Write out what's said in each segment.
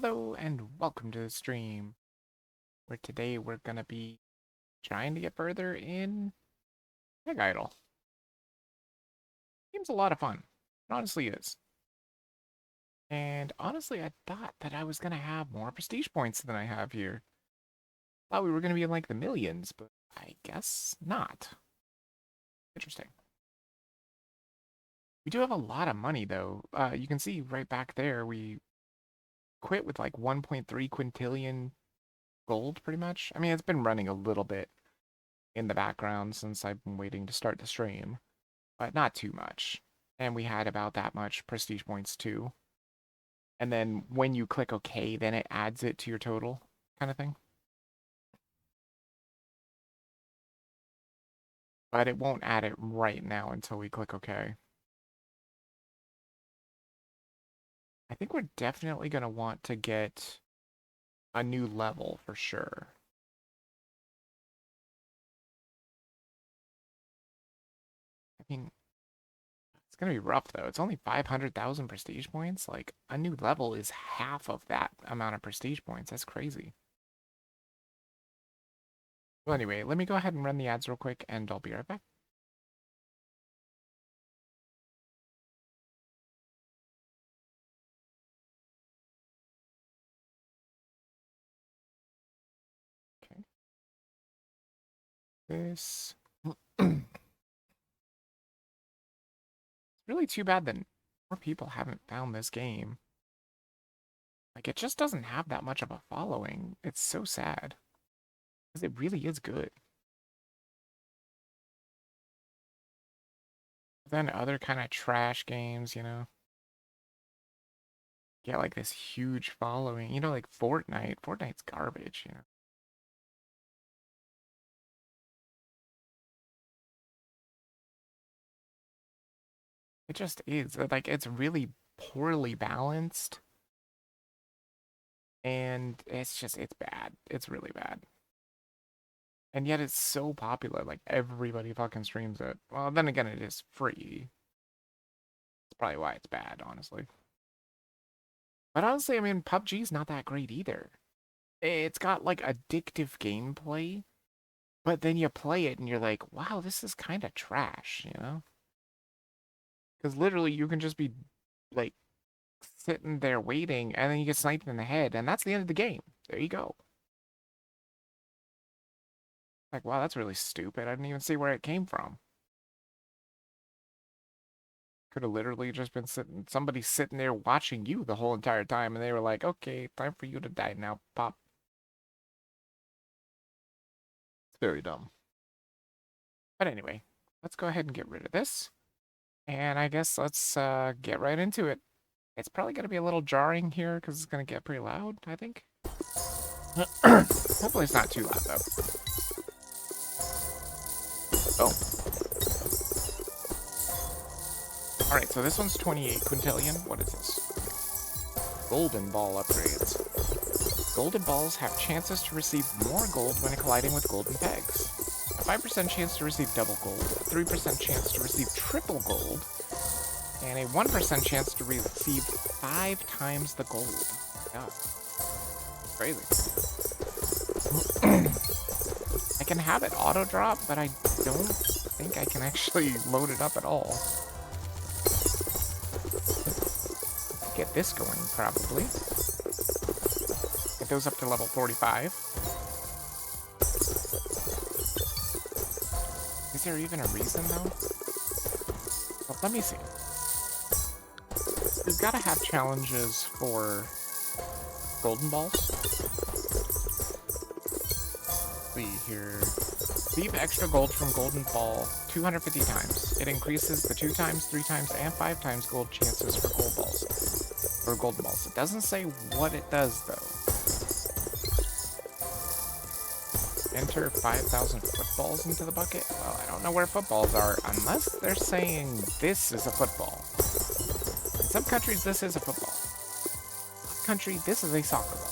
Hello and welcome to the stream, where today we're gonna be trying to get further in Egg Idol. Game's a lot of fun. It honestly is. And honestly, I thought that I was gonna have more prestige points than I have here. Thought we were gonna be in like the millions, but I guess not. Interesting. We do have a lot of money though. You can see right back there, we quit with like 1.3 quintillion gold pretty much. I mean, it's been running a little bit in the background since I've been waiting to start the stream, but not too much. And we had about that much prestige points too. And then when you click OK, then it adds it to your total kind of thing. But it won't add it right now until we click OK. I think we're definitely going to want to get a new level for sure. I mean, it's going to be rough though. It's only 500,000 prestige points. Like, a new level is half of that amount of prestige points. That's crazy. Well, anyway, let me go ahead and run the ads real quick, and I'll be right back. Okay. This. It's really too bad that more people haven't found this game. Like, it just doesn't have that much of a following. It's so sad. Because it really is good. Then other kind of trash games, you know, get like this huge following. You know, like Fortnite. Fortnite's garbage, you know. It just is. Like, it's really poorly balanced. And it's bad. It's really bad. And yet it's so popular. Like, everybody fucking streams it. Well, then again, it is free. That's probably why it's bad, honestly. But honestly, I mean, PUBG's not that great either. It's got like addictive gameplay, but then you play it and you're like, wow, this is kind of trash, you know? Because literally you can just be like sitting there waiting and then you get sniped in the head, and that's the end of the game. There you go. Like, wow, that's really stupid. I didn't even see where it came from. Could have literally just been somebody sitting there watching you the whole entire time, and they were like, okay, time for you to die now, pop. It's very dumb. But anyway, let's go ahead and get rid of this. And I guess let's get right into it. It's probably going to be a little jarring here because it's going to get pretty loud, I think. Hopefully it's not too loud, though. Oh. Alright, so this one's 28 quintillion. What is this? Golden ball upgrades. Golden balls have chances to receive more gold when colliding with golden pegs. A 5% chance to receive double gold, a 3% chance to receive triple gold, and a 1% chance to receive 5 times the gold. Oh my god. It's crazy. I can have it auto drop, but I don't think I can actually load it up at all. Get this going, probably. Get those up to level 45. Is there even a reason, though? Well, let me see. We've got to have challenges for golden balls. Let's see here. Receive extra gold from golden ball 250 times. It increases the 2 times, 3 times, and 5 times gold chances for gold balls. For golden balls. It doesn't say what it does, though. Enter 5,000 footballs into the bucket? Well, I don't know where footballs are, unless they're saying this is a football. In some countries, this is a football. Some country, this is a soccer ball.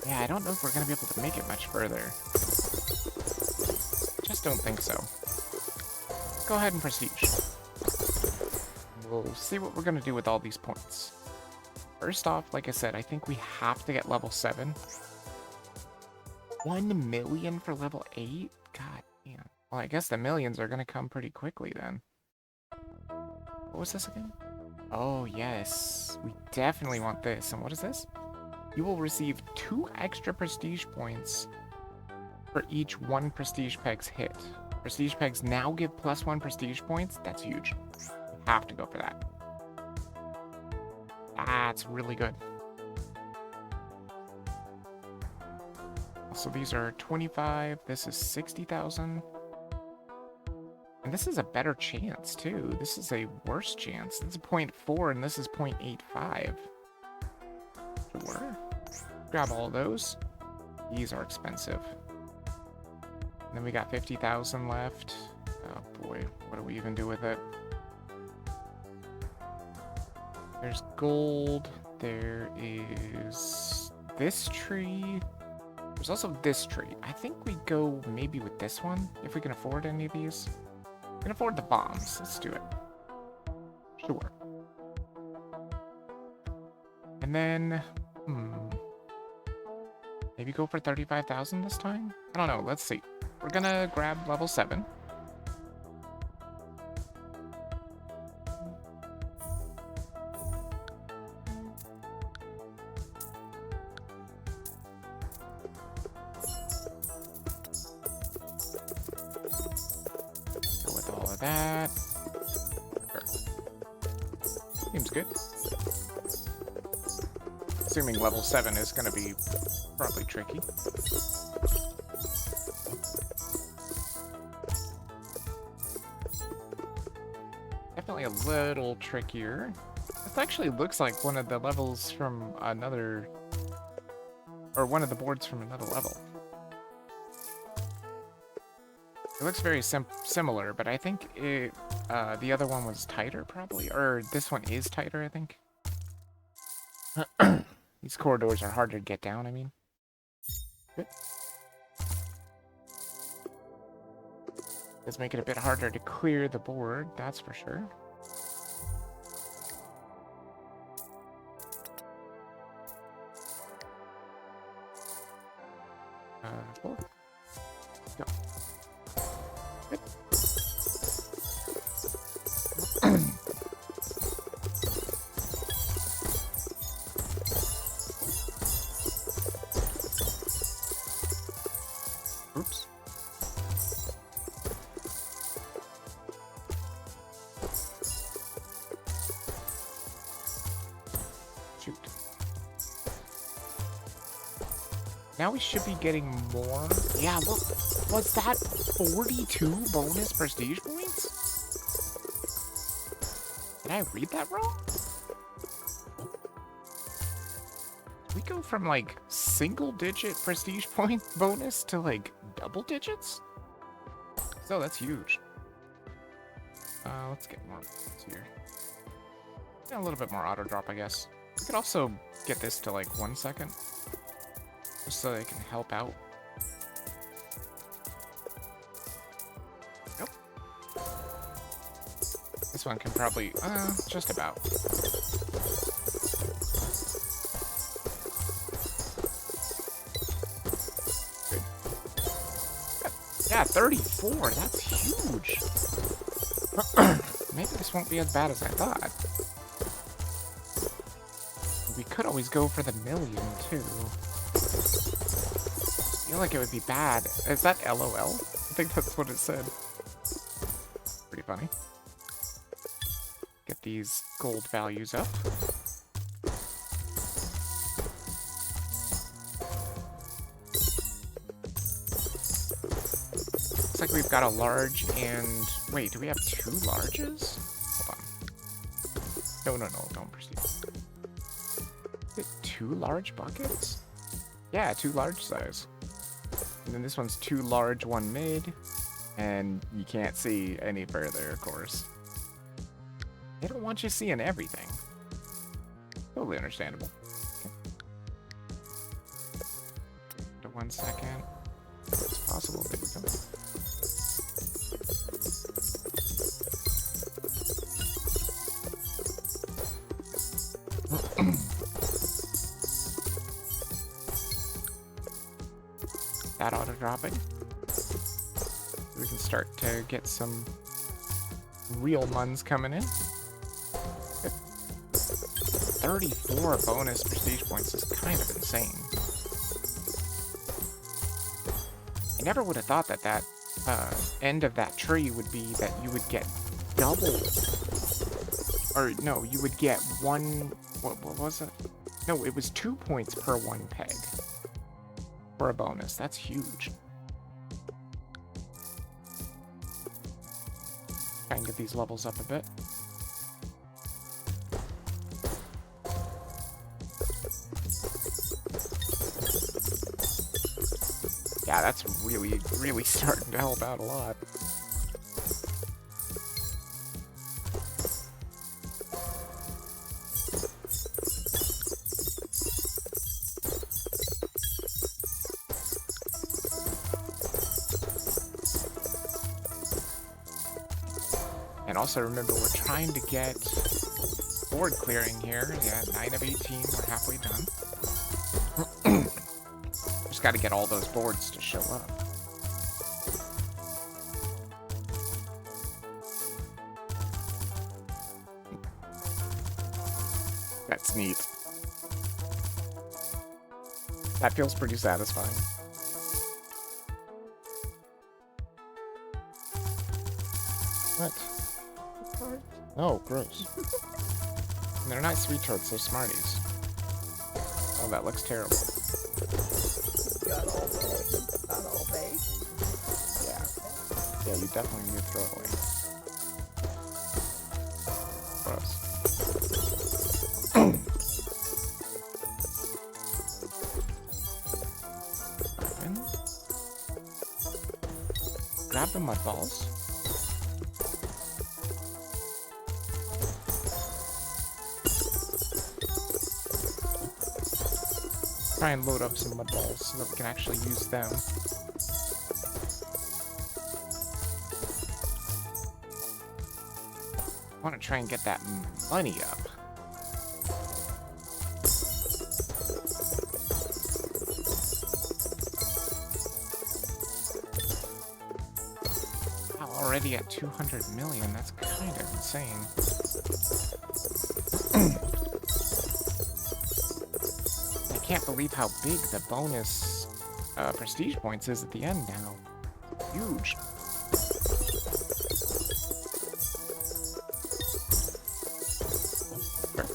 Yeah, I don't know if we're going to be able to make it much further. Just don't think so. Let's go ahead and prestige. we'll see what we're gonna do with all these points. First off, like I said, I think we have to get level 7. 1 million for level 8? God damn. Well, I guess the millions are gonna come pretty quickly then. What was this again? Oh, yes. We definitely want this. And what is this? You will receive 2 extra prestige points for each 1 prestige peg's hit. Prestige pegs now give +1 prestige points. That's huge. You have to go for that. That's really good. So these are 25. This is 60,000. And this is a better chance, too. This is a worse chance. This is 0.4, and this is 0.85. Sure. Grab all those. These are expensive. And then we got 50,000 left. Oh, boy. What do we even do with it? There's gold. There is this tree. There's also this tree. I think we go maybe with this one, if we can afford any of these. We can afford the bombs. Let's do it. Sure. And then, maybe go for 35,000 this time? I don't know. Let's see. We're gonna grab level 7. Go with all of that. Sure. Seems good. Assuming level 7 is going to be probably tricky. Definitely a little trickier. This actually looks like one of the levels from another... or one of the boards from another level. It looks very similar, but I think it, the other one was tighter, probably. Or this one is tighter, I think. These corridors are harder to get down, I mean. Good. Does make it a bit harder to clear the board, that's for sure. Cool. Go. Good. Oops. Shoot. Now we should be getting more. Yeah, look. Was that 42 bonus prestige points? Did I read that wrong? We go from like single-digit prestige point bonus to like double digits? So that's huge. Let's get more here. Yeah, a little bit more auto drop, I guess. We could also get this to like 1 second, just so they can help out. Nope. This one can probably, just about. Yeah, 34, that's huge. Maybe this won't be as bad as I thought. We could always go for the million, too. I feel like it would be bad. Is that LOL? I think that's what it said. Pretty funny. Get these gold values up. Looks like we've got a large and... Wait, do we have 2 larges? Hold on. No, don't proceed. Is it 2 large buckets? Yeah, 2 large size. And then this one's 2 large, 1 mid. And you can't see any further, of course. They don't want you seeing everything. Totally understandable. Okay. To 1 second. It's possible. There we go. That auto-dropping. We can start to get some real muns coming in. 34 bonus prestige points is kind of insane. I never would have thought that end of that tree would be that you would get double. Or no, you would get one. What was it? No, it was 2 points per one peg for a bonus. That's huge. Try and get these levels up a bit. Yeah, that's really, really starting to help out a lot. And also remember, we're trying to get board clearing here. Yeah, 9 of 18, we're halfway done. Just got to get all those boards to show up. That's neat. That feels pretty satisfying. What? Oh, gross. And they're not sweet tarts, they're Smarties. Oh, that looks terrible. Got all day. Not all day. Yeah. Yeah, you definitely need to throw it away. Gross. Grab the mud balls. Try and load up some mud balls so that we can actually use them. I want to try and get that money up. Wow, already at 200 million, that's kind of insane. I can't believe how big the bonus prestige points is at the end now. Huge. Sure.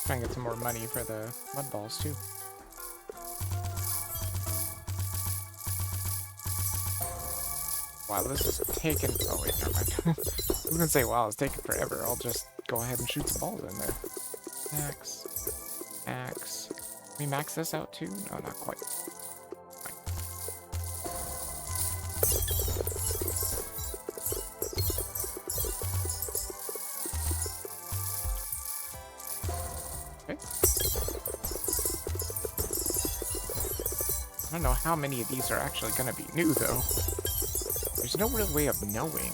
Try and get some more money for the mud balls too. Wow, this is taking. Oh wait, never mind. I was gonna say, wow, it's taking forever. I'll just go ahead and shoot some balls in there. Max. Max. Can we max this out too? No, not quite. Fine. Okay. I don't know how many of these are actually gonna be new though. There's no real way of knowing.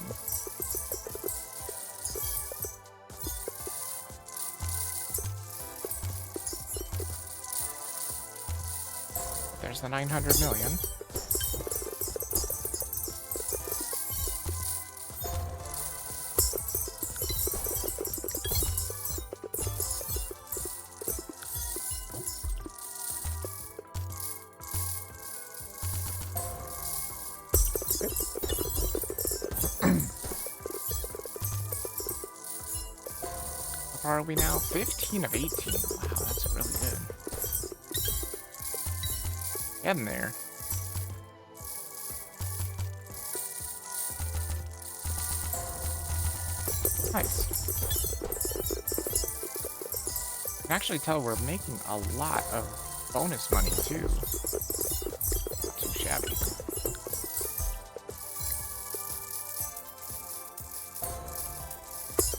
There's the 900 million. How far are we now? 15 of 18. Wow, that's really good. Getting there. Nice. You can actually tell we're making a lot of bonus money too. Not too shabby.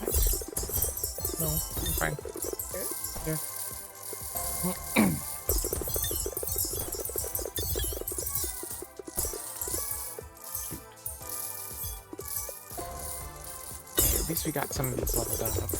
Nice. No, I'm fine. Yeah. At least we got some of these leveled up.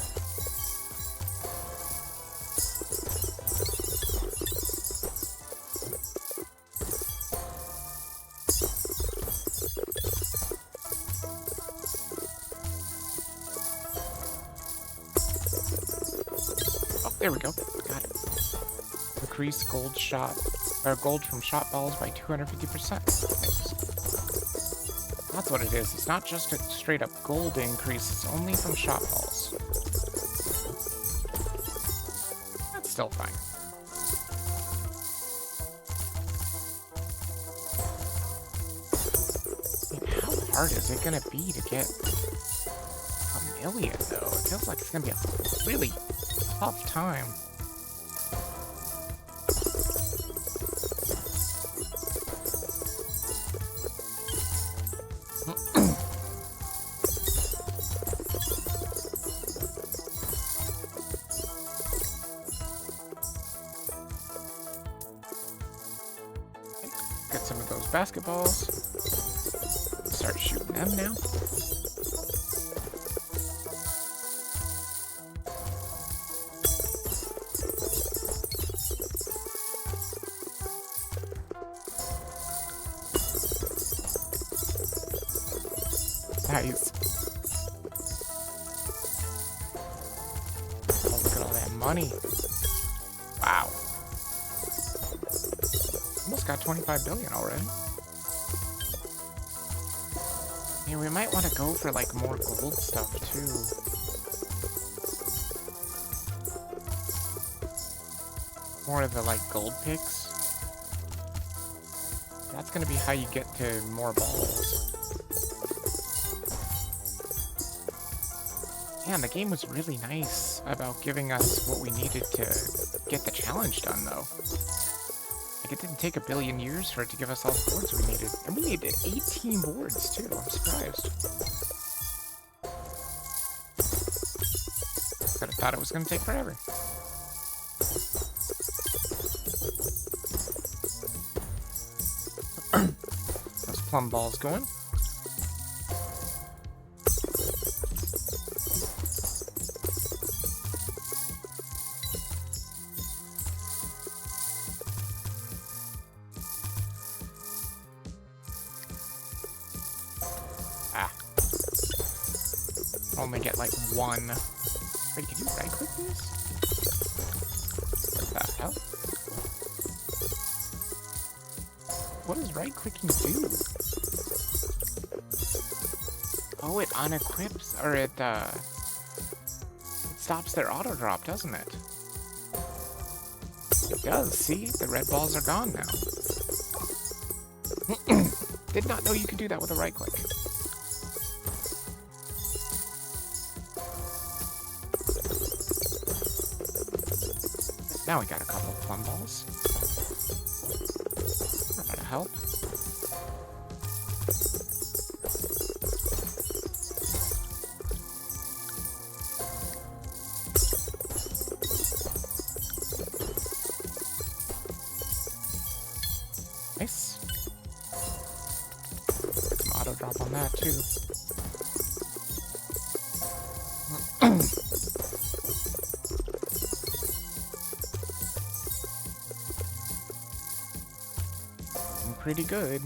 There we go. Got it. Increase gold shot, or gold from shot balls by 250%. Nice. That's what it is. It's not just a straight up gold increase, it's only from shot balls. That's still fine. I mean, how hard is it gonna be to get 1,000,000 though? It feels like it's gonna be a really tough time. Get some of those basketballs. Start shooting them now. Nice. Oh, look at all that money. Wow. Almost got 25 billion already. Yeah, we might want to go for like more gold stuff too. More of the like gold picks. That's gonna be how you get to more balls. Man, the game was really nice about giving us what we needed to get the challenge done, though. Like, it didn't take 1,000,000,000 years for it to give us all the boards we needed. And we needed 18 boards, too. I'm surprised. Could have thought it was going to take forever. Those plum balls going. Only get like one. Wait, can you right click this? What the hell? What does right clicking do? Oh, it unequips, or it stops their auto drop, doesn't it? It does, see? The red balls are gone now. Did not know you could do that with a right click. Now we got a couple of plum balls. That'll help. Nice. Get some auto drop on that too. Pretty good.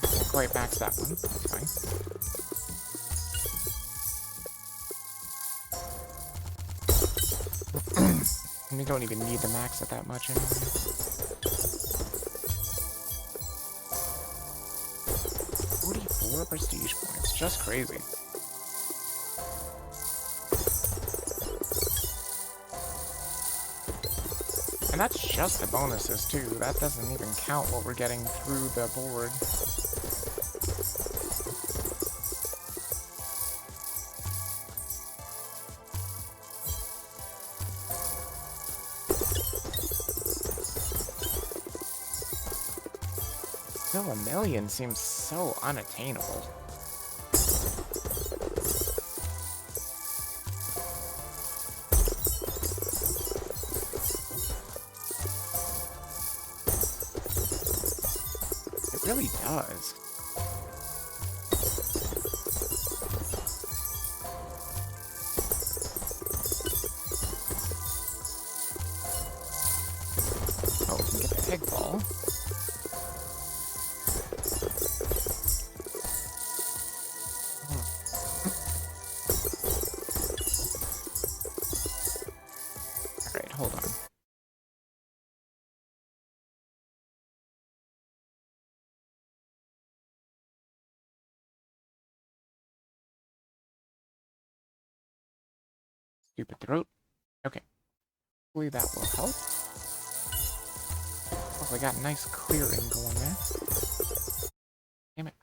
Can't quite max that one. That's fine. We don't even need the max at that much anyway. 44 prestige points. Just crazy. And that's just the bonuses, too. That doesn't even count what we're getting through the board. Still, 1,000,000 seems so unattainable. It really does. Oh, we can get the egg ball. Stupid throat. Okay. Hopefully that will help. Oh, we got nice clearing going there. Damn it.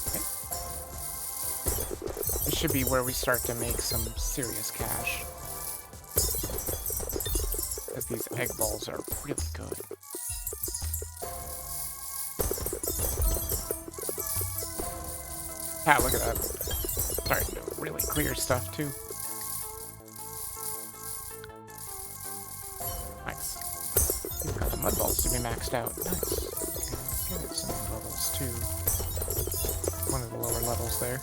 Okay. This should be where we start to make some serious cash. Because these egg balls are really good. Ah, look at that. Starting to really clear stuff too. Nice. We've got the mud balls to be maxed out. Nice. Okay, get some levels too. One of the lower levels there.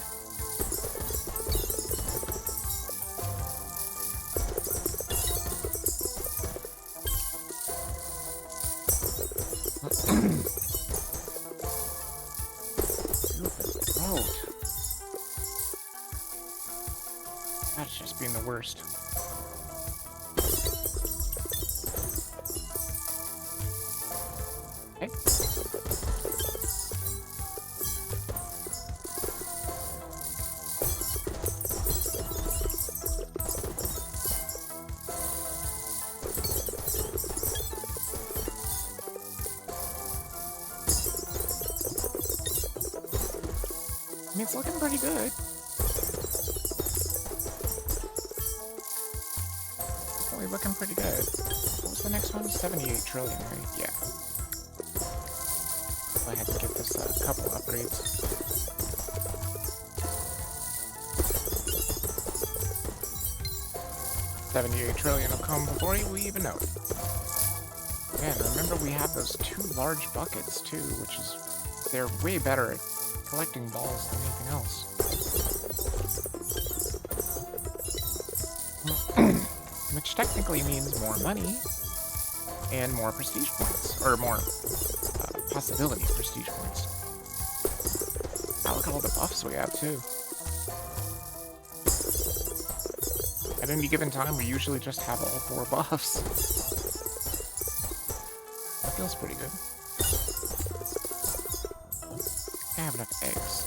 That's just being the worst. Okay. I mean, it's looking pretty good. Looking pretty good. What was the next one? 78 trillion, right? Yeah. I had to give this a couple upgrades. $78 trillion will come before we even know it. Yeah, and remember we have those 2 large buckets too, which is... they're way better at collecting balls than anything else. Which technically means more money and more prestige points, or more possibility of prestige points. Now look at all the buffs we have too. At any given time, we usually just have all 4 buffs. That feels pretty good. I have enough eggs.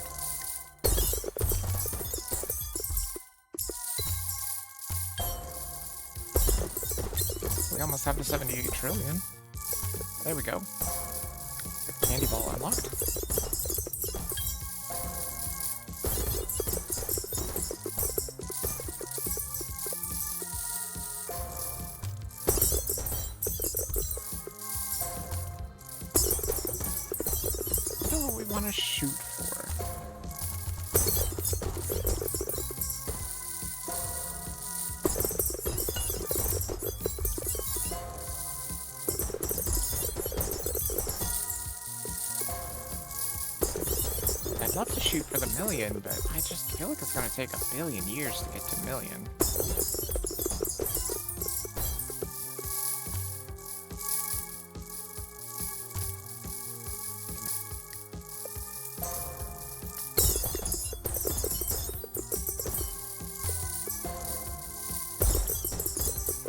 We almost have the 78 trillion. There we go. Get the candy ball unlocked. So what we want to shoot for. I'd love to shoot for the million, but I just feel like it's gonna take a billion years to get to million.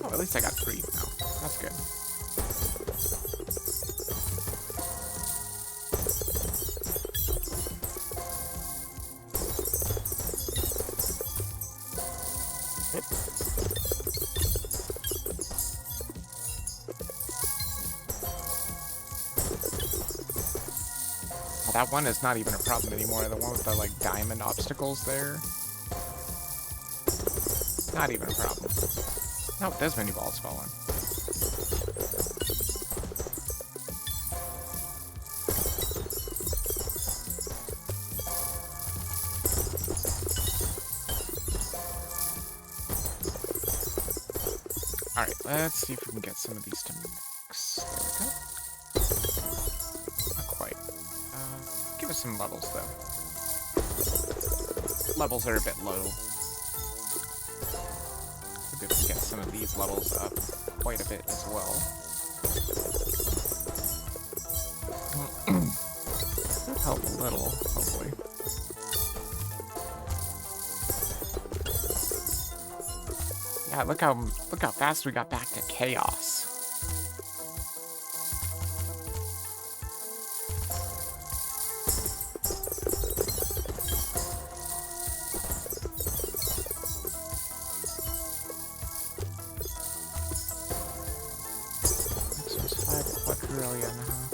Oh, at least I got 3 now. That's good. That one is not even a problem anymore. The one with the, like, diamond obstacles there. Not even a problem. Not with this many balls falling. Alright, let's see if we can get some of these to mix. There we go. Not quite. Give us some levels, though. Levels are a bit low. Maybe we can get some of these levels up quite a bit as well. That'll help a little, hopefully. Yeah, look how fast we got back to chaos. quadrillion, huh?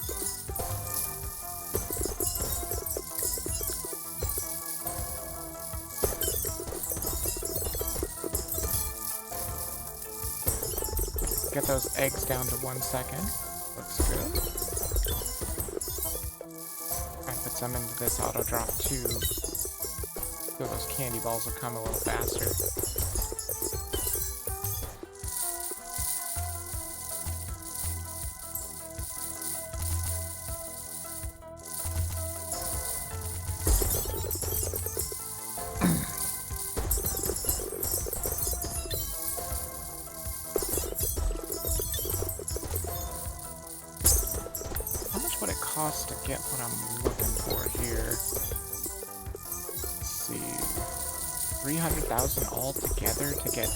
Get those eggs down to 1 second. Looks good. I put some into this auto drop too. So those candy balls will come a little faster. Cost to get what I'm looking for here. Let's see. 300,000 altogether to get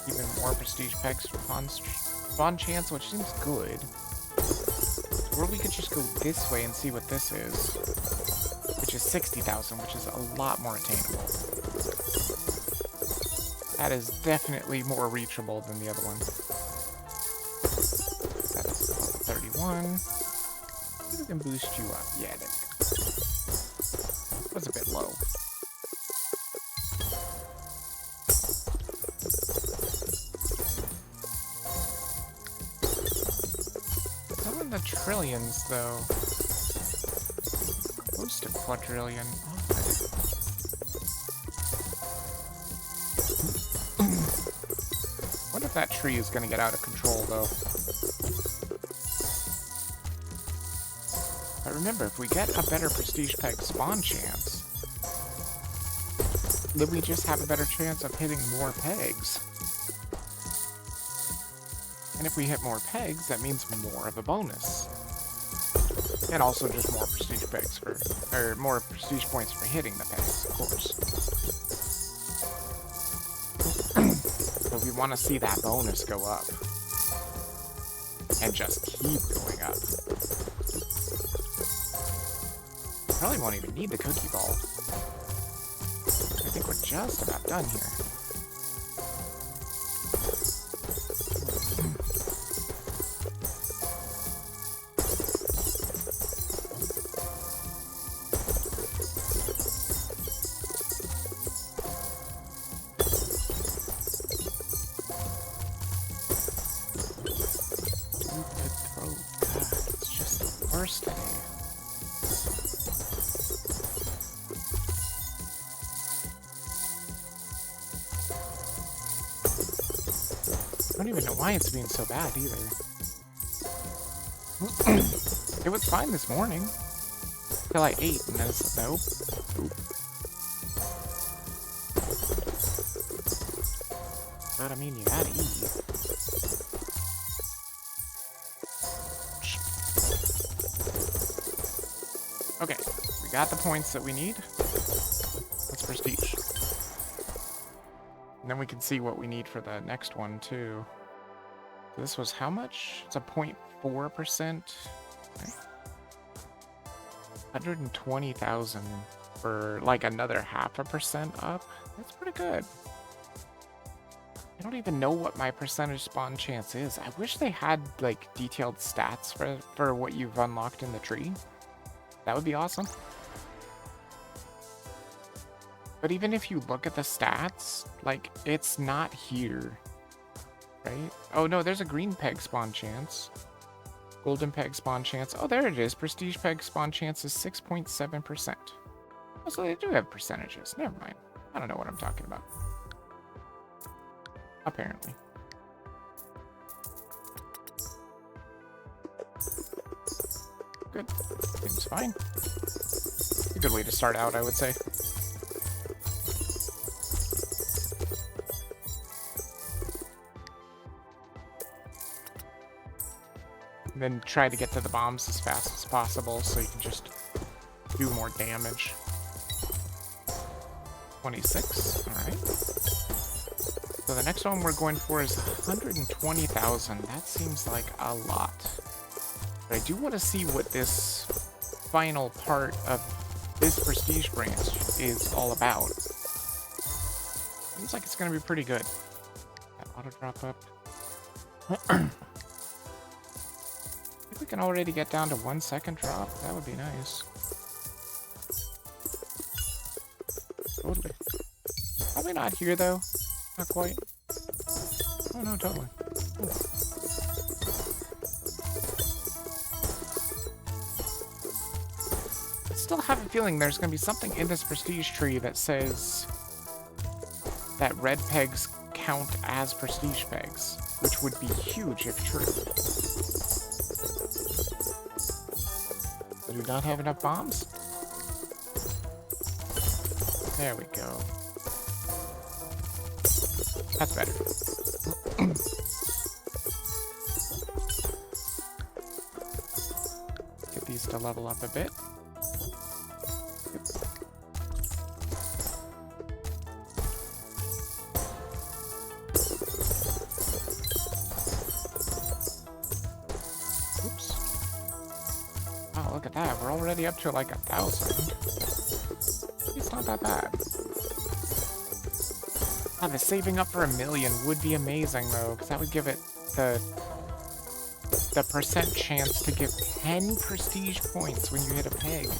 even more prestige pegs spawn chance, which seems good. Or we could just go this way and see what this is, which is 60,000, which is a lot more attainable. That is definitely more reachable than the other one. That is level 31. We can boost you up. Yeah, it is. Was a bit low. Some of the trillions, though. Close to quadrillion. What if that tree is going to get out of control, though? But remember, if we get a better prestige peg spawn chance, then we just have a better chance of hitting more pegs. And if we hit more pegs, that means more of a bonus. And also just more prestige pegs for, or more prestige points for hitting the pegs, of course. But we want to see that bonus go up. And just keep going up. Probably won't even need the cookie ball. I think we're just about done here. Stupid throw. God, it's just the worst day. I don't even know why it's being so bad either. It was fine this morning. Till I ate and then it's nope. Oop. But I mean, you gotta eat. Okay, we got the points that we need. Let's prestige. And then we can see what we need for the next one, too. So this was how much? It's a 0.4%. Okay. 120,000 for like another 0.5% up. That's pretty good. I don't even know what my percentage spawn chance is. I wish they had like detailed stats for what you've unlocked in the tree. That would be awesome. But even if you look at the stats, like, it's not here, right? Oh, no, there's a green peg spawn chance. Golden peg spawn chance. Oh, there it is. Prestige peg spawn chance is 6.7%. Oh, so they do have percentages. Never mind. I don't know what I'm talking about. Apparently. Good. Seems fine. A good way to start out, I would say. And then try to get to the bombs as fast as possible so you can just do more damage. 26, alright. So the next one we're going for is 120,000. That seems like a lot. But I do want to see what this final part of this prestige branch is all about. Seems like it's going to be pretty good. That auto drop up. If we can already get down to 1 second drop, that would be nice. Totally. Probably not here though. Not quite. Oh no, totally. Cool. I still have a feeling there's gonna be something in this prestige tree that says that red pegs count as prestige pegs, which would be huge if true. Do we not have enough bombs? There we go. That's better. Get these to level up a bit. Oops. Oh, look at that. We're already up to like 1,000. It's not that bad. Oh, the saving up for 1,000,000 would be amazing though, because that would give it the percent chance to give 10 prestige points when you hit a peg.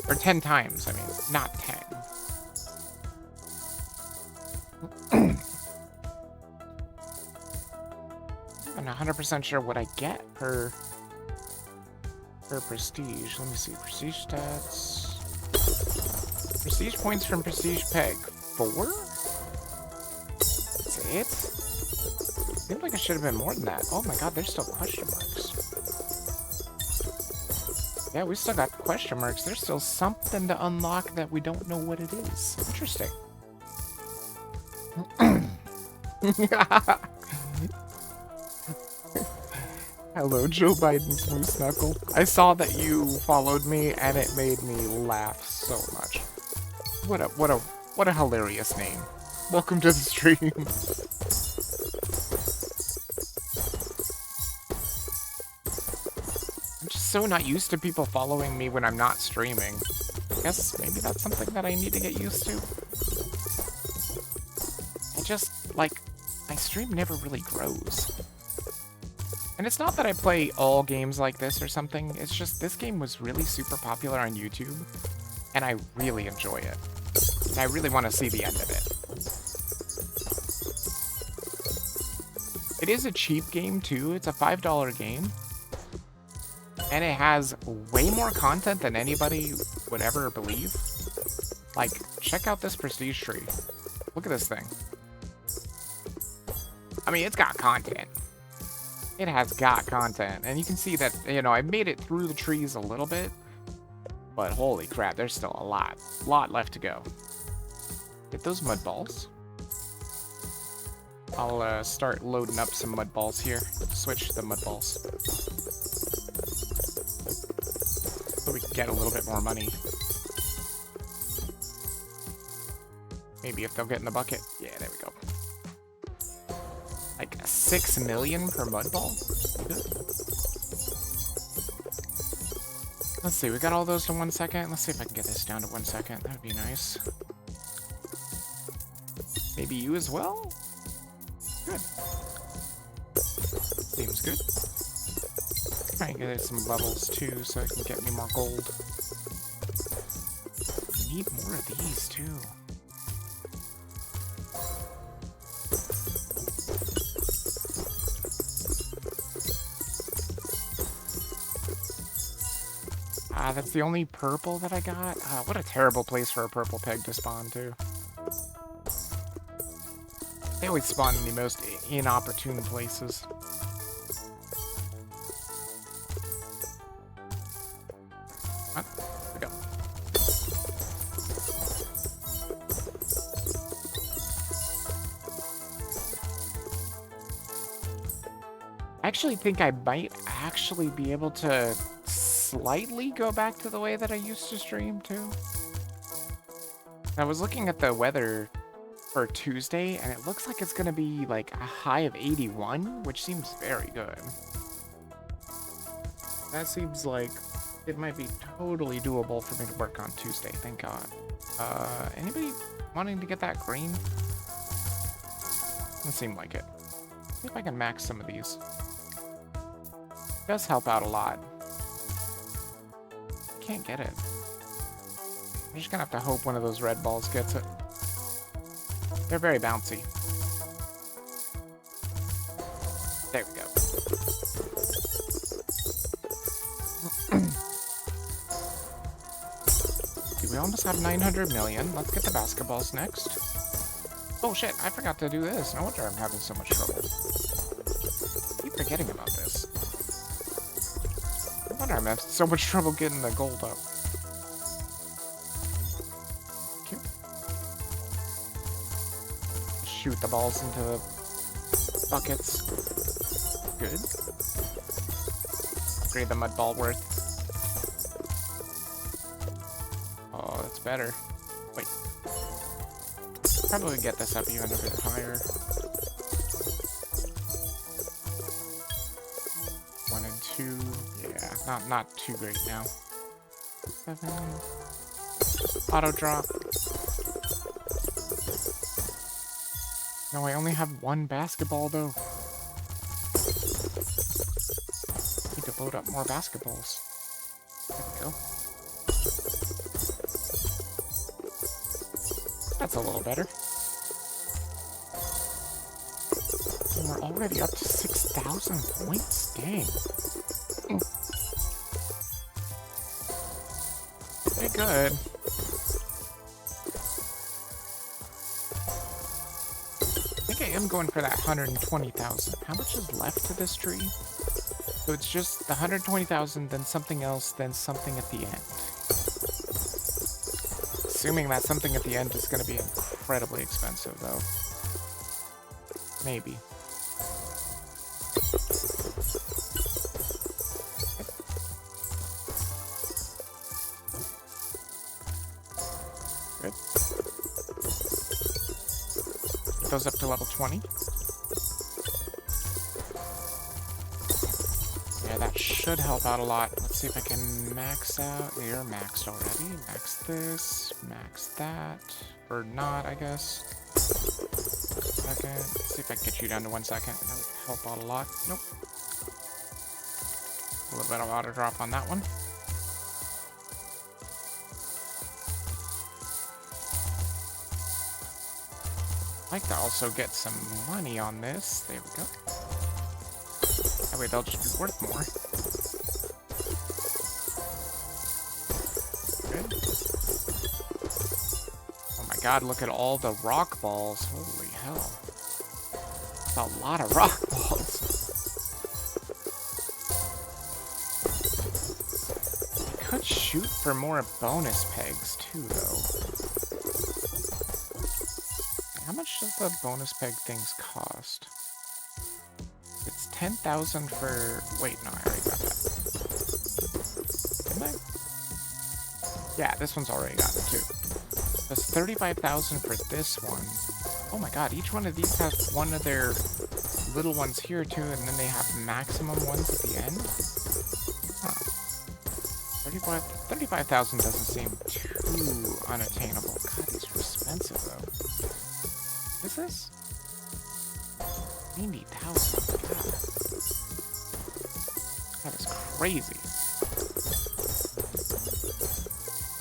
Or 10 times, I mean, not 10. I'm not 100% sure what I get per prestige. Let me see, prestige stats. Prestige points from prestige peg. 4? That's it? Seems like it should have been more than that. Oh my god, there's still question marks. Yeah, we still got question marks. There's still something to unlock that we don't know what it is. Interesting. Hello, Joe Biden's Moose Knuckle. I saw that you followed me and it made me laugh so much. What a hilarious name. Welcome to the stream. I'm just so not used to people following me when I'm not streaming. I guess maybe that's something that I need to get used to. I just, like, my stream never really grows. And it's not that I play all games like this or something, it's just this game was really super popular on YouTube, and I really enjoy it. And I really want to see the end of it. It is a cheap game too, it's a $5 game. And it has way more content than anybody would ever believe. Like, check out this prestige tree. Look at this thing. I mean, it's got content. It has got content. And you can see that, you know, I made it through the trees a little bit. But holy crap, there's still a lot left to go. Get those mud balls. I'll start loading up some mud balls here. Switch the mud balls. So we can get a little bit more money. Maybe if they'll get in the bucket. Yeah, there we go. Like 6 million per mud ball? Good. Let's see, we got all those to 1 second. Let's see if I can get this down to 1 second. That would be nice. Maybe you as well? Good. Seems good. Try and get some levels too so it can get me more gold. I need more of these too. That's the only purple that I got? What a terrible place for a purple peg to spawn, too. They always spawn in the most inopportune places. There we go. I actually think I might actually be able to slightly go back to the way that I used to stream too. I was looking at the weather for Tuesday and it looks like it's gonna be like a high of 81, which seems very good. That seems like it might be totally doable for me to work on Tuesday, thank God. Anybody wanting to get that green? Doesn't seem like it. See if I can max some of these. Does help out a lot. Can't get it. I'm just gonna have to hope one of those red balls gets it. They're very bouncy. There we go. We almost have 900 million. Let's get the basketballs next. Oh shit, I forgot to do this. No wonder I'm having so much trouble. Keep forgetting about this. No wonder I'm having so much trouble getting the gold up. Cute. Shoot the balls into the buckets. Good. Upgrade the mud ball worth. Oh, that's better. Wait. Probably get this up even a bit higher. 1 and 2. Yeah, not too great now. 7. Auto drop. No, I only have 1 basketball though. Need to load up more basketballs. There we go. That's a little better. And we're already up to 6,000 points? Dang. Pretty good. I think I am going for that 120,000. How much is left to this tree? So it's just the 120,000, then something else, then something at the end. Assuming that something at the end is going to be incredibly expensive, though. Maybe. Good. It goes up to level 20. Yeah, that should help out a lot. Let's see if I can max out. You're maxed already. Max this, max that. Or not, I guess. Second. Let's see if I can get you down to 1 second. That would help out a lot. Nope. A little bit of auto drop on that one. I'd like to also get some money on this. There we go. That way they'll just be worth more. Good. Oh my god, look at all the rock balls. Holy hell. That's a lot of rock balls. I could shoot for more bonus pegs too, though. How much does the bonus peg things cost? It's 10,000 for... Wait, no, I already got that. Didn't I? Yeah, this one's already got it too. That's 35,000 for this one. Oh my god, each one of these has one of their little ones here too, and then they have maximum ones at the end? Huh. 35,000 doesn't seem too unattainable. God, these are expensive though. What is this? 90,000. God. That is crazy.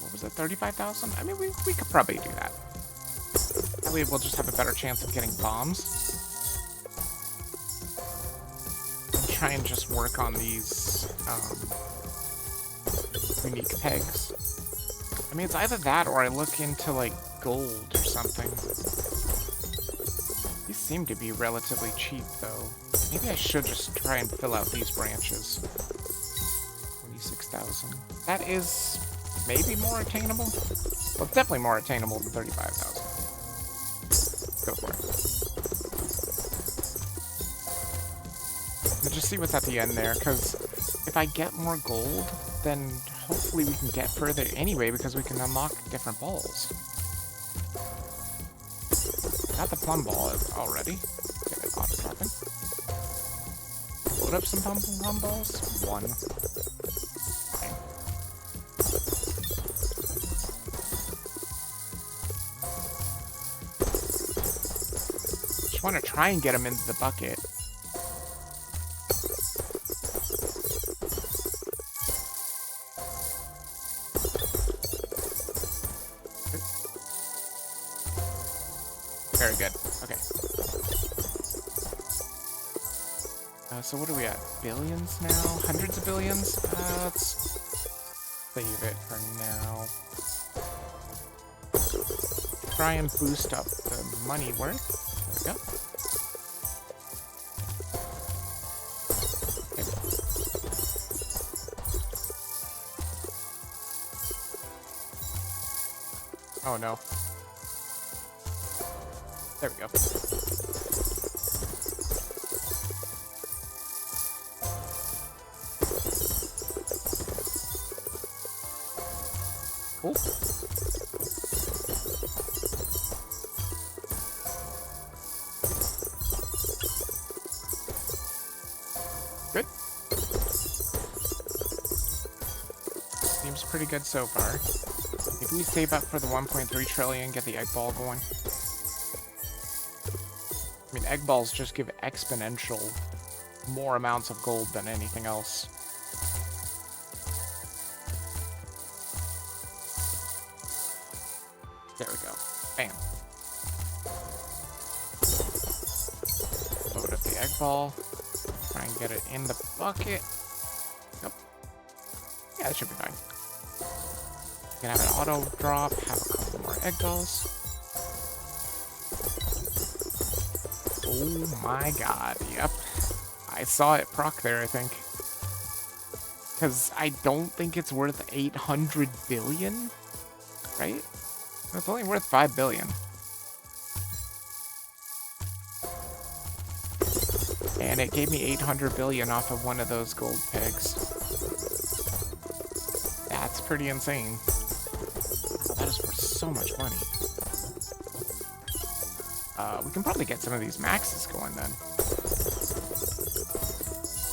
What was it? 35,000? I mean, we could probably do that. That way we'll just have a better chance of getting bombs. And try and just work on these unique pegs. I mean, it's either that or I look into like gold or something. These seem to be relatively cheap, though. Maybe I should just try and fill out these branches. 26,000. That is maybe more attainable? Well, it's definitely more attainable than 35,000. Go for it. And just see what's at the end there, because if I get more gold, then hopefully we can get further anyway, because we can unlock different balls. Got the plum ball already. Get it auto dropping. Load up some plum balls. 1. Fine. Just want to try and get them into the bucket. Very good. Okay. So what are we at? Billions now? Hundreds of billions? Let's save it for now. Try and boost up the money worth. There we go. Okay. Oh no. There we go. Cool. Good. Seems pretty good so far. Maybe we save up for the 1.3 trillion, get the egg ball going. I mean, egg balls just give exponential more amounts of gold than anything else. There we go. Bam. Load up the egg ball. Try and get it in the bucket. Yep. Yeah, that should be fine. You can have an auto drop, have a couple more egg balls. Oh my god, yep. I saw it proc there, I think. Because I don't think it's worth 800 billion, right? It's only worth 5 billion. And it gave me 800 billion off of one of those gold pegs. That's pretty insane. Oh, that is worth so much money. We can probably get some of these maxes going then.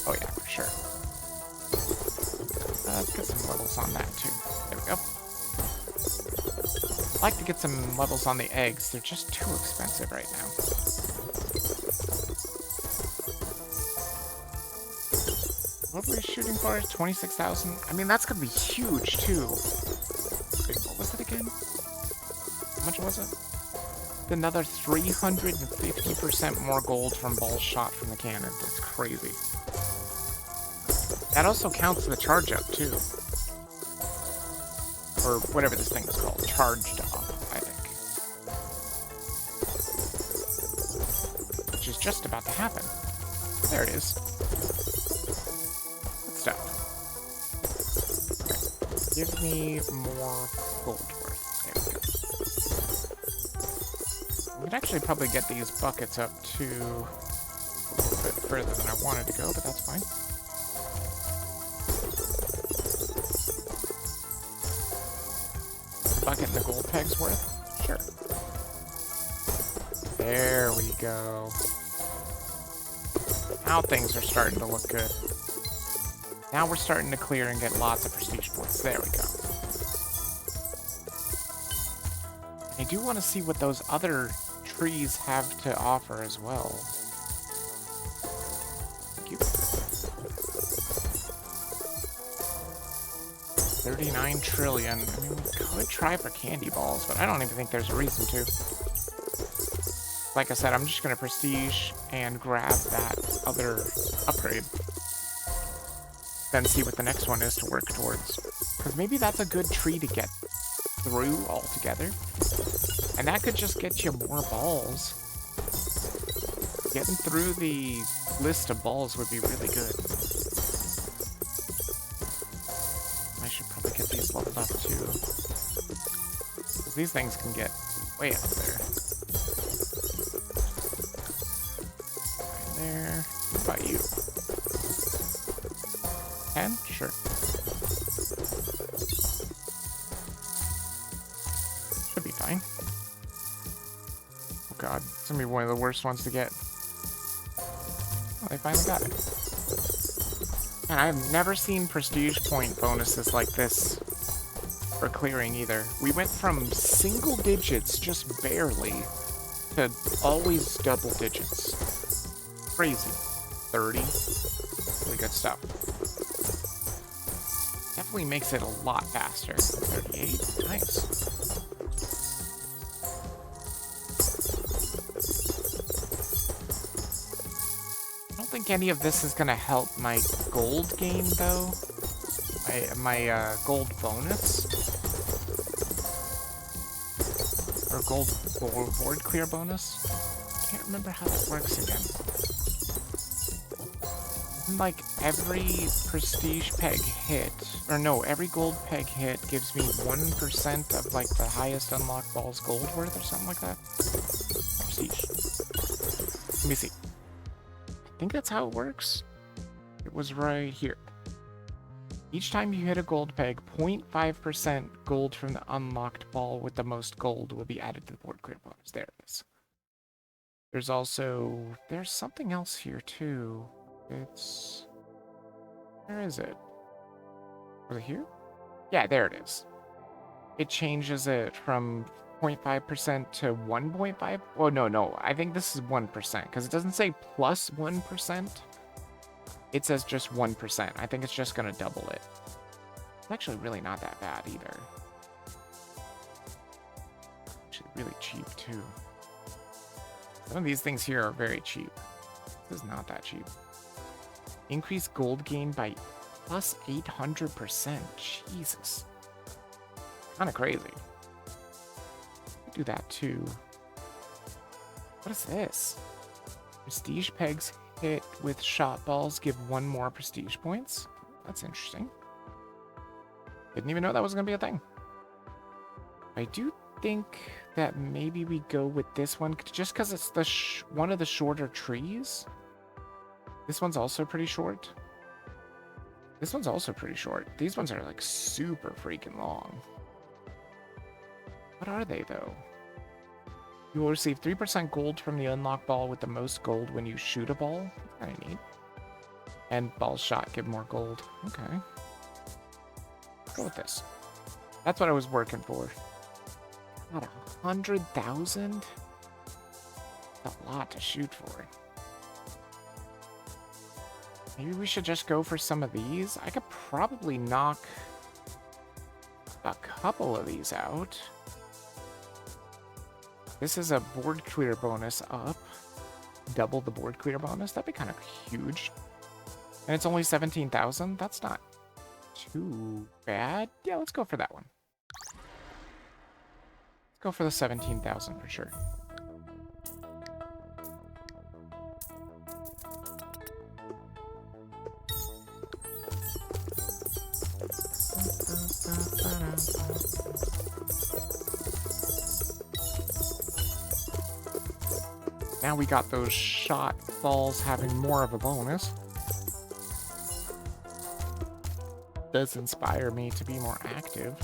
Oh yeah, for sure. Let's get some levels on that too. There we go. I'd like to get some levels on the eggs. They're just too expensive right now. What were we shooting for? 26,000? I mean, that's gonna be huge too. Wait, what was it again? How much was it? Another 350% more gold from balls shot from the cannon. That's crazy. That also counts the charge up too. Or whatever this thing is called. Charged up, I think. Which is just about to happen. There it is. Good stuff. Okay. Give me more gold worth. There we go. We could actually probably get these buckets up to a little bit further than I wanted to go, but that's fine. Bucket and the gold pegs worth? Sure. There we go. Now things are starting to look good. Now we're starting to clear and get lots of prestige points. There we go. I do want to see what those other trees have to offer as well. Thank you. 39 trillion. I mean, we could try for candy balls, but I don't even think there's a reason to. Like I said, I'm just going to prestige and grab that other upgrade. Then see what the next one is to work towards. Because maybe that's a good tree to get through altogether. And that could just get you more balls. Getting through the list of balls would be really good. I should probably get these leveled up too. Because these things can get way up there. Right there. What about you? 10? Sure. Should be fine. Oh god, it's gonna be one of the worst ones to get. Oh, I finally got it. And I've never seen prestige point bonuses like this for clearing either. We went from single digits, just barely, to always double digits. Crazy. 30. Really good stuff. Definitely makes it a lot faster. 38. Nice. think any of this is gonna help my gold gain though. My gold bonus. Or gold board clear bonus. Can't remember how that works again. Like every prestige peg hit, or no, every gold peg hit gives me 1% of like the highest unlocked ball's gold worth or something like that. Prestige. Let me see. I think that's how it works. It was right here. Each time you hit a gold peg, 0.5% gold from the unlocked ball with the most gold will be added to the board clear bonus. There it is. There's something else here too. Where is it? Was it here? Yeah, there it is. It changes it from 0.5% to 1.5. Oh, no. I think this is 1% because it doesn't say plus 1%. It says just 1%. I think it's just going to double it. It's actually really not that bad either. Actually really cheap too. Some of these things here are very cheap. This is not that cheap. Increase gold gain by plus 800%. Jesus. Kind of crazy. Do that too. What is this? Prestige pegs hit with shot balls give 1 more prestige points. That's interesting. Didn't even know that was going to be a thing. I do think that maybe we go with this one just because it's the one of the shorter trees. This one's also pretty short. This one's also pretty short. These ones are like super freaking long. What are they though? You will receive 3% gold from the unlocked ball with the most gold when you shoot a ball. That's kind of neat. And ball shot give more gold. Okay. Go with this. That's what I was working for. About 100,000? That's a lot to shoot for. Maybe we should just go for some of these. I could probably knock a couple of these out. This is a board clear bonus up. Double the board clear bonus. That'd be kind of huge. And it's only 17,000. That's not too bad. Yeah, let's go for that one. Let's go for the 17,000 for sure. Now we got those shot balls having more of a bonus. Does inspire me to be more active.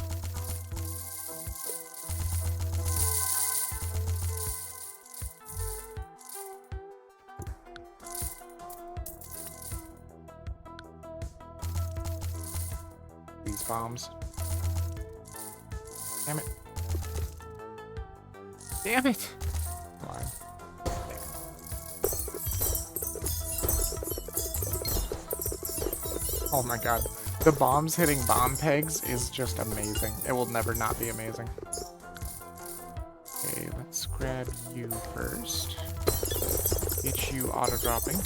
These bombs. Damn it. Damn it! Come on. Oh my god. The bombs hitting bomb pegs is just amazing. It will never not be amazing. Okay, let's grab you first. Get you auto-dropping.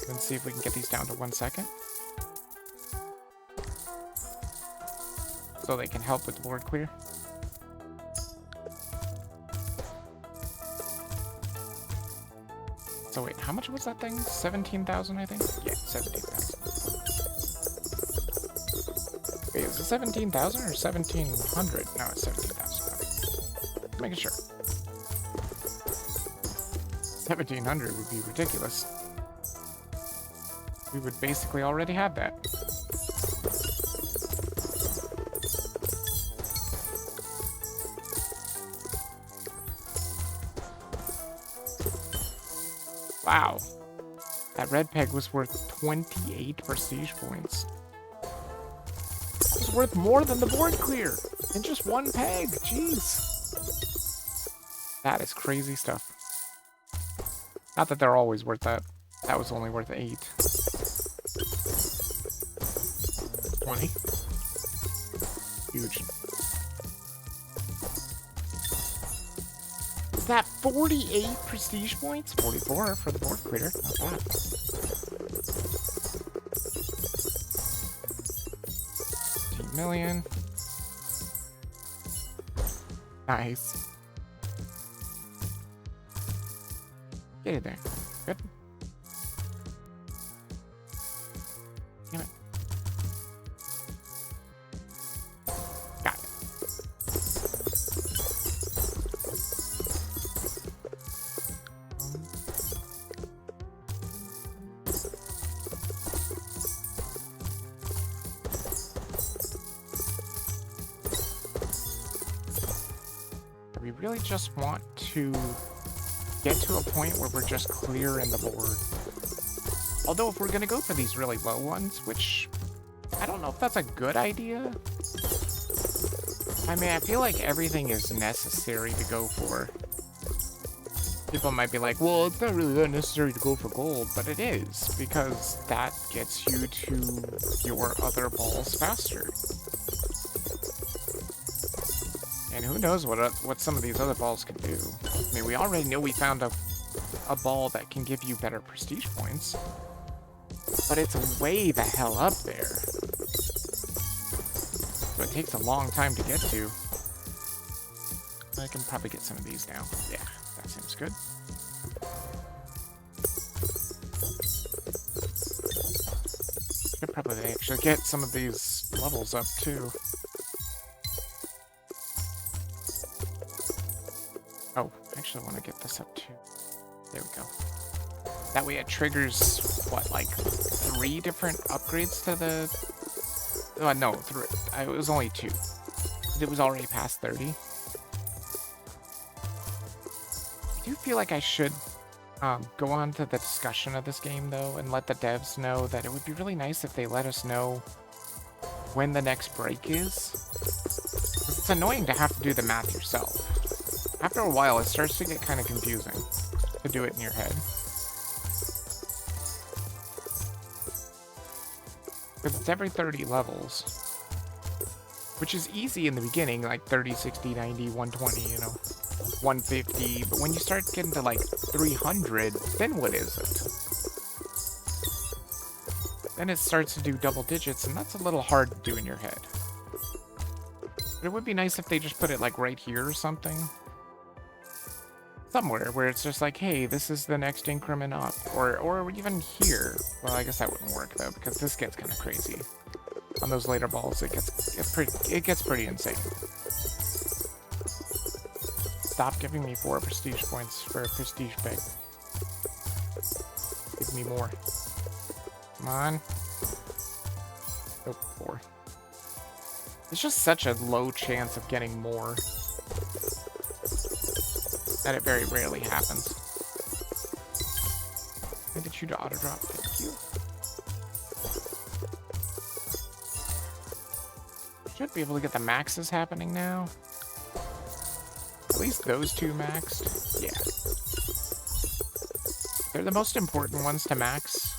Then see if we can get these down to 1 second. So they can help with the board clear. So wait, how much was that thing? 17,000, I think? Yeah, 17,000. Wait, is it 17,000 or 1,700? No, it's 17,000. Okay. Making sure. 1,700 would be ridiculous. We would basically already have that. Wow. That red peg was worth 28 prestige points. It was worth more than the board clear in just 1 peg. Jeez. That is crazy stuff. Not that they're always worth that. That was only worth 8. 20. Huge. that 48 prestige points? 44 for the board creator. Not bad. 15 million. Nice. Get it there. Good. Damn it. Got it. We really just want to get to a point where we're just clearing the board. Although if we're gonna go for these really low ones, which I don't know if that's a good idea. I mean, I feel like everything is necessary to go for. People might be like, well, it's not really that necessary to go for gold, but it is, because that gets you to your other balls faster. And who knows what some of these other balls can do. I mean, we already know we found a ball that can give you better prestige points. But it's way the hell up there. So it takes a long time to get to. I can probably get some of these now. Yeah, that seems good. Could probably actually get some of these levels up too. Oh, I actually want to get this up too. There we go. That way it triggers, what, like 3 different upgrades to the... no, 3. It was only 2. It was already past 30. I do feel like I should go on to the discussion of this game, though, and let the devs know that it would be really nice if they let us know when the next break is. 'Cause it's annoying to have to do the math yourself. After a while, it starts to get kind of confusing to do it in your head. Because it's every 30 levels. Which is easy in the beginning, like 30, 60, 90, 120, you know, 150. But when you start getting to like 300, then what is it? Then it starts to do double digits, and that's a little hard to do in your head. But it would be nice if they just put it like right here or something. Somewhere where it's just like, hey, this is the next increment up, or even here. Well, I guess that wouldn't work though, because this gets kind of crazy. On those later balls, it gets pretty insane. Stop giving me 4 prestige points for a prestige peg. Give me more. Come on. Oh, 4. It's just such a low chance of getting more. That it very rarely happens. I get you to auto drop, thank you. Should be able to get the maxes happening now. At least those 2 maxed. Yeah. They're the most important ones to max.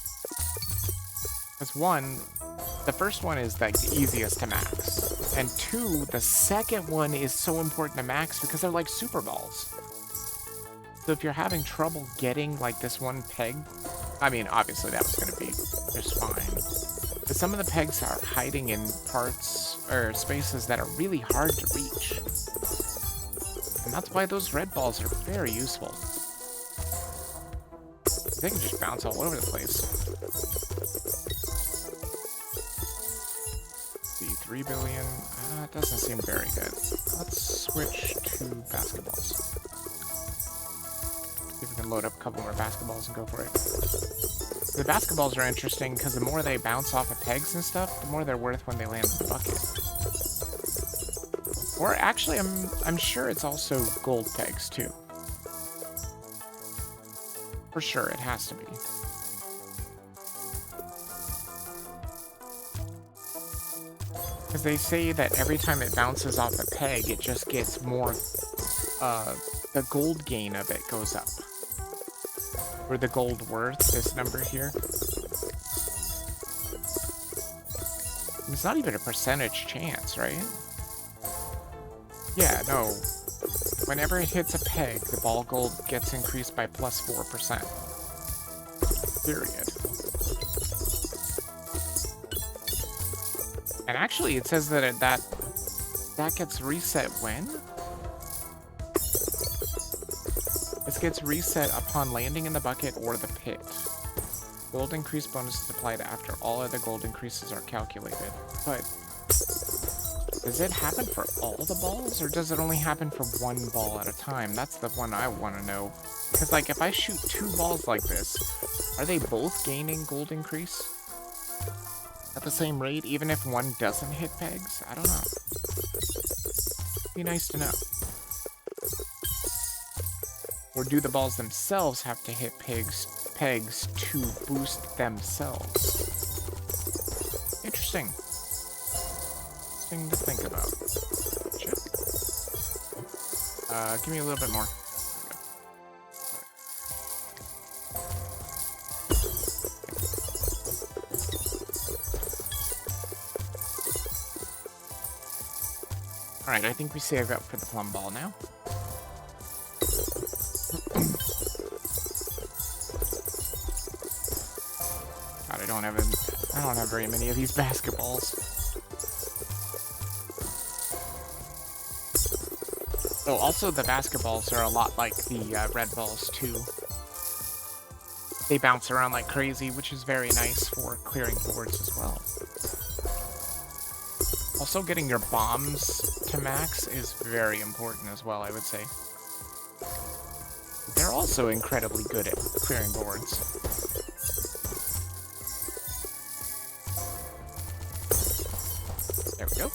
Because 1, the first one is like the easiest to max. And 2, the second one is so important to max because they're like super balls. So if you're having trouble getting like this one peg, I mean, obviously that was going to be just fine. But some of the pegs are hiding in parts or spaces that are really hard to reach. And that's why those red balls are very useful. They can just bounce all over the place. See, 3 billion. It doesn't seem very good. Let's switch to basketballs. See if we can load up a couple more basketballs and go for it. The basketballs are interesting because the more they bounce off of pegs and stuff, the more they're worth when they land in the bucket. Or actually, I'm sure it's also gold pegs too. For sure, it has to be. Because they say that every time it bounces off a peg, it just gets more, the gold gain of it goes up. Or the gold worth, this number here. It's not even a percentage chance, right? Yeah, no. Whenever it hits a peg, the ball gold gets increased by plus 4%. Period. And actually, it says that that gets reset when? This gets reset upon landing in the bucket or the pit. Gold increase bonus is applied after all other gold increases are calculated. But does it happen for all the balls, or does it only happen for one ball at a time? That's the one I want to know. Because, like, if I shoot 2 balls like this, are they both gaining gold increase at the same rate, even if one doesn't hit pegs? I don't know. Be nice to know. Or do the balls themselves have to hit pegs to boost themselves? Interesting. Thing to think about. Check. Give me a little bit more. Alright, I think we save up for the plum ball now. God, I don't have very many of these basketballs. Oh, also the basketballs are a lot like the red balls too. They bounce around like crazy, which is very nice for clearing boards as well. Also, getting your bombs to max is very important as well, I would say. They're also incredibly good at clearing boards. There we go.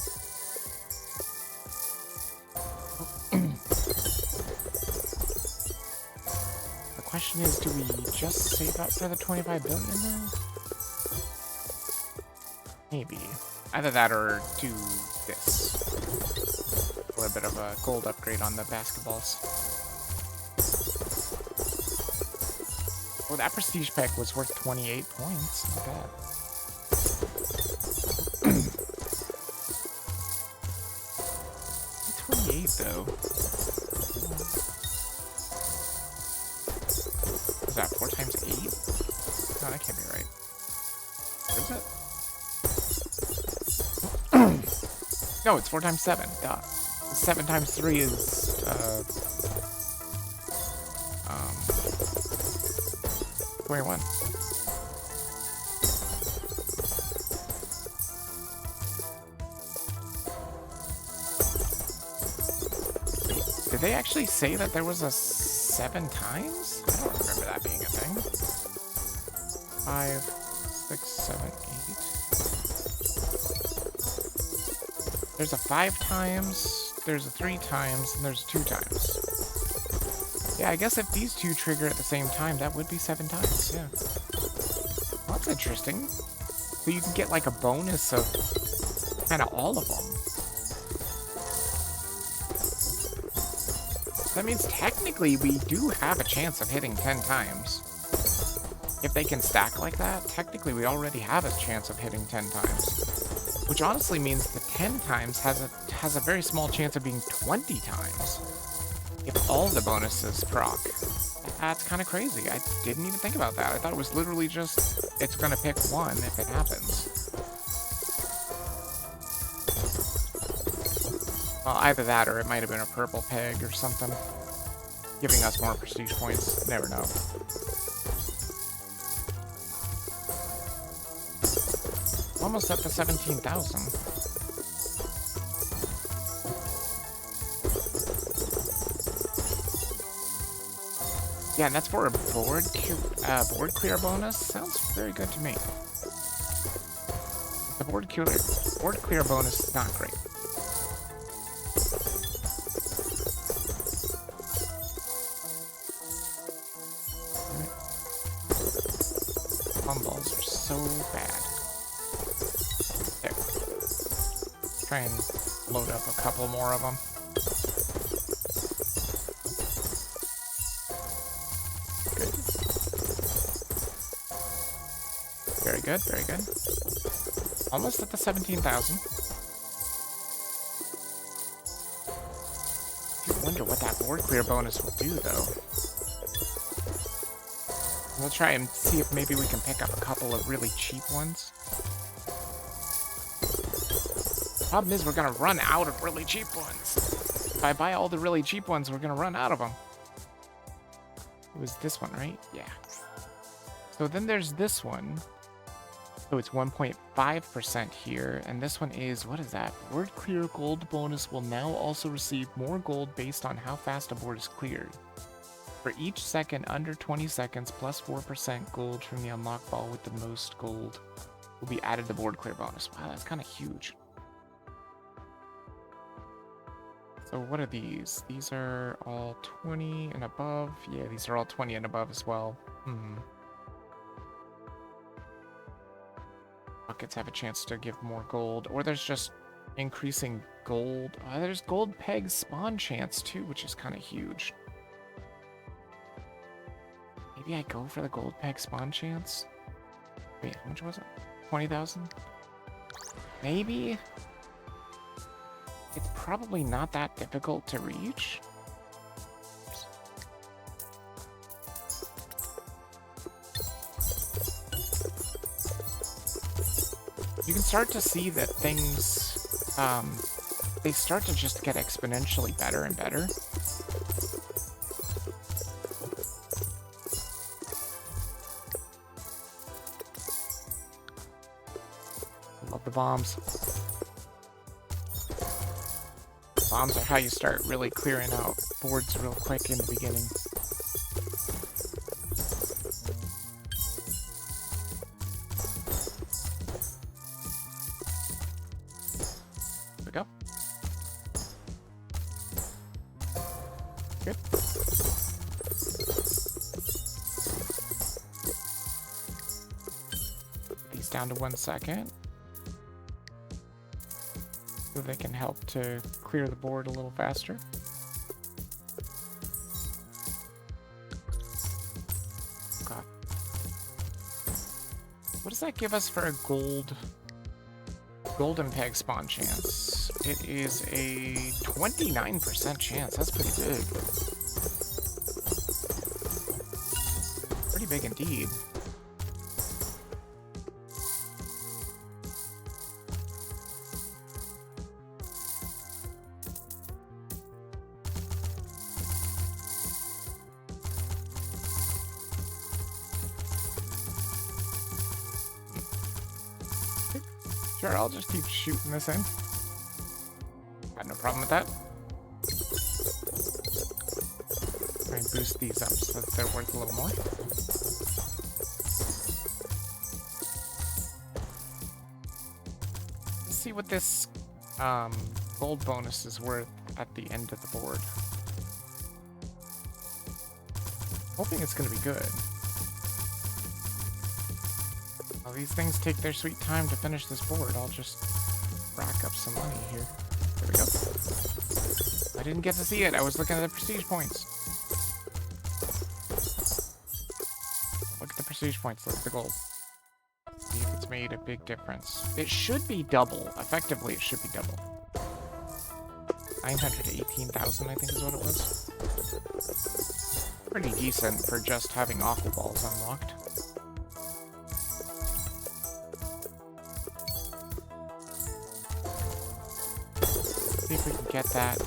The question is, do we just save up for the 25 billion now? Maybe. Either that or do this. A little bit of a gold upgrade on the basketballs. Oh, that prestige pack was worth 28 points. Not bad. Though. Was that 4 times 8? No, that can't be right. Where is it? No, it's 4 times 7. Duh. 7 times 3 is 21. Did they actually say that there was a 7 times? I don't remember that being a thing. 5, 6, 7, 8. There's a 5 times, there's a 3 times, and there's a 2 times. Yeah, I guess if these two trigger at the same time, that would be 7 times, yeah. Well, that's interesting. So you can get like a bonus of kind of all of them. That means technically we do have a chance of hitting 10 times. If they can stack like that, technically we already have a chance of hitting 10 times. Which honestly means the 10 times has a very small chance of being 20 times. If all the bonuses proc. That's kind of crazy. I didn't even think about that. I thought it was literally just, it's gonna pick one if it happens. Well, either that or it might have been a purple peg or something. Giving us more prestige points. Never know. Almost up to 17,000. Yeah, and that's for a board clear bonus. Sounds very good to me. The board clear bonus is not great. Balls are so bad. There. Try and load up a couple more of them. Good. Very good, very good. Almost at the 17,000. One wonder what that board clear bonus will do, though. We'll try and see if maybe we can pick up a couple of really cheap ones. Problem is, we're gonna run out of really cheap ones. If I buy all the really cheap ones, we're gonna run out of them. It was this one, right? Yeah. So then there's this one. So it's 1.5% here, and this one is, what is that? Board clear gold bonus will now also receive more gold based on how fast a board is cleared. For each second under 20 seconds, plus 4% gold from the unlock ball with the most gold will be added to board clear bonus. Wow, that's kind of huge. So what are these? These are all 20 and above. Yeah, these are all 20 and above as well. Buckets have a chance to give more gold, or there's just increasing gold. There's gold peg spawn chance too, which is kind of huge. Maybe I go for the gold peg spawn chance. Wait, how much was it? 20,000? Maybe? It's probably not that difficult to reach. You can start to see that things, they start to just get exponentially better and better. Love the bombs. Bombs are how you start really clearing out boards real quick in the beginning. There we go. Good. Put these down to 1 second. So they can help to clear the board a little faster. God. What does that give us for a golden peg spawn chance? It is a 29% chance. That's pretty big. Pretty big indeed. Sure, I'll just keep shooting this in. Got no problem with that. Try and boost these up so that they're worth a little more. Let's see what this gold bonus is worth at the end of the board. Hoping it's going to be good. While these things take their sweet time to finish this board, I'll just rack up some money here. There we go. I didn't get to see it. I was looking at the prestige points. Look at the prestige points. Look at the gold. See if it's made a big difference. It should be double. Effectively, it should be double. 918,000, I think is what it was. Pretty decent for just having aqua balls unlocked. See if we can get that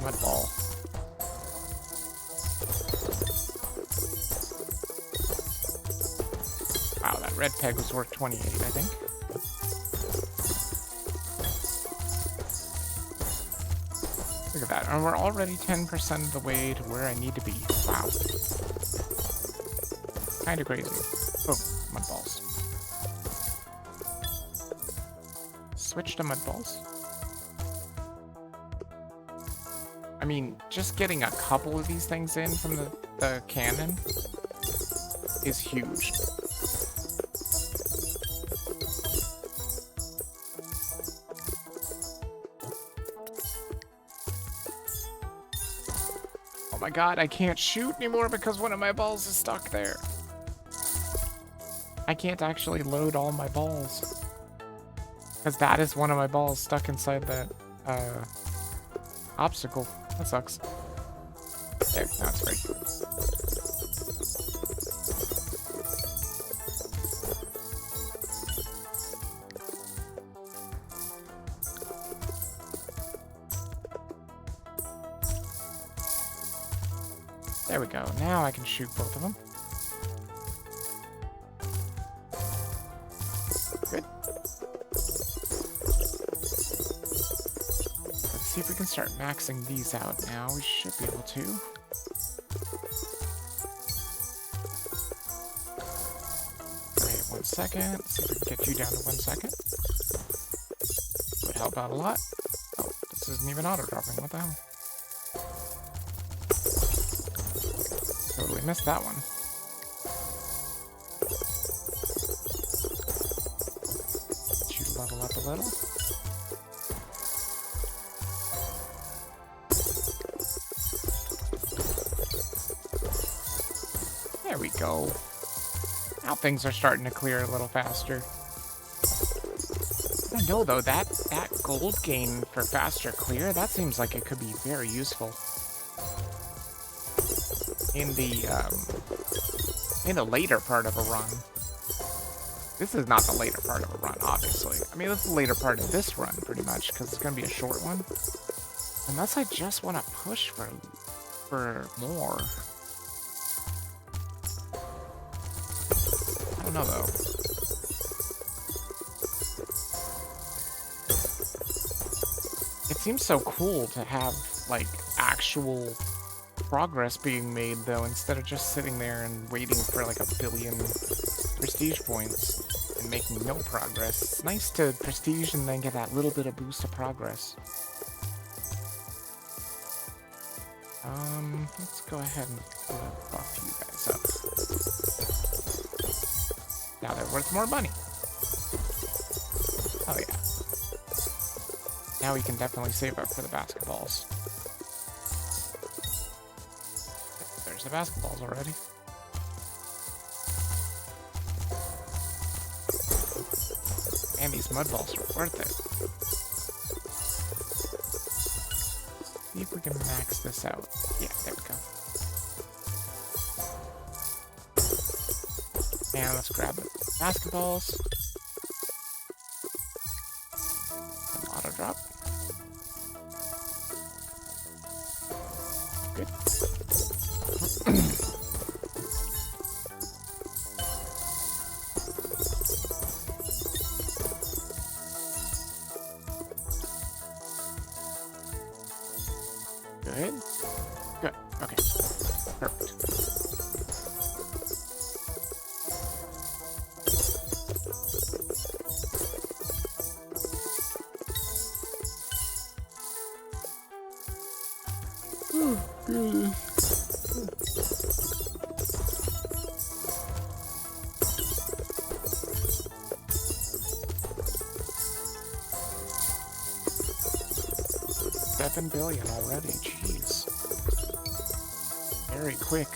mud ball. Wow, that red peg was worth 28, I think. Look at that, and we're already 10% of the way to where I need to be. Wow. Kinda crazy. Oh, mud balls. Switch to mud balls. I mean, just getting a couple of these things in from the cannon is huge. Oh my god, I can't shoot anymore because one of my balls is stuck there. I can't actually load all my balls. Because that is one of my balls stuck inside that obstacle. That sucks. There, now it's free. There we go. Now I can shoot both of them. Good. Let's see if we can start maxing these out now. We should be able to. Wait 1 second. Let's see if we can get you down to 1 second. Would help out a lot. Oh, this isn't even auto-dropping. What the hell? Totally missed that one. Get you to level up a little. There we go. Now things are starting to clear a little faster. I don't know though, that gold gain for faster clear, that seems like it could be very useful. In the later part of a run. This is not the later part of a run, obviously. I mean, that's the later part of this run, pretty much, because it's going to be a short one. Unless I just want to push for more. I don't know, though. It seems so cool to have, like, actual progress being made, though, instead of just sitting there and waiting for like 1 billion prestige points and making no progress. It's nice to prestige and then get that little bit of boost of progress. Let's go ahead and buff you guys up. Now they're worth more money. Oh yeah. Now we can definitely save up for the basketballs. The basketballs already. And these mud balls are worth it. See if we can max this out. Yeah, there we go. And let's grab the basketballs. Auto drop. Good. Good. Good. Okay. Perfect. Oh, goodness. $7 billion already, jeez. Very quick.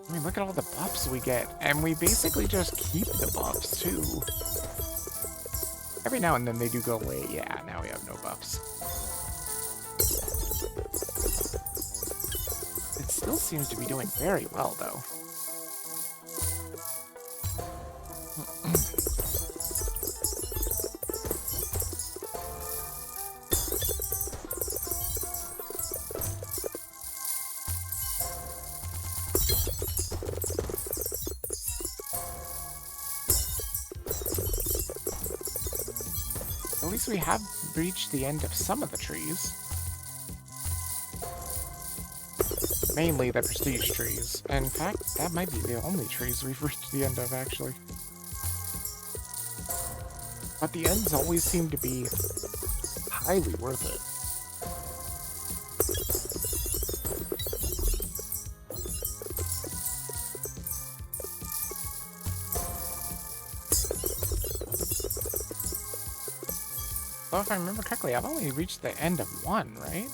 I mean, look at all the buffs we get, and we basically just keep the buffs, too. Every now and then they do go away. Yeah, now we have no buffs. It still seems to be doing very well, though. At least we have reached the end of some of the trees. Mainly the prestige trees. In fact, that might be the only trees we've reached the end of, actually. But the ends always seem to be highly worth it. So if I remember correctly, I've only reached the end of one, right?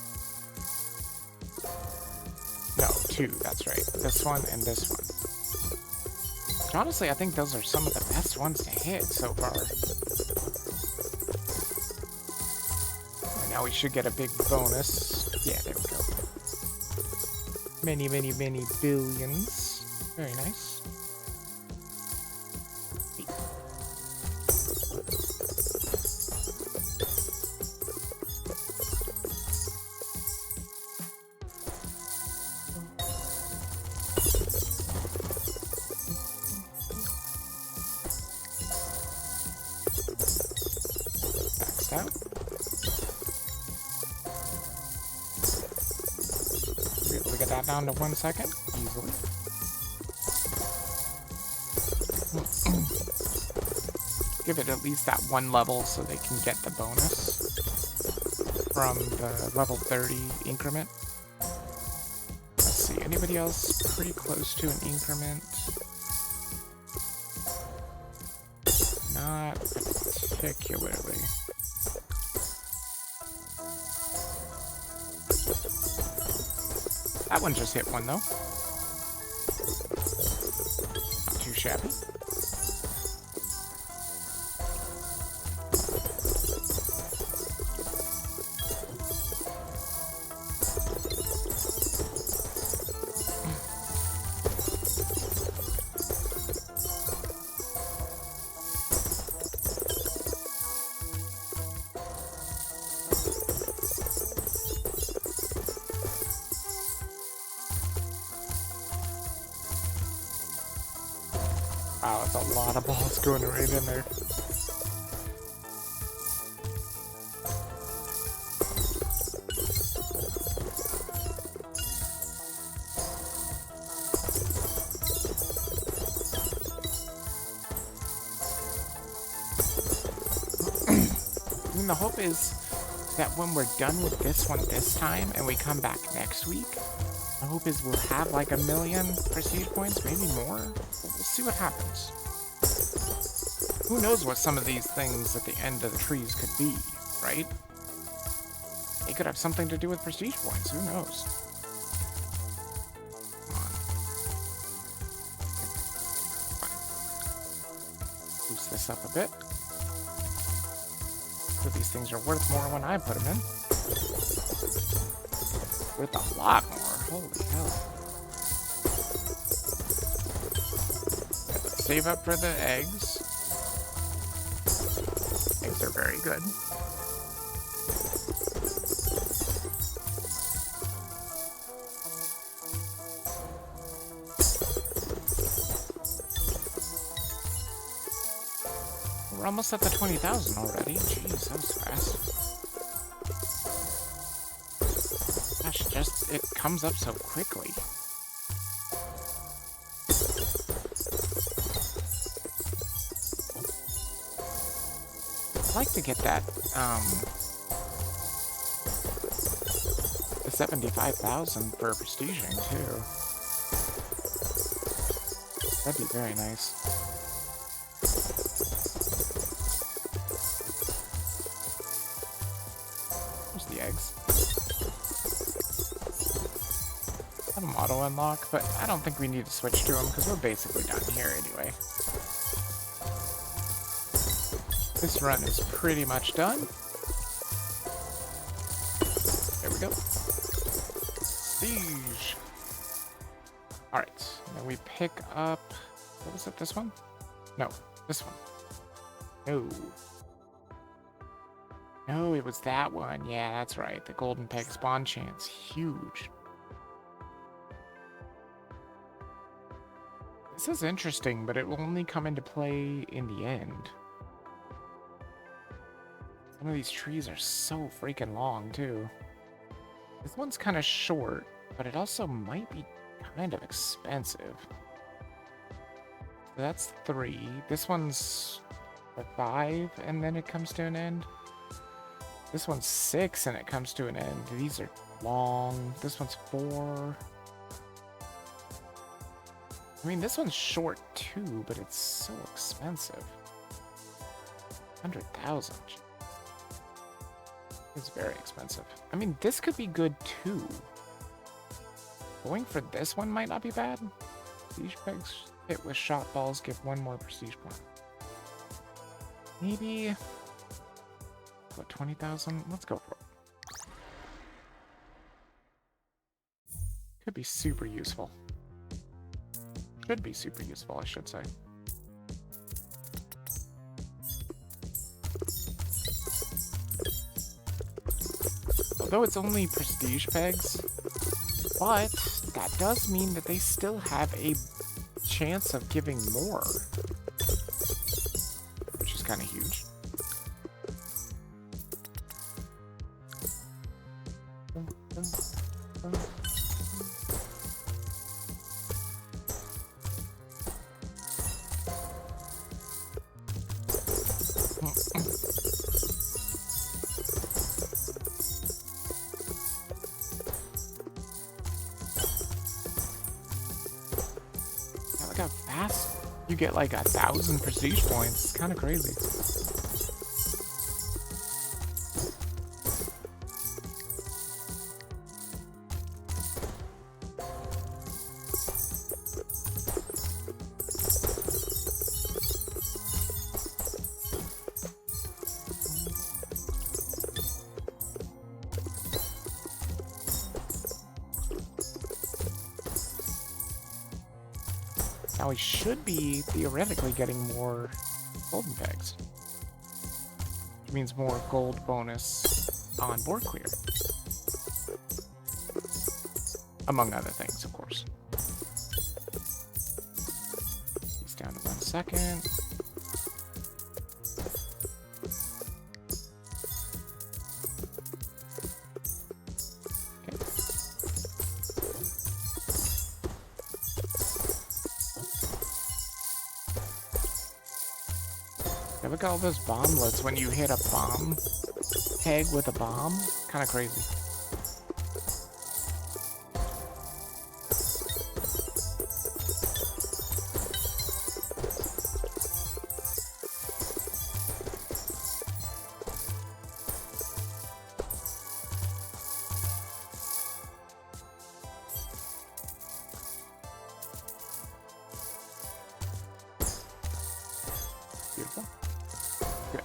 No, two, that's right. This one and this one. Which honestly, I think those are some of the best ones to hit so far. And now we should get a big bonus. Yeah, there we go. Many, many, many billions. Very nice. Maxed out. Be able to get that down to 1 second easily. Give it at least that one level so they can get the bonus from the level 30 increment. Let's see, anybody else pretty close to an increment? Not particularly. That one just hit one though. Not too shabby. Wow, it's a lot of balls going right in there. And the hope is that when we're done with this one this time and we come back next week, the hope is we'll have like 1 million prestige points, maybe more. We'll see what happens. Who knows what some of these things at the end of the trees could be, right? They could have something to do with prestige points, who knows? Come on. Fine. Boost this up a bit. So these things are worth more when I put them in. Worth a lot more. Holy hell. Okay, let's save up for the eggs. Eggs are very good. We're almost at the 20,000 already. Jeez, that was fast. Gosh, it comes up so quickly. I'd like to get that, the 75,000 for prestiging, too. That'd be very nice. There's the eggs. Let them auto unlock, but I don't think we need to switch to them because we're basically done here anyway. This run is pretty much done. There we go. Siege. Alright, then we pick up... What was it, this one? No, this one. No. No, it was that one. Yeah, that's right. The golden peg spawn chance. Huge. This is interesting, but it will only come into play in the end. Some of these trees are so freaking long, too. This one's kind of short. But it also might be kind of expensive. So that's 3. This one's 5, and then it comes to an end. This one's 6, and it comes to an end. These are long. This one's 4. I mean, this one's short too, but it's so expensive. 100,000. It's very expensive. I mean, this could be good too. Going for this one might not be bad. Prestige pegs hit with shot balls give 1 more prestige point. Maybe... what, 20,000? Let's go for it. Could be super useful. Should be super useful, I should say. Although it's only prestige pegs, but that does mean that they still have a chance of giving more, which is kind of huge. Look how fast you get like 1,000 prestige points. It's kind of crazy. Now we should be theoretically getting more golden pegs, which means more gold bonus on board clear, among other things, of course. He's down to 1 second. Look at all those bomblets when you hit a bomb peg with a bomb. Kind of crazy. Beautiful. Good.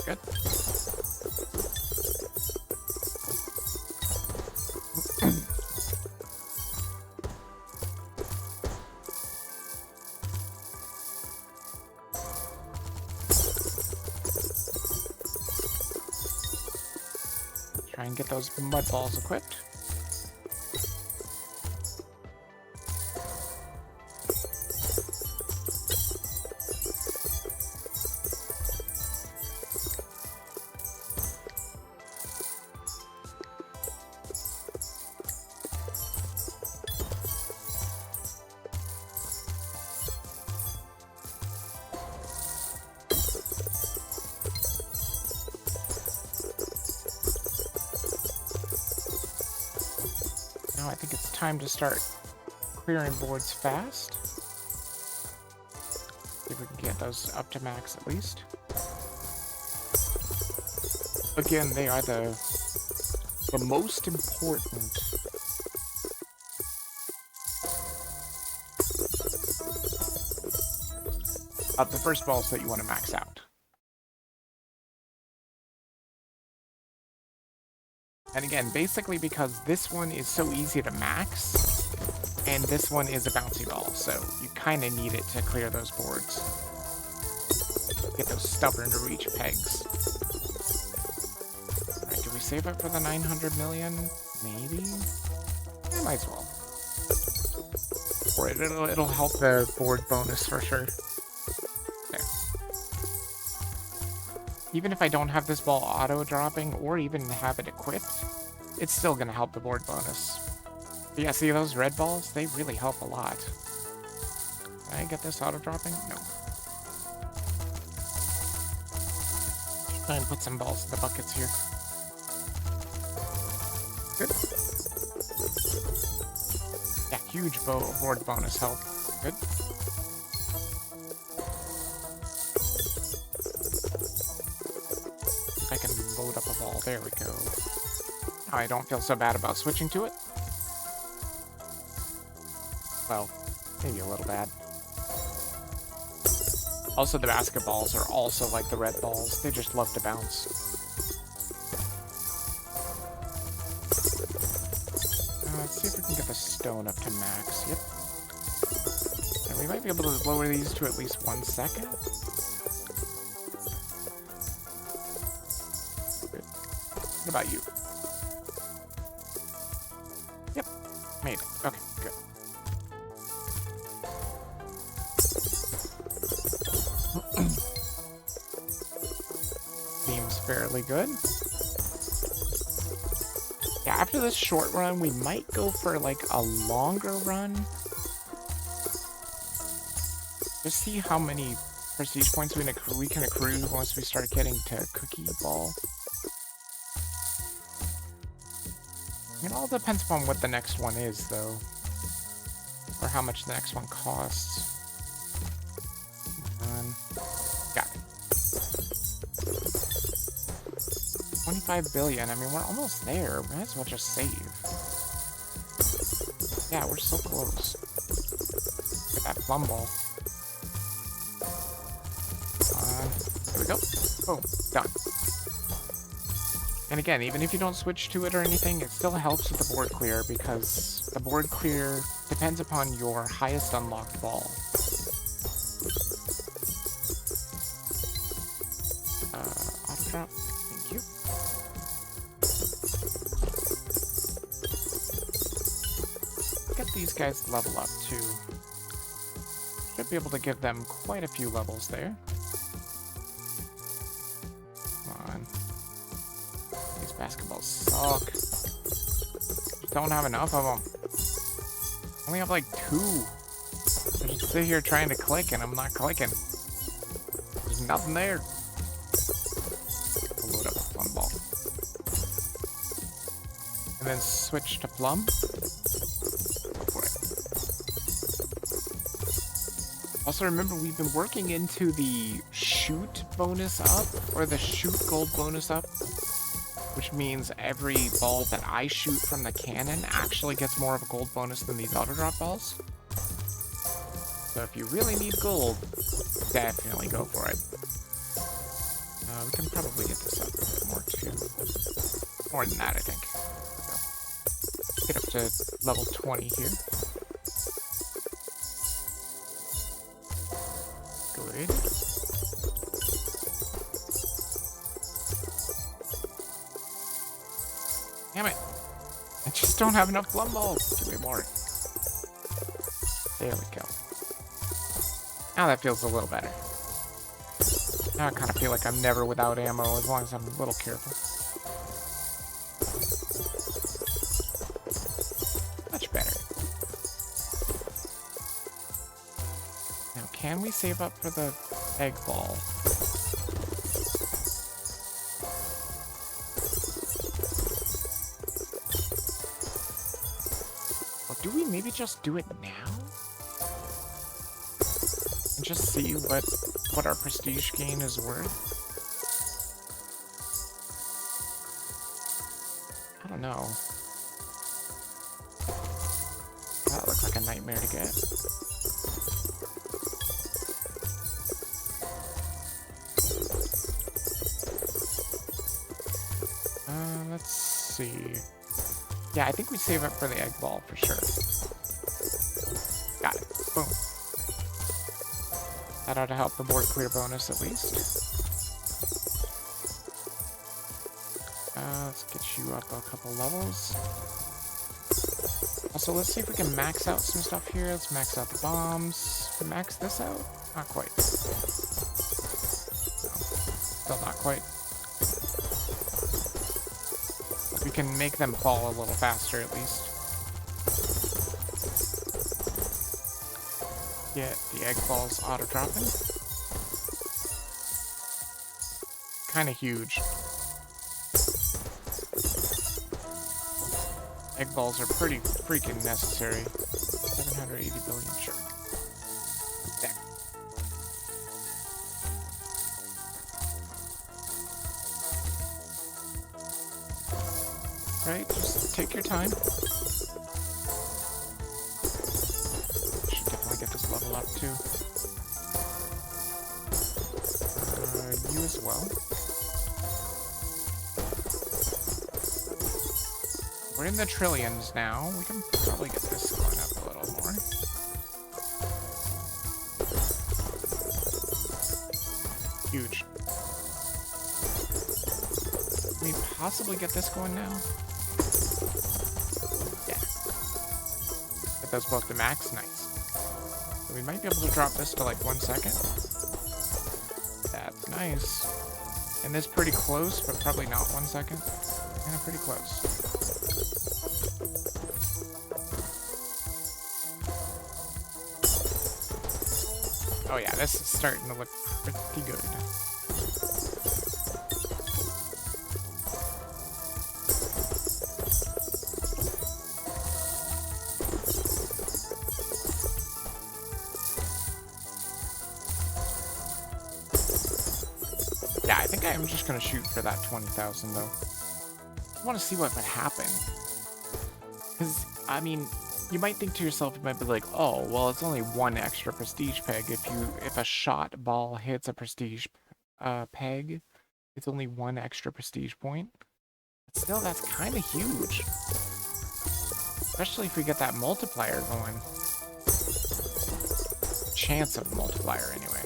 Good. Try and get those mud balls equipped. Now I think it's time to start clearing boards fast. See if we can get those up to max at least. Again, they are the most important of the first balls that you want to max out. And again, basically because this one is so easy to max, and this one is a bouncy ball, so you kind of need it to clear those boards. Get those stubborn to reach pegs. Alright, do we save up for the 900 million? Maybe? I might as well. for it. It'll help the board bonus for sure. There. Even if I don't have this ball auto-dropping or even have it equipped, it's still going to help the board bonus. But yeah, see those red balls? They really help a lot. Can I get this auto-dropping? No. Try and put some balls in the buckets here. Good. Yeah, huge board bonus help. Good. I can load up a ball. There we go. Now I don't feel so bad about switching to it. Well, maybe a little bad. Also, the basketballs are also like the red balls. They just love to bounce. Let's see if we can get the stone up to max. Yep. And we might be able to lower these to at least 1 second. Good. What about you? Yep. Made it. Okay, good. Seems fairly good. Yeah, after this short run, we might go for like a longer run. Just see how many prestige points we can accrue once we start getting to Cookie Ball. It all depends upon what the next one is, though. Or how much the next one costs. Got it. 25 billion. I mean, we're almost there. Might as well just save. Yeah, we're so close. Get that plum ball. There we go. Boom. Done. And again, even if you don't switch to it or anything, it still helps with the board clear because the board clear depends upon your highest unlocked ball. Auto drop. Thank you. Get these guys to level up too. Should be able to give them quite a few levels there. Basketballs suck. Just don't have enough of them. Only have like 2. I just sit here trying to click and I'm not clicking. There's nothing there. I'll load up a plum ball. And then switch to plum. Go for it. Also remember, we've been working into the shoot bonus up, or the shoot gold bonus up. Which means every ball that I shoot from the cannon actually gets more of a gold bonus than these auto drop balls. So if you really need gold, definitely go for it. We can probably get this up a bit more too. More than that, I think. So, get up to level 20 here. Good. Damn it. I just don't have enough plum balls. Give me more. There we go. Now that feels a little better. Now I kind of feel like I'm never without ammo as long as I'm a little careful. Much better. Now, can we save up for the egg ball? Do we maybe just do it now? And just see what our prestige gain is worth? I don't know. That looks like a nightmare to get. Let's see. Yeah, I think we save up for the egg ball for sure. Got it. Boom. That ought to help the board clear bonus at least. Let's get you up a couple levels. So let's see if we can max out some stuff here. Let's max out the bombs. Max this out? Not quite. No. Still not quite. But we can make them fall a little faster at least. Get the egg balls auto-dropping. Kinda huge. Egg balls are pretty freaking necessary. 780 billion, sure. There. Right, just take your time. Should definitely get this level up too. You as well. We're in the trillions now. We can probably get this going up a little more. Huge. Can we possibly get this going now? Yeah. Get those both to max. Nice. So we might be able to drop this to like 1 second. That's nice. And this pretty close, but probably not 1 second. Kind of pretty close. Oh yeah, this is starting to look pretty good. Yeah, I think I'm just gonna shoot for that 20,000 though. I want to see what would happen. Because, I mean, you might think to yourself, you might be like, oh, well, it's only 1 extra prestige peg. If a shot ball hits a prestige peg, it's only 1 extra prestige point. But still, that's kind of huge. Especially if we get that multiplier going. Chance of multiplier, anyway.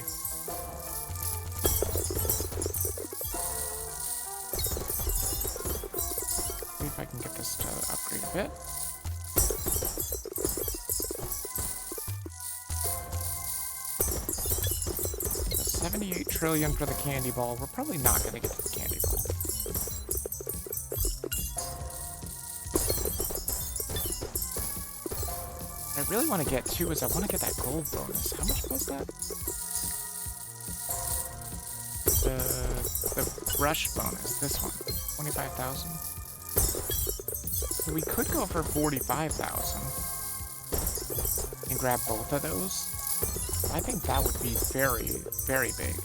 See if I can get this to upgrade a bit. The 78 trillion for the candy ball. We're probably not going to get to the candy ball. What I really want to get to is I want to get that gold bonus. How much was that? The brush bonus, this one, 25,000. So we could go for 45,000 and grab both of those. I think that would be very, very big.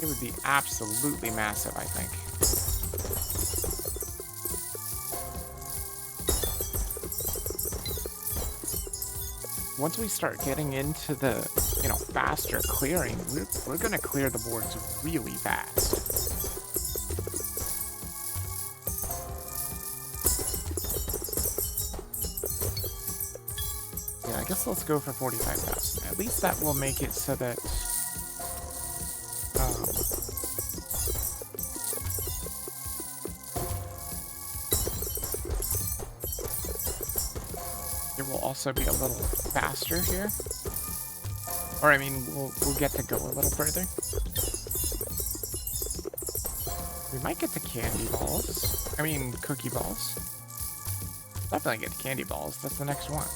It would be absolutely massive, I think. Once we start getting into the, faster clearing, we're gonna clear the boards really fast. Yeah, I guess let's go for 45,000. At least that will make it so that it will also be a little faster here. Or, I mean, we'll get to go a little further. We might get the candy balls. I mean, cookie balls. Definitely get the candy balls. That's the next one.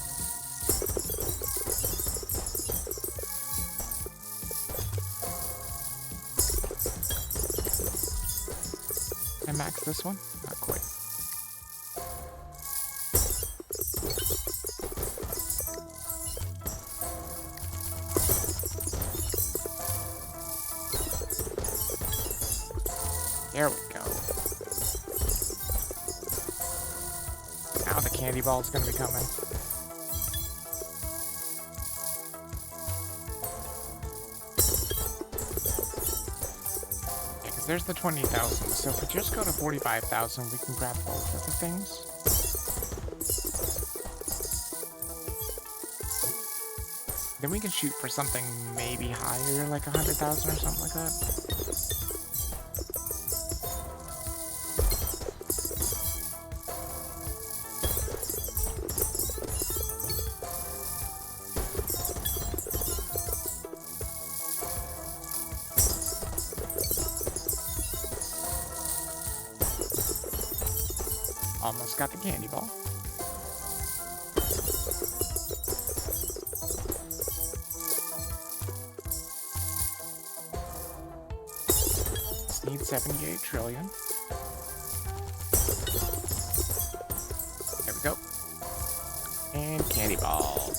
Can I max this one? Not quite. There we go. Now the candy ball's gonna be coming. Yeah, because there's the 20,000. So if we just go to 45,000, we can grab both of the things. Then we can shoot for something maybe higher, like 100,000 or something like that. Almost got the candy ball. Need 78 trillion. There we go. And candy ball.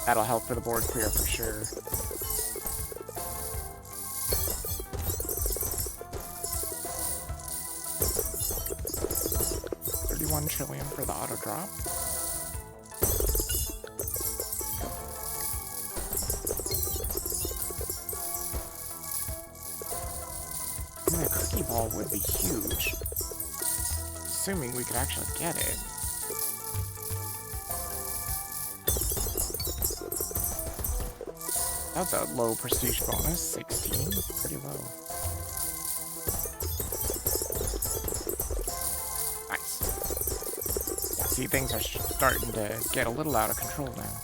That'll help for the board clear for sure. $31 trillion for the auto drop. A cookie ball would be huge, assuming we could actually get it. That's a low prestige bonus, 16, pretty low. Nice. Yeah, see, things are starting to get a little out of control now,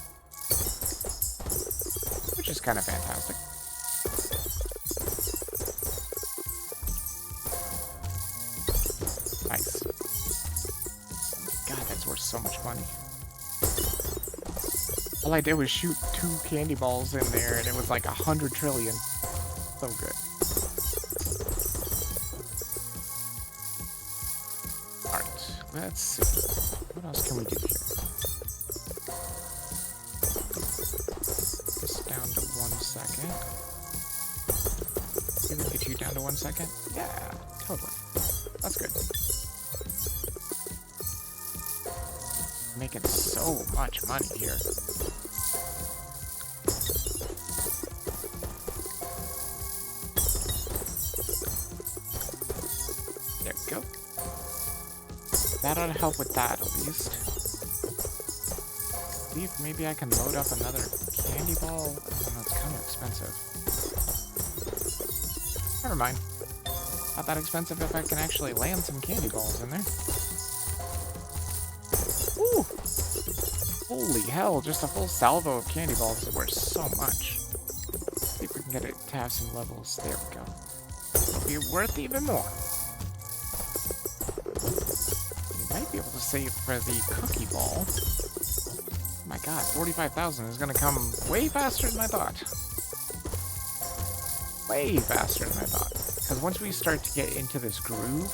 which is kind of fantastic. Nice. God, that's worth so much money. All I did was shoot 2 candy balls in there, and it was like 100 trillion. So good. Alright, let's see. What else can we do here? This down to 1 second. Maybe we get you down to 1 second? Yeah, totally. That's good. Making so much money here. There we go. That ought to help with that, at least. See if maybe I can load up another candy ball. Oh, no, it's kind of expensive. Never mind. Not that expensive if I can actually land some candy balls in there. Ooh! Holy hell, just a full salvo of candy balls is worth so much. See if we can get it to have some levels. There we go. It'll be worth even more. We might be able to save for the cookie ball. Oh my god, 45,000 is going to come way faster than I thought. Way faster than I thought. Because once we start to get into this groove,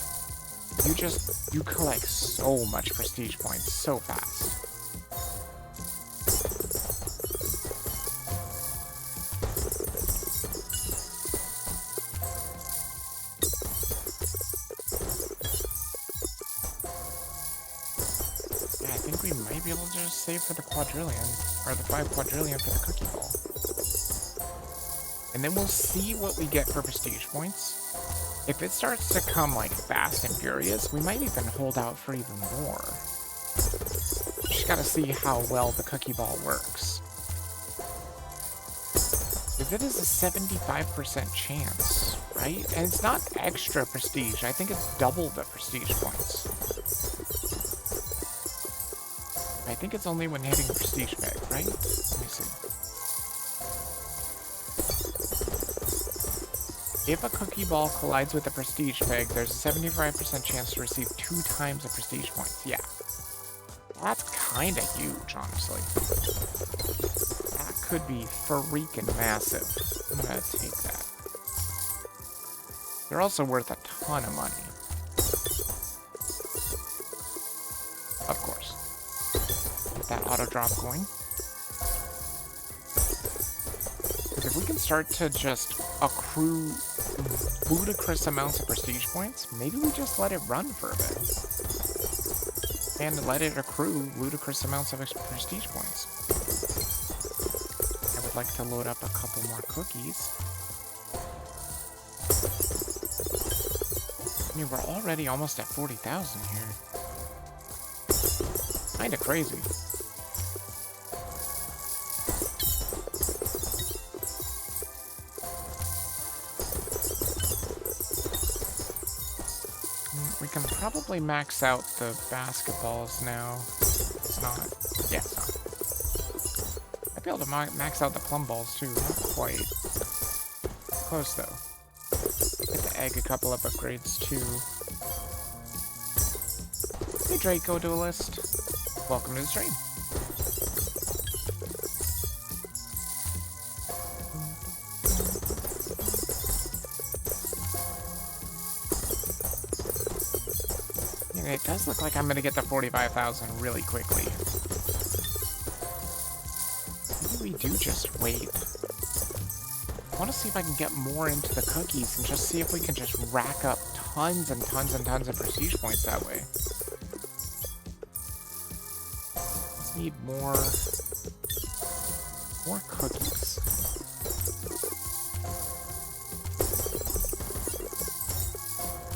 you collect so much prestige points so fast. Yeah, I think we might be able to just save for the quadrillion, or the 5 quadrillion for the cookie ball. And then we'll see what we get for prestige points. If it starts to come like fast and furious, we might even hold out for even more. Just gotta see how well the cookie ball works. If it is a 75% chance, right? And it's not extra prestige, I think it's double the prestige points. I think it's only when hitting the prestige peg, right? Let me see. If a cookie ball collides with a prestige peg, there's a 75% chance to receive 2 times the prestige points. Yeah. That's kinda huge, honestly. That could be freaking massive. I'm gonna take that. They're also worth a ton of money. Of course. Get that auto drop going. Because if we can start to just accrue ludicrous amounts of prestige points, maybe we just let it run for a bit. And let it accrue ludicrous amounts of prestige points. I would like to load up a couple more cookies. I mean, we're already almost at 40,000 here. Kinda crazy. probably max out the basketballs now. It's not. Yeah, it's not. I'd be able to max out the plum balls too. Not quite. Close though. Get the egg a couple of upgrades too. Hey Draco Duelist. Welcome to the stream. It does look like I'm gonna get to 45,000 really quickly. Maybe we do just wait. I want to see if I can get more into the cookies and just see if we can just rack up tons and tons and tons of prestige points that way. Just need more cookies.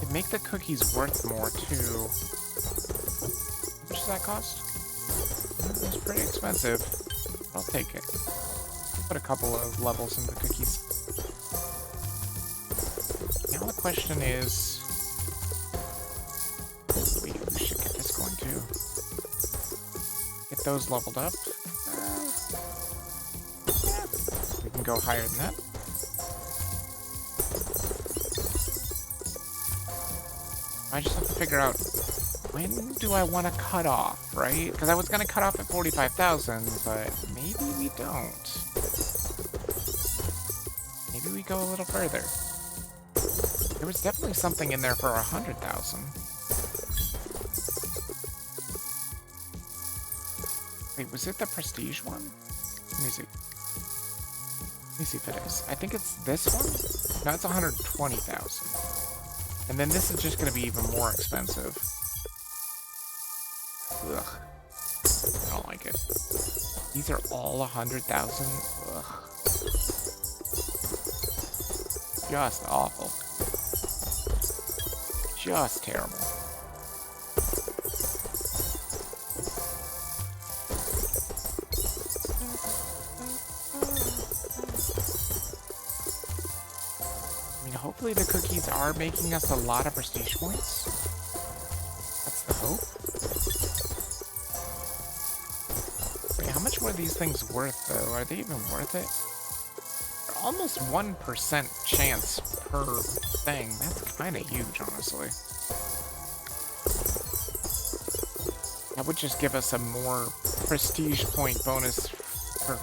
It'd make the cookies worth more too. How much does that cost? It's pretty expensive. I'll take it. Put a couple of levels in the cookies. Now the question is... we should get this going too. Get those leveled up. Yeah, we can go higher than that. I just have to figure out when do I want to cut off, right? Because I was going to cut off at 45,000, but maybe we don't. Maybe we go a little further. There was definitely something in there for 100,000. Wait, was it the prestige one? Let me see. Let me see if it is. I think it's this one? No, it's 120,000. And then this is just going to be even more expensive. Ugh. I don't like it. These are all 100,000. Ugh. Just awful. Just terrible. Hopefully the cookies are making us a lot of prestige points. That's the hope. Wait, how much were these things worth, though? Are they even worth it? They're almost 1% chance per thing. That's kind of huge, honestly. That would just give us a more prestige point bonus for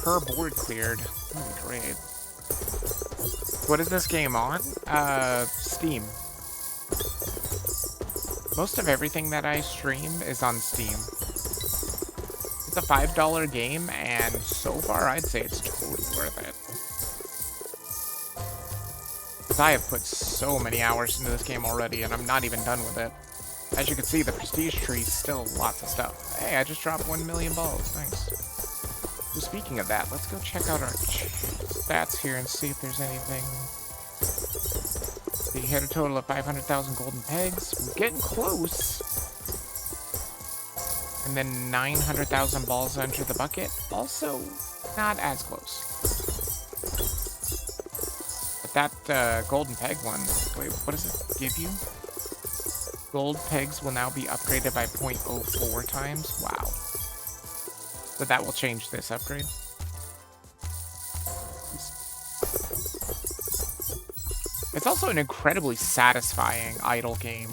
per board cleared. That'd be great. What is this game on? Steam. Most of everything that I stream is on Steam. It's a $5 game, and so far I'd say it's totally worth it. Because I have put so many hours into this game already, and I'm not even done with it. As you can see, the prestige tree still lots of stuff. Hey, I just dropped 1 million balls. Nice. So speaking of that, let's go check out our stats here and see if there's anything. We hit a total of 500,000 golden pegs. We're getting close. And then 900,000 balls enter the bucket. Also, not as close. But that golden peg one, wait, what does it give you? Gold pegs will now be upgraded by 0.04 times. Wow. So that will change this upgrade. It's also an incredibly satisfying idle game.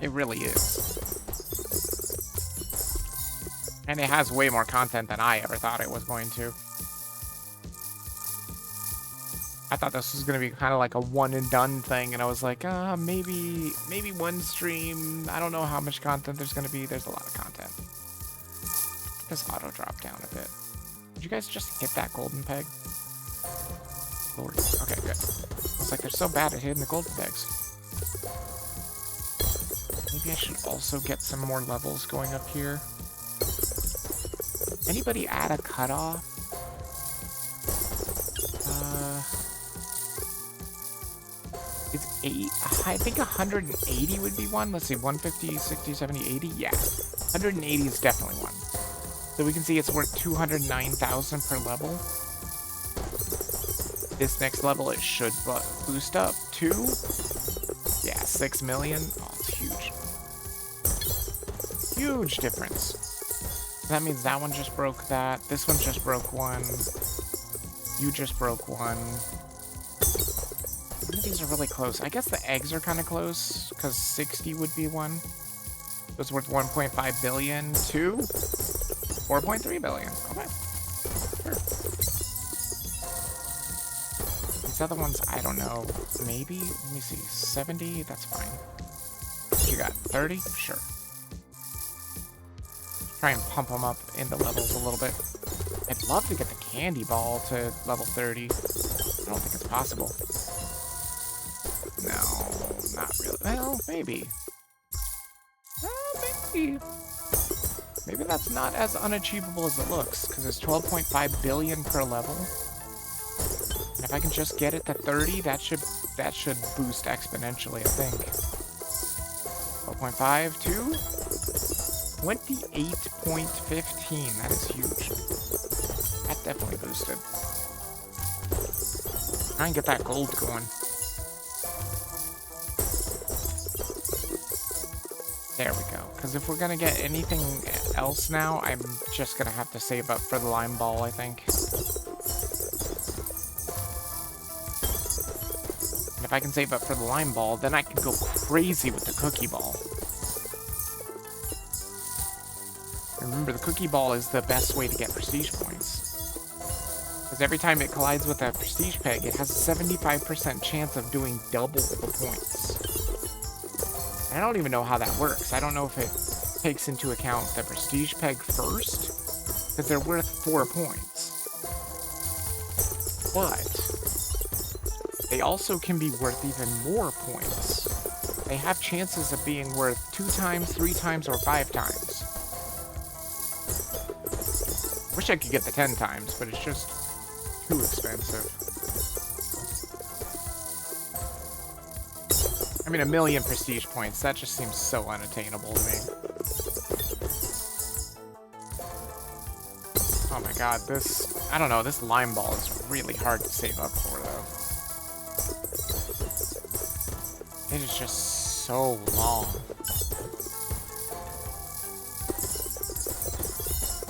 It really is. And it has way more content than I ever thought it was going to. I thought this was going to be kind of like a one and done thing, and I was like, maybe one stream. I don't know how much content there's going to be. There's a lot of content. This auto drop down a bit. Did you guys just hit that golden peg? Lord. Okay, good. I was like, they're so bad at hitting the golden pegs. Maybe I should also get some more levels going up here. Anybody add a cutoff? It's 8. I think 180 would be one. Let's see, 150, 60, 70, 80. Yeah, 180 is definitely one. So we can see it's worth 209,000 per level. This next level, it should boost up to, yes, 6 million. Oh, it's huge. Huge difference. That means that one just broke that. This one just broke one. You just broke one. None of these are really close. I guess the eggs are kind of close, because 60 would be one. It was worth 1.5 billion to 4.3 billion. Okay. Sure. These other ones, I don't know. Maybe? Let me see. 70? That's fine. You got 30? Sure. Try and pump them up in the levels a little bit. I'd love to get the candy ball to level 30. I don't think it's possible. No, not really. Well, maybe. Maybe. Maybe that's not as unachievable as it looks, because it's 12.5 billion per level. And if I can just get it to 30, that should boost exponentially, I think. 12.5 to 28.15. That is huge. That definitely boosted. Try and get that gold going. There we go. Because if we're going to get anything else now, I'm just going to have to save up for the lime ball, I think. And if I can save up for the lime ball, then I can go crazy with the cookie ball. Remember, the cookie ball is the best way to get prestige points. Because every time it collides with a prestige peg, it has a 75% chance of doing double the points. I don't even know how that works. I don't know if it takes into account the prestige peg first, because they're worth 4 points. But they also can be worth even more points. They have chances of being worth 2 times, 3 times, or 5 times. Wish I could get the 10 times, but it's just too expensive. I mean, 1 million prestige points, that just seems so unattainable to me. Oh my god, I don't know, this lime ball is really hard to save up for, though. It is just so long.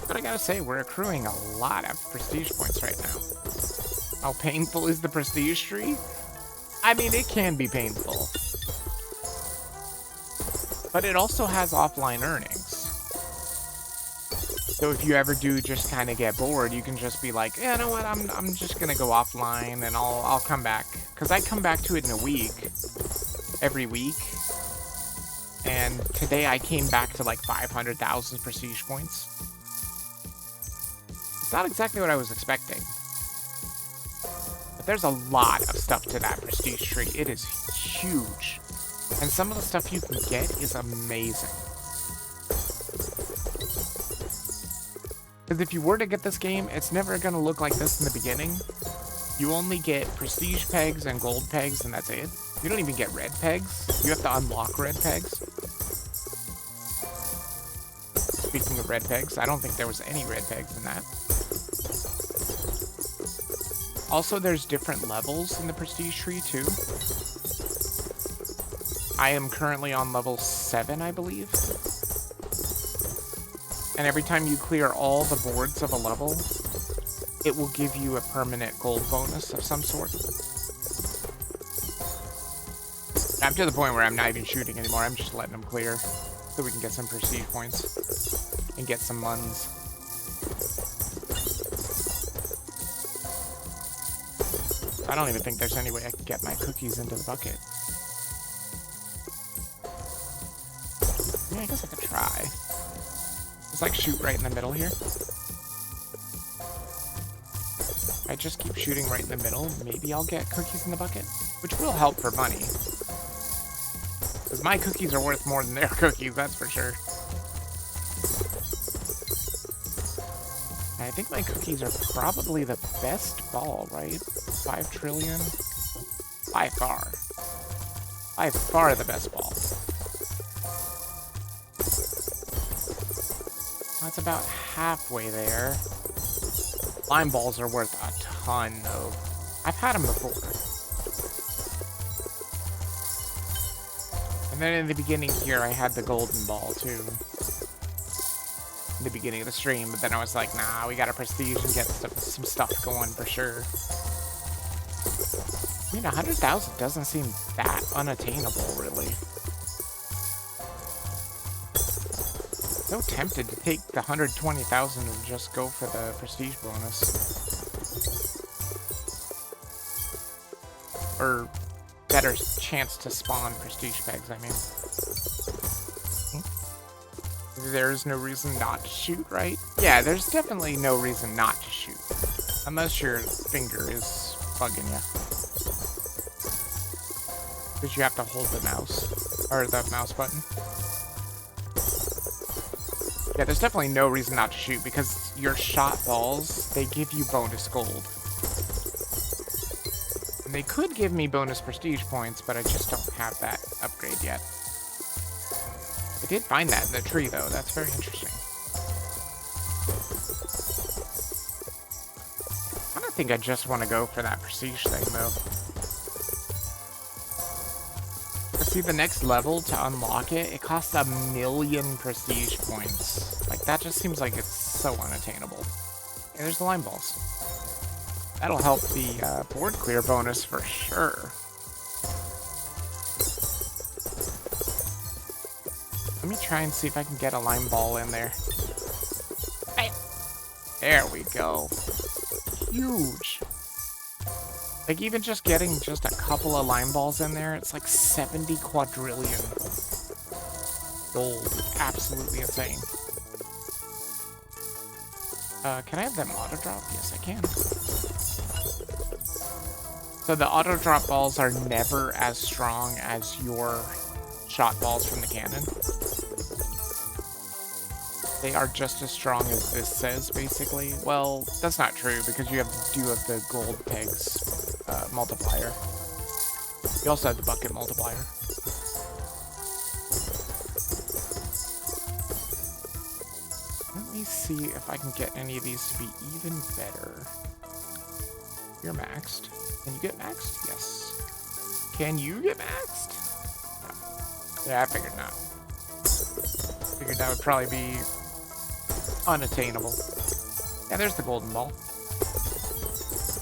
But I gotta say, we're accruing a lot of prestige points right now. How painful is the prestige tree? I mean, it can be painful. But it also has offline earnings. So if you ever do just kind of get bored, you can just be like, yeah, you know what, I'm just gonna go offline and I'll come back. Because I come back to it in a week. Every week. And today I came back to like 500,000 prestige points. It's not exactly what I was expecting. But there's a lot of stuff to that prestige tree. It is huge. And some of the stuff you can get is amazing. Because if you were to get this game, it's never going to look like this in the beginning. You only get prestige pegs and gold pegs, and that's it. You don't even get red pegs. You have to unlock red pegs. Speaking of red pegs, I don't think there was any red pegs in that. Also, there's different levels in the prestige tree, too. I am currently on level 7, I believe. And every time you clear all the boards of a level, it will give you a permanent gold bonus of some sort. I'm to the point where I'm not even shooting anymore. I'm just letting them clear so we can get some prestige points and get some muns. I don't even think there's any way I can get my cookies into the bucket. Yeah, I guess I could try. Just like shoot right in the middle here. I just keep shooting right in the middle, maybe I'll get cookies in the bucket, which will help for money. Because my cookies are worth more than their cookies, that's for sure. And I think my cookies are probably the best ball, right? 5 trillion? By far. By far the best ball. That's about halfway there. Lime balls are worth a ton, though. I've had them before. And then in the beginning here, I had the golden ball too. In the beginning of the stream, but then I was like, nah, we gotta prestige and get some stuff going for sure. I mean, 100,000 doesn't seem that unattainable, really. So tempted to take the 120,000 and just go for the prestige bonus. Or better chance to spawn prestige pegs, I mean. There's no reason not to shoot, right? Yeah, there's definitely no reason not to shoot. Unless your finger is bugging you. Because you have to hold the mouse. Or the mouse button. Yeah, there's definitely no reason not to shoot, because your shot balls, they give you bonus gold. And they could give me bonus prestige points, but I just don't have that upgrade yet. I did find that in the tree, though. That's very interesting. I don't think I just want to go for that prestige thing, though. See, the next level to unlock it, it costs 1,000,000 prestige points. Like, that just seems like it's so unattainable. And there's the lime balls. That'll help the board clear bonus for sure. Let me try and see if I can get a lime ball in there. Hey. There we go. Huge. Like, even just getting just a couple of lime balls in there, it's like 70 quadrillion gold. Absolutely insane. Can I have them auto drop? Yes, I can. So the auto drop balls are never as strong as your shot balls from the cannon. They are just as strong as this says, basically. Well, that's not true, because you do have the gold pegs multiplier. You also have the bucket multiplier. Let me see if I can get any of these to be even better. You're maxed. Can you get maxed? Yes. Can you get maxed? No. Yeah, I figured not. Figured that would probably be unattainable. Yeah, there's the golden ball.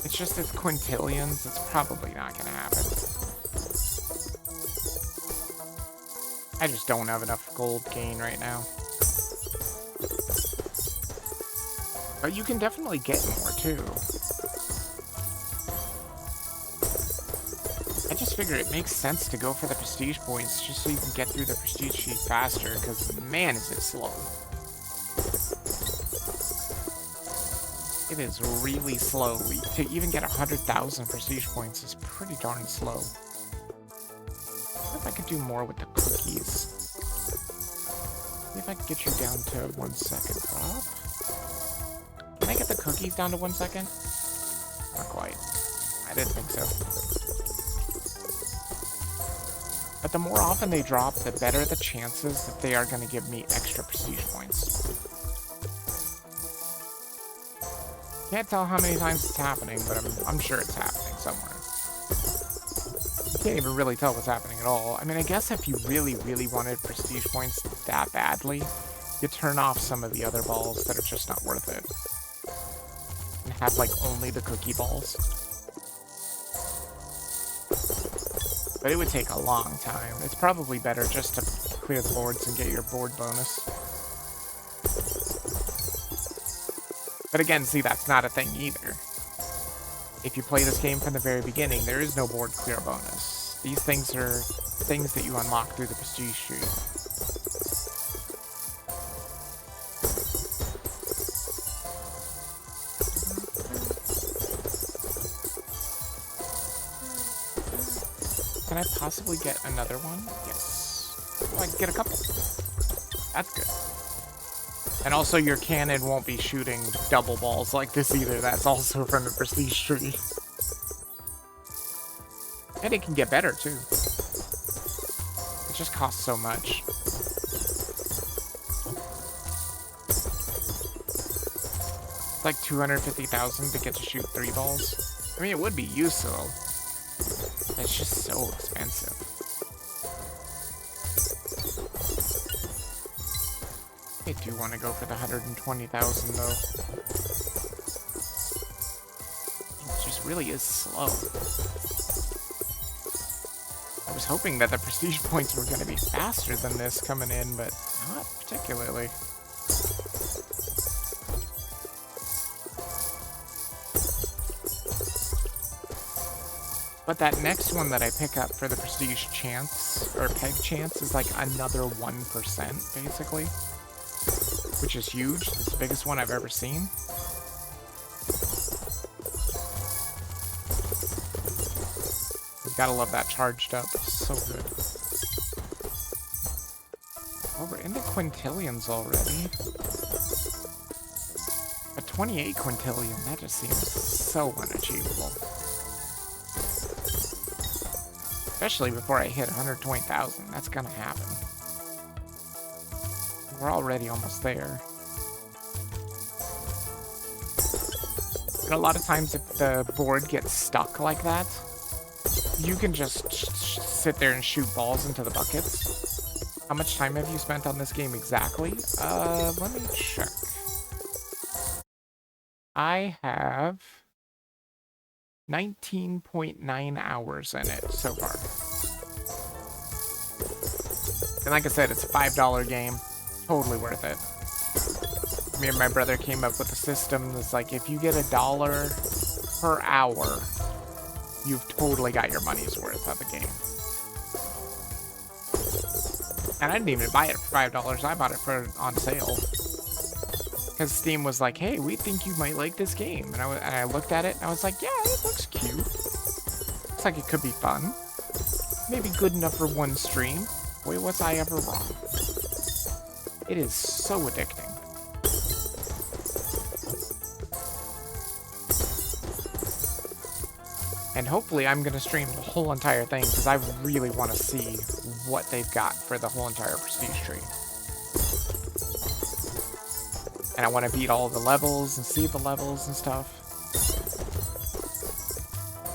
It's just it's quintillions. It's probably not going to happen. I just don't have enough gold gain right now. But you can definitely get more, too. I just figure it makes sense to go for the prestige points just so you can get through the prestige sheet faster, because man, is it slow. It is really slow. To even get 100,000 prestige points is pretty darn slow. I wonder if I could do more with the cookies. Maybe if I could get you down to 1 second drop. Can I get the cookies down to 1 second? Not quite. I didn't think so. But the more often they drop, the better the chances that they are going to give me extra prestige points. Can't tell how many times it's happening, but I'm sure it's happening somewhere. Can't even really tell what's happening at all. I mean, I guess if you really, really wanted prestige points that badly, you turn off some of the other balls that are just not worth it. And have, like, only the cookie balls. But it would take a long time. It's probably better just to clear the boards and get your board bonus. But again, see, that's not a thing either. If you play this game from the very beginning, there is no board clear bonus. These things are things that you unlock through the prestige tree. Can I possibly get another one? Yes. Oh, I can get a couple. That's good. And also your cannon won't be shooting double balls like this either. That's also from the prestige tree. And it can get better too. It just costs so much. It's like 250,000 to get to shoot 3 balls. I mean, it would be useful. It's just so expensive. I do want to go for the 120,000 though. It just really is slow. I was hoping that the prestige points were going to be faster than this coming in, but not particularly. But that next one that I pick up for the prestige chance, or peg chance, is like another 1%, basically. Which is huge. It's the biggest one I've ever seen. You gotta love that charged up. So good. Oh, we're in the quintillions already. A 28 quintillion, that just seems so unachievable. Especially before I hit 120,000. That's gonna happen. We're already almost there. And a lot of times if the board gets stuck like that, you can just sit there and shoot balls into the buckets. How much time have you spent on this game exactly? Let me check. I have 19.9 hours in it so far. And like I said, it's a $5 game. Totally worth it. Me and my brother came up with a system that's like, if you get $1 per hour, you've totally got your money's worth of the game. And I didn't even buy it for $5. I bought it for on sale. Because Steam was like, hey, we think you might like this game. And I looked at it and I was like, yeah, it looks cute. Looks like it could be fun. Maybe good enough for one stream. Boy, was I ever wrong. It is so addicting. And hopefully I'm going to stream the whole entire thing because I really want to see what they've got for the whole entire prestige tree. And I want to beat all the levels and see the levels and stuff.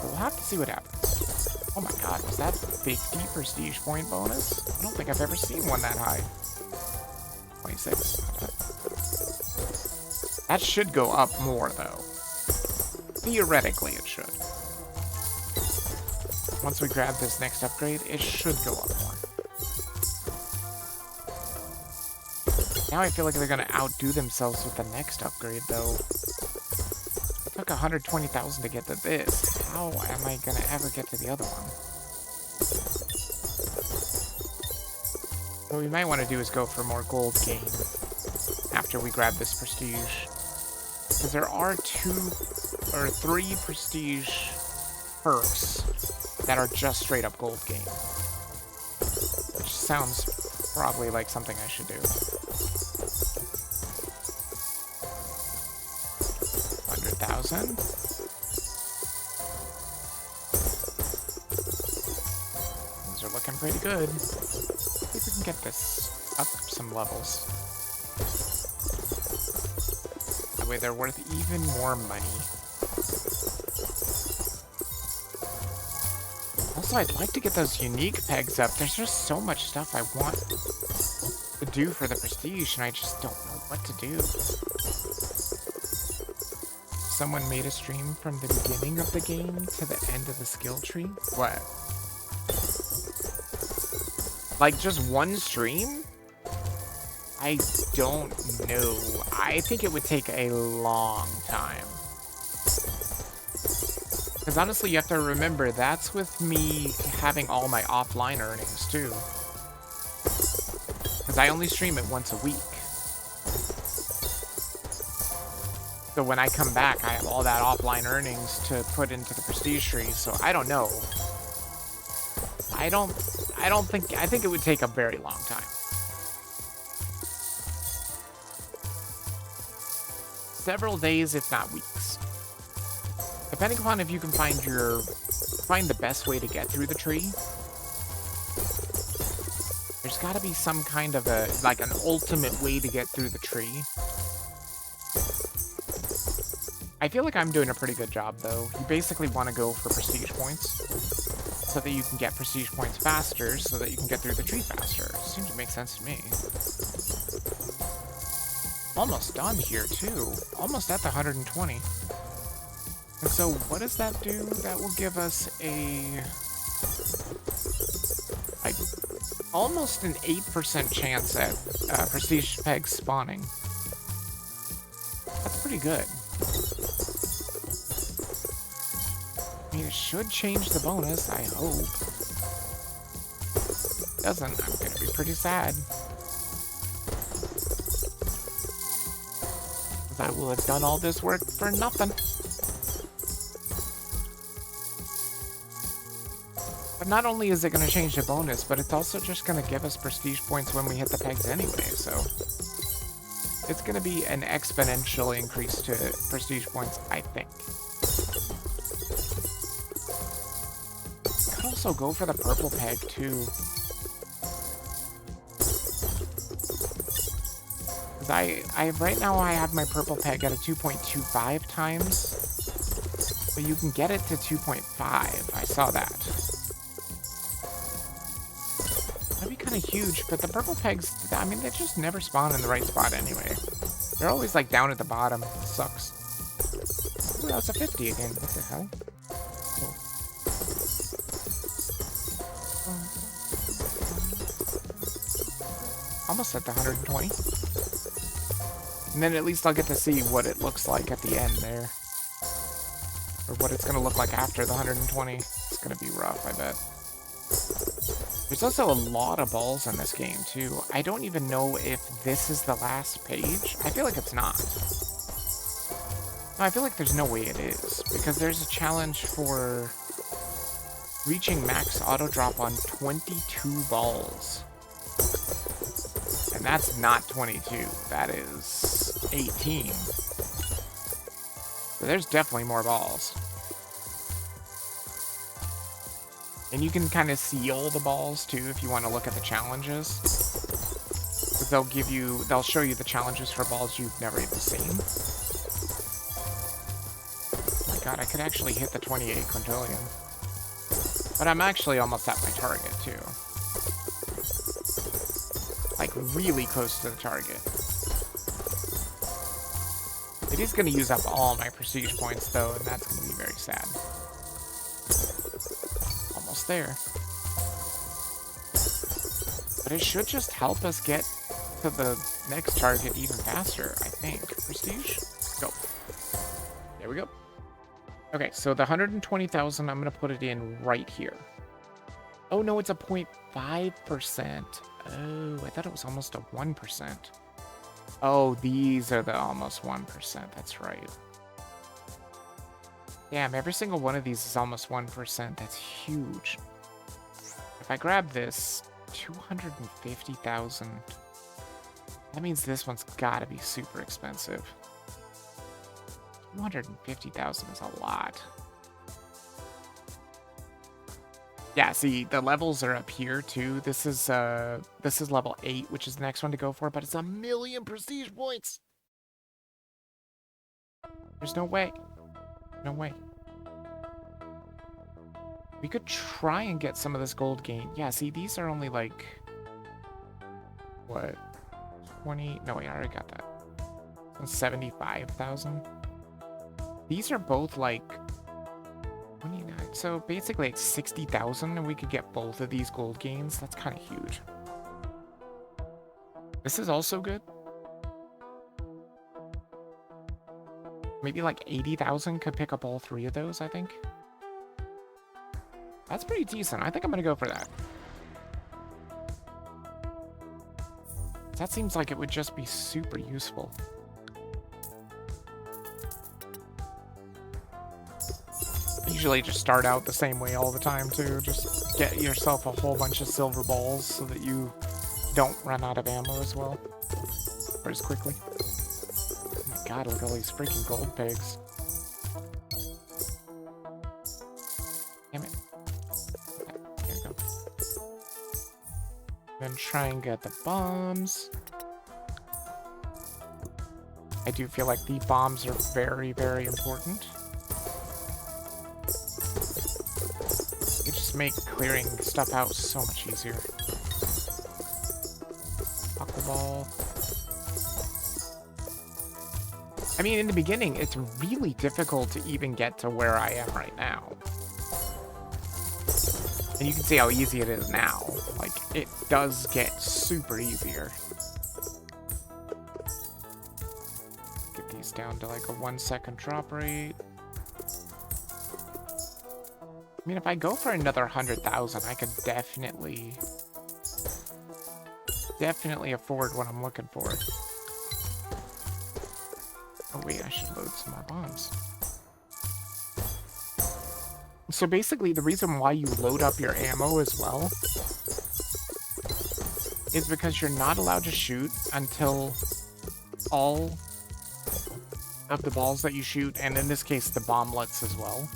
But we'll have to see what happens. Oh my god, is that 50 prestige point bonus? I don't think I've ever seen one that high. 26. That should go up more, though. Theoretically, it should. Once we grab this next upgrade, it should go up more. Now I feel like they're gonna outdo themselves with the next upgrade, though. It took 120,000 to get to this. How am I gonna ever get to the other one? What we might want to do is go for more gold gain after we grab this prestige. Because there are 2 or 3 prestige perks that are just straight up gold gain. Which sounds probably like something I should do. 100,000. Things are looking pretty good. See if we can get this up some levels. That way they're worth even more money. Also, I'd like to get those unique pegs up. There's just so much stuff I want to do for the prestige, and I just don't know what to do. Someone made a stream from the beginning of the game to the end of the skill tree? What? Like, just one stream? I don't know. I think it would take a long time. Because honestly, you have to remember, that's with me having all my offline earnings, too. Because I only stream it once a week. So when I come back, I have all that offline earnings to put into the prestige tree, so I don't know. I think it would take a very long time. Several days, if not weeks. Depending upon if you can find the best way to get through the tree. There's gotta be some kind of like an ultimate way to get through the tree. I feel like I'm doing a pretty good job, though. You basically want to go for prestige points so that you can get prestige points faster so that you can get through the tree faster. Seems to make sense to me. almost done here too. Almost at the 120. And so what does that do? That will give us a like almost an 8% chance at prestige pegs spawning. That's pretty good. I mean, it should change the bonus, I hope. If it doesn't, I'm gonna be pretty sad. Because I will have done all this work for nothing. But not only is it going to change the bonus, but it's also just going to give us prestige points when we hit the pegs anyway, so... It's going to be an exponential increase to prestige points, I think. Could also go for the purple peg, too. Because right now I have my purple peg at a 2.25 times. But you can get it to 2.5. I saw that. Kind of huge, but the purple pegs, I mean, they just never spawn in the right spot anyway. They're always like down at the bottom. It sucks. Ooh, that was a 50 again. What the hell? Oh. Almost at the 120. And then at least I'll get to see what it looks like at the end there. Or what it's going to look like after the 120. It's going to be rough, I bet. There's also a lot of balls in this game, too. I don't even know if this is the last page. I feel like it's not. No, I feel like there's no way it is, because there's a challenge for reaching max auto drop on 22 balls. And that's not 22. That is 18. So there's definitely more balls. And you can kind of seal the balls, too, if you want to look at the challenges. Because they'll show you the challenges for balls you've never even seen. Oh my god, I could actually hit the 28 quintillion. But I'm actually almost at my target, too. Like, really close to the target. It is going to use up all my prestige points, though, and that's going to be very sad. There. But it should just help us get to the next target even faster, I think. Prestige? Go. There we go. Okay, so the 120,000, I'm going to put it in right here. Oh, no, it's a 0.5%. Oh, I thought it was almost a 1%. Oh, these are the almost 1%. That's right. Damn, every single one of these is almost 1%. That's huge. If I grab this, 250,000. That means this one's gotta be super expensive. 250,000 is a lot. Yeah, see, the levels are up here too. This is level 8, which is the next one to go for, but it's 1,000,000 prestige points. There's no way. No way. We could try and get some of this gold gain. Yeah, see, these are only like... What? 20... No, wait, I already got that. 75,000. These are both like... 29. So basically it's 60,000 and we could get both of these gold gains. That's kind of huge. This is also good. Maybe like 80,000 could pick up all 3 of those, I think. That's pretty decent. I think I'm going to go for that. That seems like it would just be super useful. I usually just start out the same way all the time, too. Just get yourself a whole bunch of silver balls so that you don't run out of ammo as well. Or as quickly. God, look at all these freaking gold pigs. Damn it. Okay, here we go. Then try and get the bombs. I do feel like the bombs are very, very important. They just make clearing stuff out so much easier. Pokeball. I mean, in the beginning, it's really difficult to even get to where I am right now. And you can see how easy it is now. Like, it does get super easier. Get these down to like a 1 second drop rate. I mean, if I go for another 100,000, I could definitely afford what I'm looking for. Oh wait, I should load some more bombs. So basically, the reason why you load up your ammo as well is because you're not allowed to shoot until all of the balls that you shoot, and in this case, the bomblets as well,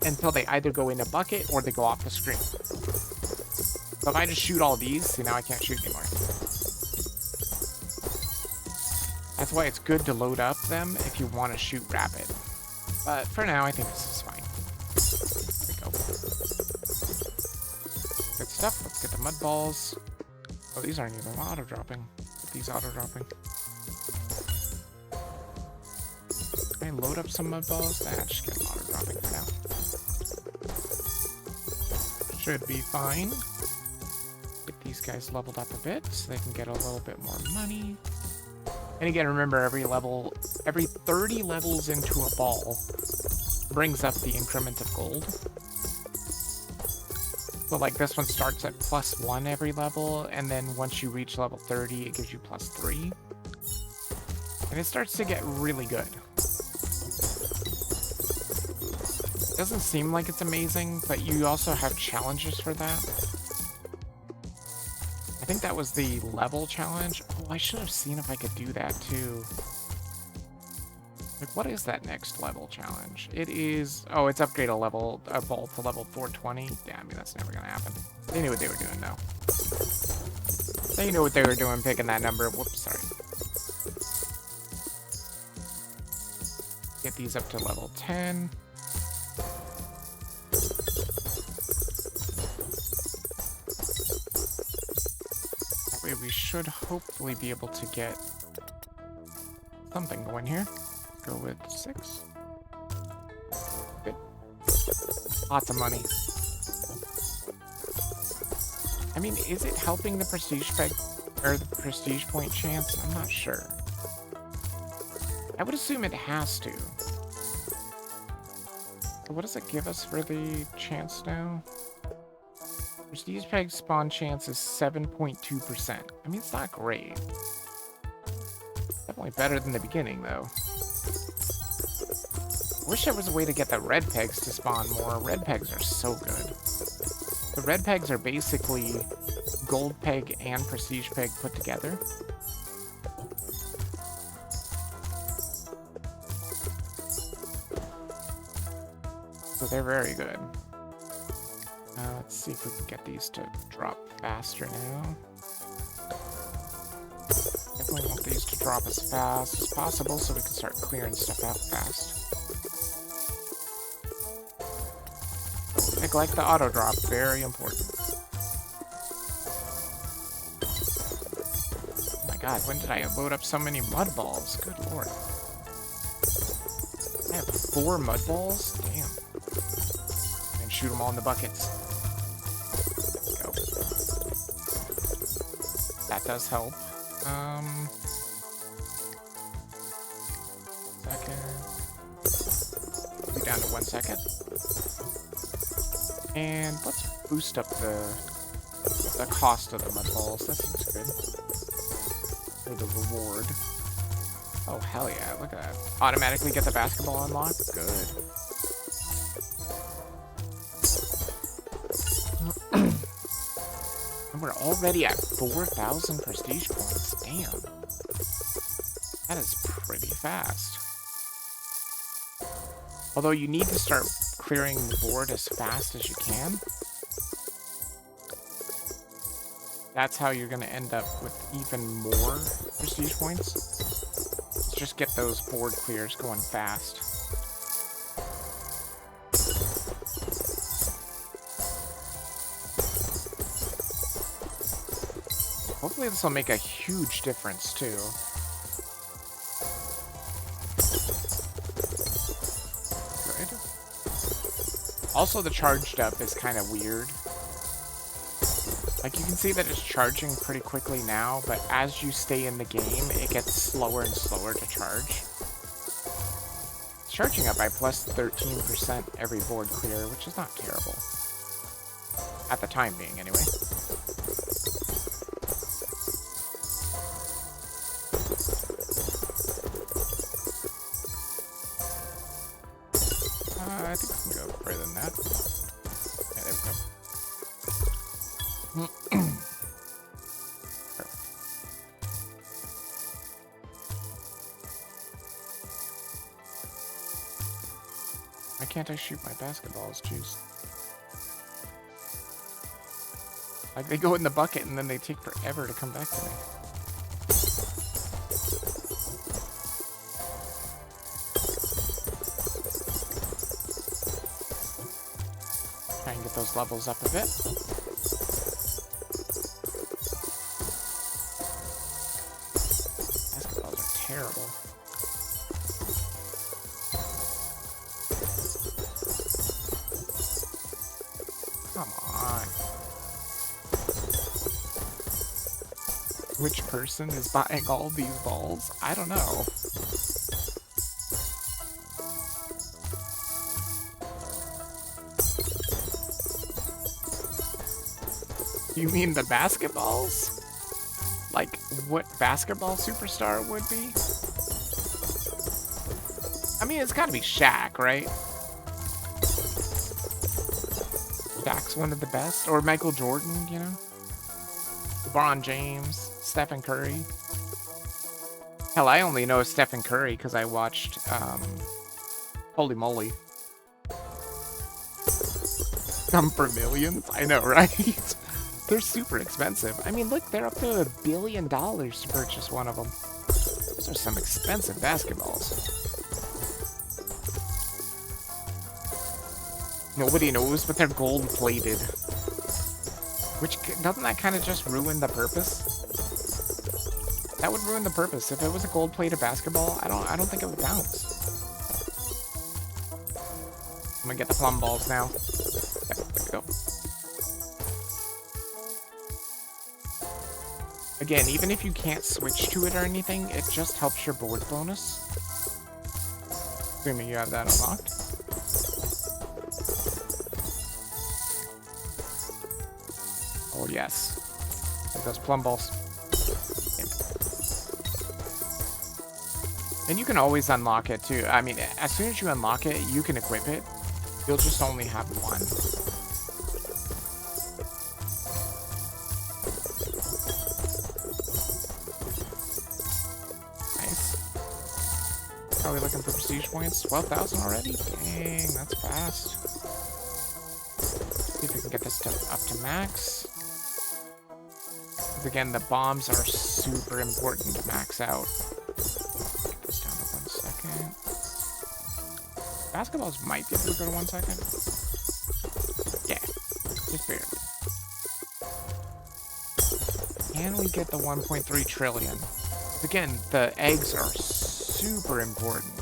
until they either go in a bucket or they go off the screen. So if I just shoot all these, see, now I can't shoot anymore. That's why it's good to load up them if you want to shoot rapid. But for now, I think this is fine. There we go. Good stuff. Let's get the mud balls. Oh, these aren't even auto-dropping. Get these auto-dropping. Can I load up some mud balls? Nah, just get them auto-dropping for now. Should be fine. Get these guys leveled up a bit so they can get a little bit more money. And again, remember, every 30 levels into a ball brings up the increment of gold. So like this one starts at +1 every level, and then once you reach level 30, it gives you +3. And it starts to get really good. Doesn't seem like it's amazing, but you also have challenges for that. I think that was the level challenge. Oh, I should have seen if I could do that too. Like, what is that next level challenge? It is... Oh, it's upgrade a ball to level 420. Yeah, I mean, that's never gonna happen. They knew what they were doing, though. They knew what they were doing picking that number. Whoops, sorry. Get these up to level 10. That way we should hopefully be able to get something going here. Go with 6. Good. Lots of money. I mean, is it helping the prestige peg or the prestige point chance? I'm not sure. I would assume it has to. So what does it give us for the chance now? Prestige peg spawn chance is 7.2%. I mean, it's not great. Definitely better than the beginning, though. Wish there was a way to get the red pegs to spawn more. Red pegs are so good. The red pegs are basically gold peg and prestige peg put together. So they're very good. Let's see if we can get these to drop faster now. Definitely want these to drop as fast as possible so we can start clearing stuff out fast. Neglect the auto drop, very important. Oh my god, when did I load up so many mud balls? Good lord. I have 4 mud balls? Damn. And shoot them all in the buckets. There we go. That does help. Second. Be down to 1 second. And let's boost up the cost of the mud balls. That seems good. For the reward. Oh, hell yeah. Look at that. Automatically get the basketball unlocked? Good. And we're already at 4,000 prestige points. Damn. That is pretty fast. Although you need to start clearing the board as fast as you can. That's how you're going to end up with even more prestige points. Let's just get those board clears going fast. Hopefully this will make a huge difference too. Also, the charged up is kind of weird. Like, you can see that it's charging pretty quickly now, but as you stay in the game, it gets slower and slower to charge. It's charging up by plus 13% every board clear, which is not terrible. At the time being, anyway. I think we can go further than that. Yeah, there we go. Why can't I shoot my basketballs? Jeez. Like, they go in the bucket and then they take forever to come back to me. Try and get those levels up a bit. Basketballs are terrible. Come on. Which person is buying all these balls? I don't know. You mean the basketballs? Like, what basketball superstar would be? I mean, it's gotta be Shaq, right? Shaq's one of the best. Or Michael Jordan, you know? LeBron James, Stephen Curry. Hell, I only know Stephen Curry because I watched, Holy Moly. Come for millions? I know, right? They're super expensive. I mean, look, they're up to $1 billion to purchase one of them. Those are some expensive basketballs. Nobody knows, but they're gold-plated. Which, doesn't that kind of just ruin the purpose? That would ruin the purpose. If it was a gold-plated basketball, I don't think it would bounce. I'm gonna get the plum balls now. Okay, there we go. Again, even if you can't switch to it or anything, it just helps your board bonus. Assuming you have that unlocked. Oh, yes. Like those plum balls. Yeah. And you can always unlock it, too. I mean, as soon as you unlock it, you can equip it. You'll just only have one. Are we looking for prestige points? 12,000 already? Dang, that's fast. See if we can get this stuff up to max. Because again, the bombs are super important to max out. Get this down to 1 second. Basketballs might be able to go to 1 second. Yeah, just barely. Can we get the 1.3 trillion? Again, the eggs are super important.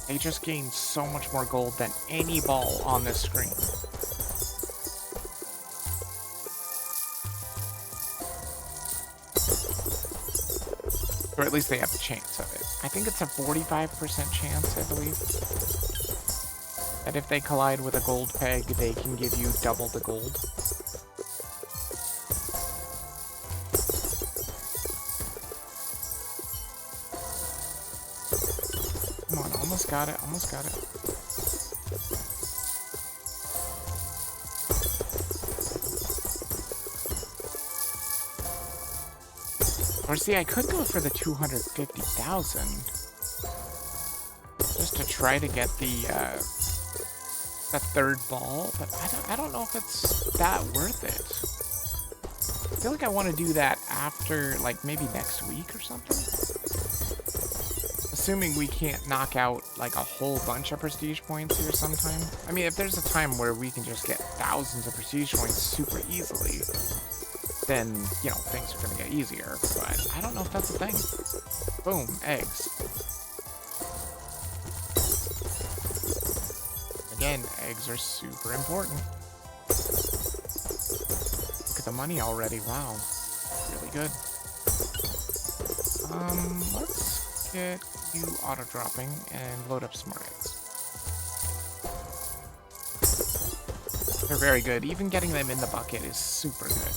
They just gain so much more gold than any ball on this screen. Or at least they have the chance of it. I think it's a 45% chance, I believe. That if they collide with a gold peg, they can give you double the gold. Almost got it, almost got it. Or see, I could go for the 250,000. Just to try to get the third ball, but I don't know if it's that worth it. I feel like I want to do that after, like, maybe next week or something. Assuming we can't knock out, like, a whole bunch of prestige points here sometime. I mean, if there's a time where we can just get thousands of prestige points super easily, then, you know, things are gonna get easier. But I don't know if that's a thing. Boom, eggs. again, eggs are super important. Look at the money already. Wow. Really good. Let's get you auto-dropping and load up smart eggs. They're very good. Even getting them in the bucket is super good.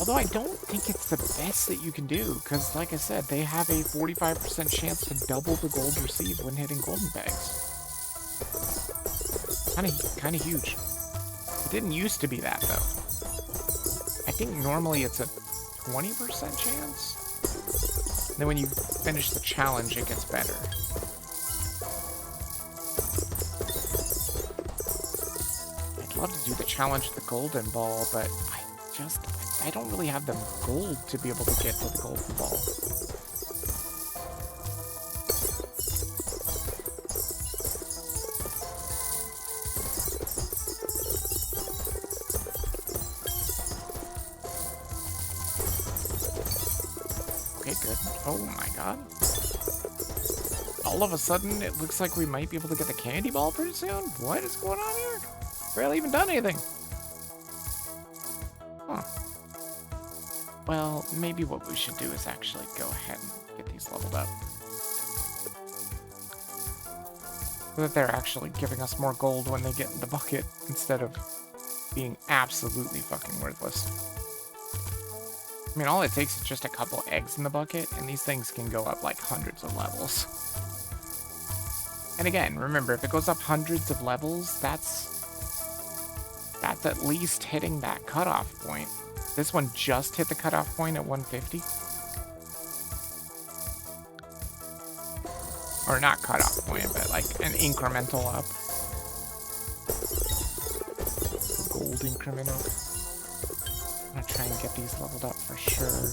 Although I don't think it's the best that you can do, because like I said, they have a 45% chance to double the gold received when hitting golden bags. Kind of huge. It didn't used to be that, though. I think normally it's a 20% chance. And then when you finish the challenge, it gets better. I'd love to do the challenge the golden ball, but I don't really have the gold to be able to get to the golden ball. Okay, good. Oh my god. All of a sudden, it looks like we might be able to get the candy ball pretty soon? What is going on here? Barely even done anything. Huh. Well, maybe what we should do is actually go ahead and get these leveled up. So that they're actually giving us more gold when they get in the bucket, instead of being absolutely fucking worthless. I mean, all it takes is just a couple eggs in the bucket, and these things can go up like hundreds of levels. And again, remember, if it goes up hundreds of levels, that's at least hitting that cutoff point. This one just hit the cutoff point at 150. Or not cutoff point, but like an incremental up. Gold increment up. I'm gonna try and get these leveled up for sure.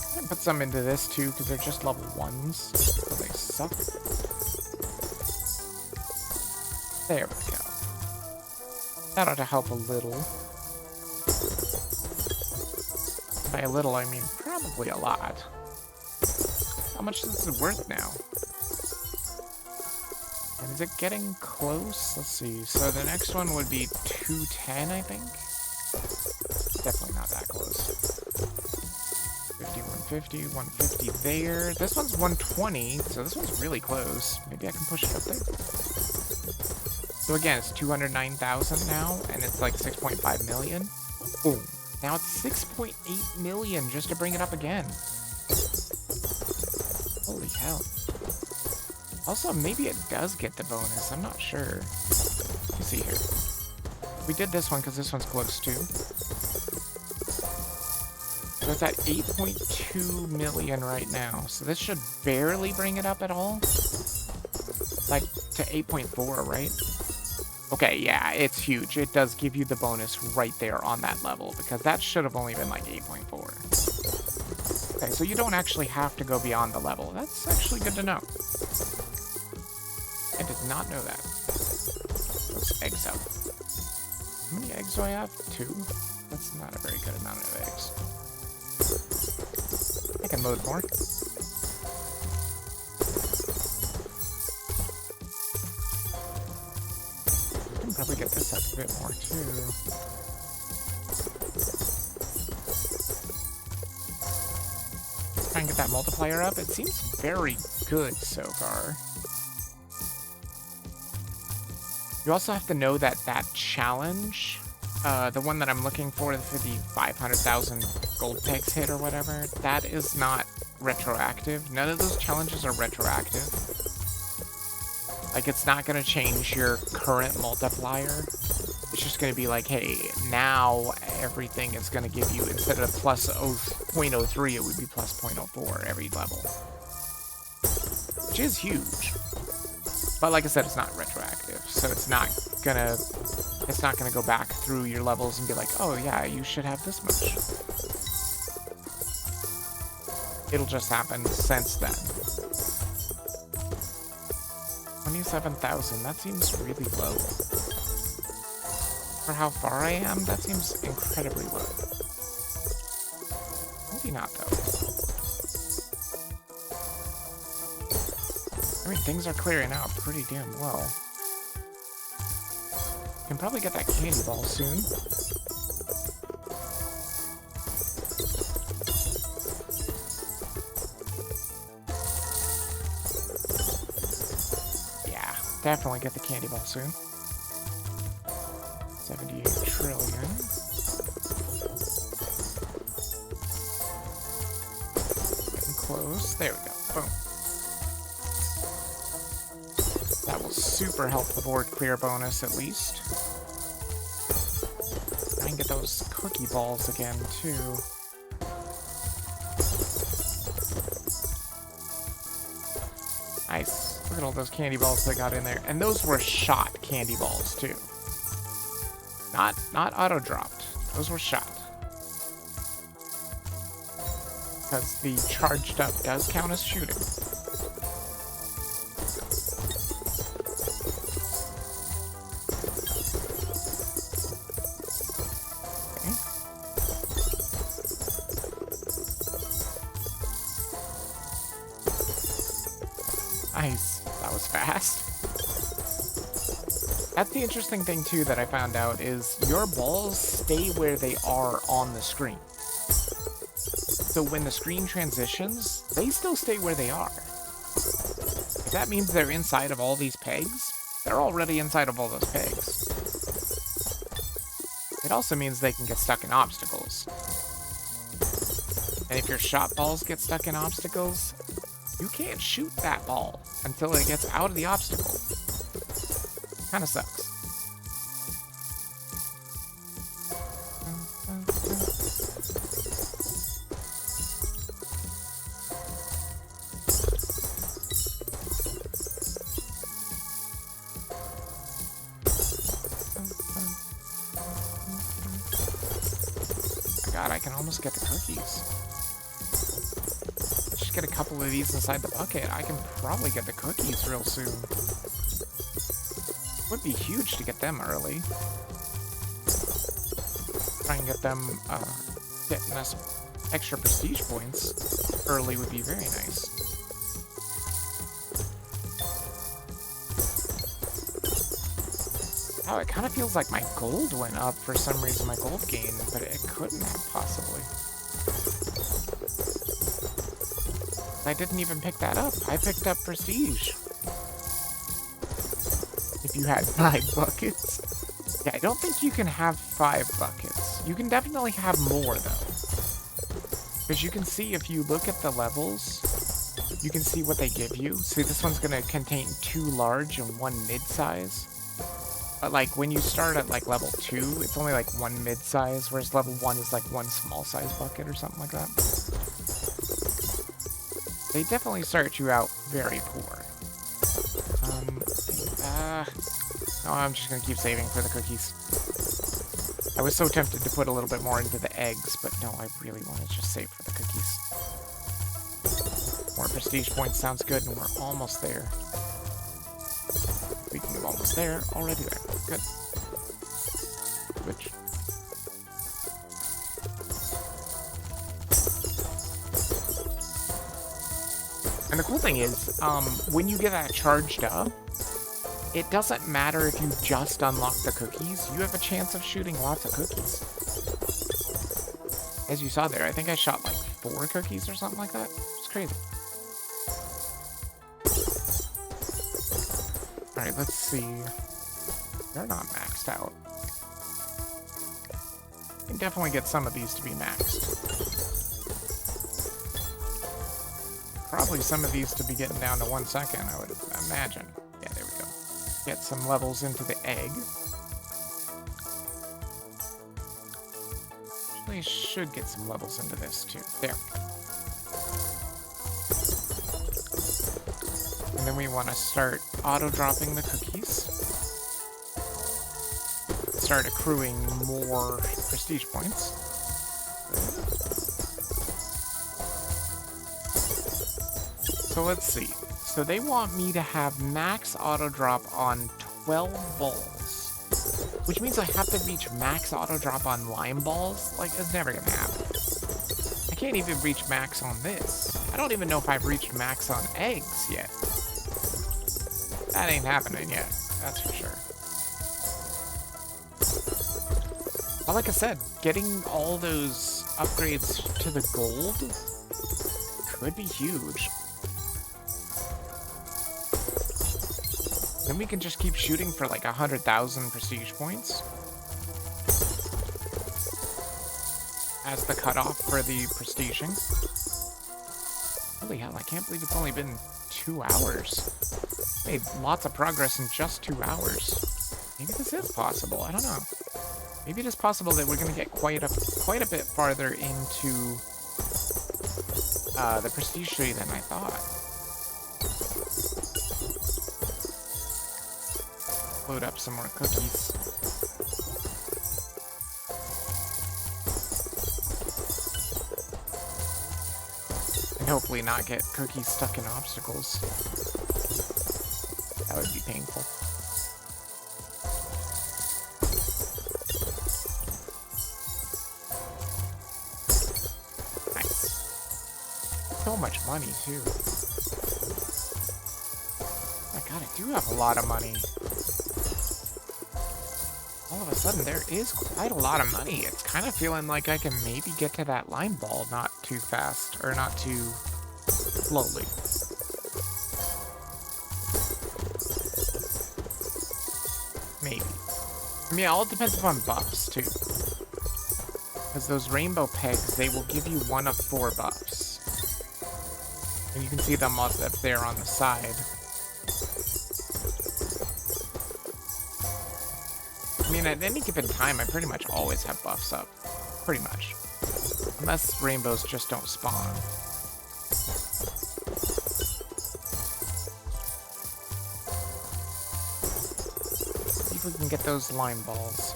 I'm gonna put some into this too, because they're just level 1s, so they suck. There we go. That ought to help a little. By a little, I mean probably a lot. How much is this worth now? And is it getting close? Let's see. So the next one would be 210, I think. Definitely not that close. 50, 150, 150 there. This one's 120, so this one's really close. Maybe I can push it up there. So again, it's 209,000 now, and it's like 6.5 million. Boom. Now it's 6.8 million just to bring it up again. Holy hell. Also, maybe it does get the bonus. I'm not sure. Let's see here. We did this one because this one's close too. So it's at 8.2 million right now. So this should barely bring it up at all. Like to 8.4, right? Okay, yeah, it's huge. It does give you the bonus right there on that level, because that should have only been like 8.4. Okay, so you don't actually have to go beyond the level. That's actually good to know. I did not know that. Those eggs out. How many eggs do I have? 2? That's not a very good amount of eggs. I can load more. Probably get this up a bit more too. Try and get that multiplier up. It seems very good so far. You also have to know that that challenge, the one that I'm looking for the 500,000 gold pegs hit or whatever, that is not retroactive. None of those challenges are retroactive. Like, it's not going to change your current multiplier. It's just going to be like, hey, now everything is going to give you, instead of plus 0.03, it would be plus 0.04 every level. Which is huge. But like I said, it's not retroactive. So it's not going to go back through your levels and be like, oh yeah, you should have this much. It'll just happen since then. 27,000, that seems really low. For how far I am, that seems incredibly low. Maybe not, though. I mean, things are clearing out pretty damn well. Can probably get that candy ball soon. Yeah, definitely get the candy ball soon. 78 trillion. Getting close. There we go. Boom. That will super help the board clear bonus at least. I can get those cookie balls again too. Nice. Look at all those candy balls that got in there. And those were shot candy balls too. Not auto-dropped. Those were shot. Because the charged up does count as shooting. Okay. Nice. That was fast. That's the interesting thing, too, that I found out, is your balls stay where they are on the screen. So when the screen transitions, they still stay where they are. If that means they're inside of all these pegs, they're already inside of all those pegs. It also means they can get stuck in obstacles. And if your shot balls get stuck in obstacles, you can't shoot that ball until it gets out of the obstacle. Kinda sucks. God, I can almost get the cookies. Just get a couple of these inside the bucket. I can probably get the cookies real soon. Would be huge to get them early. Try and get them, getting us extra prestige points early would be very nice. Oh, it kind of feels like my gold went up for some reason, my gold gain, but it couldn't have possibly. I didn't even pick that up. I picked up prestige. If you had 5 buckets. Yeah, I don't think you can have 5 buckets. You can definitely have more, though. Because you can see, if you look at the levels, you can see what they give you. See, this one's going to contain 2 large and 1 mid-size. But, like, when you start at, like, level 2, it's only, like, 1 mid-size, whereas level 1 is, like, 1 small-size bucket or something like that. They definitely start you out very poor. No, I'm just gonna keep saving for the cookies. I was so tempted to put a little bit more into the eggs, but no, I really want to just save for the cookies. More prestige points sounds good, and we're almost there. Speaking of almost there, already there. Good. Which... And the cool thing is, when you get that charged up, it doesn't matter if you just unlock the cookies, you have a chance of shooting lots of cookies. As you saw there, I think I shot like 4 cookies or something like that. It's crazy. Alright, let's see. They're not maxed out. I can definitely get some of these to be maxed. Probably some of these to be getting down to 1 second, I would imagine. Yeah, there we go. Get some levels into the egg. Actually, should get some levels into this too. There. And then we want to start auto-dropping the cookies. Start accruing more prestige points. So let's see. So they want me to have max auto drop on 12 balls. Which means I have to reach max auto drop on lime balls? Like, it's never gonna happen. I can't even reach max on this. I don't even know if I've reached max on eggs yet. That ain't happening yet. That's for sure. But like I said, getting all those upgrades to the gold could be huge. Then we can just keep shooting for like 100,000 prestige points as the cutoff for the prestiging. Holy hell, I can't believe it's only been 2 hours. Made lots of progress in just 2 hours. Maybe this is possible, I don't know. Maybe it is possible that we're going to get quite a bit farther into the prestige tree than I thought. Load up some more cookies. And hopefully not get cookies stuck in obstacles. That would be painful. So much money, too. My god, I do have a lot of money. All of a sudden, there is quite a lot of money. It's kind of feeling like I can maybe get to that lime ball not too fast, or not too slowly. Maybe. I mean, it all depends upon buffs, too. Because those rainbow pegs, they will give you 1 of 4 buffs. And you can see them up there on the side. I mean, at any given time, I pretty much always have buffs up. Pretty much. Unless rainbows just don't spawn. See if we can get those lime balls.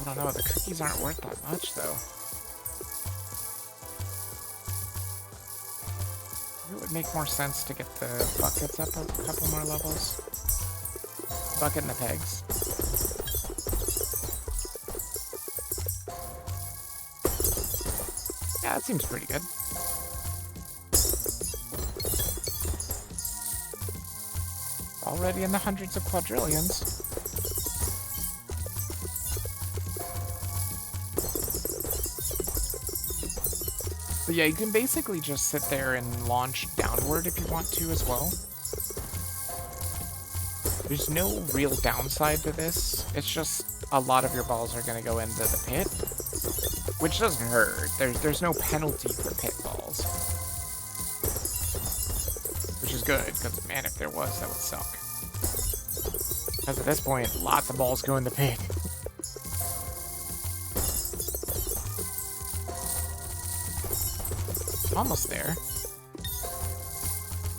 I don't know, the cookies aren't worth that much, though. It would make more sense to get the buckets up a couple more levels. Bucket and the pegs. Yeah, that seems pretty good. Already in the hundreds of quadrillions. But yeah, you can basically just sit there and launch downward if you want to as well. There's no real downside to this. It's just a lot of your balls are going to go into the pit, which doesn't hurt. There's no penalty for pit balls, which is good, because man, if there was, that would suck. Because at this point, lots of balls go in the pit. Almost there.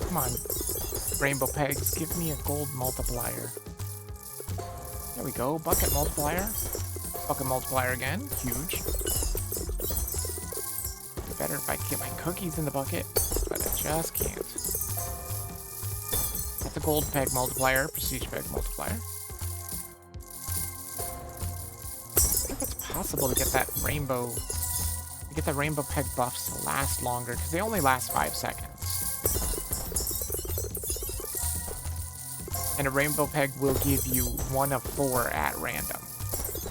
Come on, rainbow pegs, give me a gold multiplier. There we go, bucket multiplier. Bucket multiplier again, huge. Be better if I could get my cookies in the bucket, but I just can't. That's a gold peg multiplier, prestige peg multiplier. I wonder if it's possible to get that rainbow peg buffs to last longer, because they only last 5 seconds. And a rainbow peg will give you 1 of 4 at random.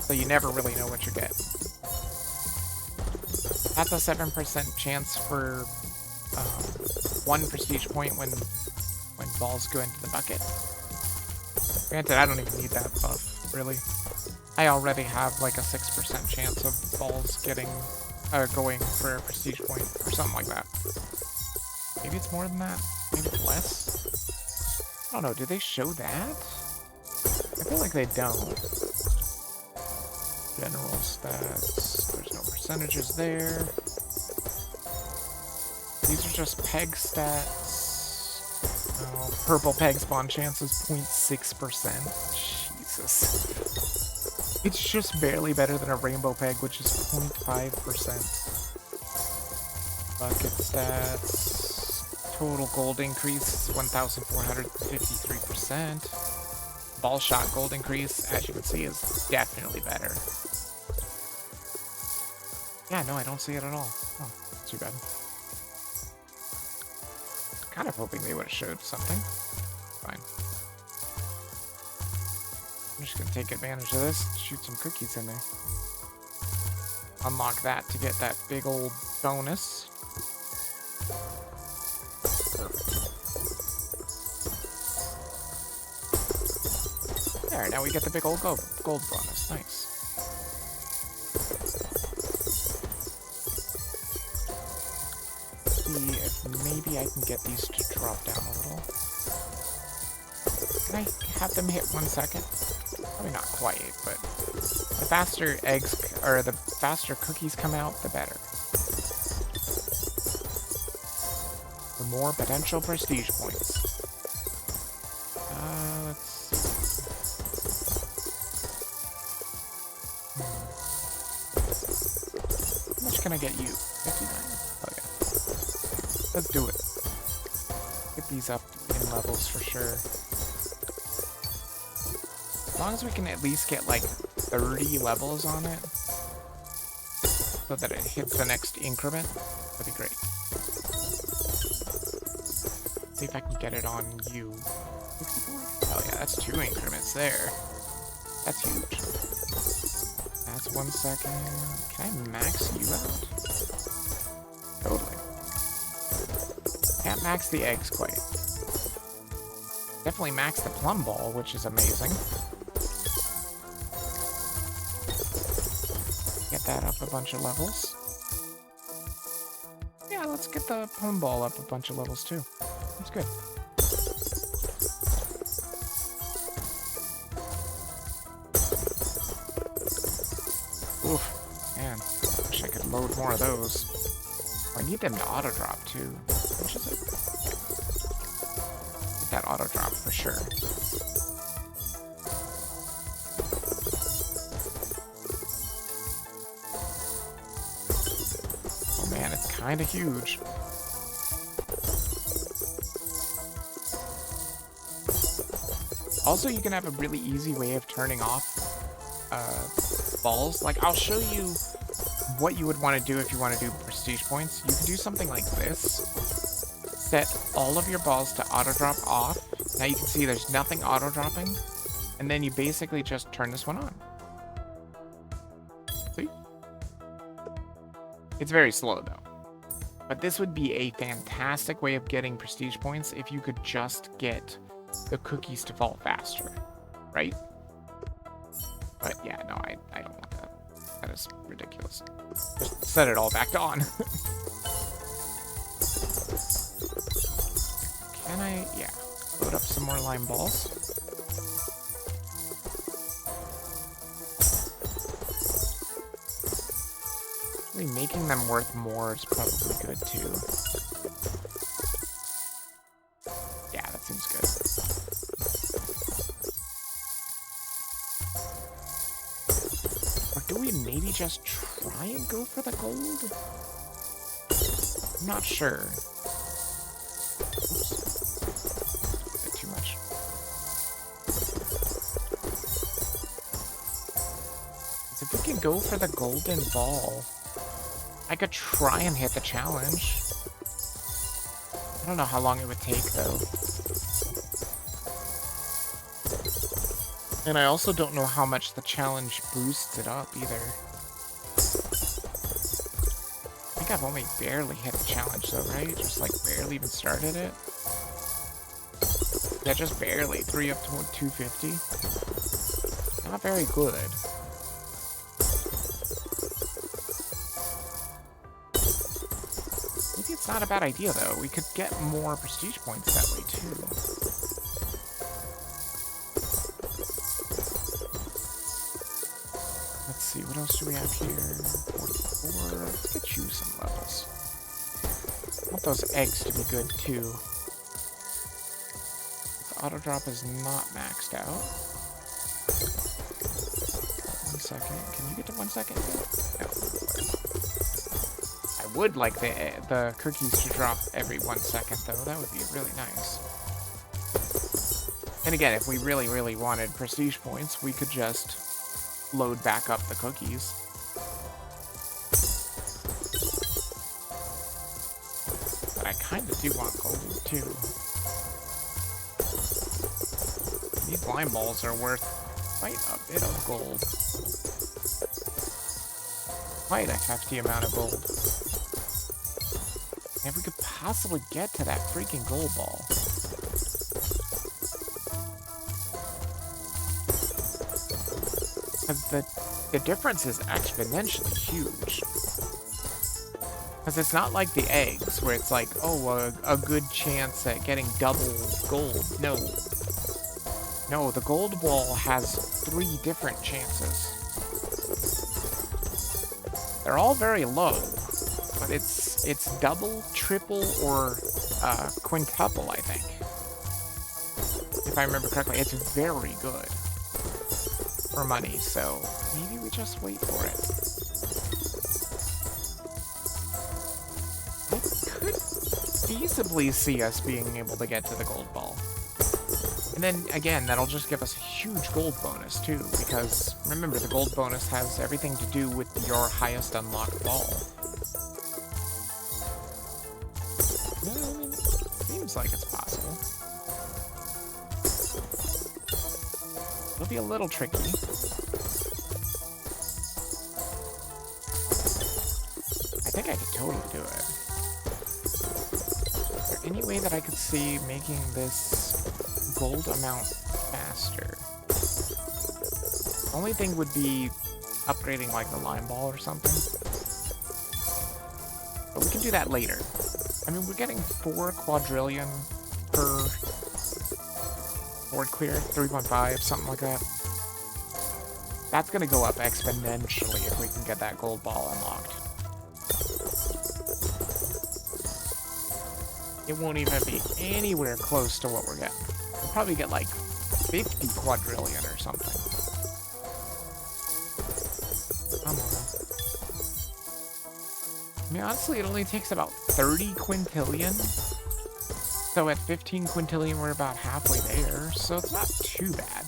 So you never really know what you get. That's a 7% chance for 1 prestige point when balls go into the bucket. Granted, I don't even need that buff, really. I already have like a 6% chance of balls going for a prestige point, or something like that. Maybe it's more than that? Maybe it's less? I don't know, do they show that? I feel like they don't. General stats, there's no percentages there. These are just peg stats. Oh, purple peg spawn chance is 0.6%. Jesus. It's just barely better than a rainbow peg, which is 0.5%. Bucket stats. Total gold increase, 1,453%. Ball shot gold increase, as you can see, is definitely better. Yeah, no, I don't see it at all. Oh, too bad. Kind of hoping they would have showed something. Fine. I'm just gonna take advantage of this, shoot some cookies in there. Unlock that to get that big old bonus. There, now we get the big old gold bonus. Nice. See if maybe I can get these to drop down a little. Can I have them hit 1 second? Probably not quite, but the faster eggs, or the faster cookies come out, the better. The more potential prestige points. Let's see. How much can I get you? 59. Oh yeah. Let's do it. Get these up in levels for sure. As long as we can at least get like 30 levels on it, so that it hits the next increment, that'd be great. See if I can get it on you. 64? Oh yeah, that's 2 increments there. That's huge. That's 1 second. Can I max you out? Totally. Can't max the eggs quite. Definitely max the plum ball, which is amazing. Get that up a bunch of levels. Yeah, let's get the plum ball up a bunch of levels too. That's good. Oof, man, wish I could load more of those. I need them to auto drop too. Which is it? Get that auto drop for sure. Oh man, it's kind of huge. Also, you can have a really easy way of turning off balls. Like, I'll show you what you would want to do if you want to do prestige points. You can do something like this. Set all of your balls to auto drop off. Now you can see there's nothing auto dropping. And then you basically just turn this one on. See? It's very slow though. But this would be a fantastic way of getting prestige points if you could just get the cookies to fall faster, right? But yeah, no, I don't want that. That is ridiculous. Just set it all back on. Can I, yeah, load up some more lime balls. Really making them worth more is probably good too. Yeah, that seems good. Or do we maybe just try and go for the gold? I'm not sure. Oops. Bit too much. If we could go for the golden ball, I could try and hit the challenge. I don't know how long it would take, though. And I also don't know how much the challenge boosts it up, either. I think I've only barely hit the challenge, though, right? Just, like, barely even started it. Yeah, just barely. 3 up to 250. Not very good. Maybe it's not a bad idea, though. We could get more prestige points that way, too. Let's see, what else do we have here? 44. Let's get you some levels. I want those eggs to be good, too. The auto drop is not maxed out. 1 second. Can you get to 1 second? No. I would like the cookies to drop every 1 second, though. That would be really nice. And again, if we really, really wanted prestige points, we could just load back up the cookies. I kind of do want gold, too. These lime balls are worth quite a bit of gold. Quite a hefty amount of gold. And if we could possibly get to that freaking gold ball. Because the difference is exponentially huge. Because it's not like the eggs, where it's like, oh, a good chance at getting double gold. No. No, the gold ball has 3 different chances. They're all very low, but it's double, triple, or quintuple, I think. If I remember correctly, it's very good for money, so maybe we just wait for it. I could feasibly see us being able to get to the gold ball. And then, again, that'll just give us a huge gold bonus, too, because, remember, the gold bonus has everything to do with your highest unlocked ball. Yeah, I mean, it seems like it's possible. It'll be a little tricky. I think I could totally do it. Is there any way that I could see making this gold amount faster? Only thing would be upgrading like the lime ball or something. But we can do that later. I mean, we're getting 4 quadrillion per board clear, 3.5, something like that. That's gonna go up exponentially if we can get that gold ball unlocked. It won't even be anywhere close to what we're getting. We'll probably get like 50 quadrillion or something. Come on. I mean, honestly, it only takes about 30 quintillion. So at 15 quintillion, we're about halfway there, so it's not too bad.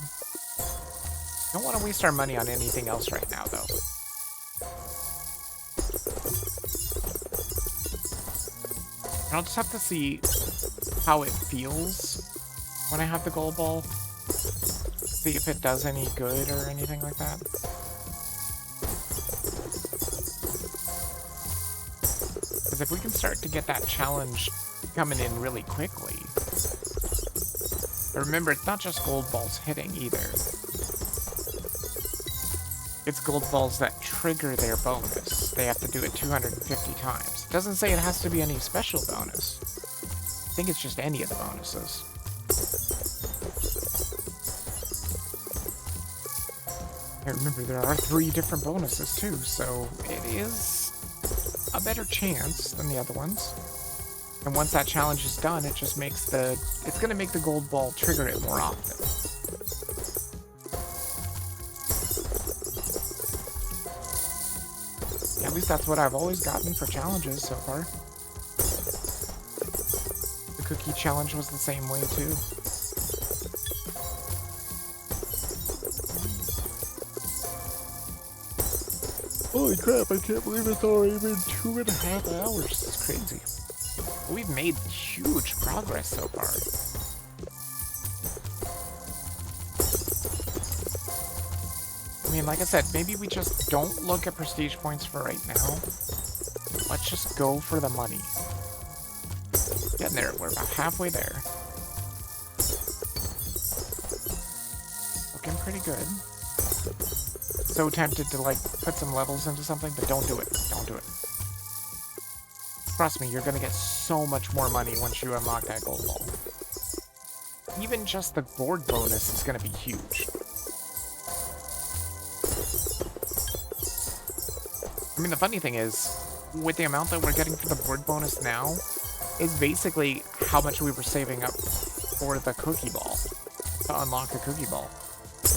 Don't want to waste our money on anything else right now, though. And I'll just have to see how it feels when I have the gold ball. See if it does any good or anything like that. Because if we can start to get that challenge coming in really quickly. But remember, it's not just gold balls hitting either. It's gold balls that trigger their bonus. They have to do it 250 times. It doesn't say it has to be any special bonus. I think it's just any of the bonuses. And remember, there are 3 different bonuses too, so it is a better chance than the other ones. And once that challenge is done, it just makes it's gonna make the gold ball trigger it more often. At least that's what I've always gotten for challenges so far. The cookie challenge was the same way too. Holy crap, I can't believe it's already been 2.5 hours. This is crazy. We've made huge progress so far. I mean, like I said, maybe we just don't look at prestige points for right now. Let's just go for the money. Getting there, we're about halfway there. Looking pretty good. So tempted to, like, put some levels into something, but don't do it. Don't do it. Trust me, you're gonna get so much more money once you unlock that gold ball. Even just the board bonus is gonna be huge. I mean, the funny thing is, with the amount that we're getting for the board bonus now, is basically how much we were saving up for the cookie ball. To unlock a cookie ball.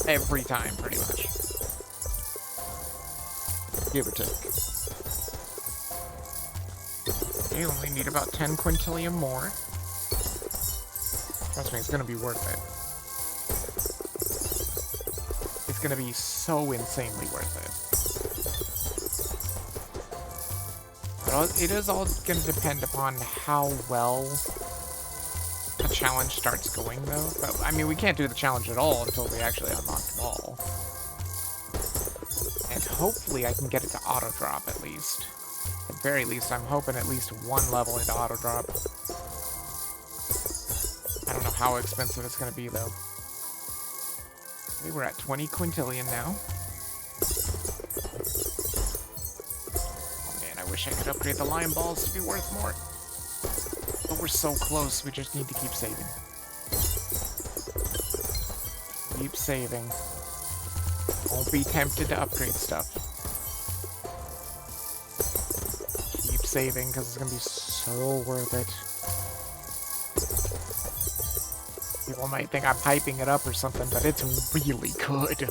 Every time, pretty much. Give or take. You only need about 10 quintillion more. Trust me, it's gonna be worth it. It's gonna be so insanely worth it. It is all going to depend upon how well the challenge starts going, though. But, I mean, we can't do the challenge at all until we actually unlock the ball. And hopefully I can get it to auto-drop, at least. At the very least, I'm hoping at least one level into auto-drop. I don't know how expensive it's going to be, though. Okay, we're at 20 quintillion now. I wish I could upgrade the lion balls to be worth more. But we're so close, we just need to keep saving. Keep saving. Don't be tempted to upgrade stuff. Keep saving, because it's going to be so worth it. People might think I'm hyping it up or something, but it's really good.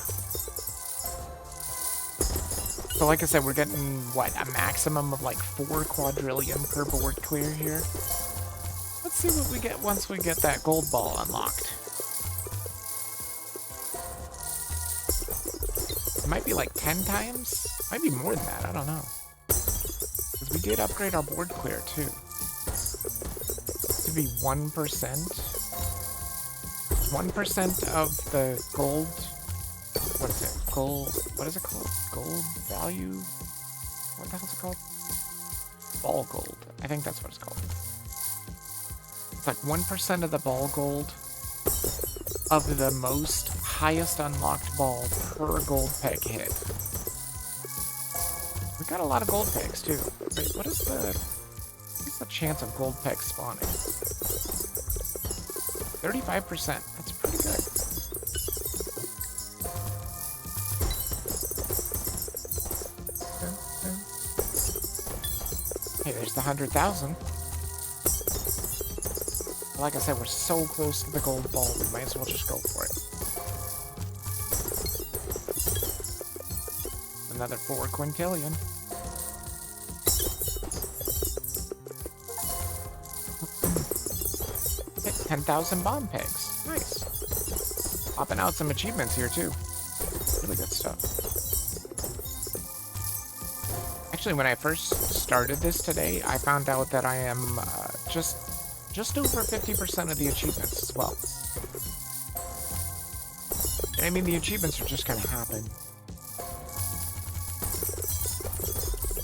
So like I said, we're getting, what, a maximum of like 4 quadrillion per board clear here? Let's see what we get once we get that gold ball unlocked. It might be like 10 times? Might be more than that, I don't know. Because we did upgrade our board clear too. To be 1%. 1% of the gold... What is it? Gold... What is it called? Gold value? What the hell is it called? Ball gold. I think that's what it's called. It's like 1% of the ball gold of the most highest unlocked ball per gold peg hit. We got a lot of gold pegs too. Wait, what's the chance of gold pegs spawning? 35%. That's pretty good. Hey, there's the 100,000. Like I said, we're so close to the gold ball, we might as well just go for it. Another 4 quintillion. Hit 10,000 bomb pegs. Nice. Popping out some achievements here, too. Really good stuff. Actually, when I first started this today, I found out that I am just over 50% of the achievements as well. I mean, the achievements are just gonna happen.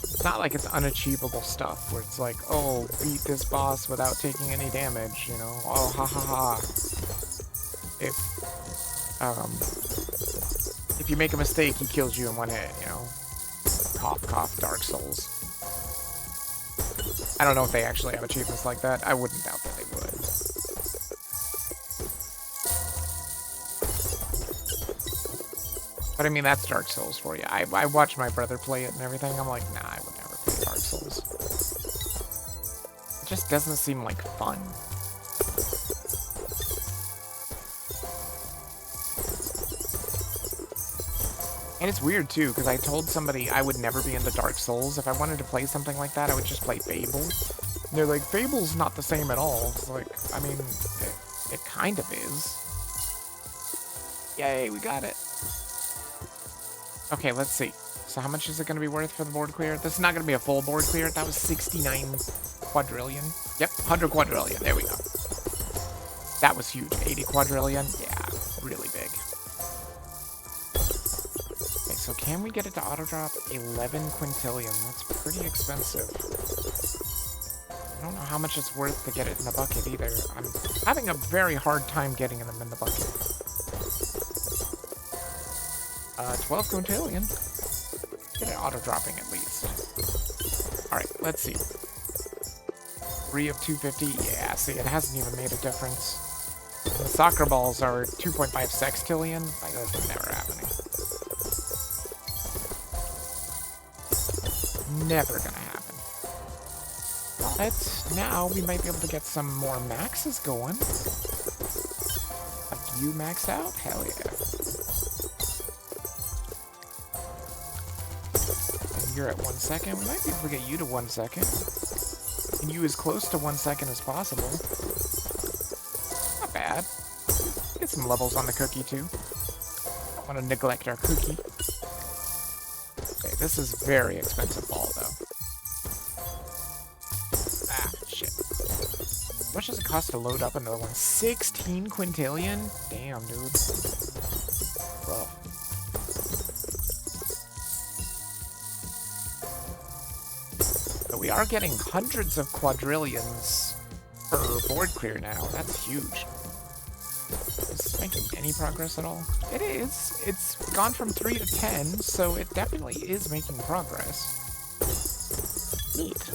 It's not like it's unachievable stuff where it's like, oh, beat this boss without taking any damage, you know? Oh, ha ha ha. If you make a mistake, he kills you in one hit, you know? Cough, cough, Dark Souls. I don't know if they actually have achievements like that. I wouldn't doubt that they would. But I mean, that's Dark Souls for you. I watched my brother play it and everything. I'm like, nah, I would never play Dark Souls. It just doesn't seem like fun. And it's weird, too, because I told somebody I would never be into Dark Souls. If I wanted to play something like that, I would just play Fable. And they're like, Fable's not the same at all. It's like, I mean, it kind of is. Yay, we got it. Okay, let's see. So how much is it going to be worth for the board clear? This is not going to be a full board clear. That was 69 quadrillion. Yep, 100 quadrillion. There we go. That was huge. 80 quadrillion. Yeah, really big. So can we get it to auto-drop? 11 quintillion. That's pretty expensive. I don't know how much it's worth to get it in the bucket either. I'm having a very hard time getting them in the bucket. 12 quintillion. Get it auto-dropping at least. Alright, let's see. 3 of 250. Yeah, see, it hasn't even made a difference. The soccer balls are 2.5 sextillion. Like, that's never happening. Never gonna happen. But now we might be able to get some more maxes going. Like you maxed out? Hell yeah. And you're at 1 second. We might be able to get you to 1 second. And you as close to 1 second as possible. Not bad. Get some levels on the cookie too. Don't want to neglect our cookie. Okay, this is very expensive ball, though. How much does it cost to load up another one? 16 quintillion? Damn, dude. Rough. But we are getting hundreds of quadrillions per board clear now. That's huge. Is this making any progress at all? It is. It's gone from 3 to 10, so it definitely is making progress. Neat.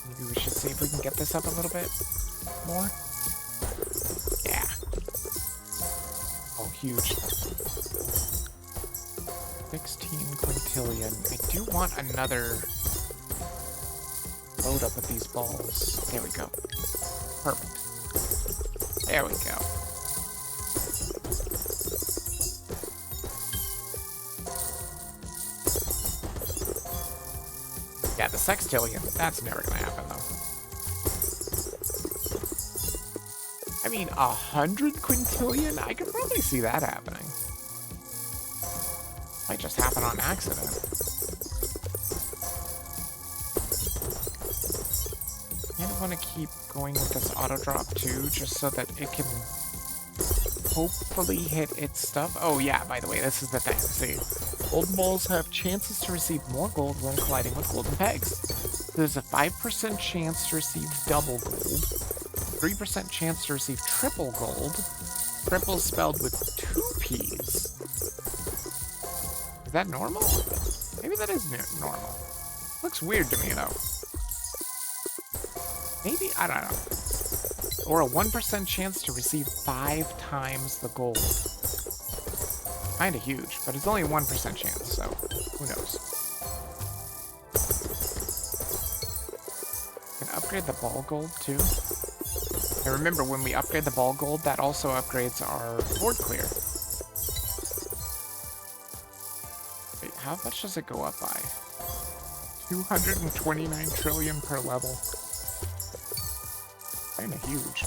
Maybe we should see if we can get this up a little bit more. Yeah. Oh, huge. 16 quintillion. I do want another load up with these balls. There we go. Perfect. There we go. Yeah, the sextillion, that's never gonna happen though. I mean, 100 quintillion? I could probably see that happening. Might just happen on accident. I want to keep going with this auto drop too, just so that it can hopefully hit its stuff. Oh yeah, by the way, this is the thing. See, golden balls have chances to receive more gold when colliding with golden pegs. There's a 5% chance to receive double gold, 3% chance to receive triple gold. Triple spelled with 2 P's. Is that normal? Maybe that is normal. Looks weird to me though. Maybe, I don't know. Or a 1% chance to receive 5 times the gold. Kinda huge, but it's only a 1% chance, so who knows. Can upgrade the ball gold too. And remember, when we upgrade the ball gold, that also upgrades our board clear. Wait, how much does it go up by? 229 trillion per level. Kinda huge.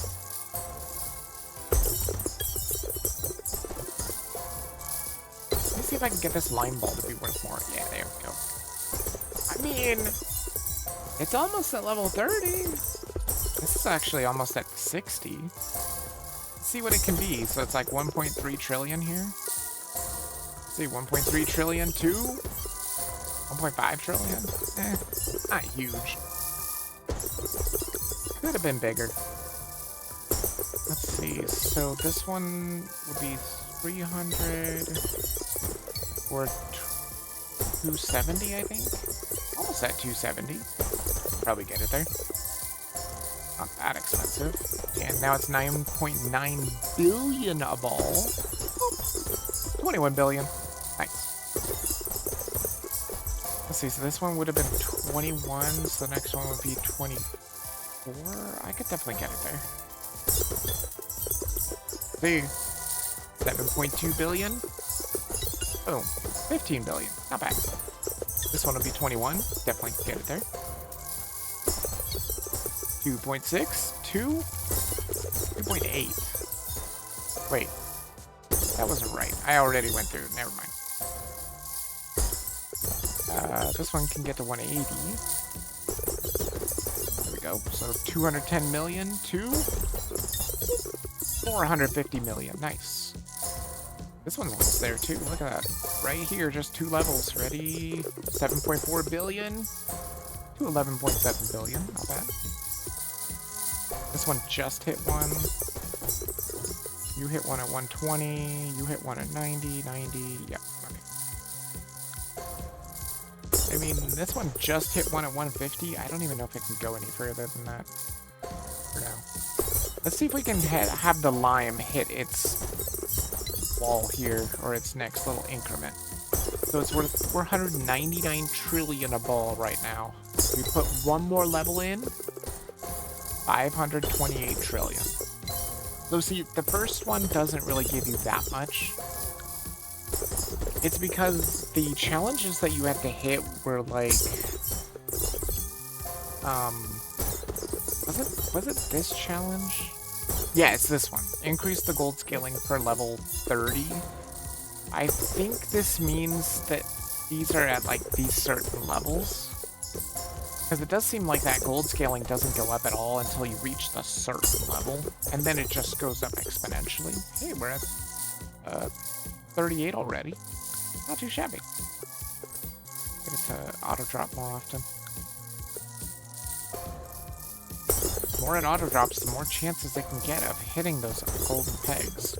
Let me see if I can get this line ball to be worth more. Yeah, there we go. I mean, it's almost at level 30. This is actually almost at 60. Let's see what it can be. So it's like 1.3 trillion here. Let's see, 1.3 trillion to 1.5 trillion. Not huge. Could have been bigger. Let's see, so this one would be 300 or 270, I think. Almost at 270. Probably get it there. Not that expensive. And now it's 9.9 billion a ball. 21 billion. Nice. Let's see, so this one would have been 21, so the next one would be 24. I could definitely get it there. See, 7.2 billion. Boom, 15 billion. Not bad. This one will be 21. Definitely get it there. 2.6, 2, 2.8. Wait, that wasn't right. I already went through. Never mind. This one can get to 180. There we go. So 210 million to 450 million. Nice. This one's almost there too. Look at that. Right here, just 2 levels. Ready? 7.4 billion to 11.7 billion. Not bad. This one just hit one. You hit one at 120. You hit one at 90. 90. Yeah. Okay. I mean, this one just hit one at 150. I don't even know if it can go any further than that for now. Let's see if we can have the lime hit its wall here, or its next little increment. So it's worth 499 trillion a ball right now. We put one more level in, 528 trillion. So see, the first one doesn't really give you that much. It's because the challenges that you had to hit were like, was it this challenge? Yeah, it's this one. Increase the gold scaling per level 30. I think this means that these are at like these certain levels. Because it does seem like that gold scaling doesn't go up at all until you reach the certain level, and then it just goes up exponentially. Hey, we're at 38 already. Not too shabby. Get it to auto drop more often. The more it auto drops, the more chances it can get of hitting those golden pegs.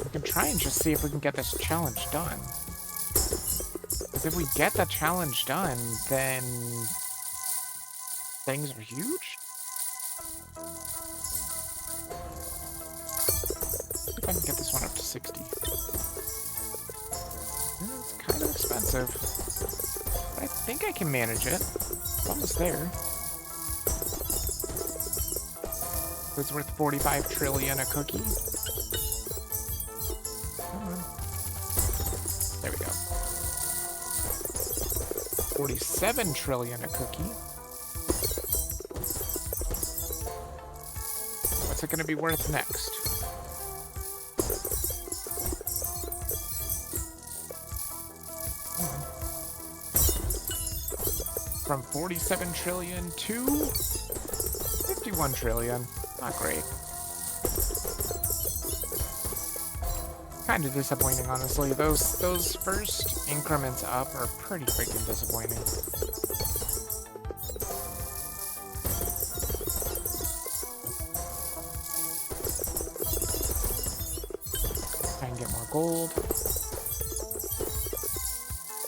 We can try and just see if we can get this challenge done. Because if we get the challenge done, then things are huge. See if I can get this one up to 60. It's kind of expensive, but I think I can manage it. It's almost there. It's worth 45 trillion a cookie. Come on. There we go. 47 trillion a cookie. What's it going to be worth next? From 47 trillion to 51 trillion. Not great. Kind of disappointing, honestly. Those first increments up are pretty freaking disappointing. Try and get more gold.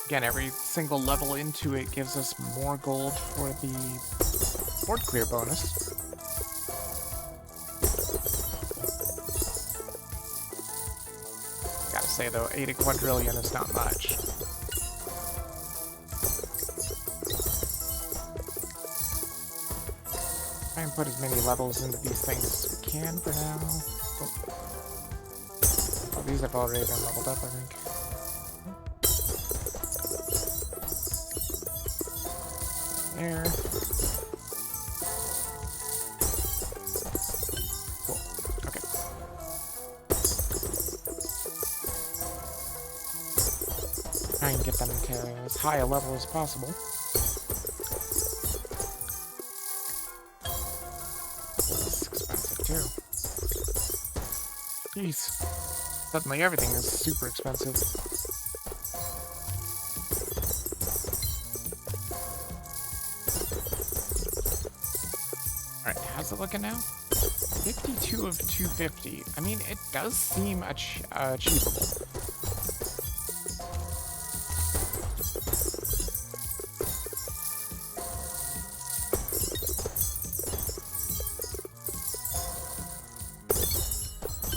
Again, every single level into it gives us more gold for the board clear bonus. Gotta say though, 80 quadrillion is not much. Try and put as many levels into these things as we can for now. Oh, these have already been leveled up, I think. There. Cool. Okay. Try and get them to as high a level as possible. This is expensive too. Jeez. Suddenly everything is super expensive. Alright, how's it looking now? 52 of 250. I mean, it does seem achievable.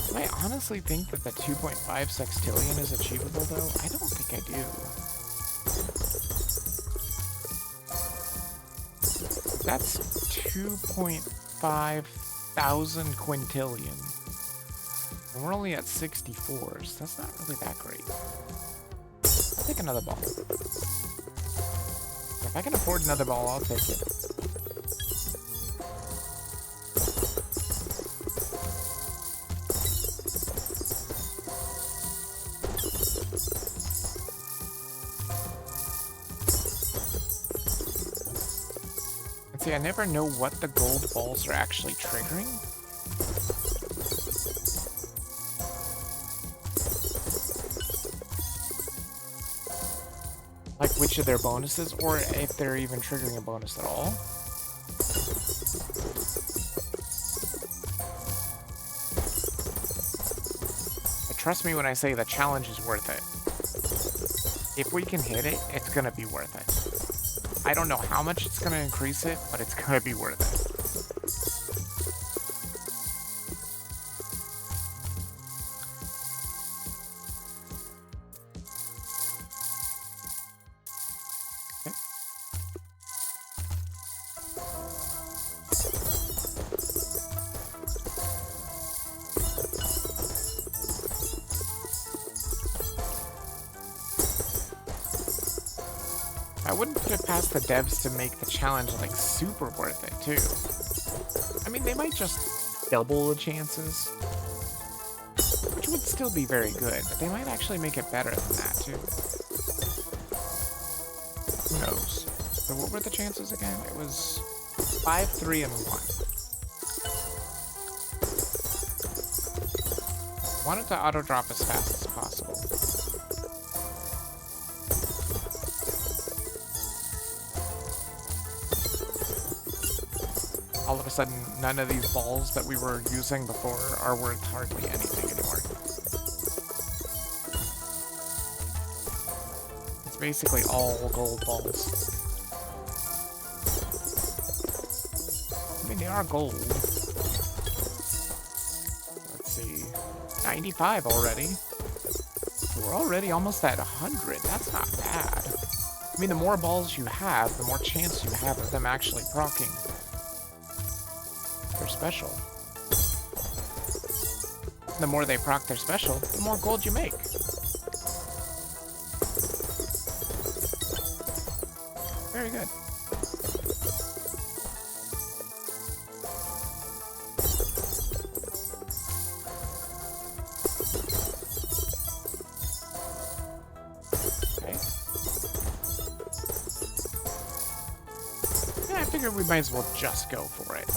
Do I honestly think that the 2.5 sextillion is achievable, though? I don't think I do. That's 2.5 thousand quintillion. And we're only at 64, so that's not really that great. I'll take another ball. If I can afford another ball, I'll take it. See, I never know what the gold balls are actually triggering. Like which of their bonuses, or if they're even triggering a bonus at all. But trust me when I say the challenge is worth it. If we can hit it, it's gonna be worth it. I don't know how much it's going to increase it, but it's going to be worth it. Okay. I wouldn't put it past the devs to make the challenge, like, super worth it, too. I mean, they might just double the chances, which would still be very good, but they might actually make it better than that, too. Who knows? So what were the chances again? It was 5, 3, and 1. Wanted to auto drop as fast as possible. All of a sudden, none of these balls that we were using before are worth hardly anything anymore. It's basically all gold balls. I mean, they are gold. Let's see. 95 already. We're already almost at 100. That's not bad. I mean, the more balls you have, the more chance you have of them actually proccing their special. The more they proc their special, the more gold you make. Very good. I figured we might as well just go for it.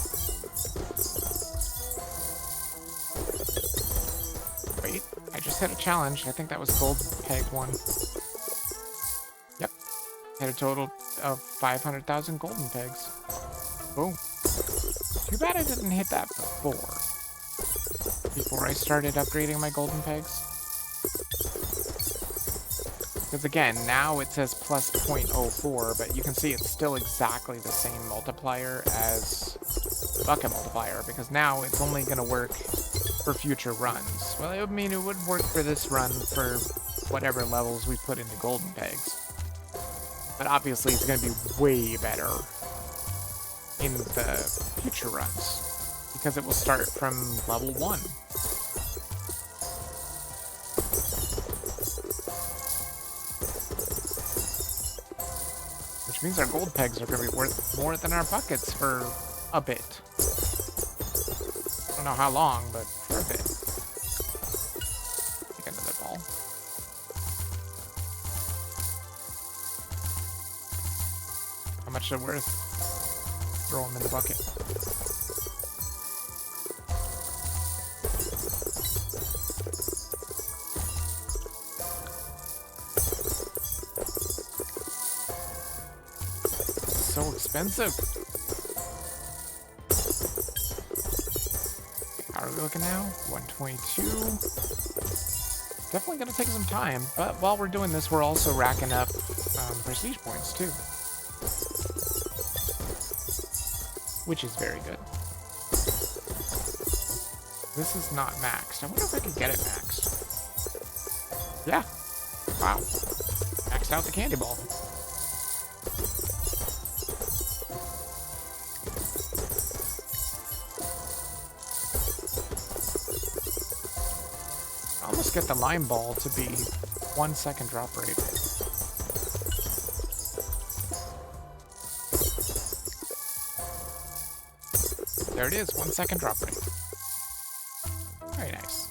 Wait, I just hit a challenge. I think that was gold peg 1. Yep. Hit a total of 500,000 golden pegs. Boom. Too bad I didn't hit that before I started upgrading my golden pegs. Because again, now it says plus 0.04, but you can see it's still exactly the same multiplier as bucket multiplier, because now it's only going to work for future runs. Well, I mean, it would work for this run for whatever levels we put into golden pegs. But obviously it's going to be way better in the future runs, because it will start from level 1. Which means our gold pegs are going to be worth more than our buckets for a bit. I don't know how long, but for a bit. Take another ball. How much they're worth? Throw them in the bucket. So expensive. How are we looking now? 122. Definitely gonna take some time, but while we're doing this, we're also racking up prestige points too, which is very good. This is not maxed. I wonder if I could get it maxed. Yeah. Wow. Maxed out the candy ball. Almost get the lime ball to be 1 second drop rate. There it is, 1 second drop rate. Very nice.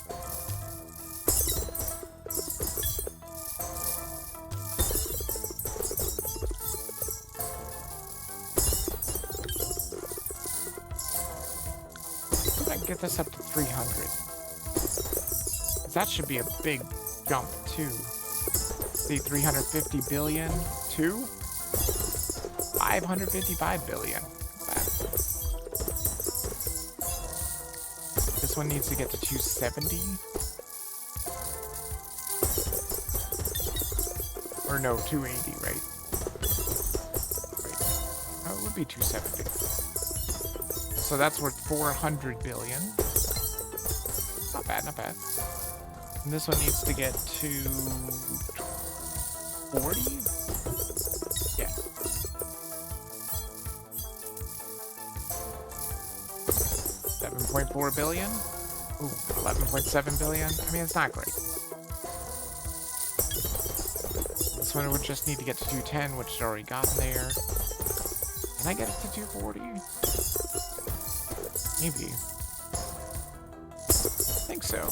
See if I can get this up to 300. That should be a big jump, too. See, 350 billion, 2? 555 billion. Bad. This one needs to get to 270. Or no, 280, right? Wait. Oh, it would be 270. So that's worth 400 billion. Not bad, not bad. And this one needs to get to 40? Yeah. 7.4 billion? Ooh, 11.7 billion? I mean, it's not great. This one would just need to get to 210, which has already gotten there. Can I get it to 240? Maybe. I think so.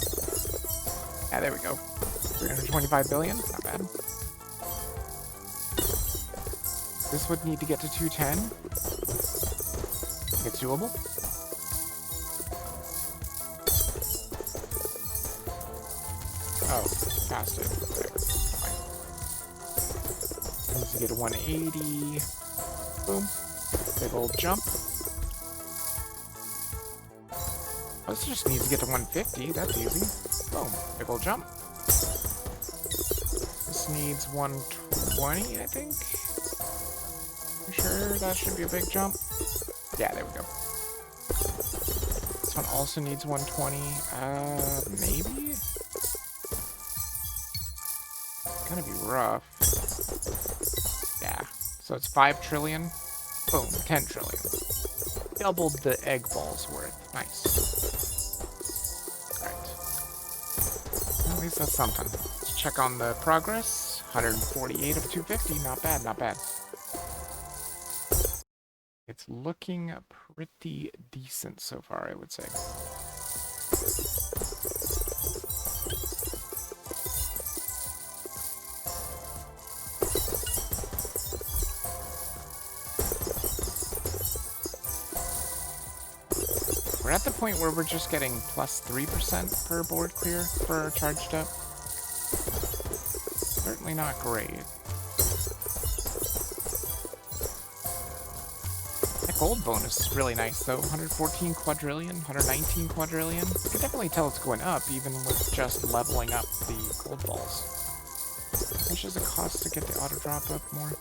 Yeah, there we go. 325 billion, not bad. This would need to get to 210. It's doable. Oh, passed it. Okay, fine. Needs to get a 180. Boom. Big old jump. Oh, this just needs to get to 150. That's easy. Boom. Big old jump. This needs 120, I think. I'm sure that should be a big jump. Yeah, there we go. This one also needs 120. Maybe? Gonna be rough. Yeah. So it's 5 trillion. Boom, 10 trillion. Doubled the egg balls worth. Nice. Alright. At least that's something. Let's check on the progress. 148 of 250. Not bad, not bad. It's looking pretty decent so far, I would say. We're at the point where we're just getting plus 3% per board clear for charged up. Certainly not great. That gold bonus is really nice though. 114 quadrillion, 119 quadrillion. You can definitely tell it's going up even with just leveling up the gold balls. How much does it cost to get the auto drop up more?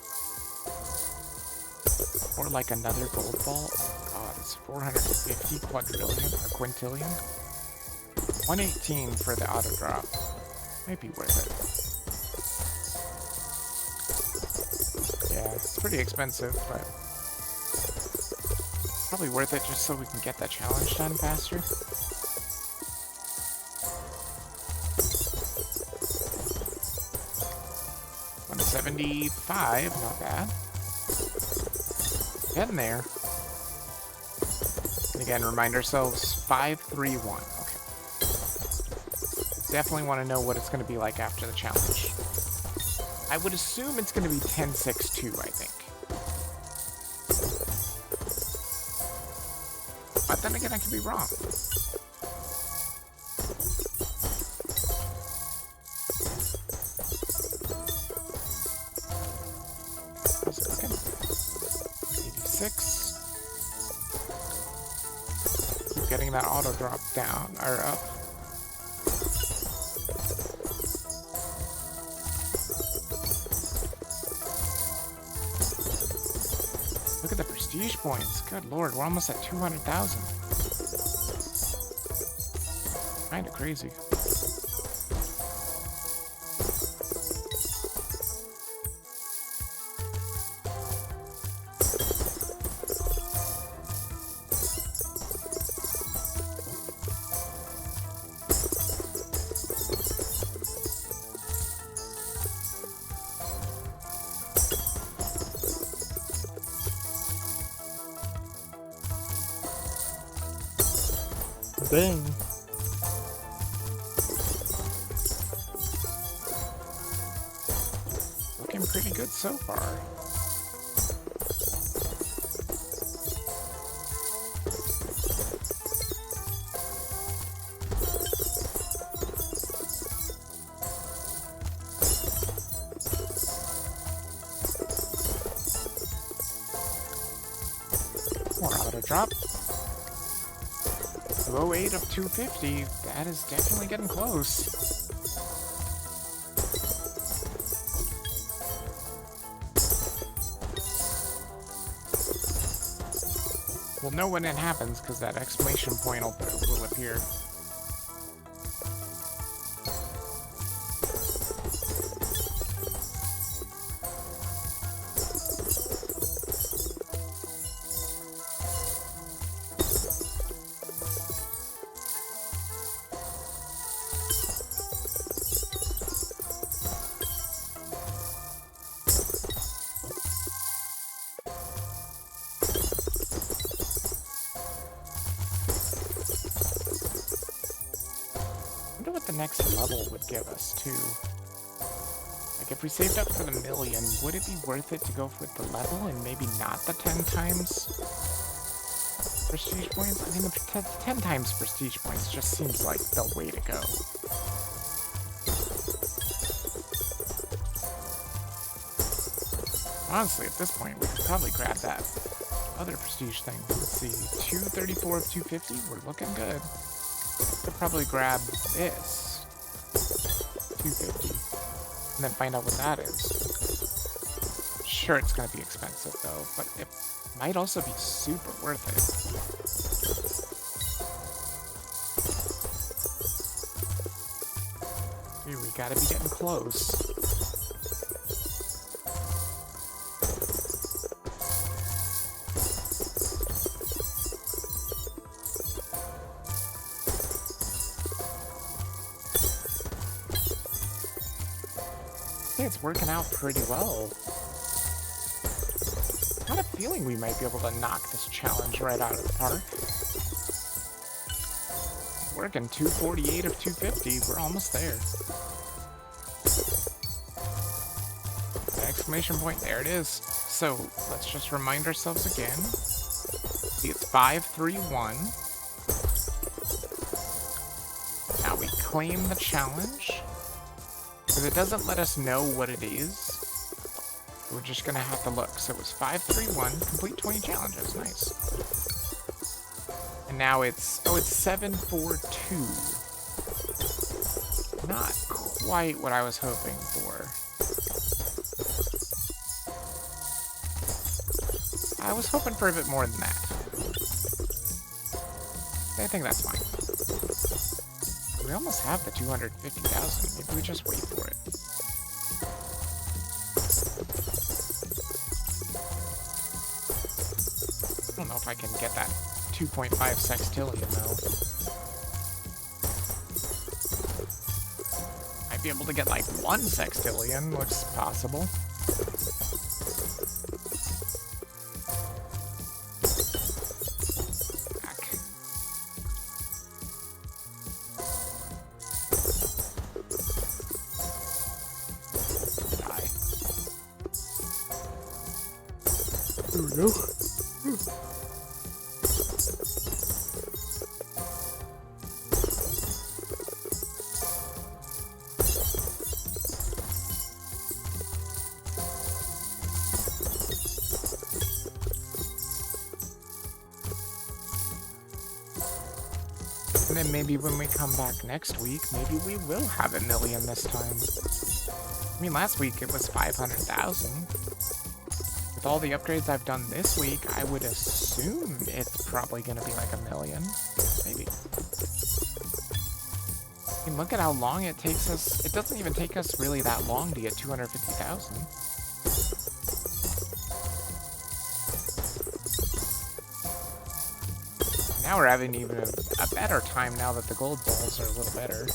Or like another gold ball? Oh god, it's 450 quadrillion or quintillion. 118 for the auto drop. Might be worth it. Yeah, it's pretty expensive, but probably worth it just so we can get that challenge done faster. $175, not bad. Getting there. And again, remind ourselves, 531. Okay. Definitely want to know what it's going to be like after the challenge. I would assume it's going to be 1062, I think. But then again, I could be wrong. How's it looking? 86. Keep getting that auto drop down, or up. Look at the prestige points. Good lord, we're almost at 200,000. Kinda crazy. Bang. Looking pretty good so far. More auto drop. 208 of 250. That is definitely getting close. We'll know when it happens because that exclamation point will appear. I wonder what the next level would give us, too. Like Like, if we saved up for the million, would it be worth it to go with the level and maybe not the 10 times prestige points? I mean, the 10 times prestige points just seems like the way to go. Honestly, at this point, we could probably grab that other prestige thing. Let's see, 234 of 250, we're looking good. Could probably grab this, 250, and then find out what that is. Sure, it's gonna be expensive though, but it might also be super worth it. Here, we gotta be getting close. It's working out pretty well. Got a feeling we might be able to knock this challenge right out of the park. Working 248 of 250, we're almost there. The exclamation point, there it is. So let's just remind ourselves again. See, it's 531. Now we claim the challenge. Because it doesn't let us know what it is. We're just gonna have to look. So it was 531, complete 20 challenges, nice. And now it's, oh, it's 742. Not quite what I was hoping for. I was hoping for a bit more than that. I think that's fine. We almost have the 250,000. Maybe we just wait for it. I don't know if I can get that 2.5 sextillion though. Might be able to get like 1 sextillion, looks possible. There we go. And then maybe when we come back next week, maybe we will have a million this time. I mean, last week it was 500,000. With all the upgrades I've done this week, I would assume it's probably going to be like a million. Maybe. I mean, look at how long it takes us. It doesn't even take us really that long to get 250,000. Now we're having even a better time now that the gold balls are a little better.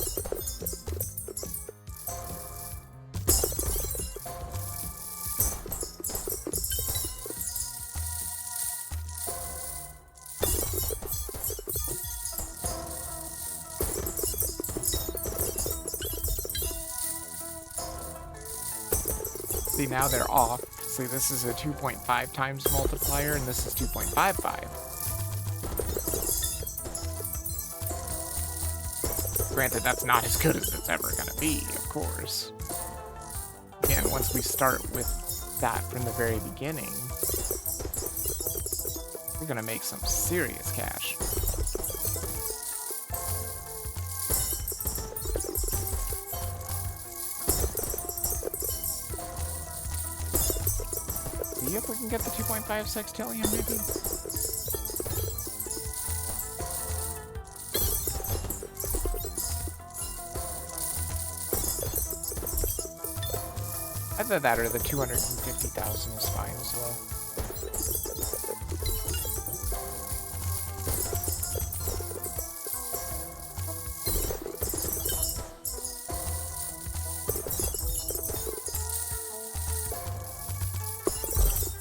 See, now they're off. See, this is a 2.5 times multiplier, and this is 2.55. Granted, that's not as good as it's ever gonna be, of course. Again, once we start with that from the very beginning, we're gonna make some serious cash. See if we can get the 2.5 sextillion, maybe? Either that or the 250,000 is fine as well.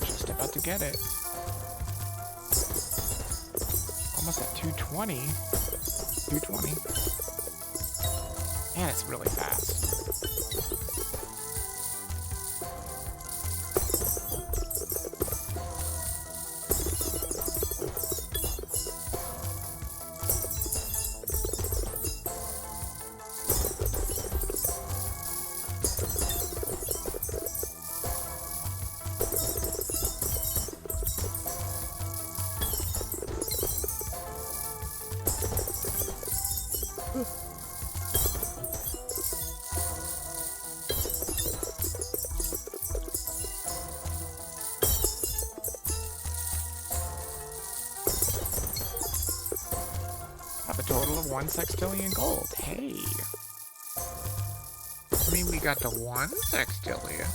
Just about to get it. Almost at 220. 220. Man, it's really fast. Have a total of 1 sextillion gold. Hey. I mean, we got to 1 sextillion.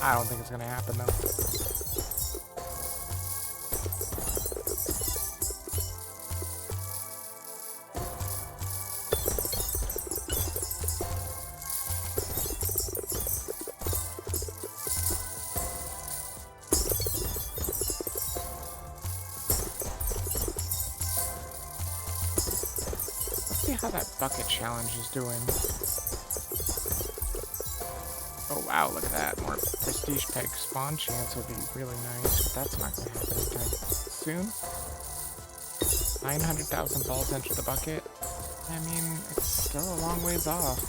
I don't think it's gonna happen though. Let's see how that bucket challenge is doing. Oh wow, look at that. More prestige peg spawn chance would be really nice, but that's not going to happen anytime soon. 900,000 balls enter the bucket. I mean, it's still a long ways off.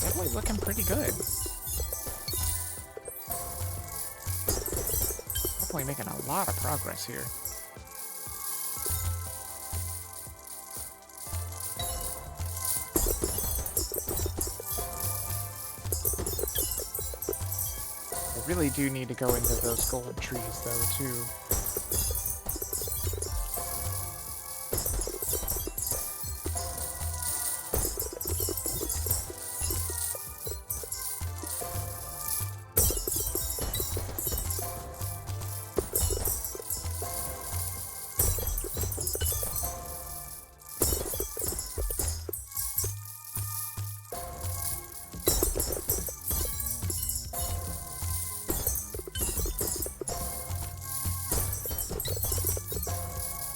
Definitely looking pretty good. Definitely making a lot of progress here. I really do need to go into those gold trees though, too.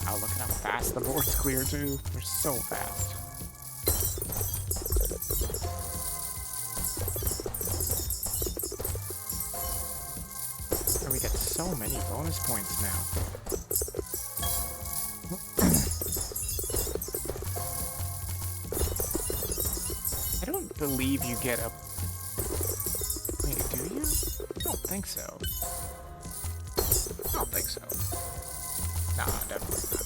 Oh, look at how fast the board's clear, too. They're so fast. And we get so many bonus points now. I don't believe you get a... Wait, do you? I don't think so. I don't think so. Nah, definitely not.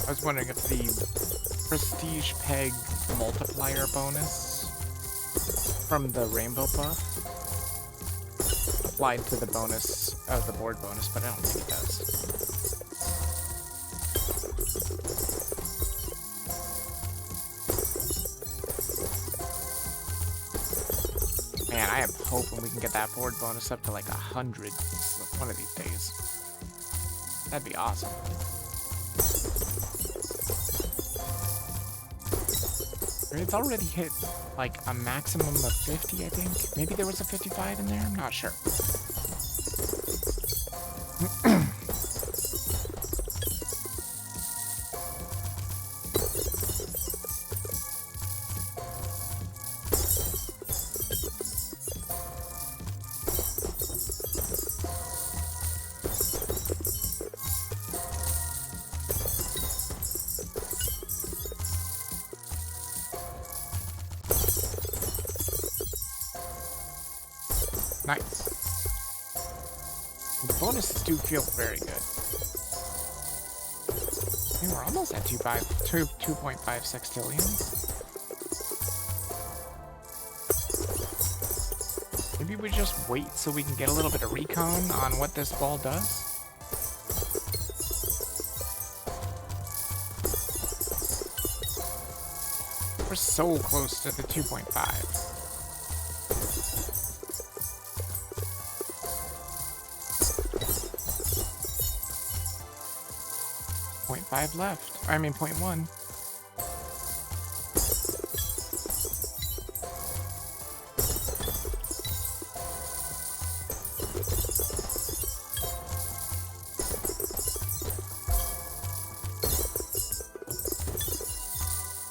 I was wondering if the prestige peg multiplier bonus from the rainbow buff applied to the bonus of the board bonus, but I don't think it does. Man, I am hoping we can get that board bonus up to like 100 one of these days. That'd be awesome. I mean, it's already hit like a maximum of 50, I think. Maybe there was a 55 in there, I'm not sure. Nice. The bonuses do feel very good. I mean, we're almost at 2.5 sextillions. Maybe we just wait so we can get a little bit of recon on what this ball does. We're so close to the 2.5. 0.5 left. I mean 0.1.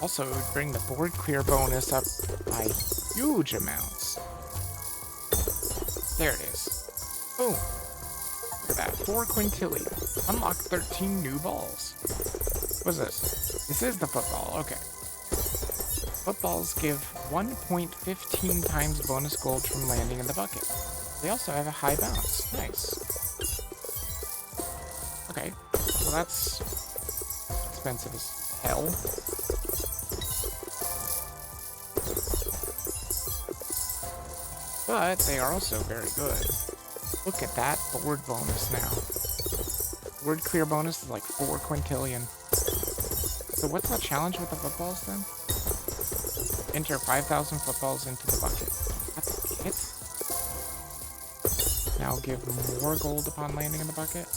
Also, it would bring the board clear bonus up by huge amounts. There it is. Boom. Look at that. 4 quintillion. Unlock 13 new balls. What's this? This is the football. Okay. Footballs give 1.15 times bonus gold from landing in the bucket. They also have a high bounce. Nice. Okay. So that's expensive as hell. But they are also very good. Look at that board bonus now. Board clear bonus is like 4 quintillion. So what's the challenge with the footballs then? Enter 5,000 footballs into the bucket. That's it? Now give more gold upon landing in the bucket.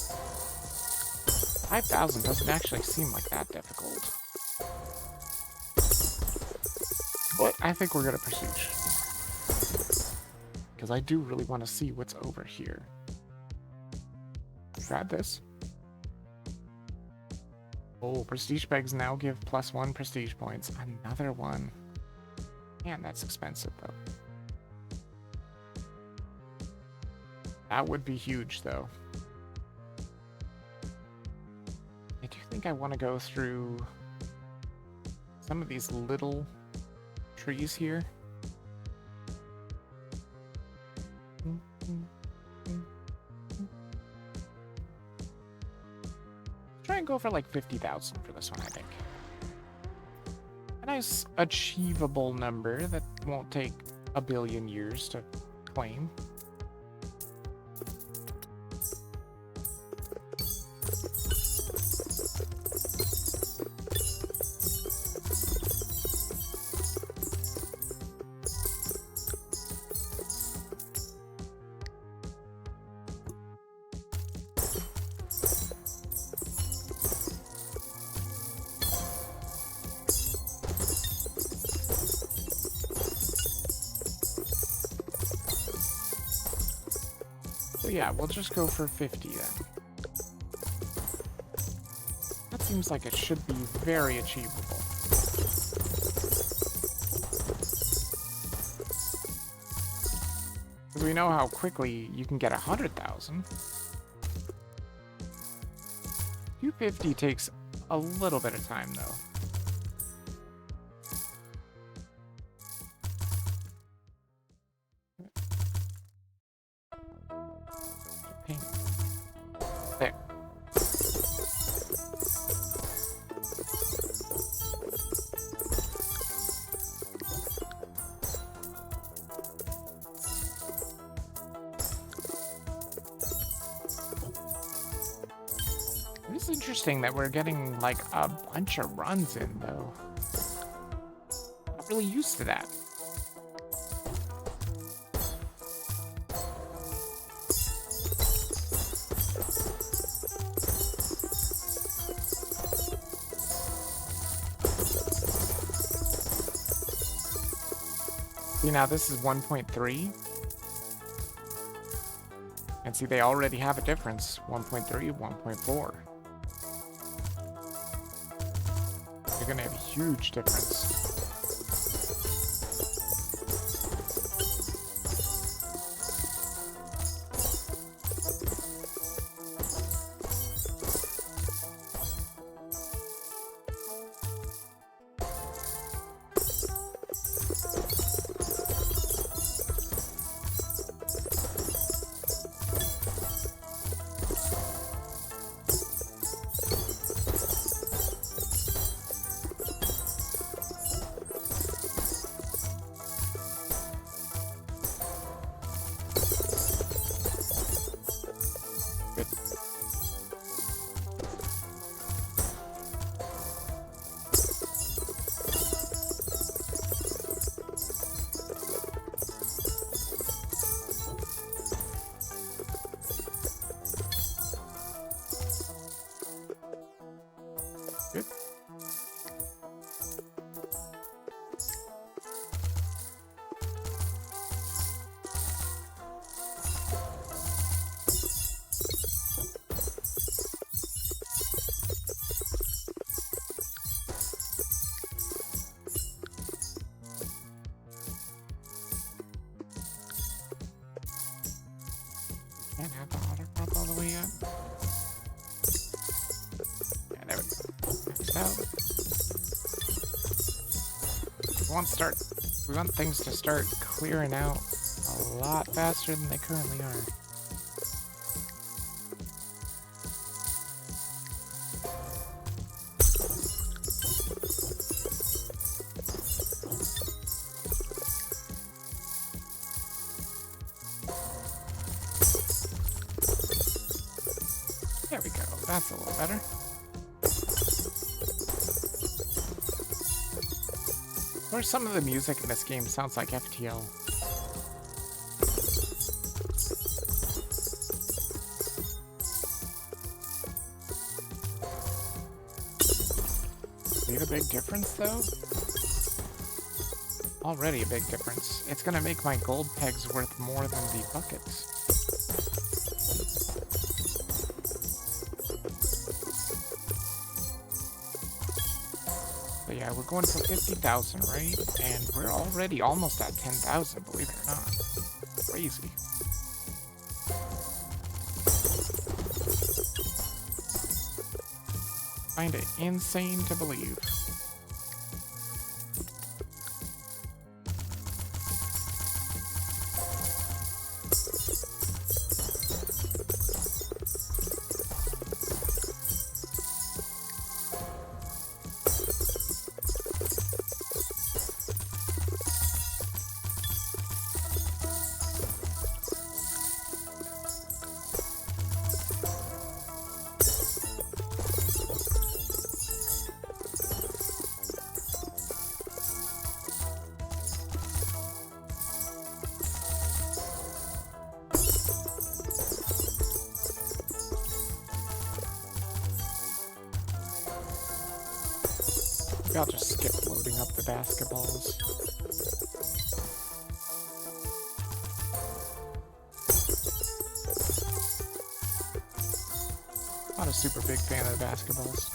5,000 doesn't actually seem like that difficult. But I think we're gonna Prestige. Because I do really want to see what's over here. Grab this. Oh, Prestige pegs now give +1 Prestige points. Another one. Man, that's expensive though. That would be huge though. I do think I want to go through some of these little trees here. Try and go for like 50,000 for this one, I think. A nice achievable number that won't take a billion years to claim. So yeah, we'll just go for 50 then. That seems like it should be very achievable. Because we know how quickly you can get 100,000. 250 takes a little bit of time though. There. It is interesting that we're getting like a bunch of runs in though. Not really used to that. See, now this is 1.3. And see, they already have a difference. 1.3, 1.4. They're gonna have a huge difference. Can't have the auto crop all the way up. Yeah, there we go. Maxed out. We want things to start clearing out a lot faster than they currently are. There we go. That's a little better. Or some of the music in this game sounds like FTL. See the big difference though? Already a big difference. It's gonna make my gold pegs worth more than the buckets. But yeah, we're going for 50,000, right? And we're already almost at 10,000, believe it or not. Crazy. Find it insane to believe. Maybe I'll just skip loading up the basketballs. Not a super big fan of the basketballs.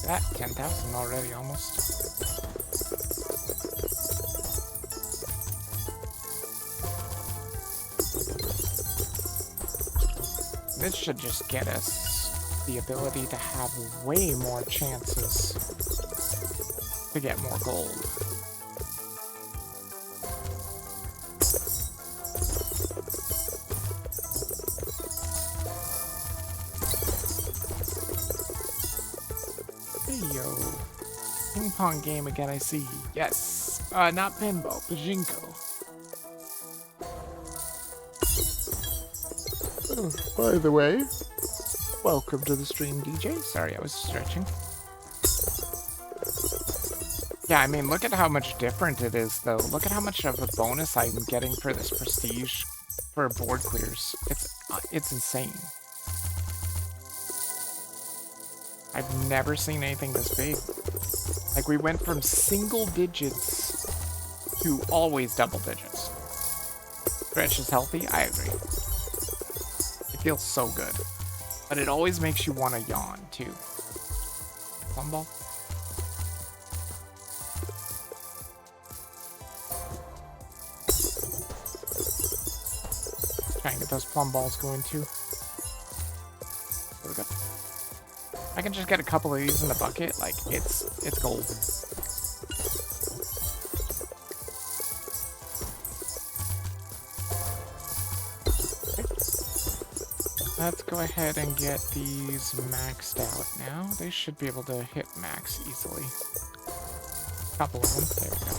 That 10,000 already almost. This should just get us the ability to have way more chances to get more gold. Yo, ping pong game again, I see. Yes, not pinball, pachinko. Oh, by the way, welcome to the stream, DJ. Sorry, I was stretching. Yeah, I mean, look at how much different it is, though. Look at how much of a bonus I'm getting for this prestige for board clears. It's insane. I've never seen anything this big. Like, we went from single digits to always double digits. Stretch is healthy? I agree. It feels so good. But it always makes you want to yawn, too. Plum ball? Try and get those plum balls going, too. There we go. I can just get a couple of these in the bucket, like, it's gold. Okay. Let's go ahead and get these maxed out now. They should be able to hit max easily. A couple of them, there we go.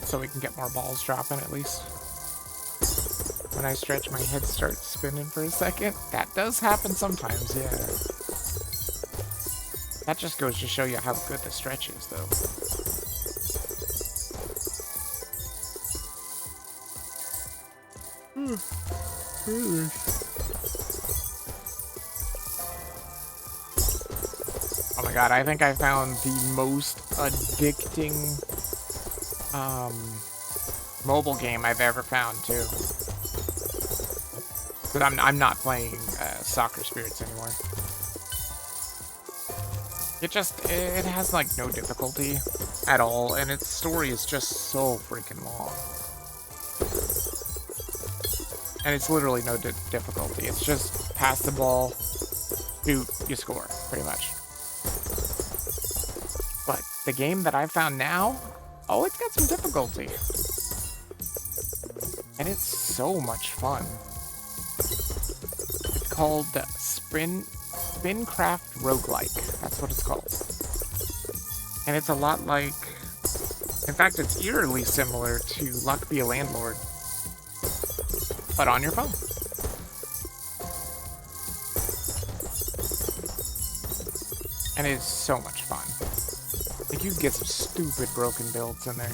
So we can get more balls dropping at least. When I stretch, my head starts spinning for a second. That does happen sometimes, yeah. That just goes to show you how good the stretch is, though. Oh my god, I think I found the most addicting mobile game I've ever found too. But I'm not playing Soccer Spirits anymore. It has like no difficulty at all, and its story is just so freaking long. And it's literally no difficulty. It's just pass the ball, shoot, you score, pretty much. But the game that I found now, oh, it's got some difficulty. And it's so much fun. It's called Spincraft Roguelike. That's what it's called. And it's a lot like... In fact, it's eerily similar to Luck Be a Landlord. But on your phone. And it's so much fun. Like, you can get some stupid broken builds in there.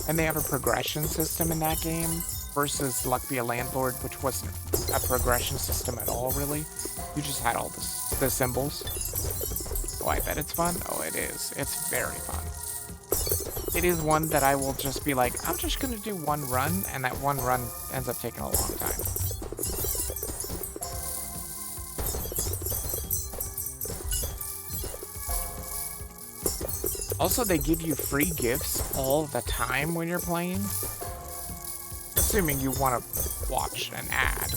And they have a progression system in that game versus Luck Be a Landlord, which wasn't a progression system at all, really. You just had all the symbols. Oh, I bet it's fun. Oh, it is. It's very fun. It is one that I will just be like, I'm just going to do one run, and that one run ends up taking a long time. Also, they give you free gifts all the time when you're playing. Assuming you want to watch an ad.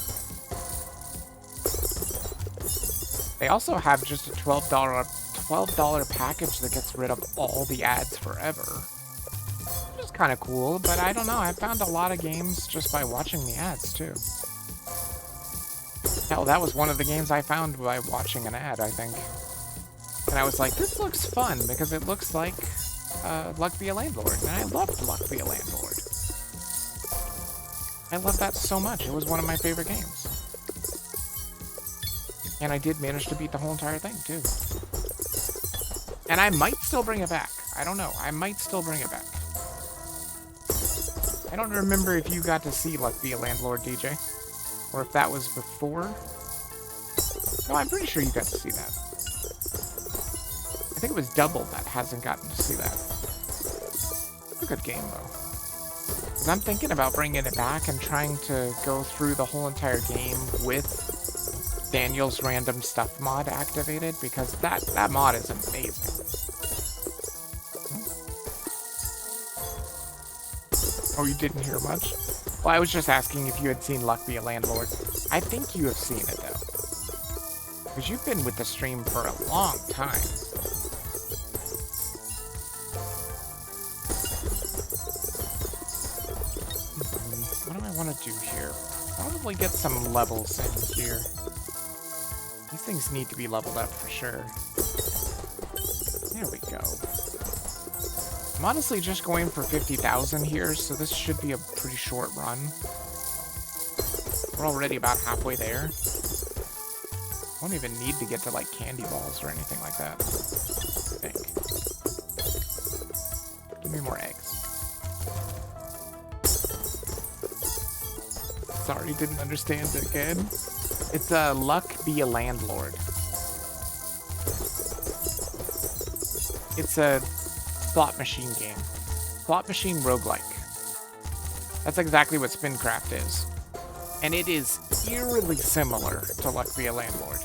They also have just a $12 package that gets rid of all the ads forever. Which is kind of cool, but I don't know. I found a lot of games just by watching the ads, too. Hell, that was one of the games I found by watching an ad, I think. And I was like, this looks fun, because it looks like Luck Be a Landlord. And I loved Luck Be a Landlord. I loved that so much. It was one of my favorite games. And I did manage to beat the whole entire thing, too. And I might still bring it back. I don't know. I might still bring it back. I don't remember if you got to see Luck Be a Landlord, DJ. Or if that was before. No, I'm pretty sure you got to see that. I think it was Double that hasn't gotten to see that. It's a good game, though. Because I'm thinking about bringing it back and trying to go through the whole entire game with Daniel's Random Stuff mod activated, because that mod is amazing. Oh, you didn't hear much? Well, I was just asking if you had seen Luck Be a Landlord. I think you have seen it, though. Because you've been with the stream for a long time. What do I want to do here? Probably get some levels in here. These things need to be leveled up for sure. There we go. I'm honestly just going for 50,000 here, so this should be a pretty short run. We're already about halfway there. Won't even need to get to like candy balls or anything like that, I think. Give me more eggs. Sorry, didn't understand it again. It's a Luck Be a Landlord. It's a slot machine game. Slot machine roguelike. That's exactly what Spincraft is. And it is eerily similar to Luck Be a Landlord.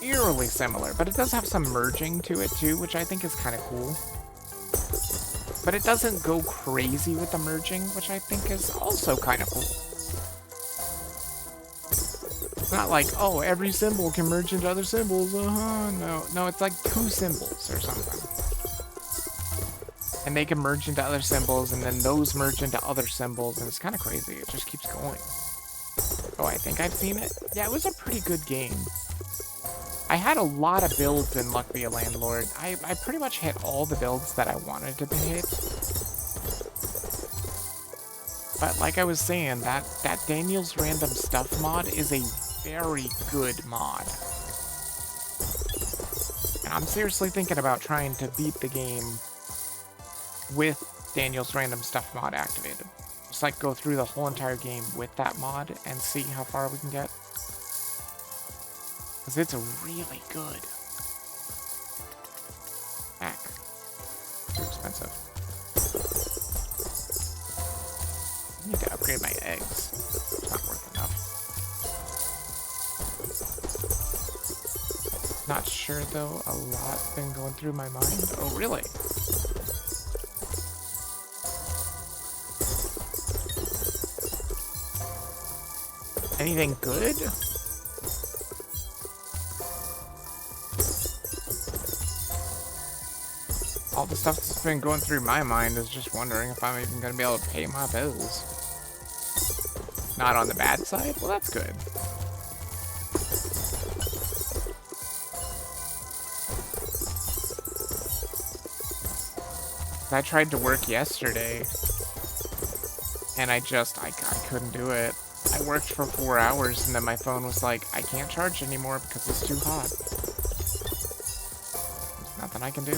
Eerily similar, but it does have some merging to it too, which I think is kind of cool. But it doesn't go crazy with the merging, which I think is also kind of cool. It's not like, oh, every symbol can merge into other symbols, No, it's like 2 symbols or something. And they can merge into other symbols, and then those merge into other symbols, and it's kind of crazy. It just keeps going. Oh, I think I've seen it. Yeah, it was a pretty good game. I had a lot of builds in Luck Be a Landlord. I pretty much hit all the builds that I wanted to hit. But like I was saying, that Daniel's Random Stuff mod is a very good mod. And I'm seriously thinking about trying to beat the game with Daniel's random stuff mod activated. Just like go through the whole entire game with that mod and see how far we can get. Because it's really good. Heck. Too expensive. I need to upgrade my eggs. It's not worth enough. Not sure though, a lot been going through my mind. Oh, really? Anything good? All the stuff that's been going through my mind is just wondering if I'm even going to be able to pay my bills. Not on the bad side? Well, that's good. I tried to work yesterday, and I couldn't do it. I worked for 4 hours, and then my phone was like, I can't charge anymore because it's too hot. There's nothing I can do.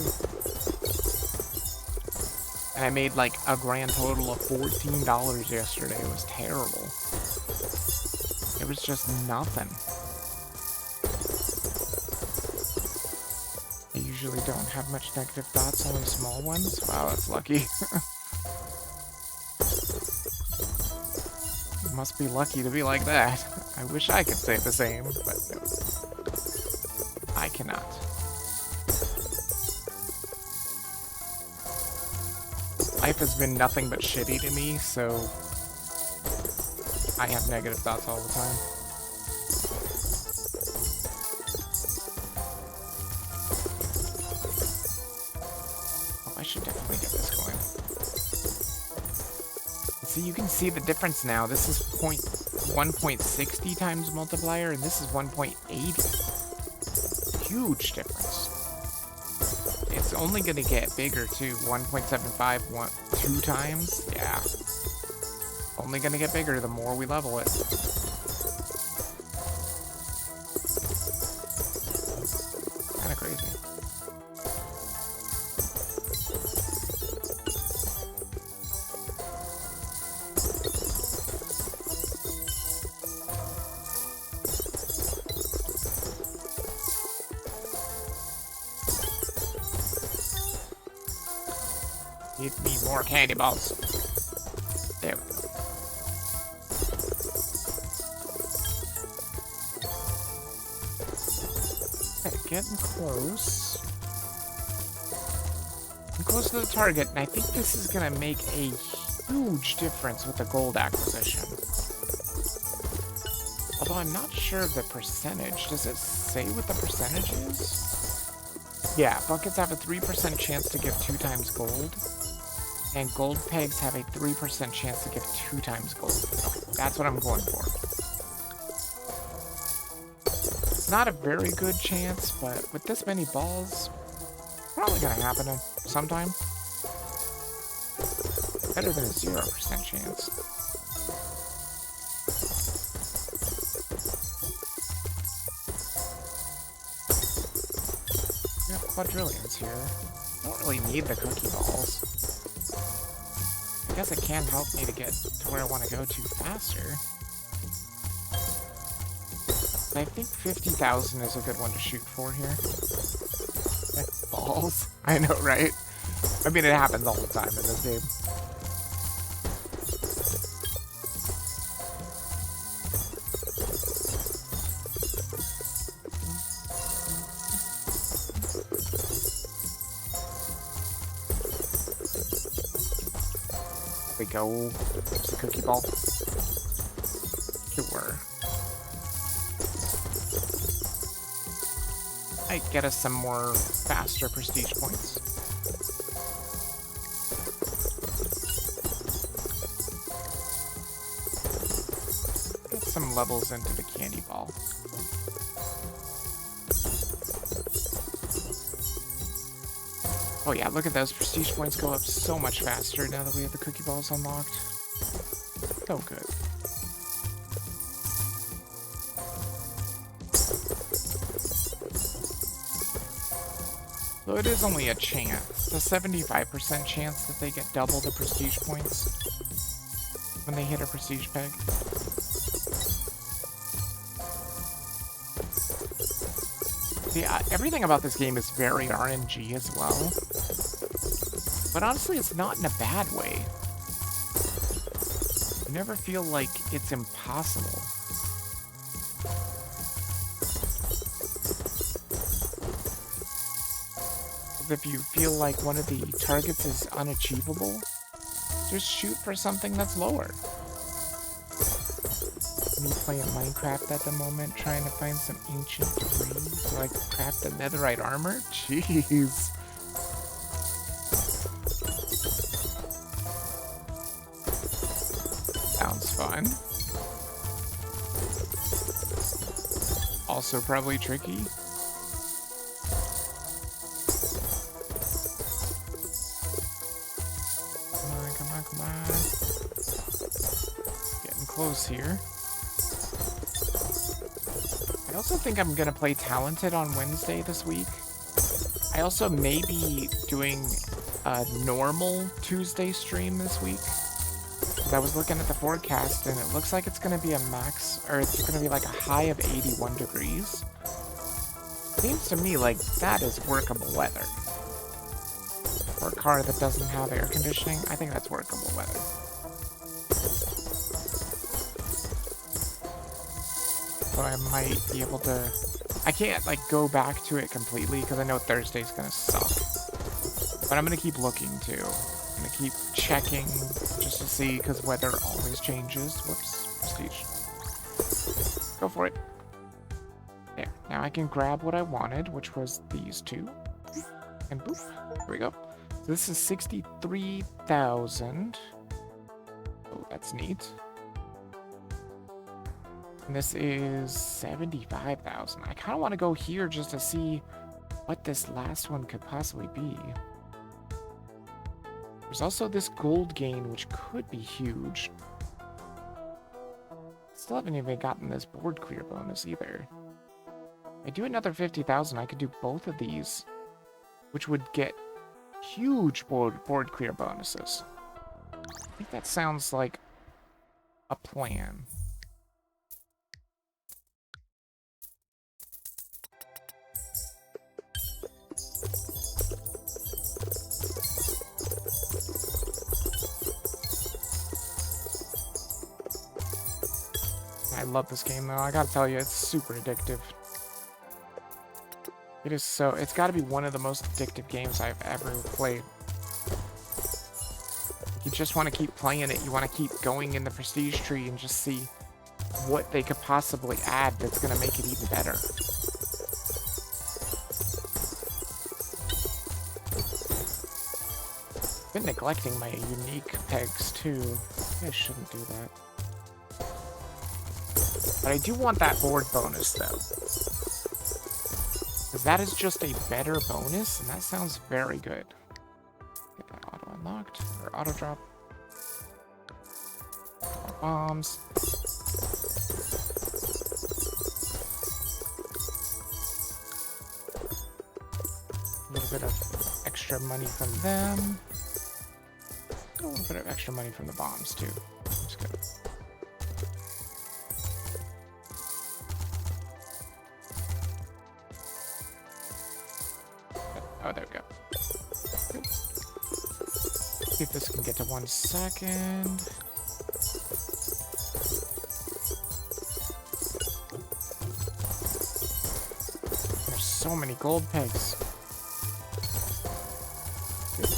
And I made like a grand total of $14 yesterday. It was terrible. It was just nothing. I usually don't have much negative thoughts, only small ones. Wow, that's lucky. You must be lucky to be like that. I wish I could say the same, but no. I cannot. Life has been nothing but shitty to me, so I have negative thoughts all the time. Oh, I should definitely get this going. See, you can see the difference now. This is 1.60 times multiplier, and this is 1.80. Huge difference. It's only going to get bigger too. 1.75, 2 times? Yeah. Only going to get bigger the more we level it. Kind of crazy. Give me more candy balls. There we go. Okay, getting close. I'm close to the target, and I think this is gonna make a huge difference with the gold acquisition. Although I'm not sure of the percentage. Does it say what the percentage is? Yeah, buckets have a 3% chance to give 2 times gold. And gold pegs have a 3% chance to give 2 times gold. Okay, that's what I'm going for. It's not a very good chance, but with this many balls, probably gonna happen sometime. Better than a 0% chance. We have quadrillions here. Don't really need the cookie balls. I guess it can help me to get to where I want to go to faster. But I think 50,000 is a good one to shoot for here. Balls? I know, right? I mean, it happens all the time in this game. We go. There's the cookie ball. Sure. Might get us some more faster prestige points. Get some levels into the candy ball. Oh yeah, look at those prestige points go up so much faster now that we have the cookie balls unlocked. So good. So it is only a chance. It's a 75% chance that they get double the prestige points when they hit a prestige peg. See, everything about this game is very RNG as well. But honestly, it's not in a bad way. You never feel like it's impossible. If you feel like one of the targets is unachievable, just shoot for something that's lower. Me playing Minecraft at the moment, trying to find some ancient debris so I can craft the netherite armor? Jeez. Sounds fun. Also probably tricky. Come on. Getting close here. I also think I'm gonna play Talented on Wednesday this week. I also may be doing a normal Tuesday stream this week. I was looking at the forecast and it looks like it's gonna be a max, or it's gonna be like a high of 81 degrees. Seems to me like that is workable weather. For a car that doesn't have air conditioning, I think that's workable weather. So I might be able to... I can't, like, go back to it completely, because I know Thursday's gonna suck. But I'm gonna keep looking, too. I'm gonna keep checking, just to see, because weather always changes. Whoops. Prestige. Go for it. There. Now I can grab what I wanted, which was these two. And poof. Here we go. So this is 63,000. Oh, that's neat. And this is 75,000. I kind of want to go here just to see what this last one could possibly be. There's also this gold gain, which could be huge. Still haven't even gotten this board clear bonus either. If I do another 50,000, I could do both of these, which would get huge board clear bonuses. I think that sounds like a plan. I love this game though, I gotta tell you, it's super addictive. It is so, it's gotta be one of the most addictive games I've ever played. You just want to keep playing it, you want to keep going in the prestige tree and just see what they could possibly add that's gonna make it even better. Been neglecting my unique pegs too. Maybe I shouldn't do that. But I do want that board bonus though. Because that is just a better bonus, and that sounds very good. Get that auto unlocked, or auto drop. More bombs. A little bit of extra money from them. A little bit of extra money from the bombs too. That's good. Oh, there we go. Good. See if this can get to 1 second. There's so many gold pegs. Good.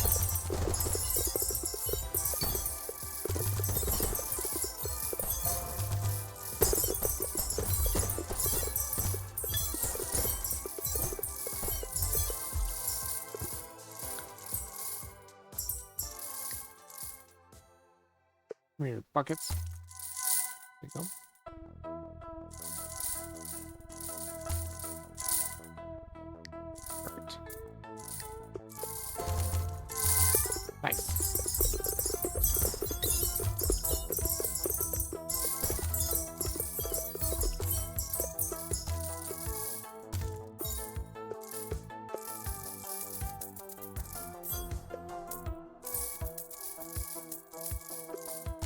Come here, buckets. There you go. Perfect. Nice.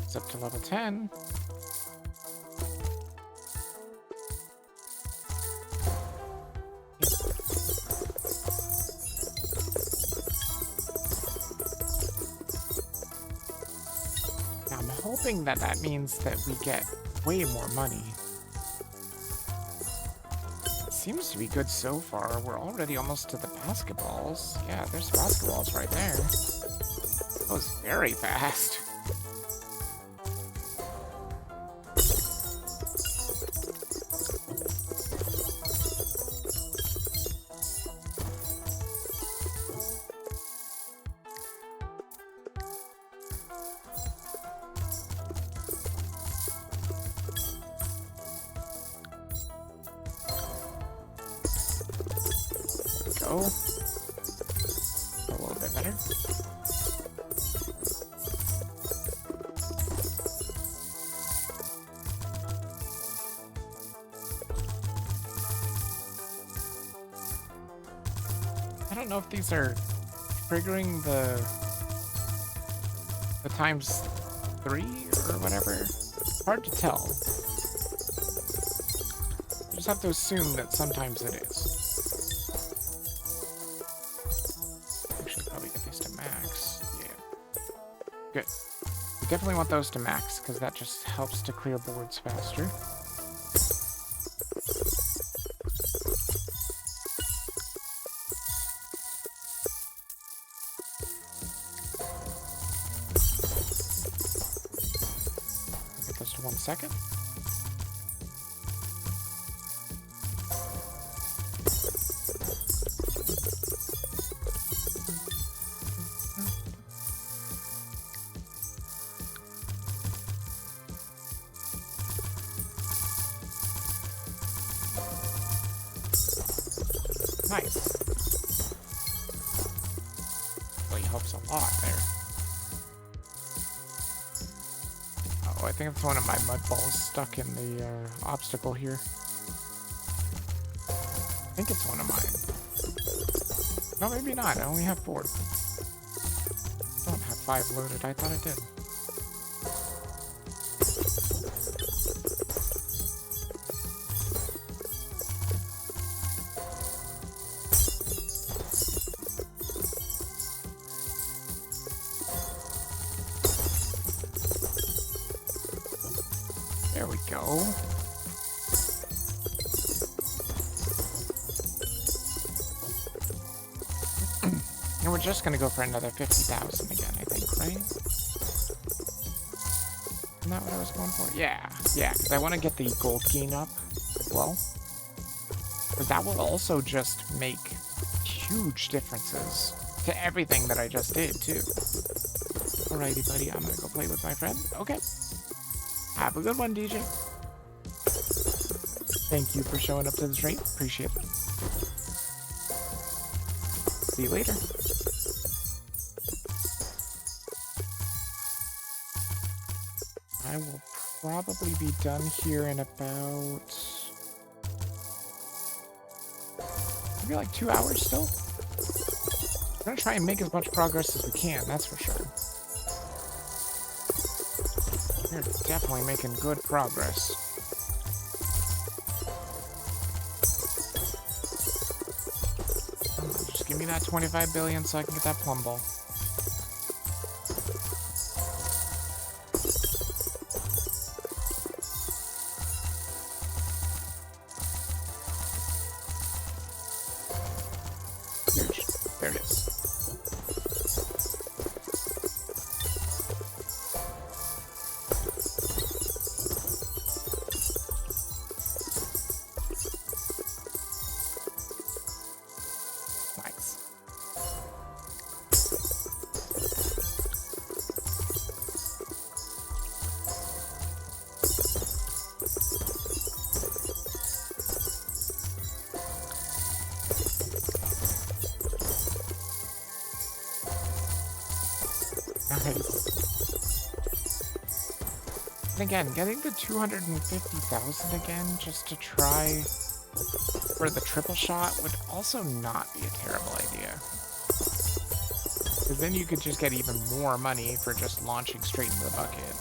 It's up to level 10. Now, I'm hoping that that means that we get way more money. Seems to be good so far. We're already almost to the basketballs. Yeah, there's basketballs right there. That was very fast. Go. A little bit better. I don't know if these are triggering the times 3 or whatever. Hard to tell. You just have to assume that sometimes it is. Good. We definitely want those to max, because that just helps to clear boards faster. Get this to 1 second. Nice. Really helps a lot there. Oh, I think it's one of my mud balls stuck in the obstacle here. I think it's one of mine. No, maybe not. I only have 4. I don't have 5 loaded. I thought I did. There we go. And we're just gonna go for another 50,000 again, I think, right? Isn't that what I was going for? Yeah, because I want to get the gold gain up as well. But that will also just make huge differences to everything that I just did, too. Alrighty, buddy, I'm gonna go play with my friend. Okay. Have a good one, DJ. Thank you for showing up to the stream. Appreciate it. See you later. I will probably be done here in about... maybe like 2 hours still? We're gonna try and make as much progress as we can, that's for sure. We're definitely making good progress. Just give me that 25 billion so I can get that plum ball. Huge. There it is. And again, getting to 250,000 again just to try for the triple shot would also not be a terrible idea. Because then you could just get even more money for just launching straight into the bucket.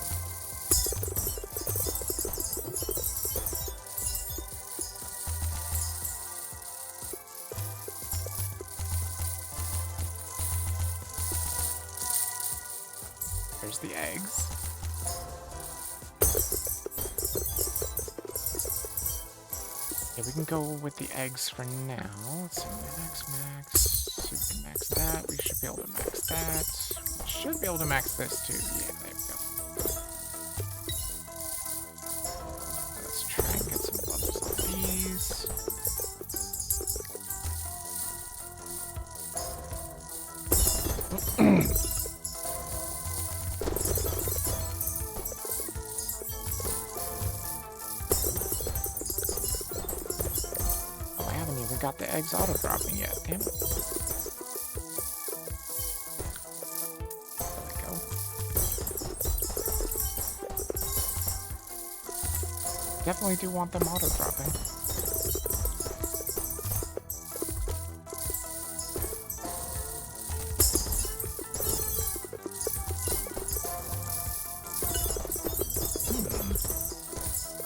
There's the eggs. Yeah, we can go with the eggs for now. Let's see, max. See if we can max that. We should be able to max that. We should be able to max this too. Yeah, there we go. Let's try and get some levels on these. Oh, I haven't even got the eggs auto-dropping yet. Damn it. There we go. Definitely do want them auto-dropping.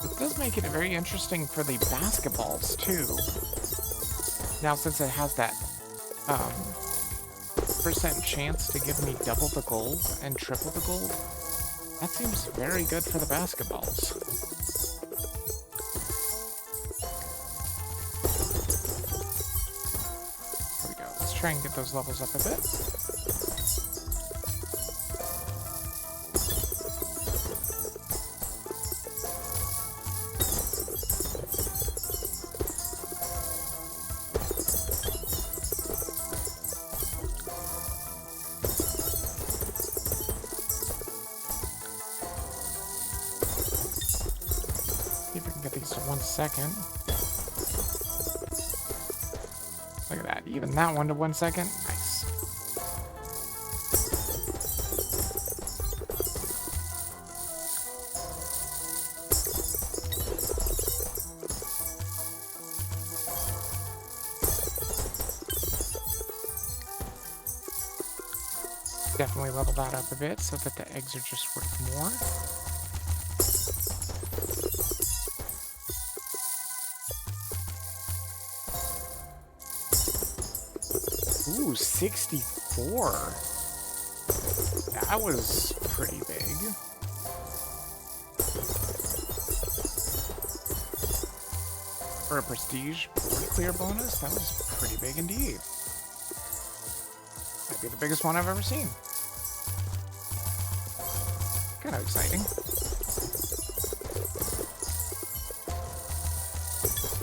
It does make it very interesting for the basketballs, too. Now, since it has that, percent chance to give me double the gold and triple the gold, that seems very good for the basketballs. There we go. Let's try and get those levels up a bit. See if we can get these to 1 second. Look at that. Even that one to 1 second. Nice. Definitely level that up a bit so that the eggs are just worth more. Ooh, 64. That was pretty big. For a prestige board clear bonus, that was pretty big indeed. Might be the biggest one I've ever seen. Kind of exciting.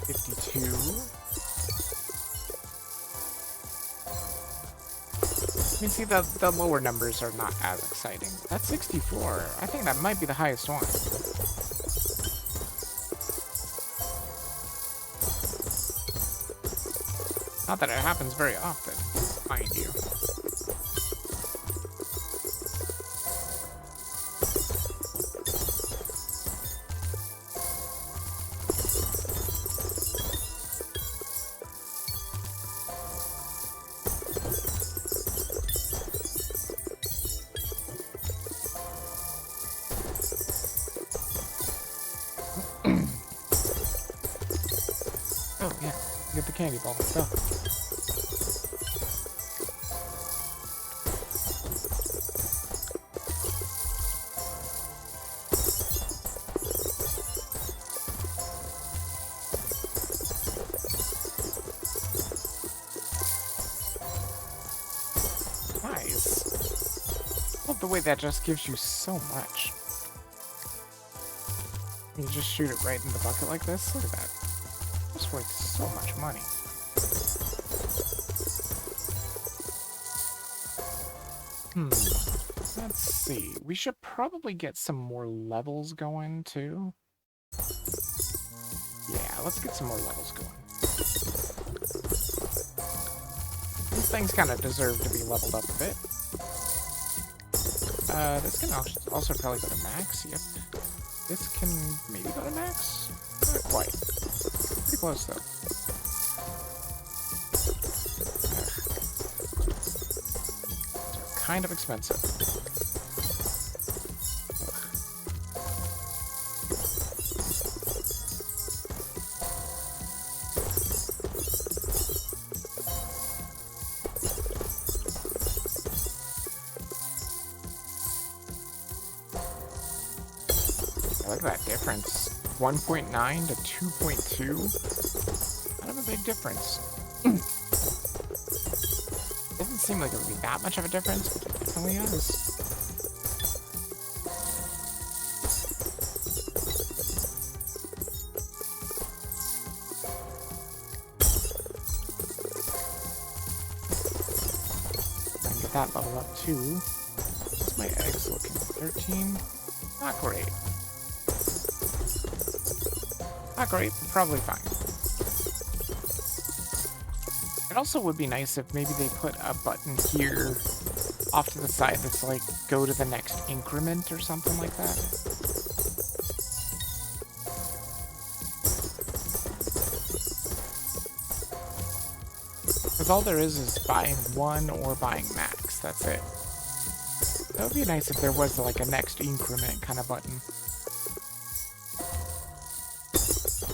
52. I mean, see, the lower numbers are not as exciting. That's 64. I think that might be the highest one. Not that it happens very often, mind you. Oh, yeah. Get the candy ball. Duh. Nice. Love the way that just gives you so much. You just shoot it right in the bucket like this. Look at that. That's worth so much money. Let's see. We should probably get some more levels going, too. Yeah, let's get some more levels going. These things kind of deserve to be leveled up a bit. This can also probably go to max. Yep. This can maybe go to max? Not quite. Pretty close, though. They're kind of expensive. Look at that difference. 1.9 to 2.2. Kind of a big difference. Doesn't seem like it would be that much of a difference, but it definitely is. I can get that level up too. What's my eggs looking? 13? Not great. Not great, but probably fine. It also would be nice if maybe they put a button here off to the side that's like, go to the next increment or something like that. Because all there is buying one or buying max, that's it. That would be nice if there was like a next increment kind of button.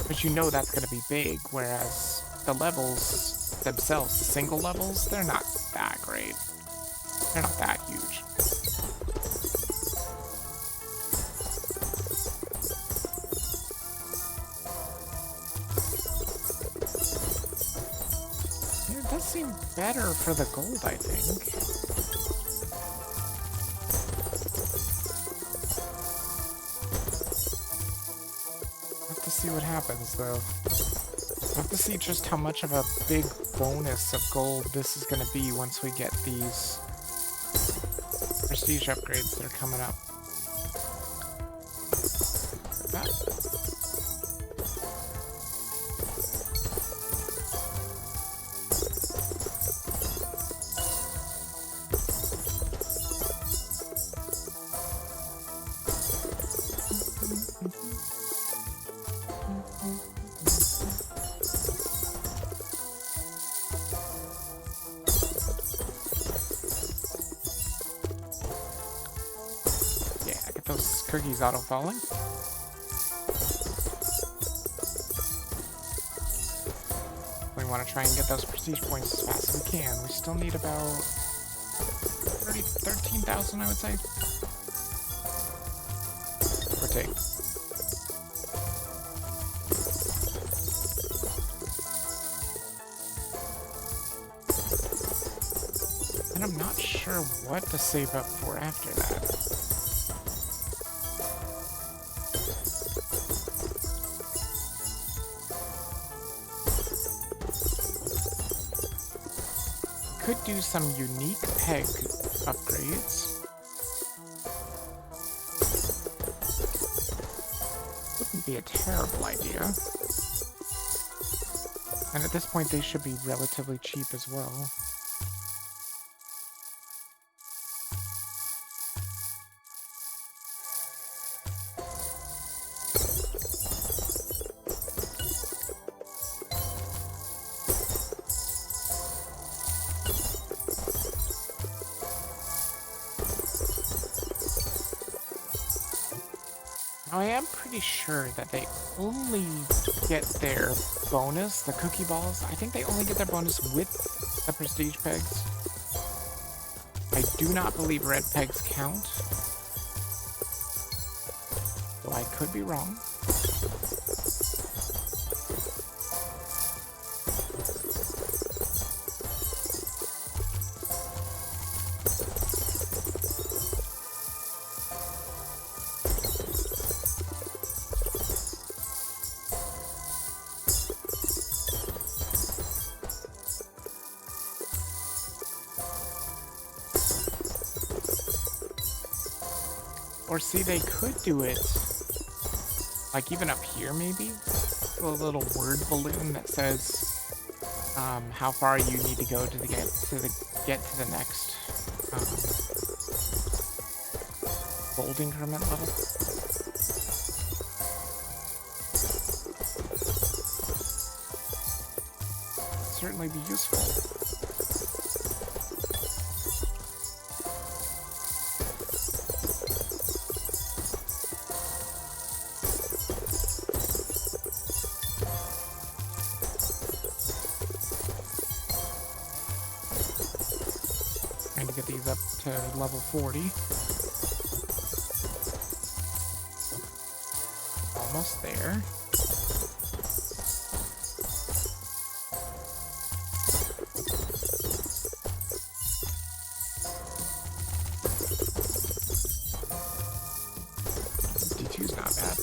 But you know that's going to be big, whereas the levels themselves, the single levels, they're not that great. They're not that huge. Yeah, it does seem better for the gold, I think. See what happens though. We'll have to see just how much of a big bonus of gold this is going to be once we get these prestige upgrades that are coming up. Like that. Cookies auto-falling. We want to try and get those prestige points as fast as we can. We still need about 13,000, I would say. Or take. And I'm not sure what to save up for after that. Could do some unique peg upgrades. Wouldn't be a terrible idea. And at this point they should be relatively cheap as well. I am pretty sure that they only get their bonus, the cookie balls. I think they only get their bonus with the prestige pegs. I do not believe red pegs count. So I could be wrong. Or see, they could do it, like even up here maybe, a little word balloon that says how far you need to go to get to the next gold increment level. Certainly be useful. Get these up to level 40. almost there. D2's not bad.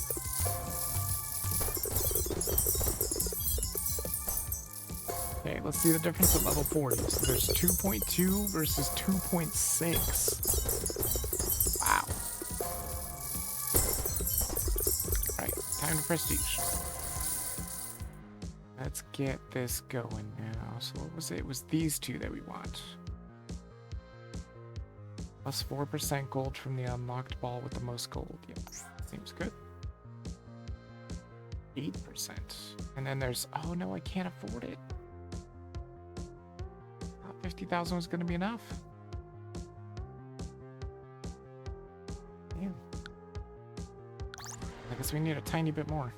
Okay, let's see the difference at level 40. So there's 2.2 versus 2.6. Wow. Alright, time to prestige. Let's get this going now. So what was it? It was these two that we want. Plus 4% gold from the unlocked ball with the most gold. Yeah, seems good. 8%. And then there's, oh no, I can't afford it. Thought 50,000 was gonna be enough. Damn. I guess we need a tiny bit more.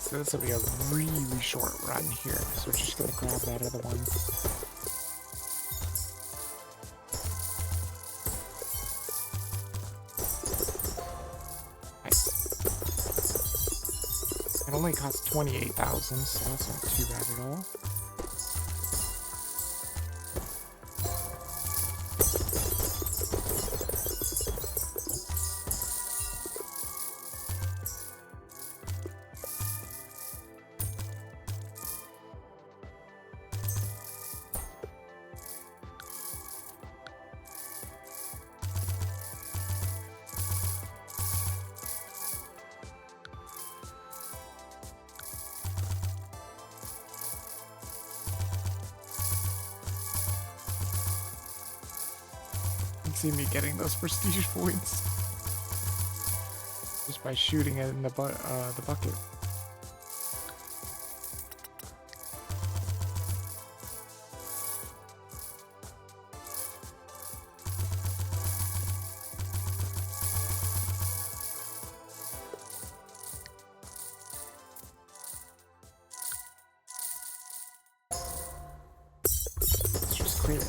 So this will be a really short run here, so we're just gonna grab that other one. Nice. It only costs 28,000, so that's not too bad at all. See me getting those prestige points just by shooting it in the bucket. Let's just clear it.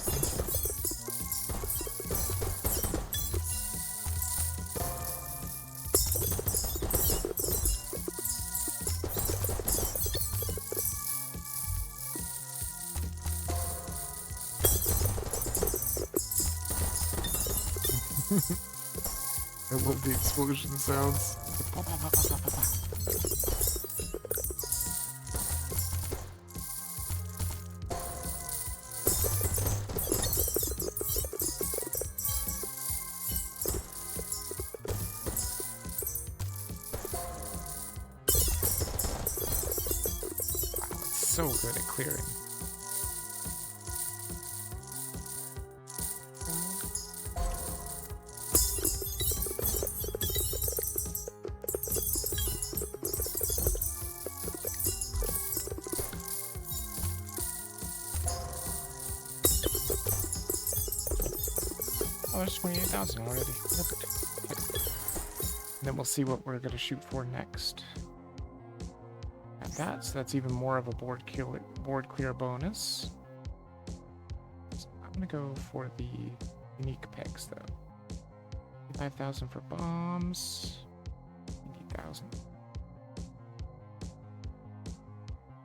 I love the explosion sounds. Wow, it's so good at clearing. Oh, there's 28,000 already. Perfect. then we'll see what we're gonna shoot for next. At that, so that's even more of a board clear bonus. So I'm gonna go for the unique pegs though. 5,000 for bombs. 80,000.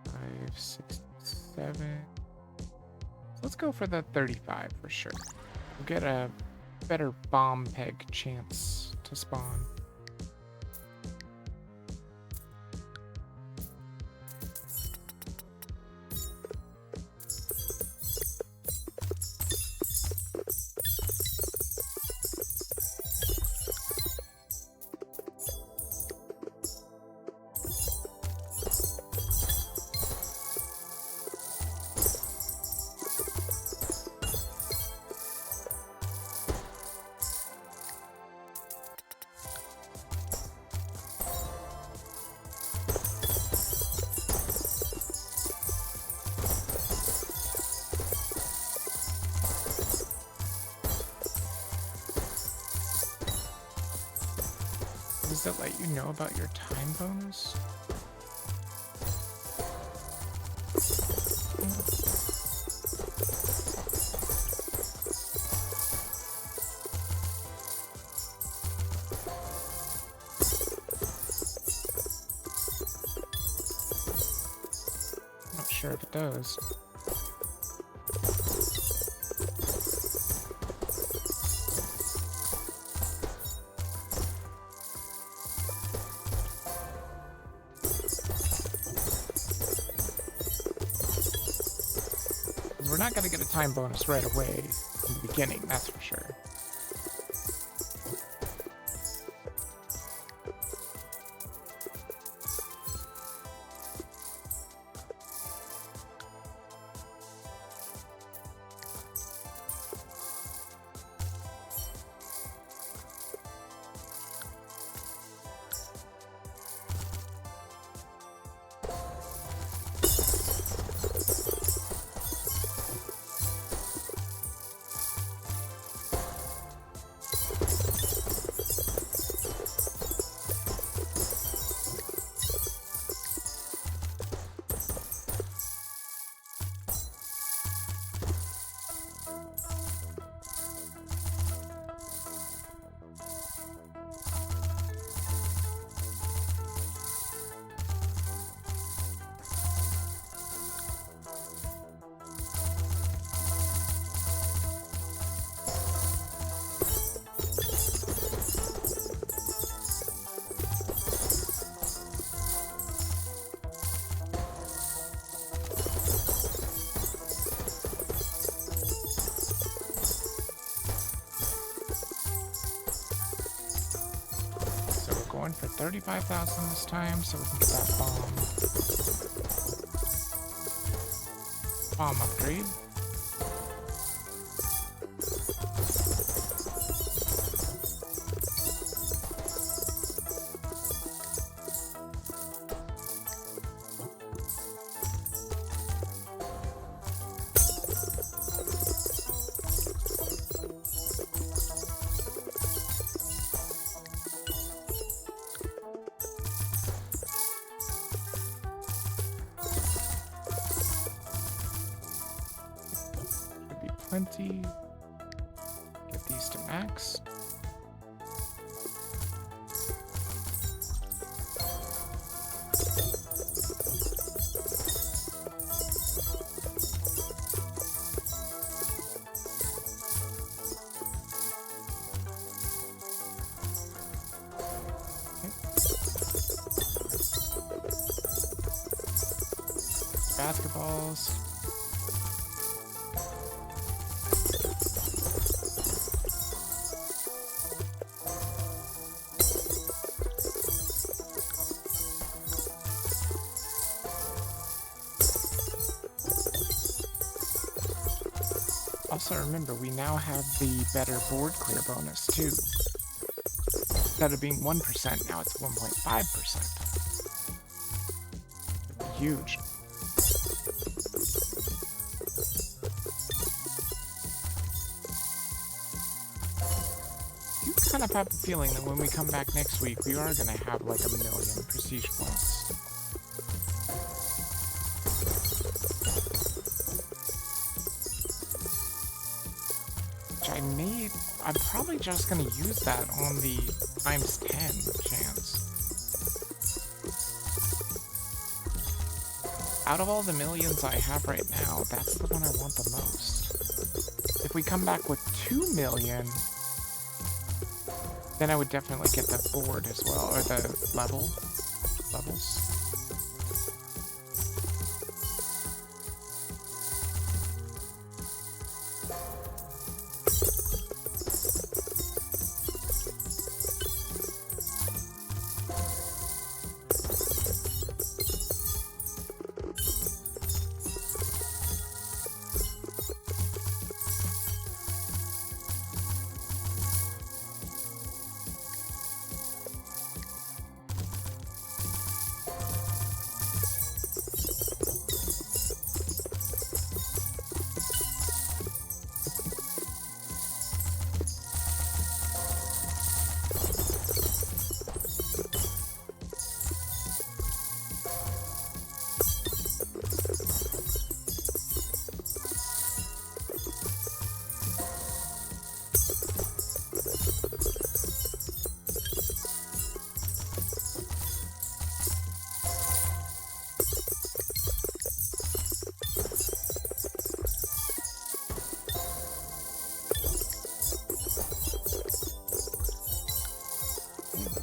5, 6, 7. So let's go for the 35 for sure. We'll get a better bomb peg chance to spawn. Does that let you know about your time bonus? Not sure if it does. We're not going to get a time bonus right away in the beginning, that's for sure. Going for 35,000 this time, so we can get that bomb upgrade. Plenty. Get these to max. Basketballs. Also remember, we now have the better board clear bonus too. Instead of being 1%, now it's 1.5%. Huge. You kind of have a feeling that when we come back next week, we are gonna have like 1,000,000 prestige points. Which I'm probably just gonna use that on the ×10 chance. Out of all the millions I have right now, that's the one I want the most. If we come back with 2 million, then I would definitely get the board as well, or the levels.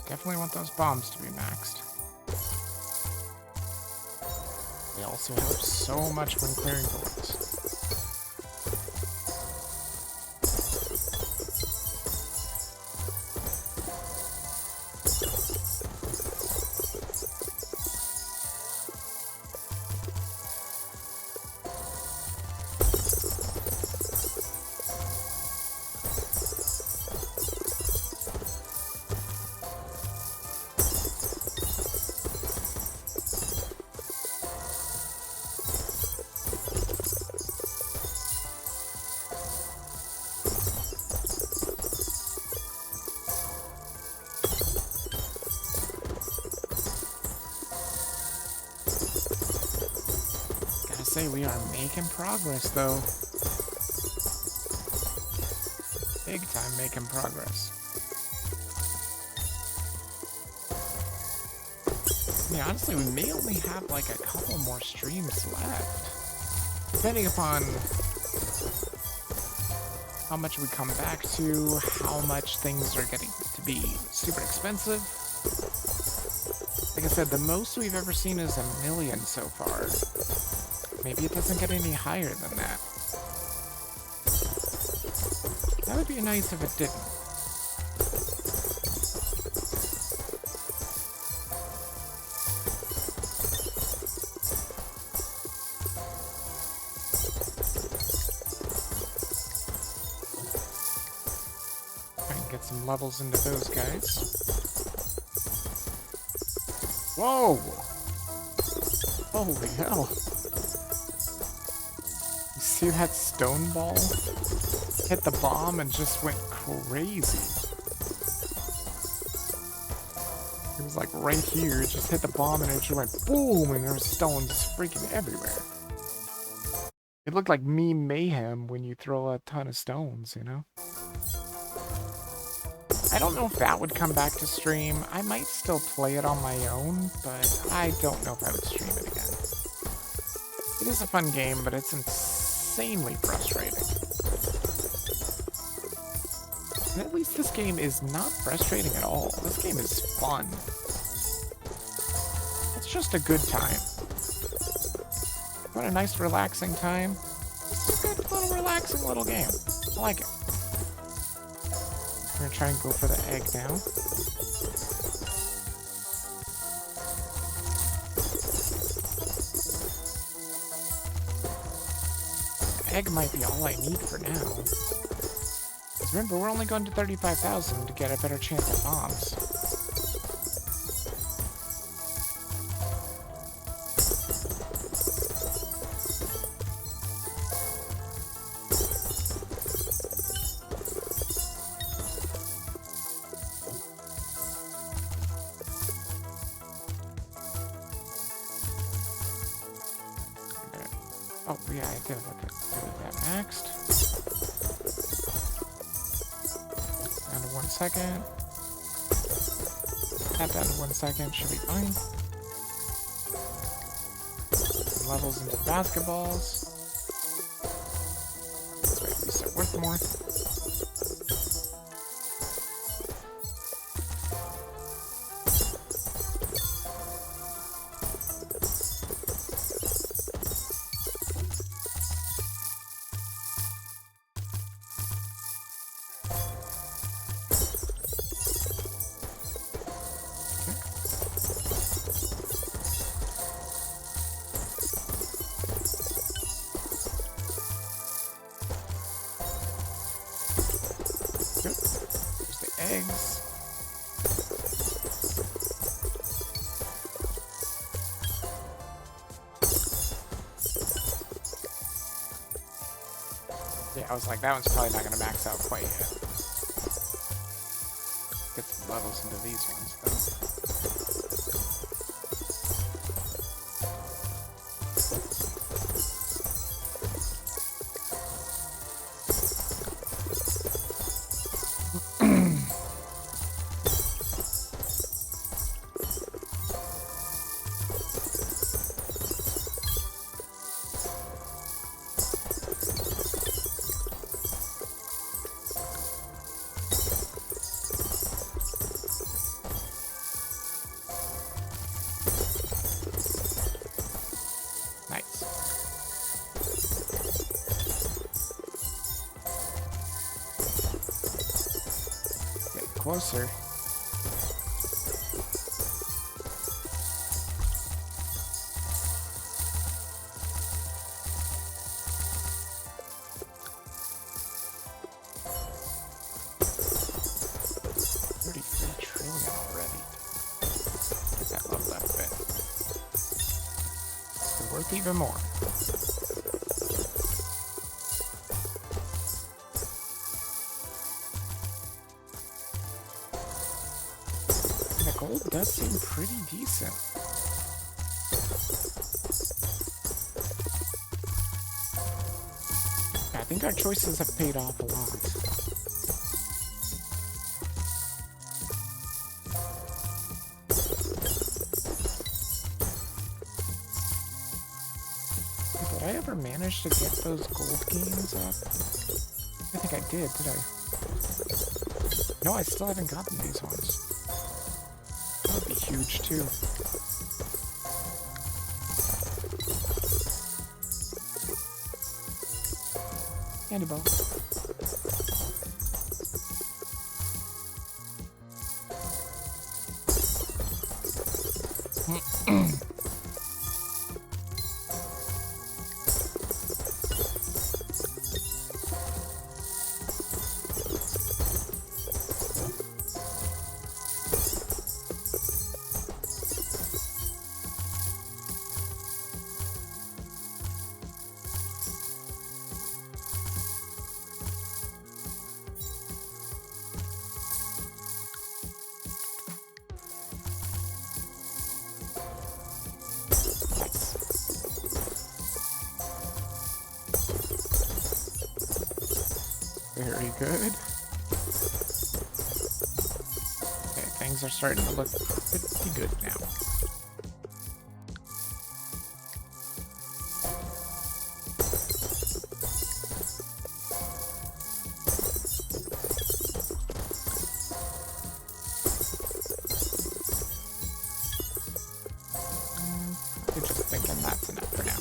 Definitely want those bombs to be maxed. They also help so much when clearing boards. Say we are making progress though. Big time making progress. I mean, honestly, we may only have like a couple more streams left. Depending upon how much we come back to, how much things are getting to be super expensive. Like I said, the most we've ever seen is 1,000,000 so far. Maybe it doesn't get any higher than that. That would be nice if it didn't. Try and get some levels into those guys. Whoa! Holy hell. See that stone ball? Hit the bomb and just went crazy. It was like right here, it just hit the bomb and it just went boom, and there was stones freaking everywhere. It looked like meme mayhem when you throw a ton of stones, you know? I don't know if that would come back to stream. I might still play it on my own, but I don't know if I would stream it again. It is a fun game, but it's insanely frustrating. And at least this game is not frustrating at all. This game is fun. It's just a good time. What a nice relaxing time. It's a good little relaxing little game. I like it. We're gonna try and go for the egg now. Egg might be all I need for now. 'Cause remember, we're only going to 35,000 to get a better chance at bombs. Oh, yeah, I did look at that maxed. Down to 1 second. That down to 1 second. Should be fine. Levels into basketballs. Let's make these are worth more. Eggs. Yeah, I was like, that one's probably not going to max out quite yet. Get some levels into these ones, though. Nice. Get closer. $33 trillion already. Get that level up a bit. It's worth even more. The gold does seem pretty decent. I think our choices have paid off a lot. Did I ever manage to get those gold gains up? I think I did I? No, I still haven't gotten these ones. That would be huge, too. Candy ball. Very good. Okay, things are starting to look pretty good now. I'm just thinking that's enough for now.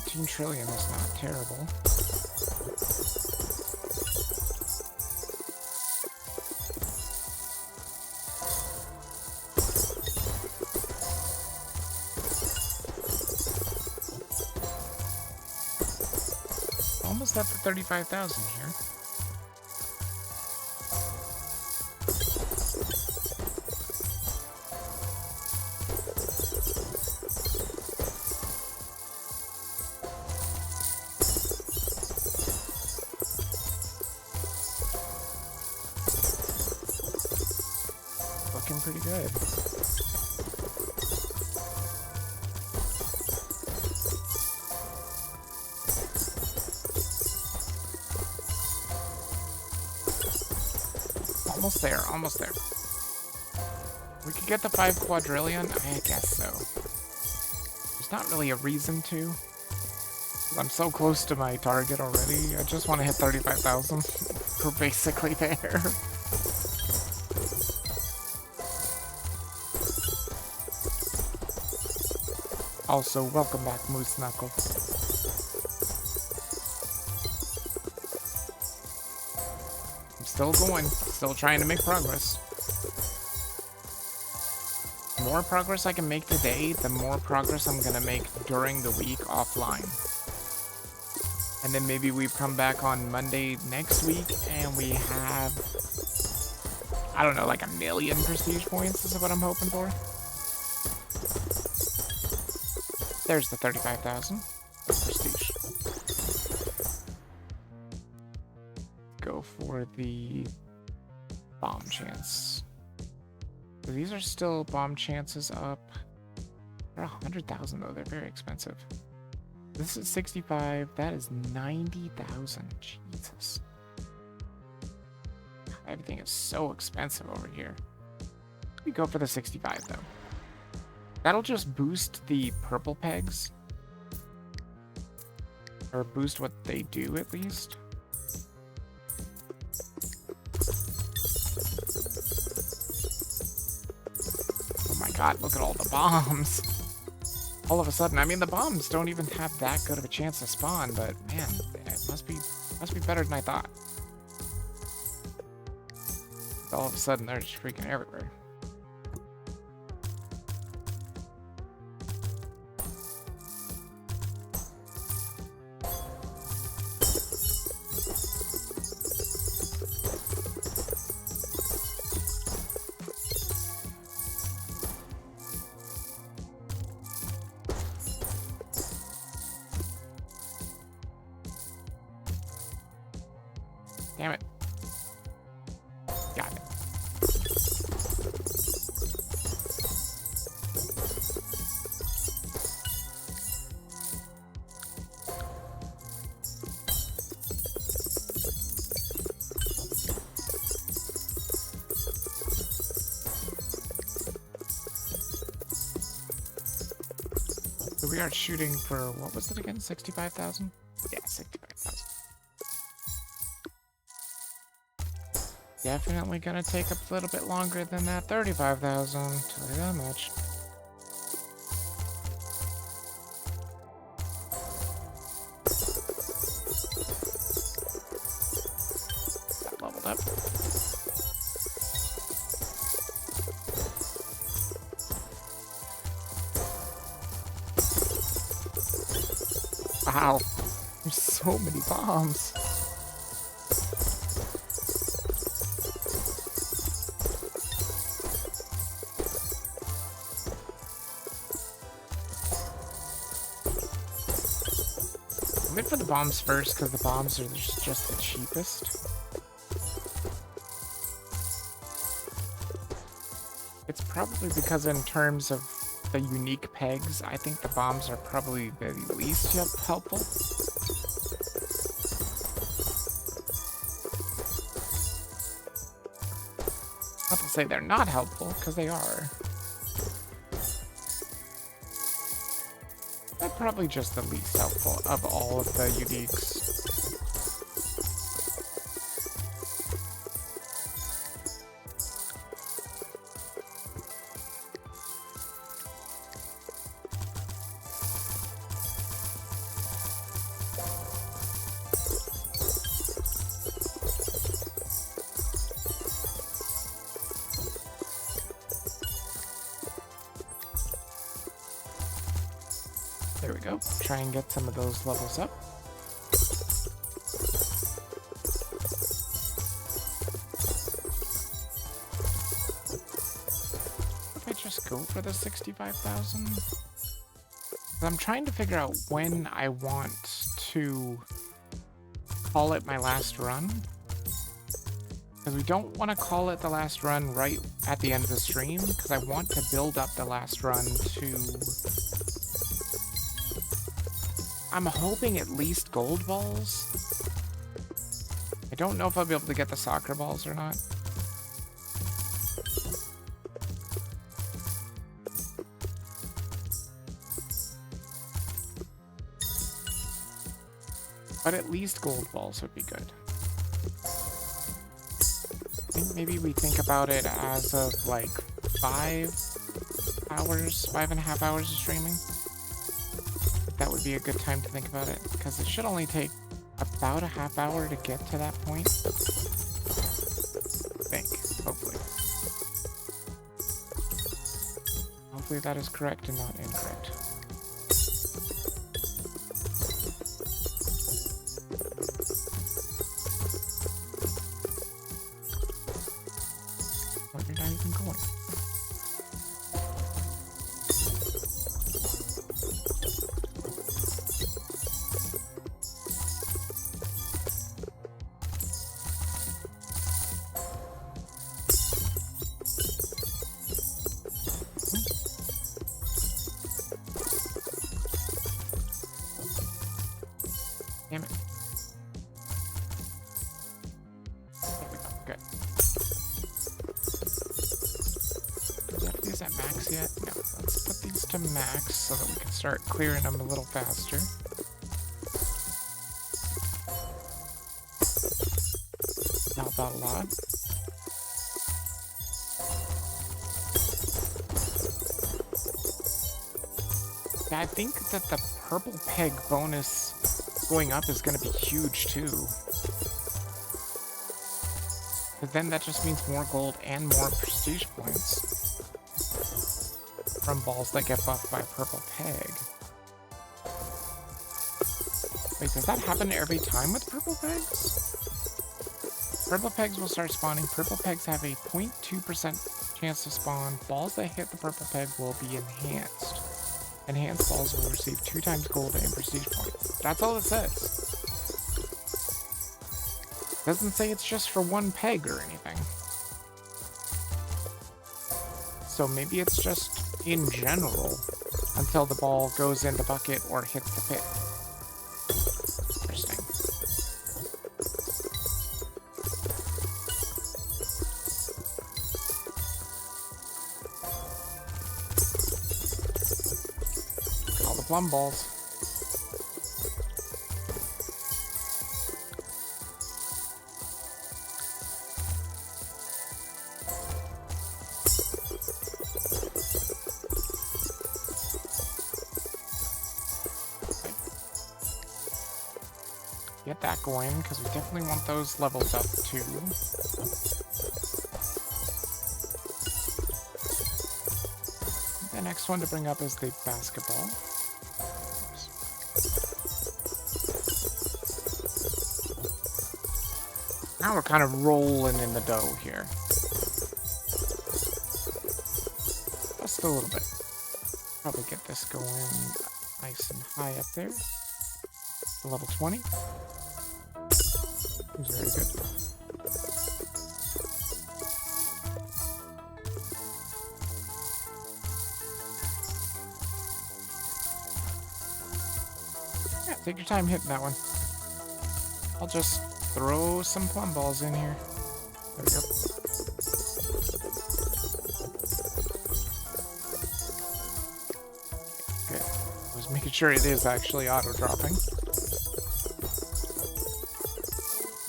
$15 trillion is not terrible. Almost up to 35,000 here. looking pretty good. Almost there, almost there. We could get the 5 quadrillion? I guess so. There's not really a reason to. I'm so close to my target already. I just want to hit 35,000. We're basically there. Also, welcome back, Moose Knuckle. I'm still going, still trying to make progress. The more progress I can make today, the more progress I'm gonna make during the week offline. And then maybe we come back on Monday next week and we have, I don't know, like 1 million prestige points is what I'm hoping for. There's the 35,000 prestige. Go for the bomb chance. So these are still bomb chances up. They're 100,000 though. They're very expensive. This is 65. That is 90,000. Jesus. Everything is so expensive over here. We go for the 65 though. That'll just boost the purple pegs. Or boost what they do, at least. Oh my god, look at all the bombs. All of a sudden, I mean, the bombs don't even have that good of a chance to spawn, but man, it must be better than I thought. All of a sudden, they're just freaking everywhere. Damn it. Got it. So we are shooting for, what was it again? 65,000? Yeah, 65,000. Definitely gonna take a little bit longer than that 35,000, tell you that much. Got leveled up. Wow, there's so many bombs. For the bombs first, because the bombs are just the cheapest. It's probably because in terms of the unique pegs, I think the bombs are probably the least helpful. Not to say they're not helpful, because they are. They're probably just the least helpful of all of the uniques. There we go. Try and get some of those levels up. If I just go for the 65,000? I'm trying to figure out when I want to call it my last run. Because we don't want to call it the last run right at the end of the stream, because I want to build up the last run to... I'm hoping at least gold balls. I don't know if I'll be able to get the soccer balls or not. But at least gold balls would be good. I think maybe we think about it as of like 5.5 hours of streaming. That would be a good time to think about it, because it should only take about a half hour to get to that point. I think, hopefully. Hopefully that is correct and not incorrect. Oh, you're not even going. Damn it. There we go. Good. Do we have these at max yet? No. Let's put these to max so that we can start clearing them a little faster. Not that a lot. Yeah, I think that the purple peg bonus going up is going to be huge too. But then that just means more gold and more prestige points from balls that get buffed by purple peg. Wait, does that happen every time with purple pegs? Purple pegs will start spawning. Purple pegs have a 0.2% chance to spawn. Balls that hit the purple peg will be enhanced. Enhanced balls will receive 2 times gold and prestige points. That's all it says. Doesn't say it's just for one peg or anything. So maybe it's just in general until the ball goes in the bucket or hits the pit. Interesting. All the plum balls. Get that going, because we definitely want those levels up too. The next one to bring up is the basketball. Now we're kind of rolling in the dough here. Just a little bit. Probably get this going nice and high up there. Level 20. Seems very good. Yeah, take your time hitting that one. I'll just throw some plum balls in here. There we go. Good. I was making sure it is actually auto-dropping.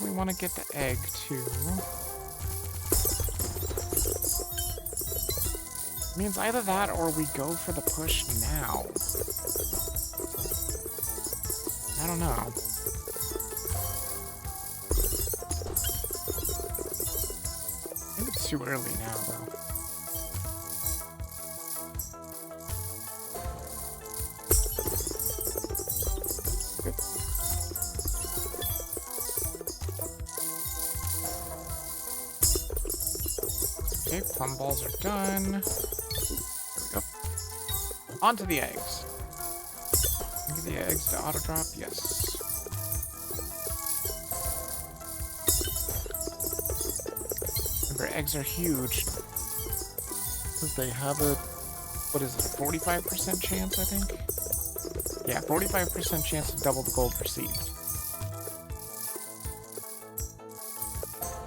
We want to get the egg too. Means either that or we go for the push now. I don't know. I think it's too early now though. Okay, plum balls are done. There we go. Onto the eggs. Get the eggs to auto drop. Yes. Their eggs are huge. Because they have a, what is it, 45% chance, I think? Yeah, 45% chance to double the gold received.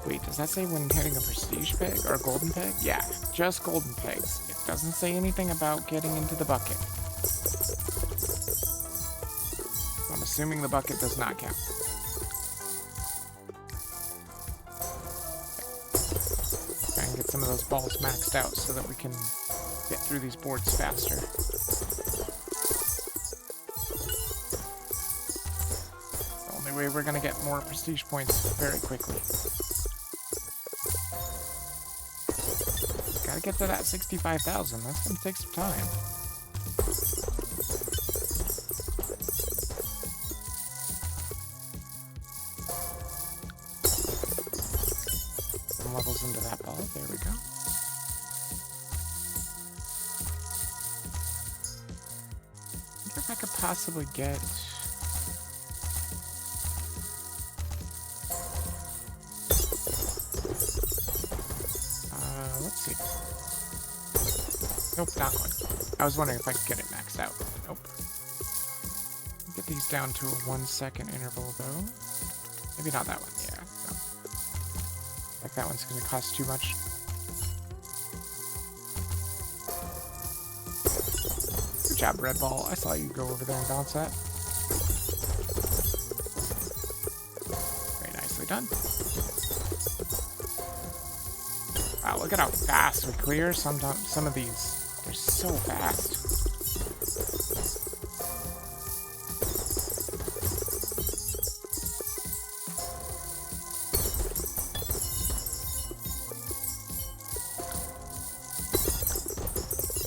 Wait, does that say when getting a prestige peg or a golden peg? Yeah, just golden pegs. It doesn't say anything about getting into the bucket. I'm assuming the bucket does not count. Try and get some of those balls maxed out so that we can get through these boards faster. The only way we're gonna get more prestige points very quickly. Gotta get to that 65,000. That's gonna take some time. Some levels into that ball. There we go. I wonder if I could possibly get... let's see. Nope, not one. I was wondering if I could get it maxed out. Nope. Get these down to a 1 second interval though. Maybe not that one, yeah. No. Like that one's gonna cost too much. Good job, Red Ball. I saw you go over there and bounce that. Very nicely done. Wow, look at how fast we clear some of these. They're so fast.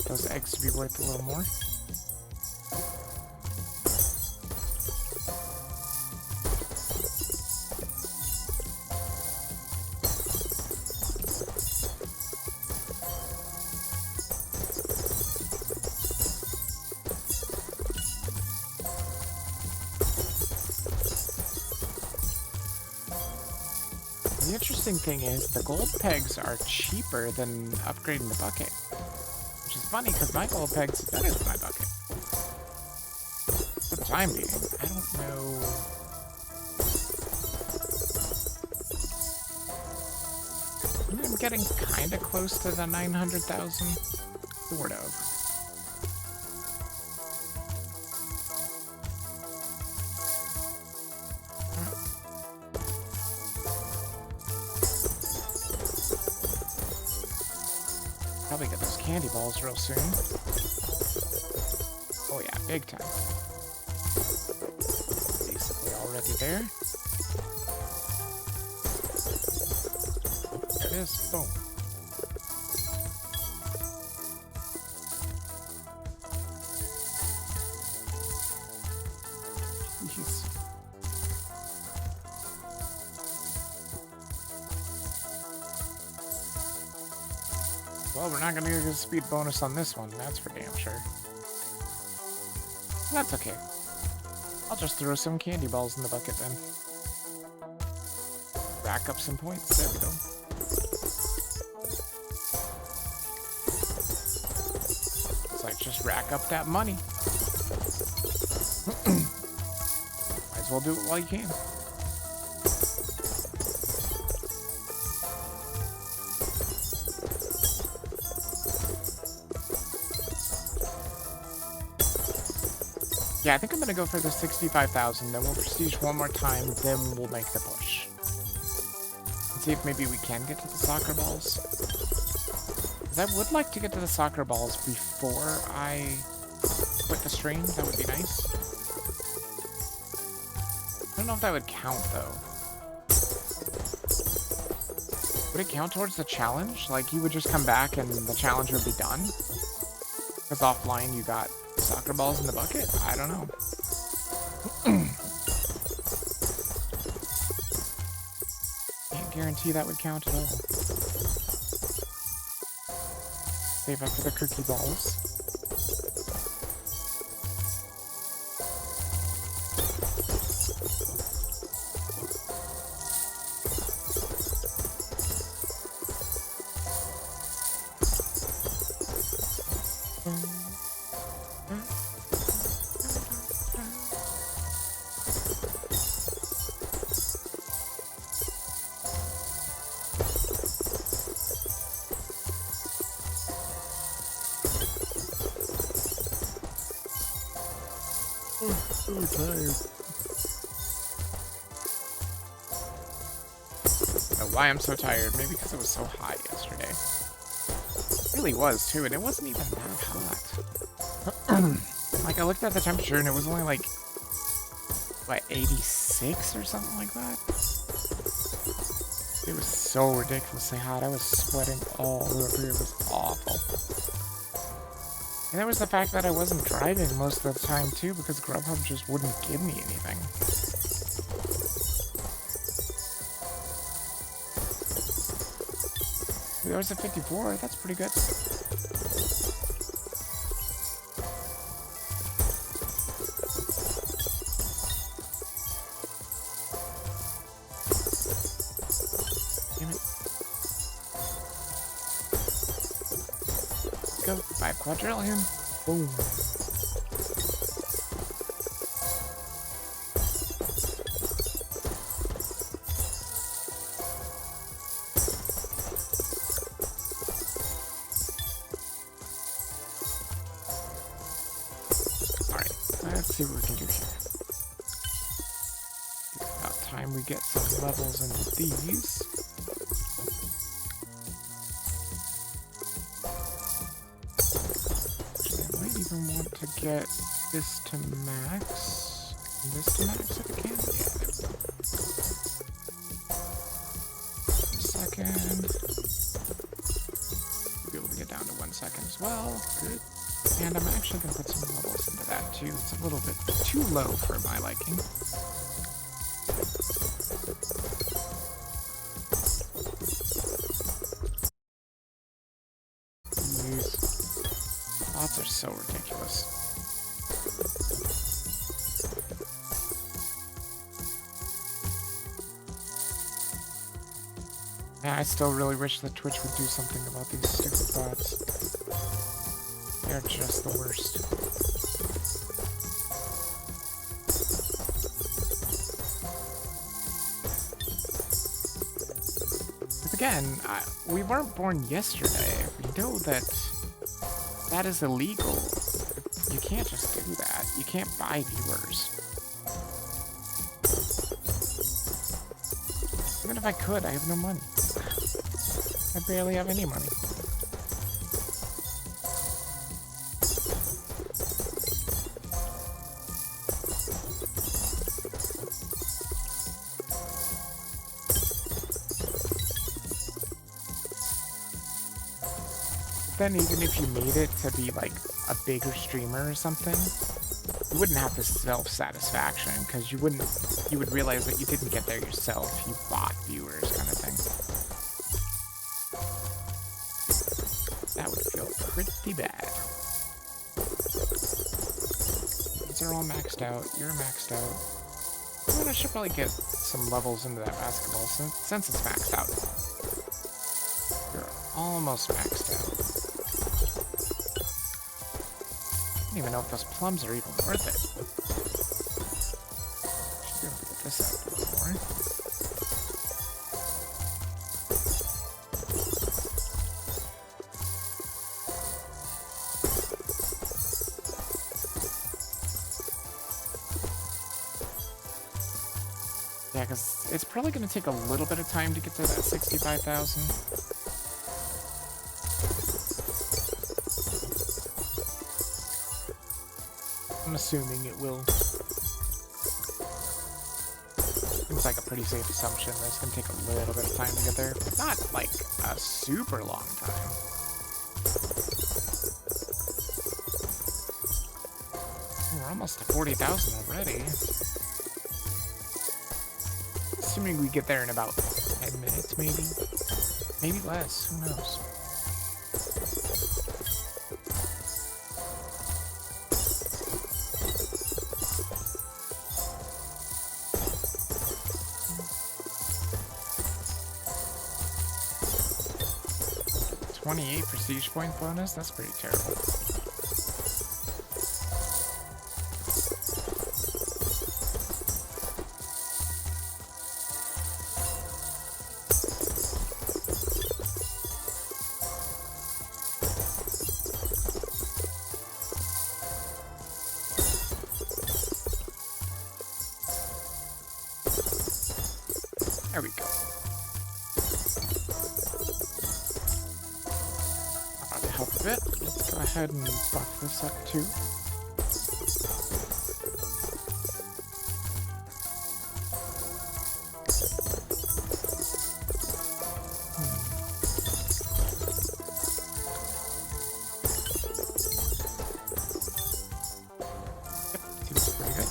Those eggs to be worth a little more. The interesting thing is the gold pegs are cheaper than upgrading the bucket. Which is funny because my gold pegs are better than my bucket. For the time being. I don't know. I'm getting kind of close to the 900,000. Sort of. Probably get those candy balls real soon. Oh yeah, big time. Basically already there. There it is. Boom. Jeez. Well, we're not gonna get a speed bonus on this one, that's for damn sure. That's okay. I'll just throw some candy balls in the bucket then. Rack up some points. There we go. It's like, just rack up that money. Might as well do it while you can. Yeah, I think I'm gonna go for the 65,000, then we'll prestige one more time, then we'll make the push. And see if maybe we can get to the soccer balls. Because I would like to get to the soccer balls before I quit the stream, that would be nice. I don't know if that would count, though. Would it count towards the challenge? Like, you would just come back and the challenge would be done? Because offline you got soccer balls in the bucket? I don't know. Can't guarantee that would count at all. Save up for the cookie balls. So tired. Why I'm so tired? Maybe because it was so hot yesterday. It really was too, and it wasn't even that hot. Like I looked at the temperature and it was only like what 86 or something like that. It was so ridiculously hot. I was sweating all over. It was awful. And there was the fact that I wasn't driving most of the time too because Grubhub just wouldn't give me anything. There was a 54, that's pretty good. Damn it. Let's go, 5 quadrillion. Boom. Let's see what we can do here. It's about time we get some levels into these. Actually, I might even want to get this to max. And this to max if I can. Yeah, there we go. Second. We'll be able to get down to 1 second as well. Good. And I'm actually going to put some levels into that too. It's a little bit too low for my liking. These spots are so ridiculous. Yeah, I still really wish that Twitch would do something about these stupid bots. They're just the worst. But again, we weren't born yesterday. We know that that is illegal. You can't just do that. You can't buy viewers. Even if I could, I have no money. I barely have any money. Then even if you made it to be like a bigger streamer or something, you wouldn't have this self-satisfaction because you would realize that you didn't get there yourself. You bought viewers kind of thing. That would feel pretty bad. These are all maxed out. You're maxed out. I should probably get some levels into that basketball since it's maxed out. You're almost maxed out. I don't even know if those plums are even worth it. Should be able to get this out a little more. Yeah, because it's probably going to take a little bit of time to get to that 65,000. I'm assuming it will. Seems like a pretty safe assumption that it's going to take a little bit of time to get there. But not like a super long time. We're almost to 40,000 already. Assuming we get there in about 10 minutes, maybe? Maybe less, who knows? $28 prestige point bonus? That's pretty terrible. help a bit. Let's go ahead and buff this up too. Seems pretty good.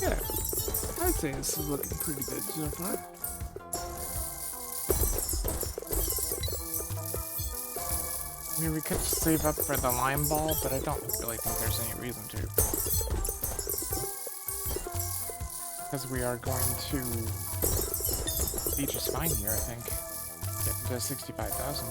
Yeah, I'd say this is looking pretty good so far. I mean, we could save up for the lime ball, but I don't really think there's any reason to. Because we are going to be just fine here, I think. Get to 65,000.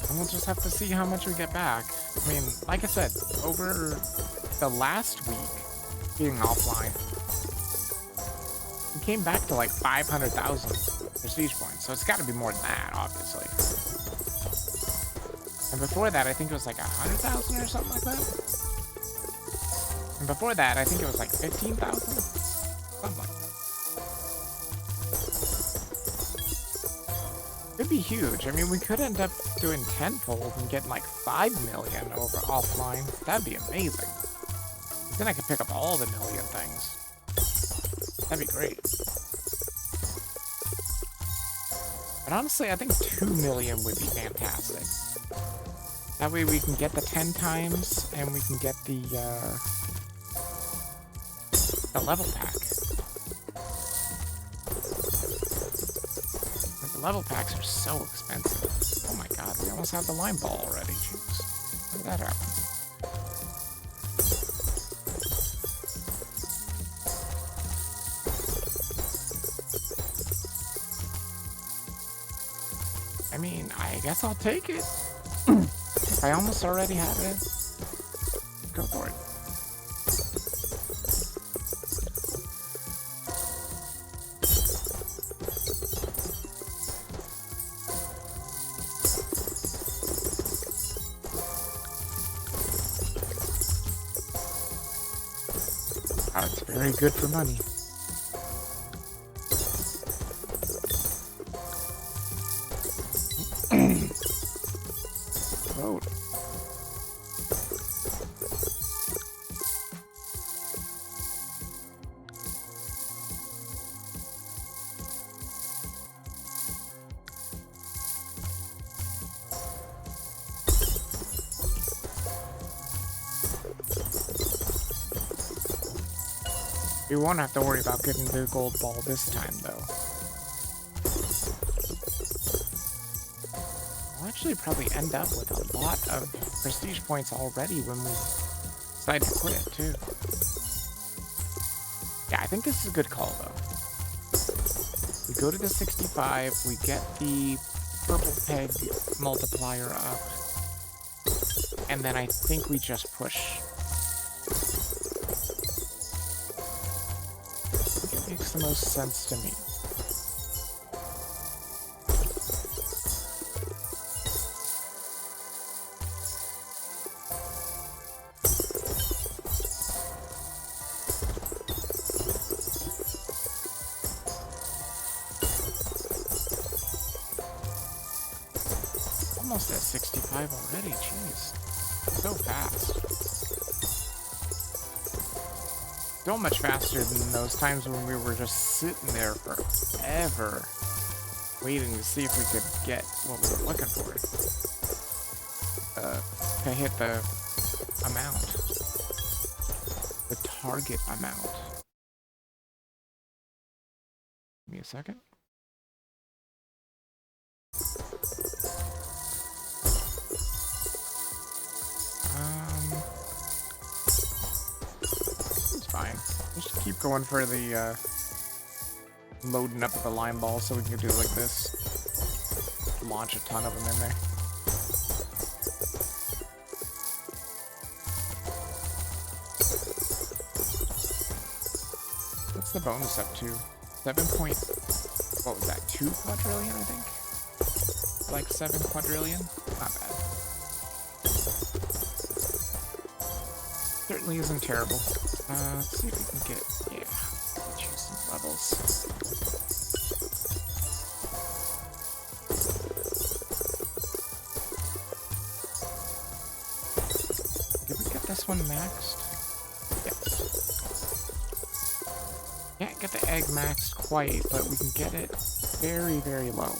And we'll just have to see how much we get back. I mean, like I said, over the last week being offline, we came back to like 500,000 prestige points, so it's got to be more than that, obviously. And before that, I think it was like 100,000 or something like that. And before that, I think it was like 15,000, something like that. It'd be huge. I mean, we could end up doing tenfold and getting like 5 million over offline. That'd be amazing. Then I could pick up all the million things. That'd be great. But honestly, I think 2 million would be fantastic. That way we can get the 10 times and we can get the level pack. The level packs are so expensive. Oh my god, we almost have the lime ball already. Jeez. How did that happen? I mean, I guess I'll take it. I almost already have it. Go for it. Oh, it's very good for money. Vote. We won't have to worry about getting the gold ball this time, though. We'll actually probably end up with a lot of prestige points already when we decide to quit, too. Yeah, I think this is a good call, though. We go to the 65, we get the purple peg multiplier up, and then I think we just push. Makes the most sense to me. Almost at 65 already, jeez. So fast. So much faster than those times when we were just sitting there forever waiting to see if we could get what we were looking for. To hit the amount. The target amount. Give me a second. It's fine. Just keep going for the loading up of the lime balls so we can do it like this. Launch a ton of them in there. What's the bonus up to? 7 point... What was that? 2 quadrillion, I think? Like 7 quadrillion? Not bad. Certainly isn't terrible. Let's see if we can get... Yeah. Choose some levels. Did we get this one maxed? Yeah. Can't get the egg maxed quite, but we can get it very, very low.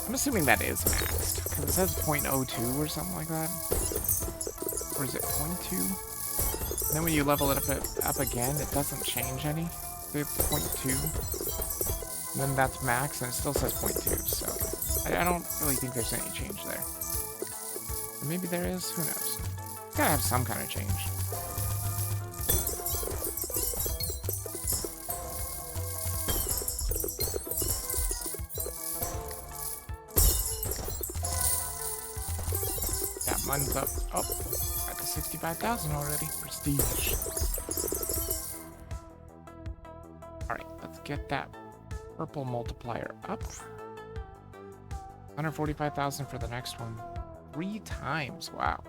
I'm assuming that is maxed, because it says 0.02 or something like that. Or is it 0.2? And then when you level it up again, it doesn't change any. It's 0.2. And then that's max, and it still says 0.2, so I don't really think there's any change there. Or maybe there is, who knows? Gotta have some kind of change. That mine's up. Oh, got to 65,000 already. Prestige. Alright, let's get that purple multiplier up. 145,000 for the next one. 3 times, wow.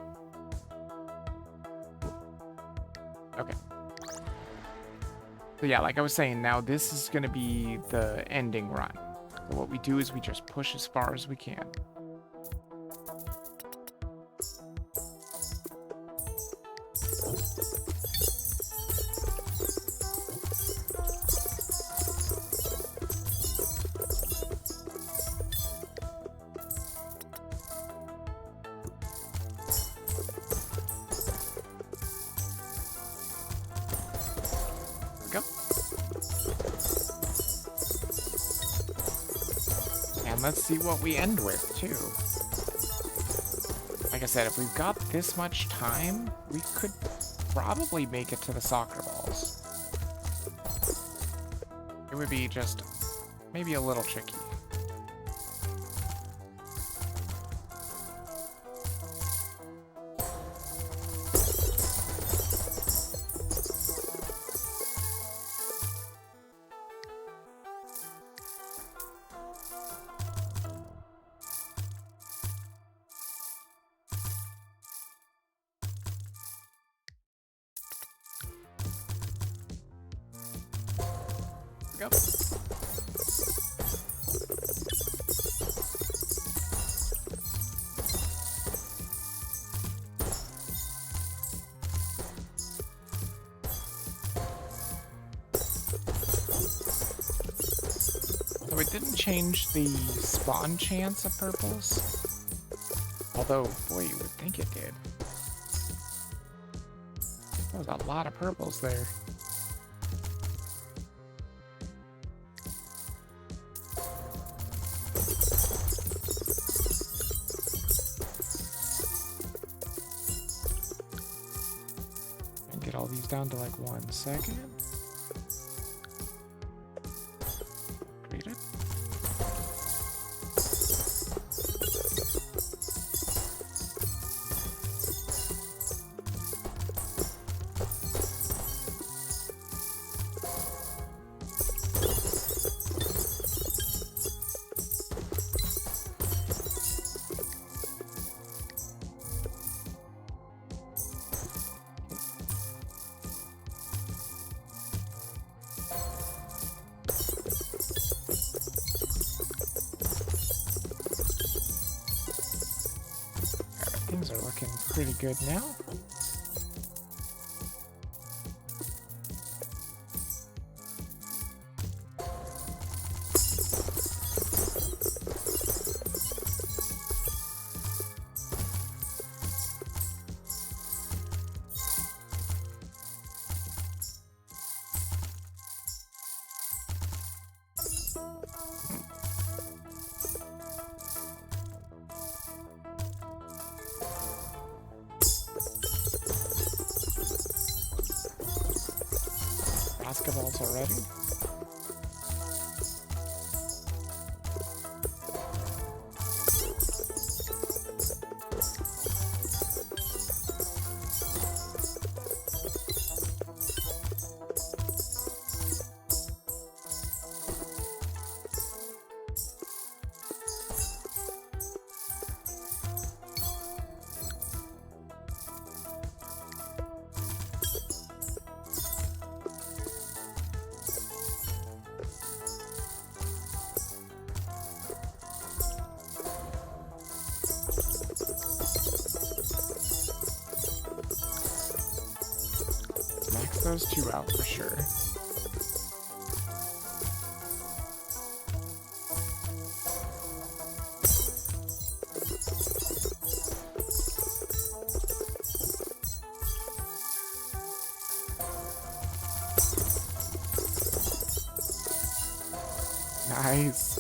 Okay. So yeah, like I was saying, now this is going to be the ending run. So what we do is we just push as far as we can. Let's see what we end with, too. Like I said, if we've got this much time, we could probably make it to the soccer balls. It would be just maybe a little tricky. Go. So it didn't change the spawn chance of purples. Although, boy, you would think it did. There was a lot of purples there. Get all these down to like 1 second. Read it. Things are looking pretty good now. basketballs already. Max those two out for sure. Nice.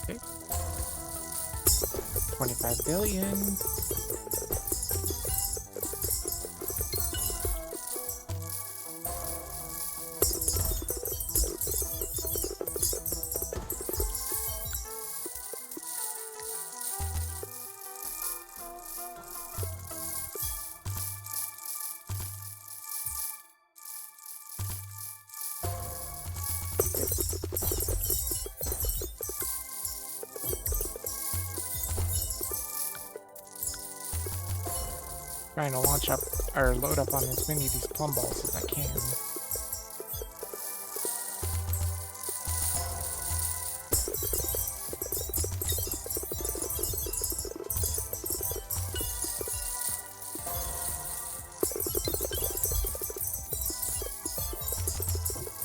Okay. 25 billion. Trying to launch up or load up on as many of these plum balls as I can.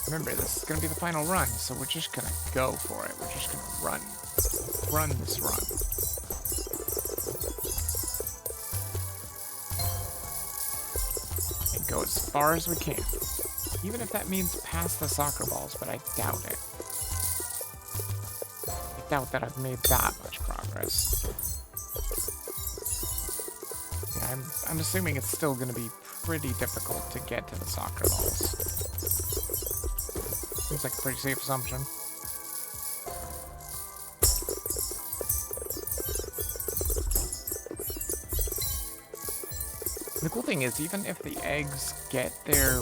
Remember, this is gonna be the final run, so we're just gonna go for it. We're just gonna run this run. Go as far as we can. Even if that means past the soccer balls, but I doubt it. I doubt that I've made that much progress. Yeah, I'm assuming it's still going to be pretty difficult to get to the soccer balls. Seems like a pretty safe assumption. The cool thing is, even if the eggs get their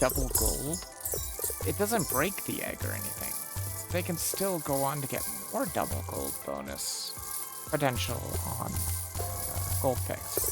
double gold, it doesn't break the egg or anything. They can still go on to get more double gold bonus potential on gold picks.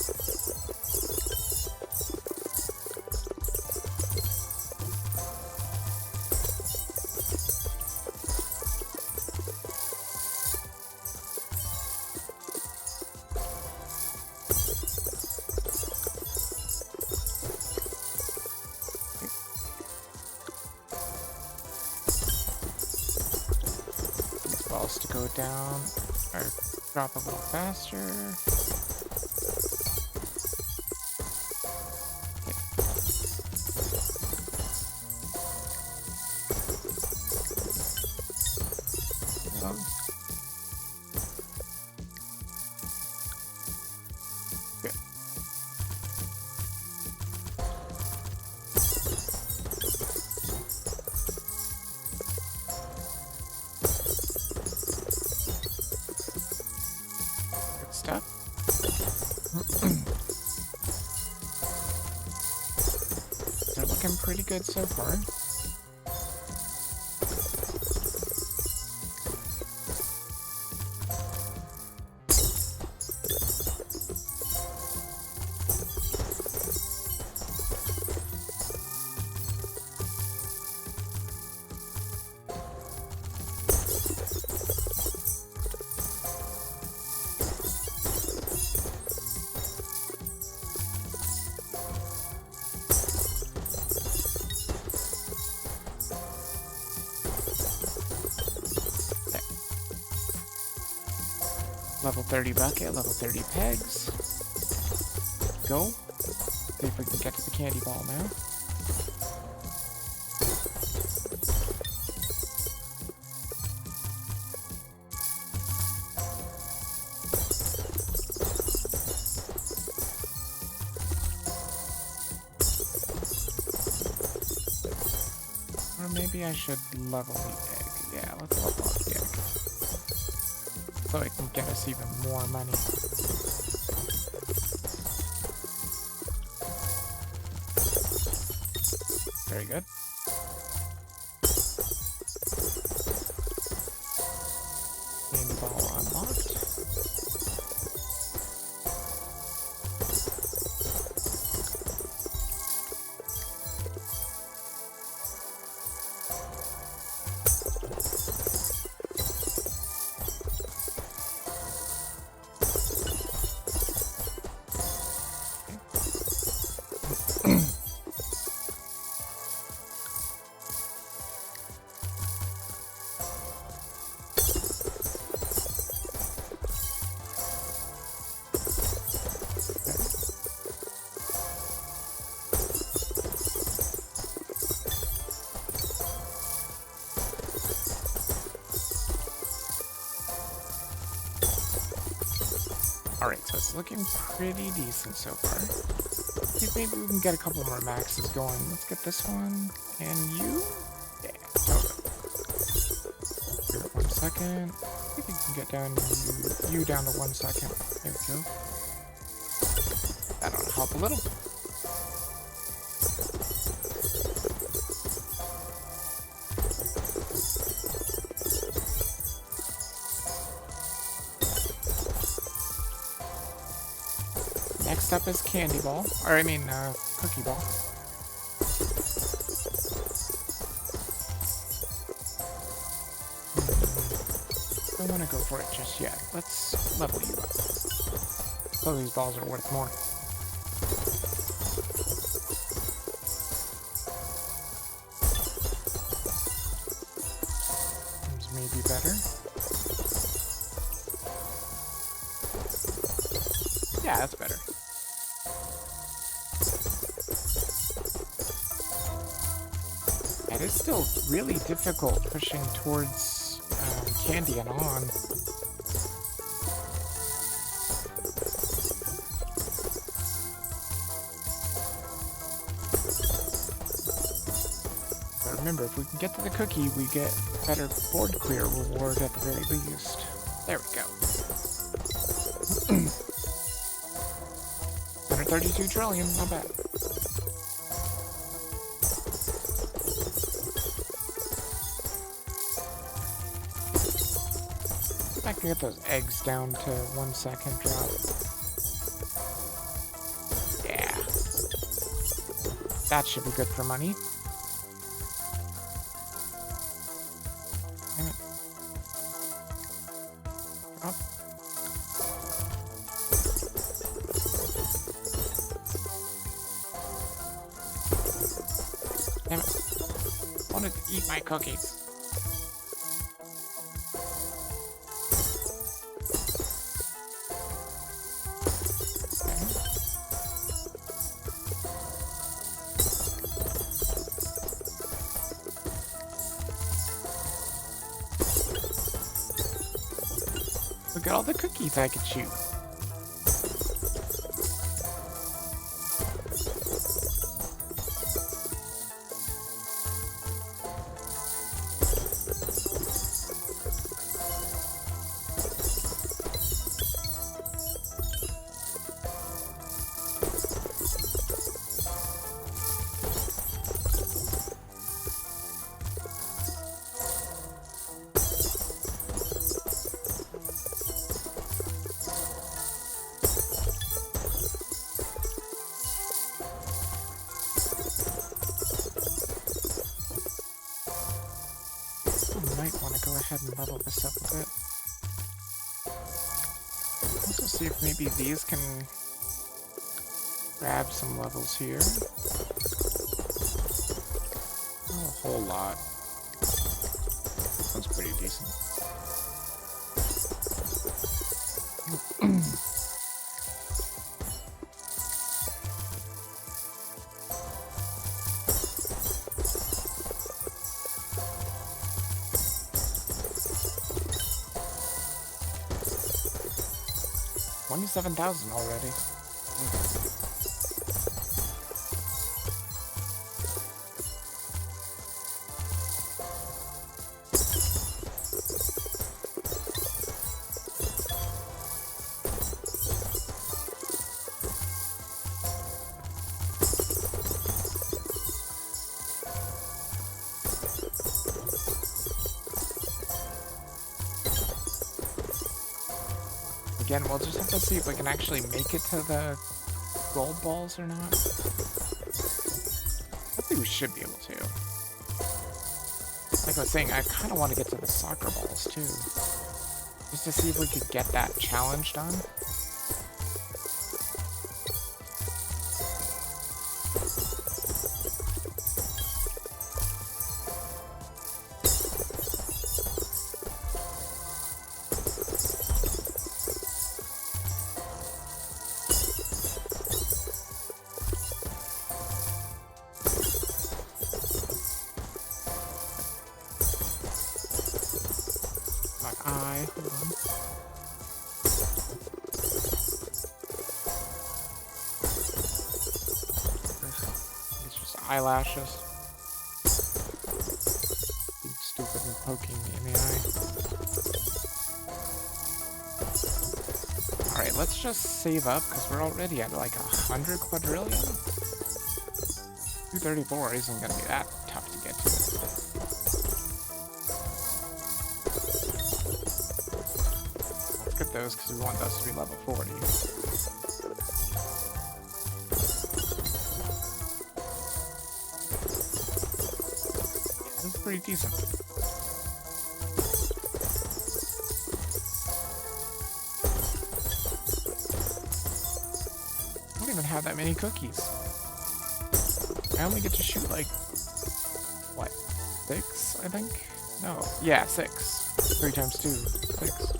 To go down or drop a little faster. Good. Stuff. They're looking pretty good so far. Level 30 bucket, level 30 pegs. Go. See if we can get to the candy ball now. Or maybe I should level the egg. Yeah, let's level up the egg. So it can get us even more money. Very good. Candy ball unlocked. Alright, so it's looking pretty decent so far. See if maybe we can get a couple more maxes going. Let's get this one. And you? Yeah, totally. Give it 1 second. I think we can get down you down to 1 second. There we go. That'll help a little. Next up is candy ball, or I mean, cookie ball. Don't want to go for it just yet. Let's level you up. So these balls are worth more. Seems maybe better. Yeah, that's better. It is still really difficult pushing towards candy and on. But remember, if we can get to the cookie, we get better board clear reward at the very least. There we go. 132 trillion, not bad. I can get those eggs down to 1 second drop. Yeah. That should be good for money. Damn it. Drop. Damn it. I wanted to eat my cookies. Look at all the cookies I could shoot. Might want to go ahead and level this up a bit. Also see if maybe these can grab some levels here. Not a whole lot. Sounds pretty decent. 27,000 already. Again, we'll just have to see if we can actually make it to the gold balls or not. I think we should be able to. Like I was saying, I kind of want to get to the soccer balls too. Just to see if we could get that challenge done. Hold on. It's just eyelashes. Being stupid and poking me in the eye. Alright, let's just save up, because we're already at like 100 quadrillion. 234 isn't going to be that tough to get to. Those because we want those to be level 40. Yeah, that's pretty decent. I don't even have that many cookies. I only get to shoot like, what, 6, I think? No, yeah, 6. 3 times 2, 6.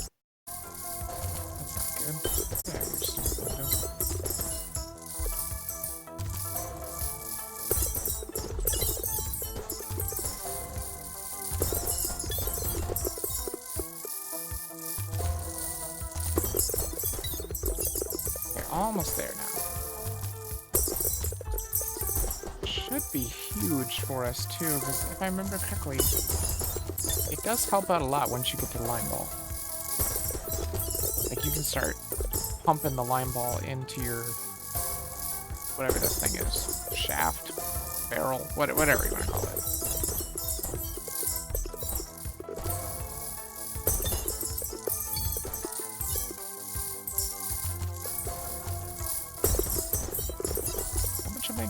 Almost there now. Should be huge for us too, because if I remember correctly, it does help out a lot once you get to the line ball. Like you can start pumping the line ball into your whatever this thing is, shaft, barrel, whatever you want to call it.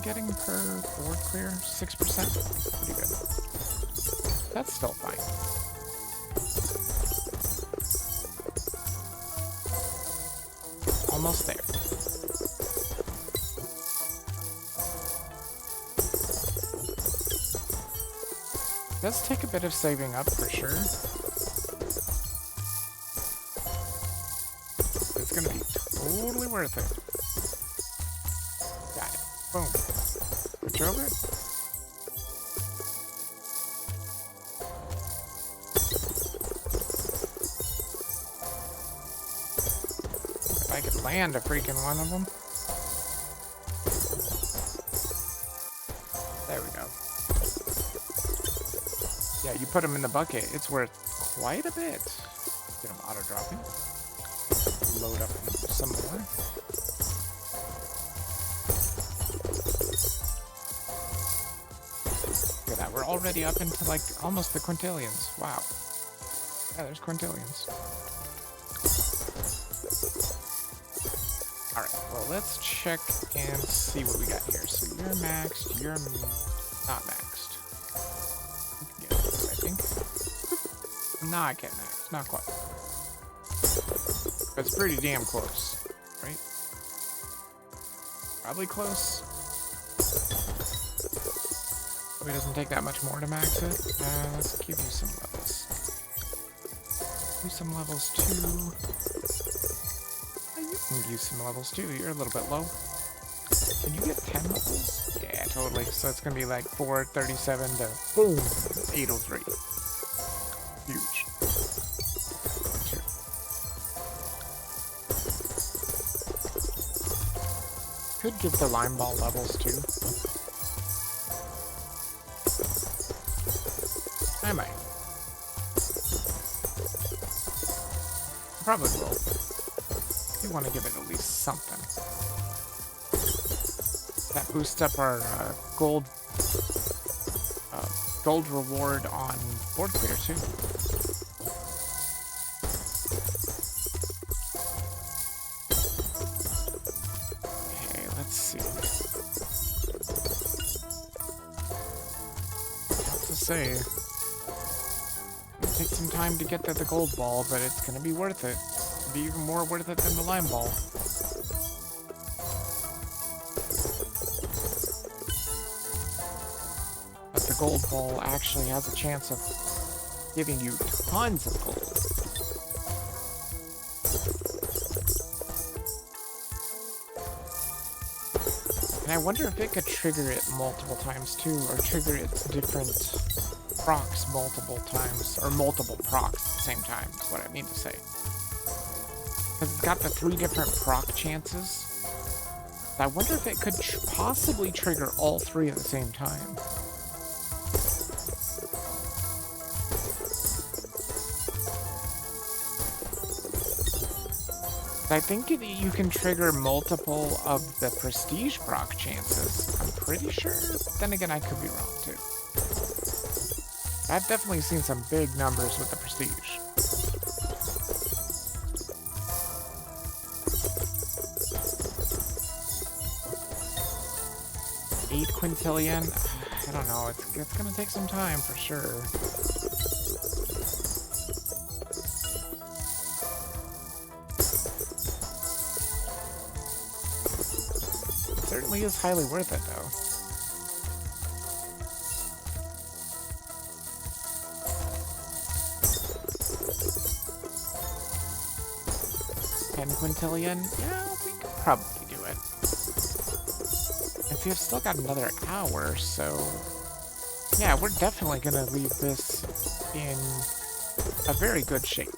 Getting per board clear? 6%? Pretty good. That's still fine. Almost there. It does take a bit of saving up for sure. It's gonna be totally worth it. Got it. Boom. Switch over. If I could land a freaking one of them. There we go. Yeah, you put them in the bucket, it's worth quite a bit. Get them auto-dropping. Load up some more. We're already up into like almost the quintillions. Wow. Yeah, there's quintillions. Alright, well let's check and see what we got here. So you're maxed, you're not maxed. Yeah, I think. Nah, I can't max. Not quite. But it's pretty damn close, right? Probably close. Probably doesn't take that much more to max it. Let's give you some levels. Do some levels too. You can use some levels too. You're a little bit low. Can you get 10 levels? Yeah, totally. So it's gonna be like 437 to boom, 803. Huge. Could give the lime ball levels too. I might. Probably will. You want to give it at least something. That boosts up our gold reward on board clear too. Okay, let's see. Have to say, it'll take some time to get to the gold ball, but it's gonna be worth it. It'll be even more worth it than the lime ball. But the gold ball actually has a chance of giving you tons of gold. And I wonder if it could trigger it multiple times too, or trigger its different procs multiple times, or multiple procs at the same time, is what I mean to say. Because it's got the 3 different proc chances. I wonder if it could possibly trigger all 3 at the same time. I think you can trigger multiple of the prestige proc chances. I'm pretty sure. But then again, I could be wrong too. I've definitely seen some big numbers with the prestige. $8 quintillion? I don't know. It's gonna take some time for sure. Certainly is highly worth it, though. $10 quintillion? Yeah, we could probably do it. If we've still got another hour, so... Yeah, we're definitely gonna leave this in a very good shape.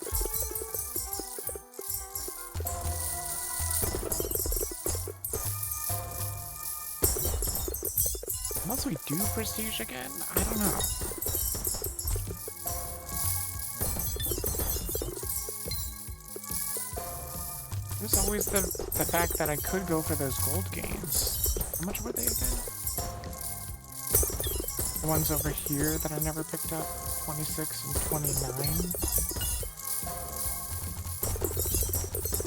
Unless we do prestige again? I don't know. There's always the fact that I could go for those gold gains. How much were they again? The ones over here that I never picked up? 26 and 29?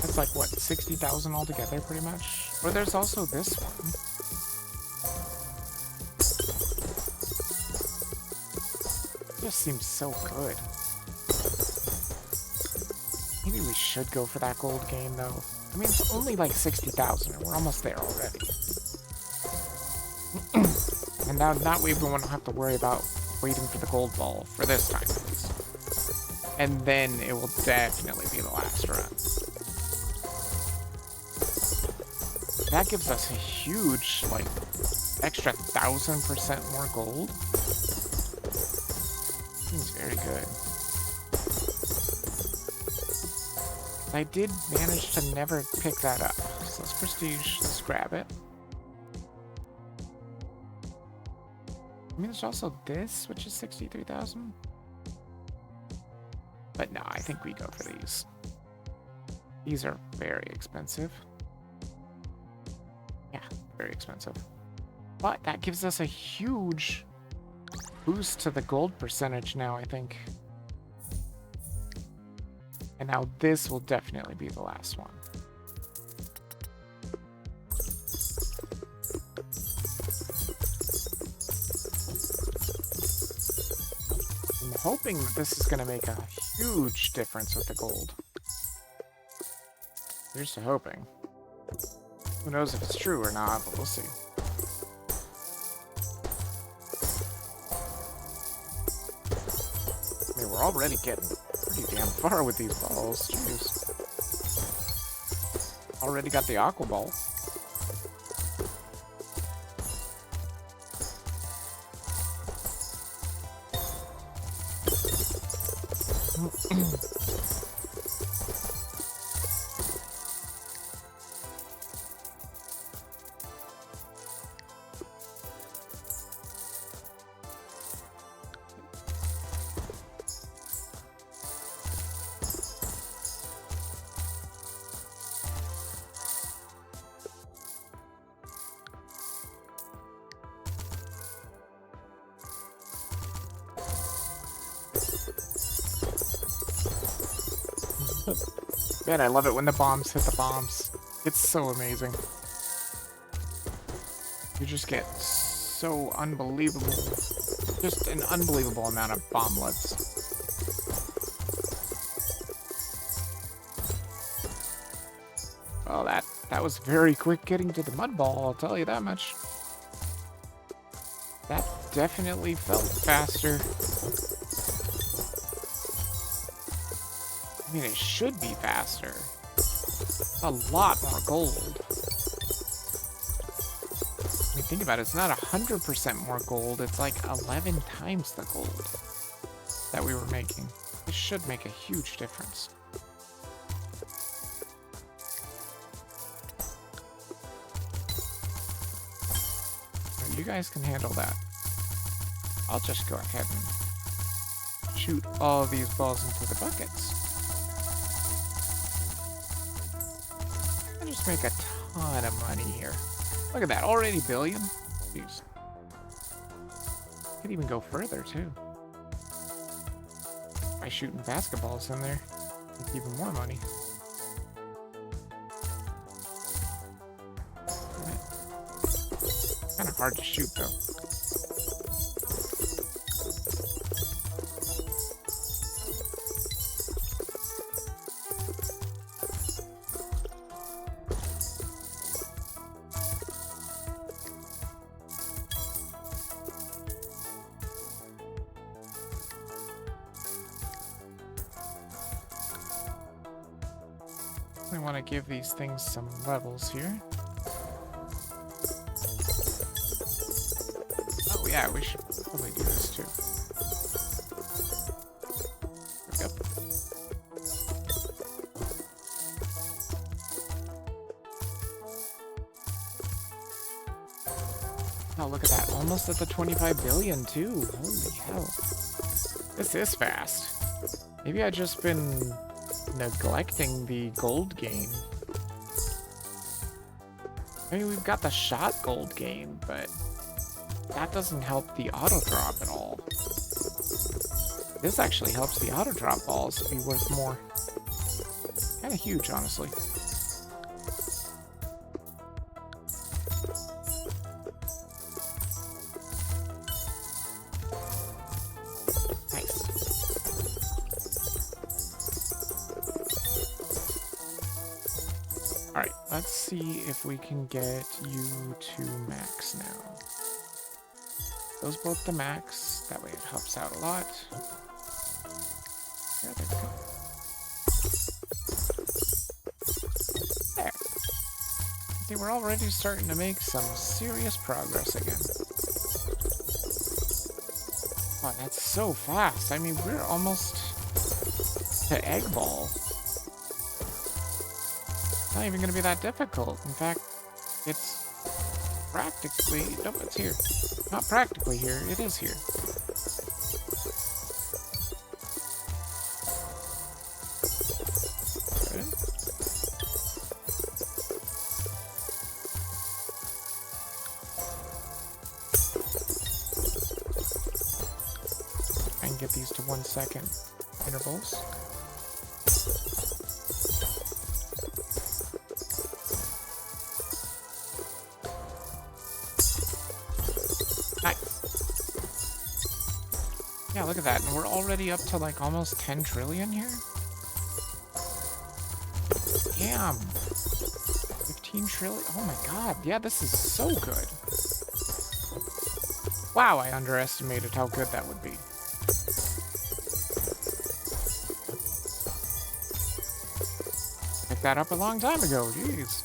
That's like, what, 60,000 altogether, pretty much? Or there's also this one. Just seems so good. Maybe we should go for that gold game, though. I mean, it's only like 60,000, and we're almost there already. And now that way we won't have to worry about waiting for the gold ball for this time, at least. And then it will definitely be the last run. That gives us a huge, like, extra 1,000% more gold. Seems very good. I did manage to never pick that up. So let's prestige, let's grab it. I mean, there's also this, which is 63,000. But no, I think we go for these. These are very expensive. Yeah, very expensive. But that gives us a huge boost to the gold percentage now, I think. And now this will definitely be the last one. I'm hoping that this is going to make a huge difference with the gold. Here's to hoping. Who knows if it's true or not, but we'll see. I mean, we're already getting pretty damn far with these balls. Jeez. Already got the aqua ball. Man, I love it when the bombs hit the bombs. It's so amazing. You just get so unbelievable, just an unbelievable amount of bomblets. Well, that was very quick getting to the mud ball, I'll tell you that much. That definitely felt faster. I mean, it should be faster. A lot more gold. I mean, think about it, it's not 100% more gold, it's like 11 times the gold that we were making. This should make a huge difference. You guys can handle that. I'll just go ahead and shoot all of these balls into the buckets. And just make a ton of money here. Look at that, already billion. Jeez. Could even go further too. By shooting basketballs in there, make even more money. Kind of hard to shoot though. We want to give these things some levels here. Oh yeah, we should probably do this too. Yep. Oh, look at that. Almost at the 25 billion too. Holy hell. This is fast. Maybe I've just been neglecting the gold gain. I mean, we've got the shot gold gain, but that doesn't help the auto drop at all. This actually helps the auto drop balls be worth more. Kind of huge, honestly. Nice. Alright, let's see if we can get you to max now. Those both to max, that way it helps out a lot. There they go. There. See, we're already starting to make some serious progress again. Oh, that's so fast. I mean, we're almost to egg ball. It's not even going to be that difficult. In fact, it's practically... Nope, it's here. Not practically here, it is here. Good. I can get these to 1 second intervals. Yeah, look at that. And we're already up to like almost 10 trillion here. Damn. 15 trillion. Oh my god. Yeah, this is so good. Wow, I underestimated how good that would be. Picked that up a long time ago. Jeez.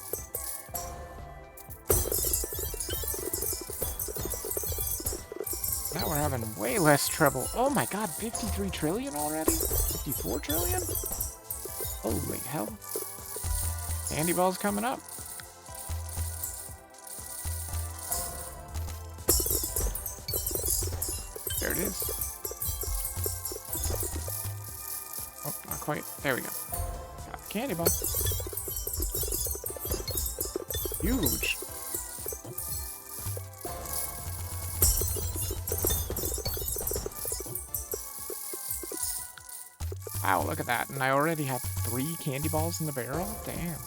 Now we're having way less trouble. Oh my god, 53 trillion already? 54 trillion? Holy hell. Candy ball's coming up. There it is. Oh, not quite. There we go. Got the candy ball. Huge. Wow, look at that. And I already have 3 candy balls in the barrel? Damn.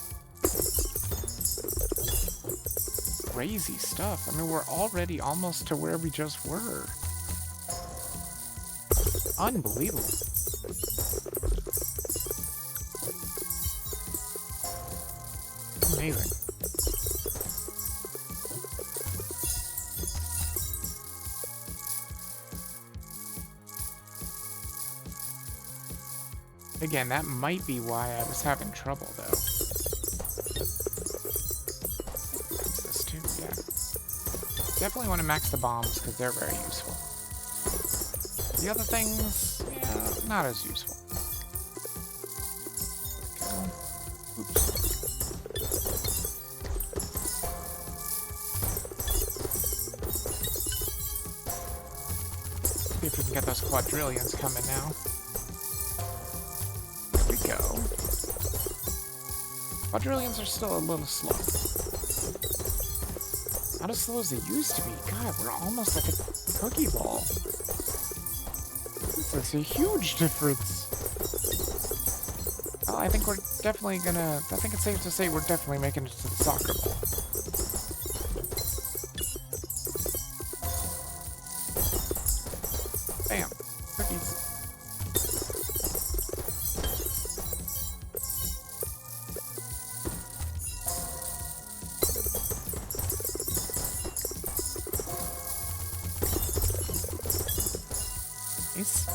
Crazy stuff. I mean, we're already almost to where we just were. Unbelievable. Amazing. Again, that might be why I was having trouble, though. Max this too, yeah. Definitely want to max the bombs, because they're very useful. The other things, yeah, not as useful. Go. Oops. See if we can get those quadrillions coming now. Go. Quadrillions are still a little slow. Not as slow as they used to be. God, we're almost like a cookie ball. That's a huge difference. Well, I think we're definitely gonna... I think it's safe to say we're definitely making it to the soccer ball. Bam. Cookies. Nice.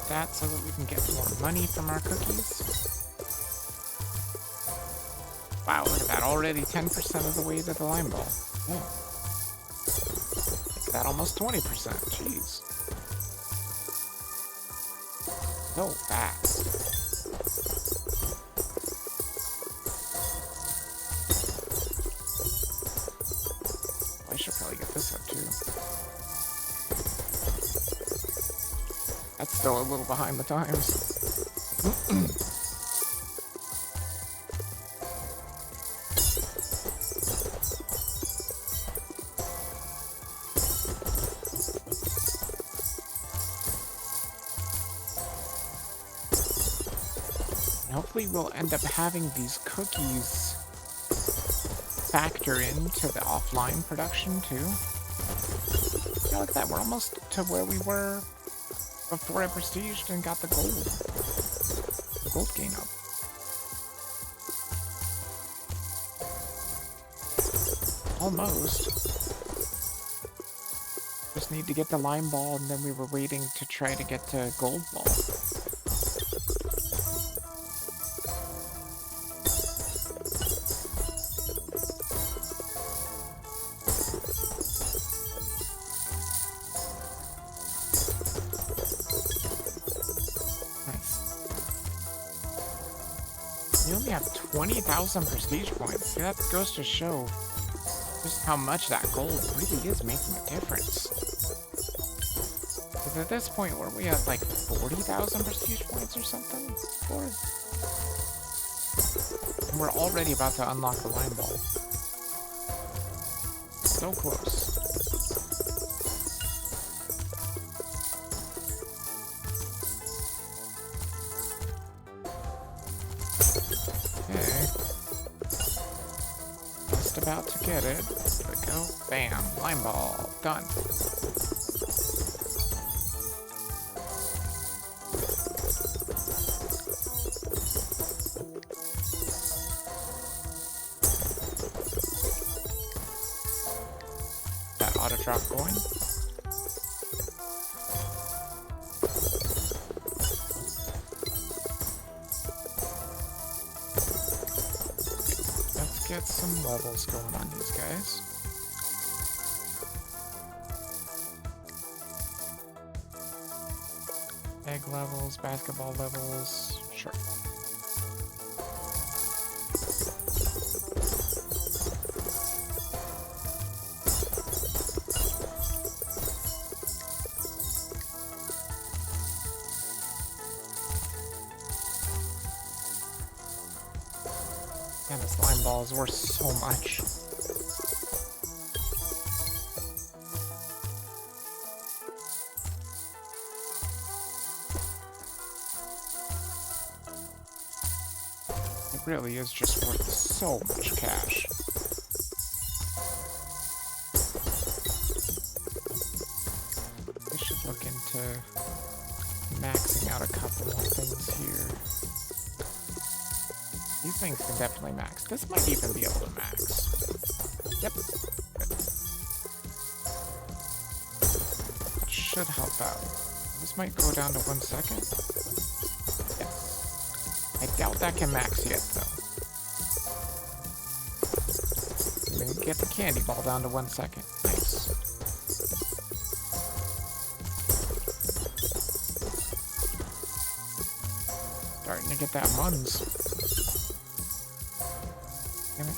That so that we can get more money from our cookies. Wow, look at that. Already 10% of the way to the lime ball. Yeah. Look at that, almost 20%. Jeez. So fast. I should probably get this up too. That's still a little behind the times. And hopefully we'll end up having these cookies factor into the offline production too. Yeah, look at that, we're almost to where we were before I prestiged and got the gold. The gold gain up. Almost. Just need to get the lime ball and then we were waiting to try to get to gold ball. You only have 20,000 prestige points. See, that goes to show just how much that gold really is making a difference. Because at this point, were we at like 40,000 prestige points or something? And we're already about to unlock the lime ball. So close. About to get it. There we go. Bam. Lime ball. Done. That auto drop going. get some levels going on these guys. Egg levels, basketball levels, sure. Man, the slime ball is worth so much. It really is just worth so much cash. We should look into maxing out a couple more things here. These things can definitely max. This might even be able to max. Yep. Good. That should help out. This might go down to 1 second. Yes. I doubt that can max yet, though. Maybe get the candy ball down to 1 second. Nice. Starting to get that muns. Damn it.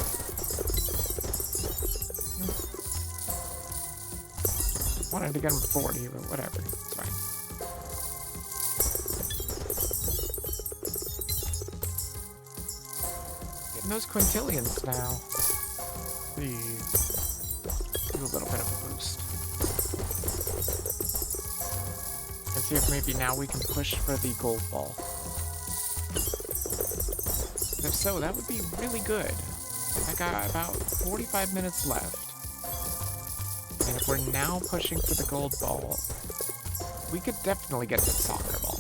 Wanted to get him 40, but whatever. It's fine. Getting those quintillions now. Please. Do a little bit of a boost. And see if maybe now we can push for the gold ball. If so, that would be really good. I got about 45 minutes left. And if we're now pushing for the gold ball, we could definitely get the soccer ball.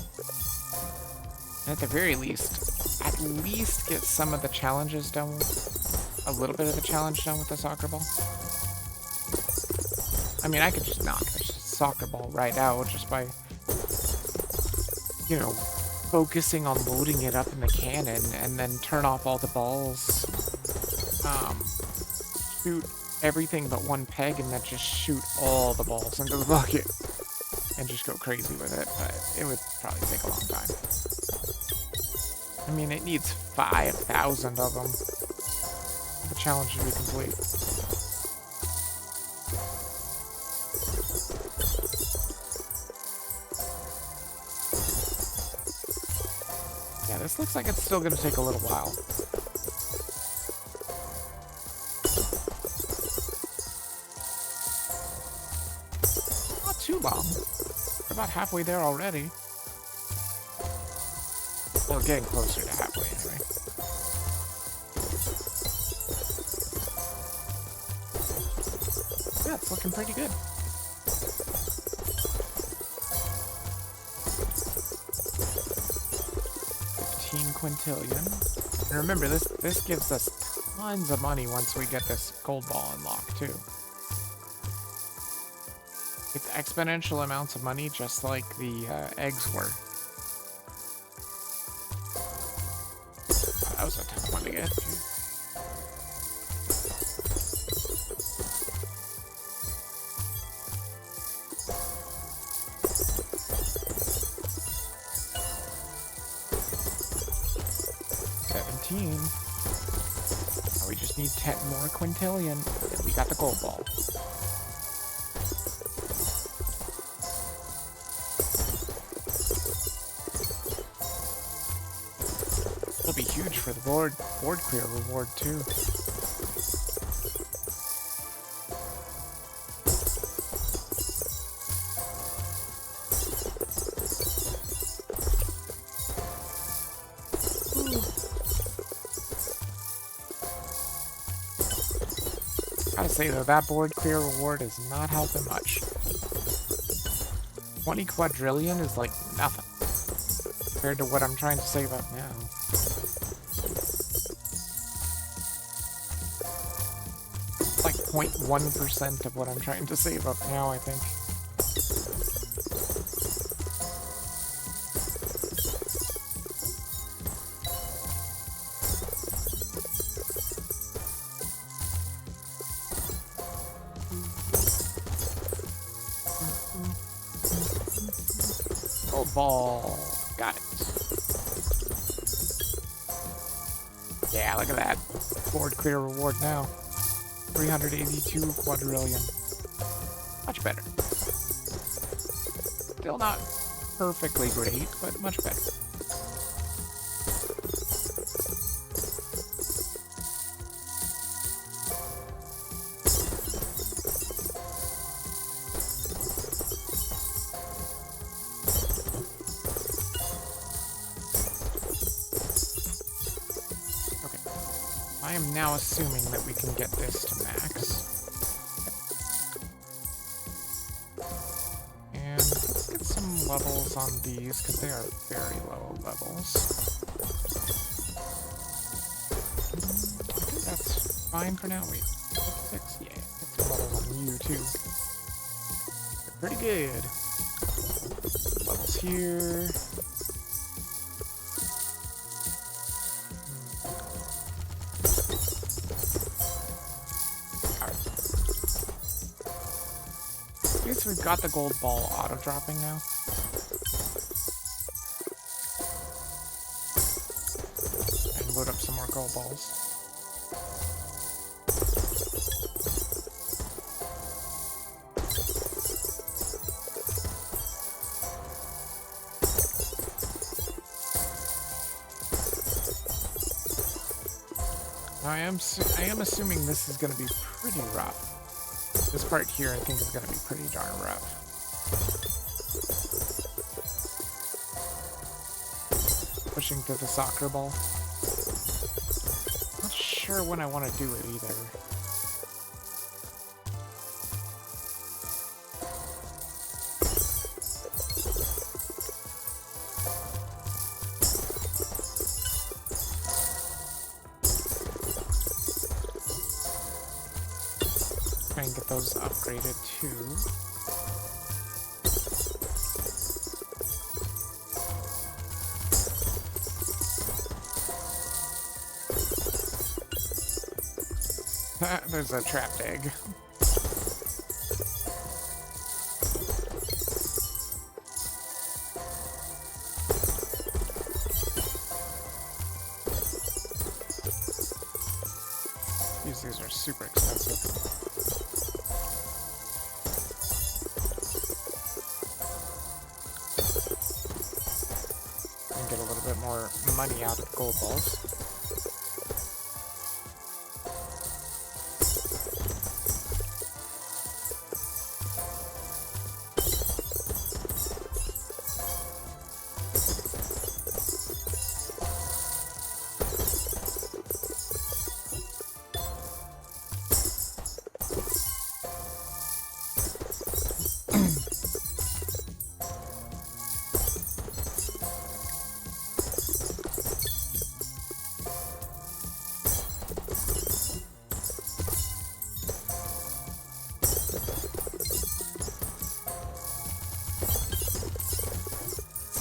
And at the very least, at least get some of the challenges done, a little bit of the challenge done with the soccer ball. I mean, I could just knock the soccer ball right out just by, you know, focusing on loading it up in the cannon and then turn off all the balls. Shoot everything but one peg and then just shoot all the balls into the bucket and just go crazy with it, but it would probably take a long time. I mean, it needs 5,000 of them. The challenge should be complete. Yeah, this looks like it's still gonna take a little while. Too long. We're about halfway there already. Well, getting closer to halfway anyway. Yeah, it's looking pretty good. Quintillion. And remember, this gives us tons of money once we get this gold ball unlocked too. It's exponential amounts of money, just like the eggs were. Oh, that was a tough one to get. Now we just need 10 more quintillion, and we got the gold ball. It'll be huge for the board clear reward too. Gotta say though, that board clear reward is not helping much. 20 quadrillion is like nothing compared to what I'm trying to save up now. It's like 0.1% of what I'm trying to save up now, I think. Gold ball. Got it. Yeah, look at that. Board clear reward now. 382 quadrillion. Much better. Still not perfectly great, but much better. I am now assuming that we can get this to max. And let's get some levels on these, because they are very low levels. I think that's fine for now. Wait, 6? Yeah, get some levels on you too. They're pretty good. Levels here. We've got the gold ball auto-dropping now. And load up some more gold balls. Now I am assuming this is going to be pretty rough. This part here, I think, is going to be pretty darn rough. Pushing to the soccer ball. Not sure when I want to do it either. Try and get those upgraded too. There's a trapped egg. These are super expensive. And get a little bit more money out of gold balls.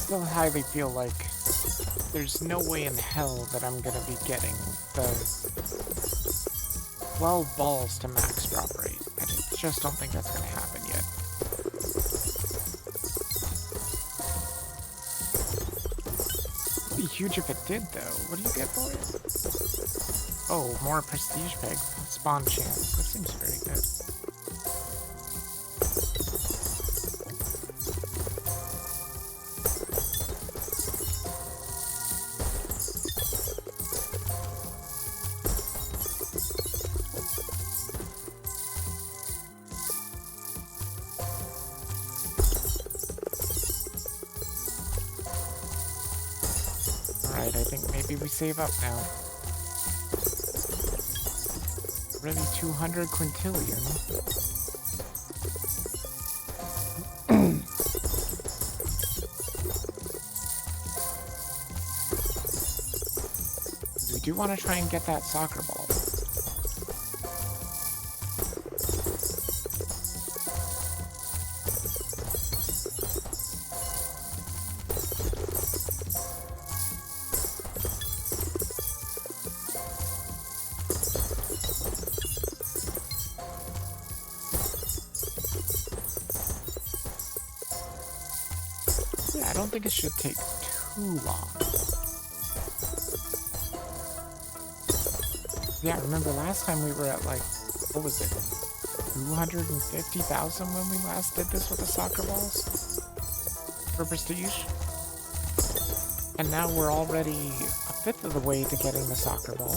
Still highly feel like there's no way in hell that I'm gonna be getting the 12 balls to max drop rate. I just don't think that's gonna happen yet. It'd be huge if it did, though. What do you get for it? Oh, more prestige peg. Spawn chance. That seems very good. Alright, I think maybe we save up now. Already 200 quintillion. We do want to try and get that soccer ball. Yeah, I don't think it should take too long. Yeah, remember last time we were at like, what was it? 250,000 when we last did this with the soccer balls for prestige. And now we're already a fifth of the way to getting the soccer ball.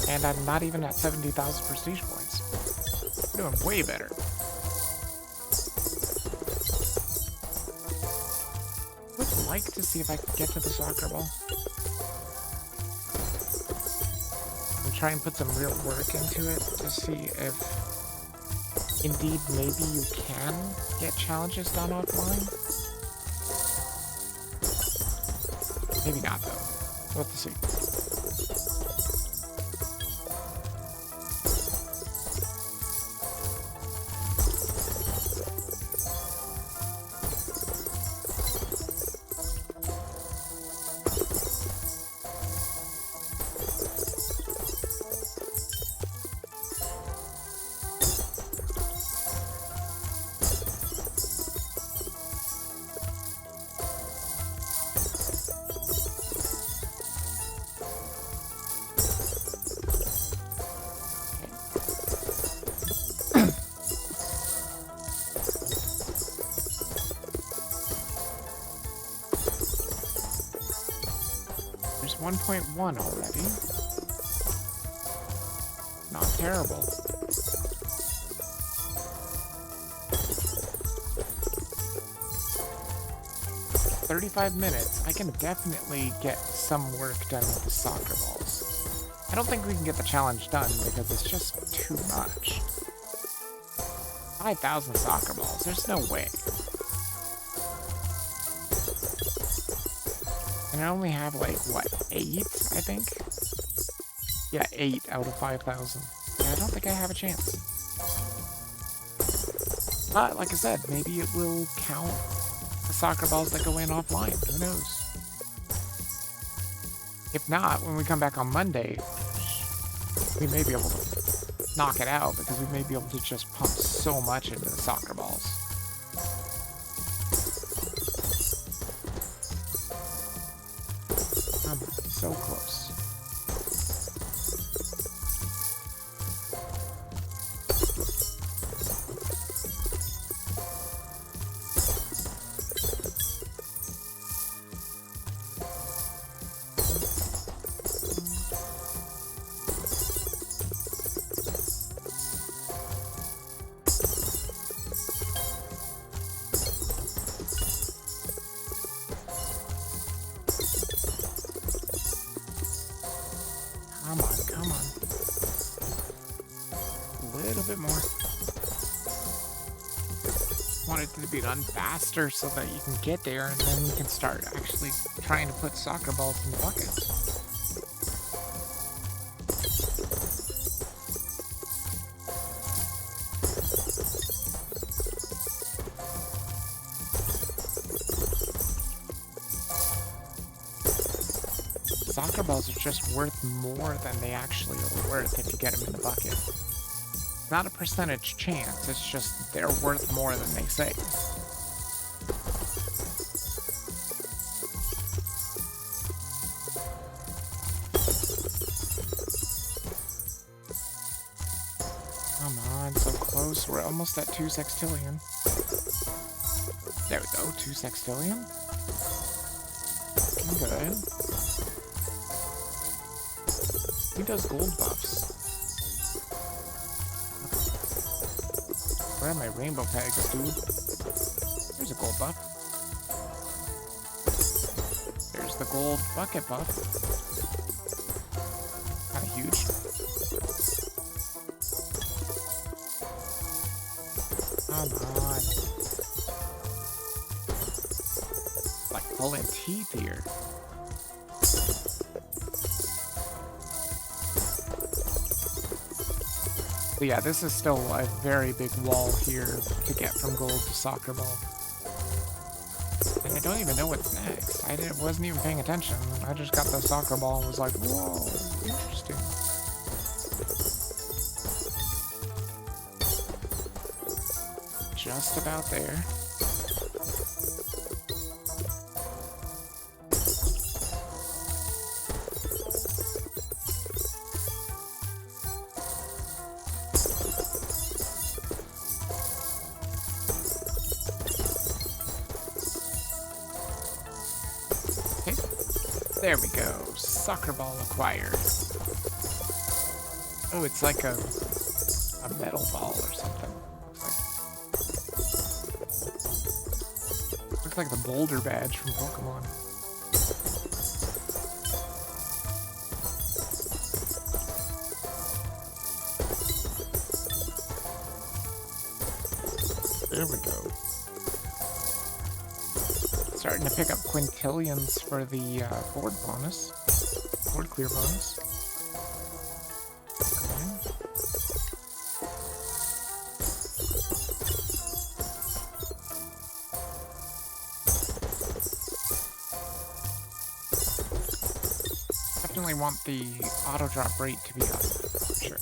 And I'm not even at 70,000 prestige points. We're doing way better. Would like to see if I can get to the soccer ball. And try and put some real work into it to see if indeed maybe you can get challenges done offline. Maybe not though. We'll have to see. There's 1.1 already. Not terrible. "35 minutes. I can definitely get some work done with the soccer balls. I don't think we can get the challenge done because it's just too much. 5,000 soccer balls. There's no way. And I only have like, what, 8, I think? Yeah, 8 out of 5,000. Yeah, I don't think I have a chance. But, like I said, maybe it will count the soccer balls that go in offline. Who knows? If not, when we come back on Monday, we may be able to knock it out because we may be able to just pump so much into the soccer balls. I'm so close. Come on, come on. A little bit more. Want it to be done faster so that you can get there and then you can start actually trying to put soccer balls in the buckets. Soccer balls are just worth more than they actually are worth if you get them in the bucket. It's not a percentage chance, it's just they're worth more than they say. Come on, so close. We're almost at 2 sextillion. There we go, 2 sextillion. Looking good. Who does gold buffs? Where are my rainbow pegs, dude? There's a gold buff. There's the gold bucket buff. Kinda huge. Come on. Like pulling teeth here. But yeah, this is still a very big wall here to get from gold to soccer ball. And I don't even know what's next. Wasn't even paying attention. I just got the soccer ball and was like, whoa, interesting. just about there. Okay, there we go. Soccer ball acquired. Oh, it's like a metal ball or something. Looks like the Boulder badge from Pokemon. There we go. Starting to pick up quintillions for the board bonus. Board clear bonus. Definitely want the auto drop rate to be up. Sure.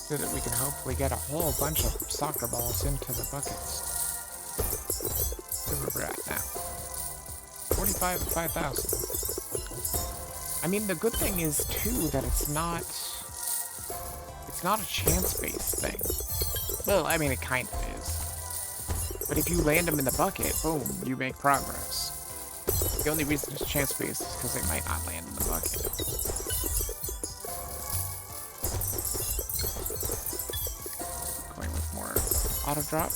So that we can hopefully get a whole bunch of soccer balls into the buckets. So where we're at now. 45 and 5,000. I mean, the good thing is too that it's not a chance-based thing. Well, I mean, it kind of is. But if you land them in the bucket, boom, you make progress. The only reason it's chance-based is because they might not land in the bucket. Going with more auto drop.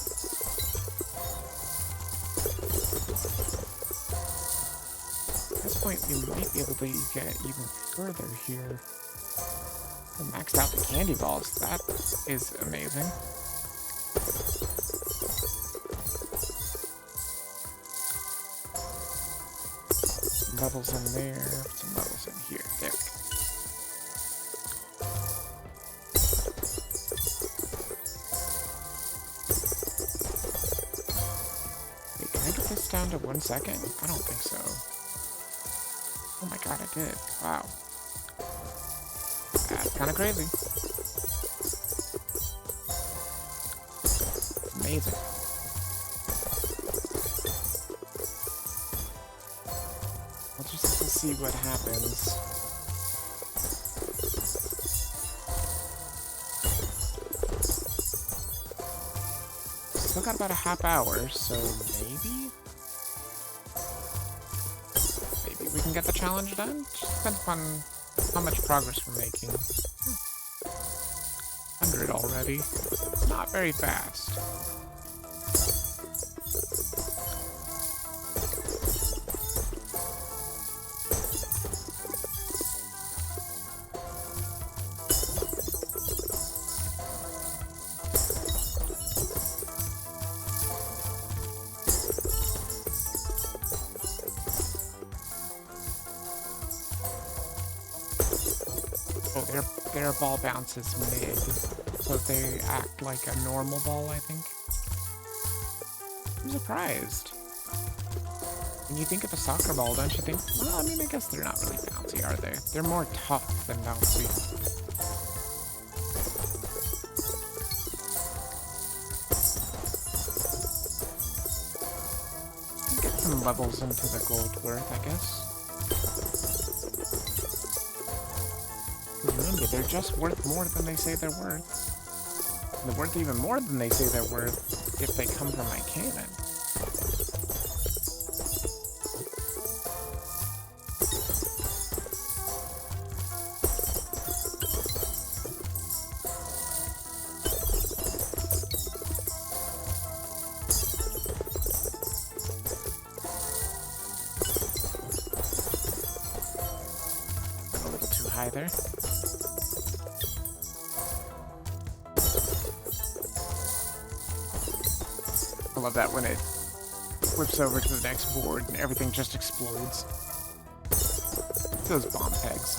At this point, you might be able to get even further here. Maxed out the candy balls. That is amazing. Some levels in there, some levels in here. There we go. Wait, can I get this down to 1 second? I don't think so. Oh my god, I did. Wow. That's kind of crazy. Amazing. We'll just have to see what happens. Still got about a half hour, so maybe we can get the challenge done. Just depends upon how much progress we're making. 100 already. Not very fast. Their ball bounces mid, so they act like a normal ball, I think. I'm surprised. When you think of a soccer ball, don't you think, well, I mean, I guess they're not really bouncy, are they? They're more tough than bouncy. Get some levels into the gold worth, I guess. Remember, they're just worth more than they say they're worth. And they're worth even more than they say they're worth if they come from my cannon. Went a little too high there. I love that when it flips over to the next board and everything just explodes. Those bomb pegs.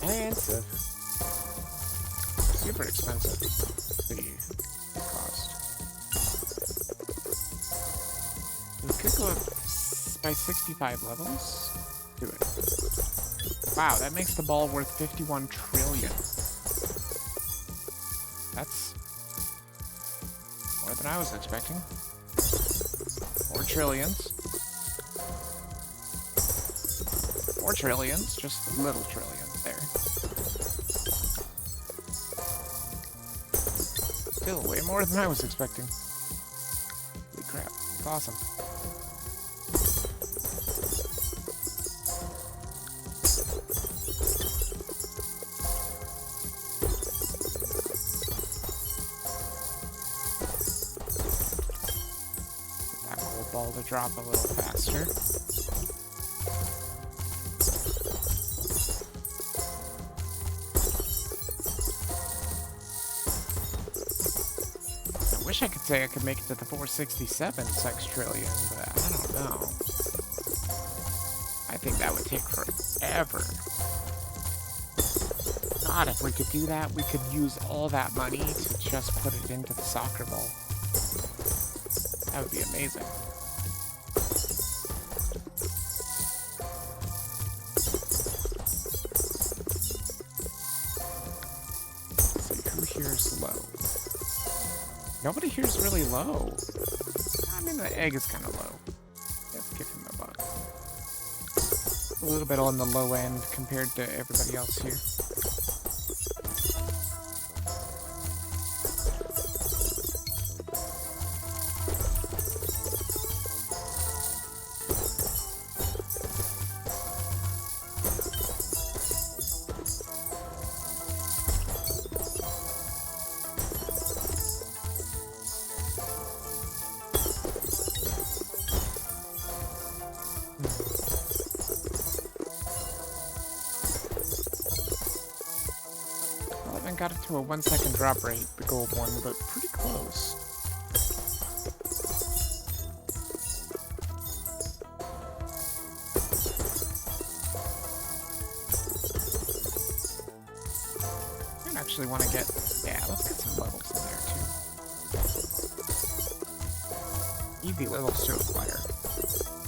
Expensive. Super expensive. The cost. We could go up by 65 levels. Do it. Wow, that makes the ball worth 51 trillion. That's more than I was expecting. 4 trillions. 4 trillions, just little trillions there. Still way more than I was expecting. Holy crap, it's awesome. That gold ball to drop a little faster. I wish I could say I could make it to the 467 sextrillion, but I don't know. I think that would take forever. God, if we could do that, we could use all that money to just put it into the soccer ball. That would be amazing. Let's see, who here's low? Nobody here's really low. I mean, the egg is kind of low. Let's give him a buck. A little bit on the low end compared to everybody else here. Got it to a 1 second drop rate, the gold one, but pretty close. I actually want to get, yeah, let's get some levels in there too. EV levels to acquire.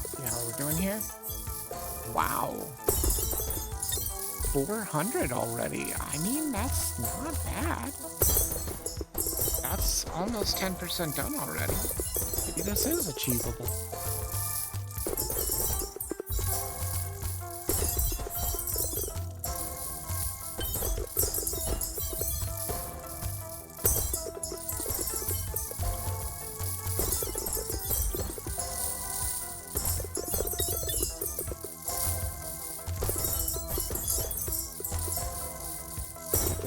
See how we're doing here? Wow. 400 already. I mean, that's not bad. That's almost 10% done already. Maybe this is achievable.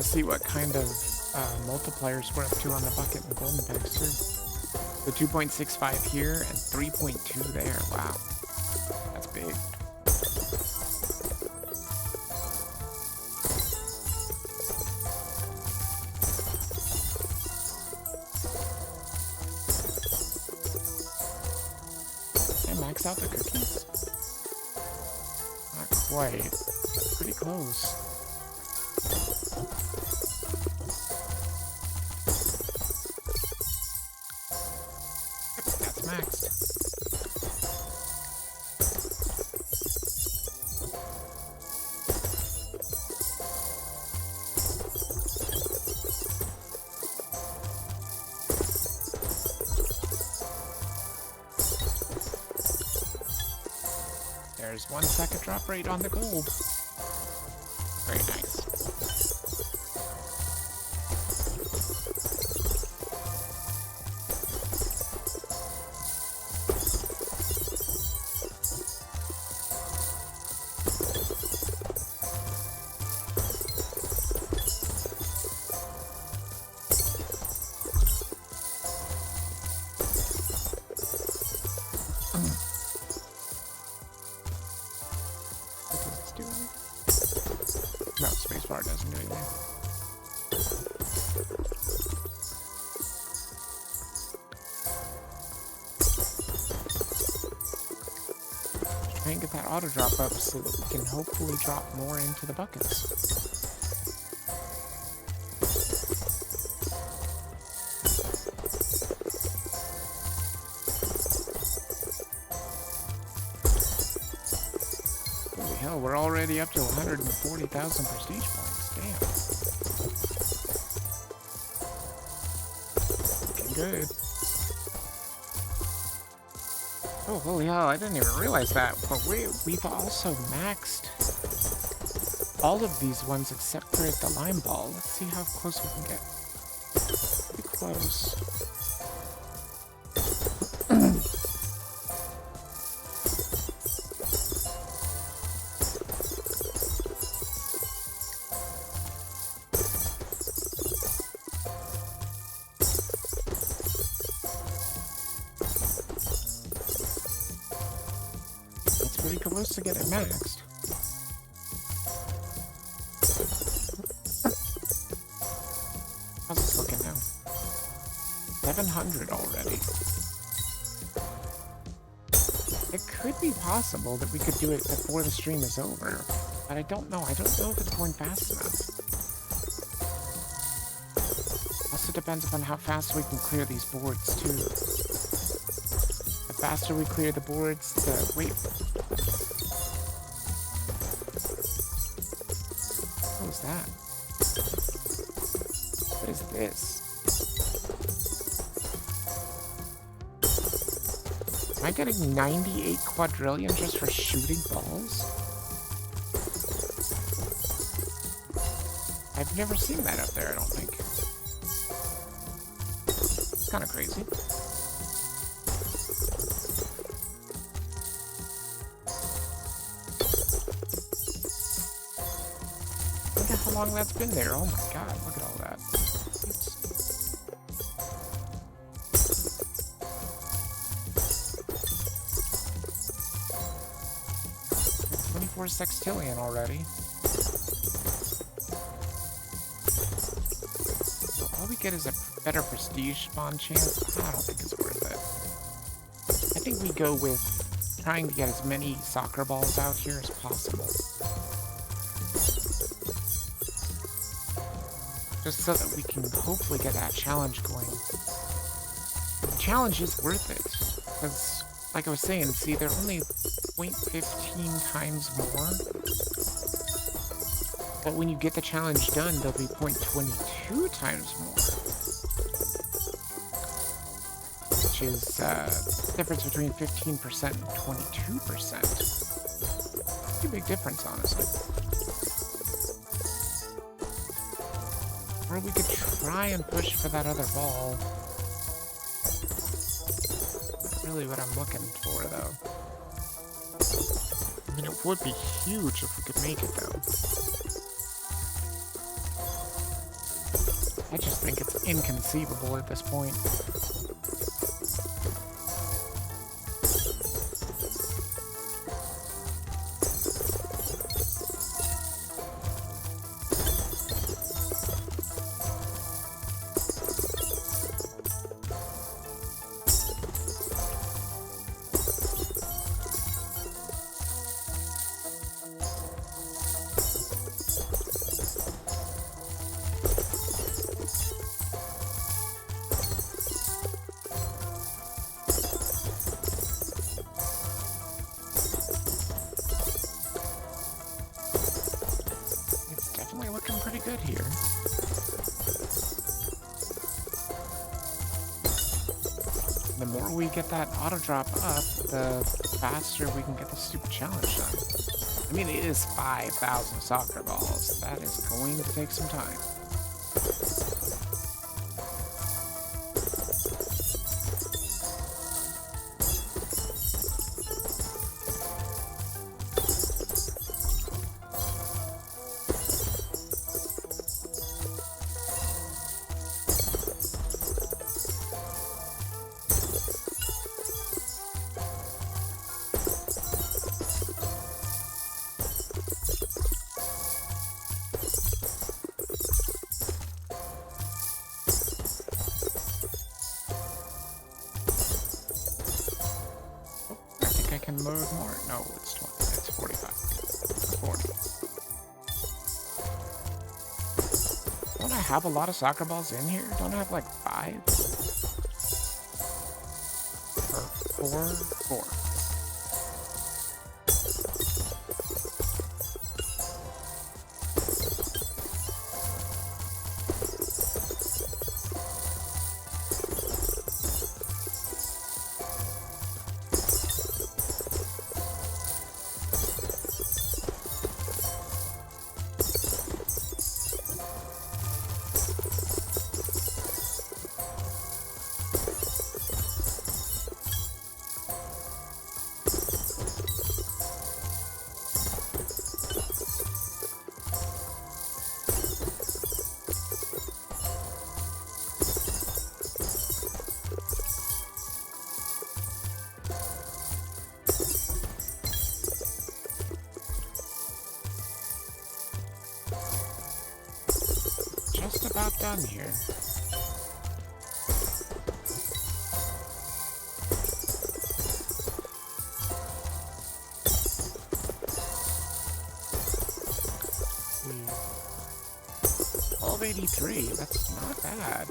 See what kind of multipliers we're up to on the bucket and golden bags too. The 2.65 here and 3.2 there. Wow, that's big. And max out the cookies. Not quite. Pretty close. There's 1 second drop rate on the gold. Very nice. No, spacebar doesn't do anything. Try and get that auto drop up so that we can hopefully drop more into the buckets. hell, we're already up to 140,000 prestige points. Damn. Looking good. Oh, holy hell, I didn't even realize that. But we've also maxed all of these ones except for the lime ball. Let's see how close we can get. Pretty close. It's pretty close to get it maxed. How's this looking now? 700 already. It could be possible that we could do it before the stream is over, but I don't know. I don't know if it's going fast enough. Also depends upon how fast we can clear these boards too. The faster we clear the boards, the wait. What was that? What is this? Am I getting 98 quadrillion just for shooting balls? I've never seen that up there, I don't think. It's kind of crazy. Look at how long that's been there. Oh my god, look at all that. Oops. 24 sextillion already. So all we get is a better prestige spawn chance. I don't think it's worth it. I think we go with trying to get as many soccer balls out here as possible. Just so that we can hopefully get that challenge going. The challenge is worth it. Because, like I was saying, see, they're only 0.15 times more. But when you get the challenge done, they'll be 0.22 times more. Which is the difference between 15% and 22%. Pretty big difference, honestly. Or we could try and push for that other ball. Not really what I'm looking for, though. I mean, it would be huge if we could make it, though. I just think it's inconceivable at this point. Looking pretty good here. The more we get that auto drop up, the faster we can get the stupid challenge done. I mean, it is 5,000 soccer balls. That is going to take some time. I can load more. No, it's 20. It's 45. It's 40. Don't I have a lot of soccer balls in here? Don't I have like 5? Or 4? 4. about done here. Hmm. 1283, that's not bad.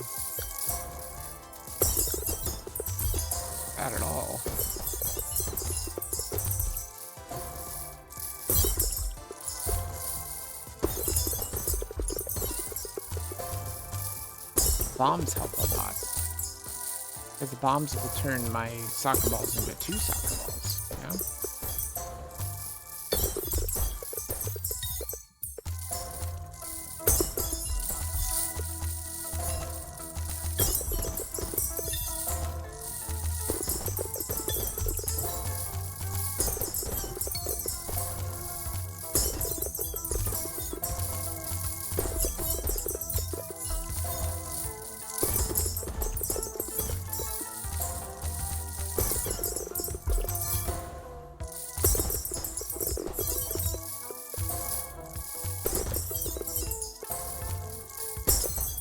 Bad at all. Bombs help a lot. Because the bombs will turn my soccer balls into 2 soccer balls, you know?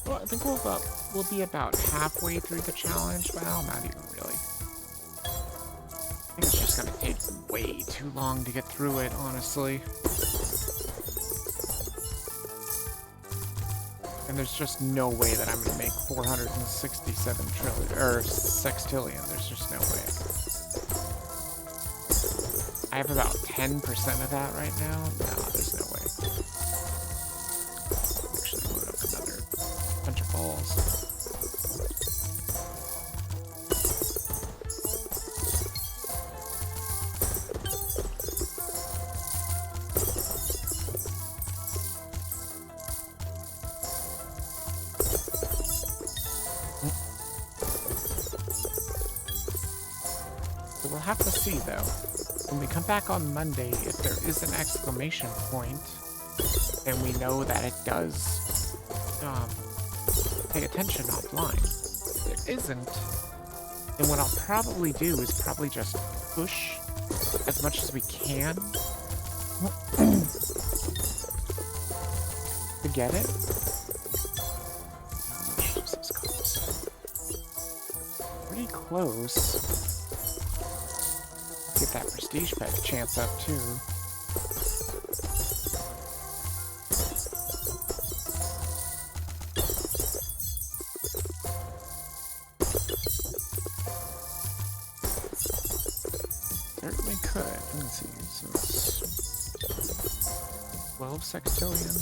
Well, I think we'll be about halfway through the challenge. Well, not even really. I think it's just gonna take way too long to get through it, honestly. And there's just no way that I'm gonna make 467 trillion or sextillion. There's just no way. I have about 10% of that right now. No, there's no way. Actually, load up another bunch of balls. So we'll have to see, though. When we come back on Monday, if there is an exclamation point, then we know that it does pay attention offline. If there isn't, then what I'll probably do is probably just push as much as we can to get it. How much does this cost? Pretty close. Get that prestige pet chance up too. Certainly could. Let's see. So it's 12 sextillion,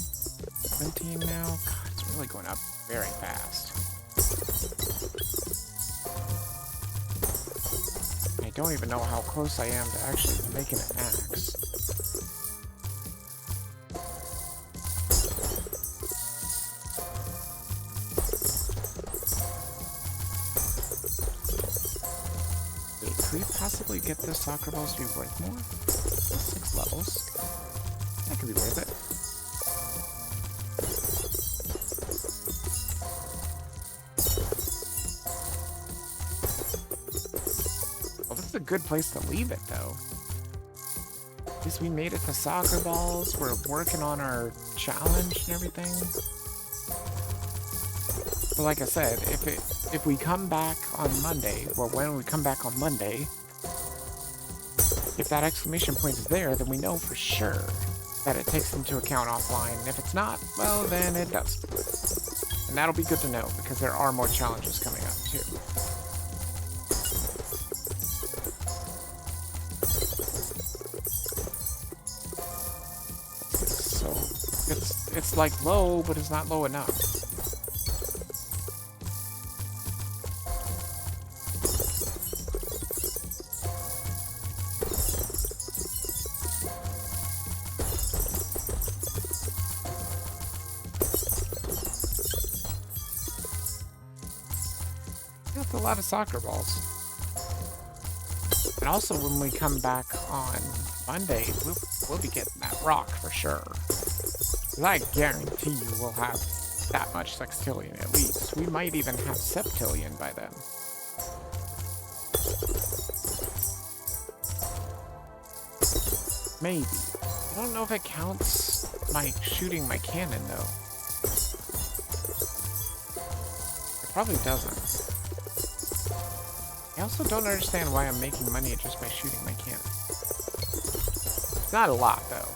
17 now. God, it's really going up very fast. I don't even know how close I am to actually making an axe. Wait, could we possibly get the soccer balls to be worth more? 6 levels. That could be worth it. A good place to leave it, though. At least we made it to soccer balls. We're working on our challenge and everything. But like I said, if we come back on Monday, or when we come back on Monday, if that exclamation point is there, then we know for sure that it takes into account offline. And if it's not, well, then it does. And that'll be good to know, because there are more challenges coming up, too. It's like low, but it's not low enough. That's a lot of soccer balls. And also, when we come back on Monday, we'll be getting that rock for sure. I guarantee you we'll have that much sextillion at least. We might even have septillion by then. Maybe. I don't know if it counts my shooting my cannon though. Probably doesn't. I also don't understand why I'm making money just by shooting my cannon. It's not a lot, though.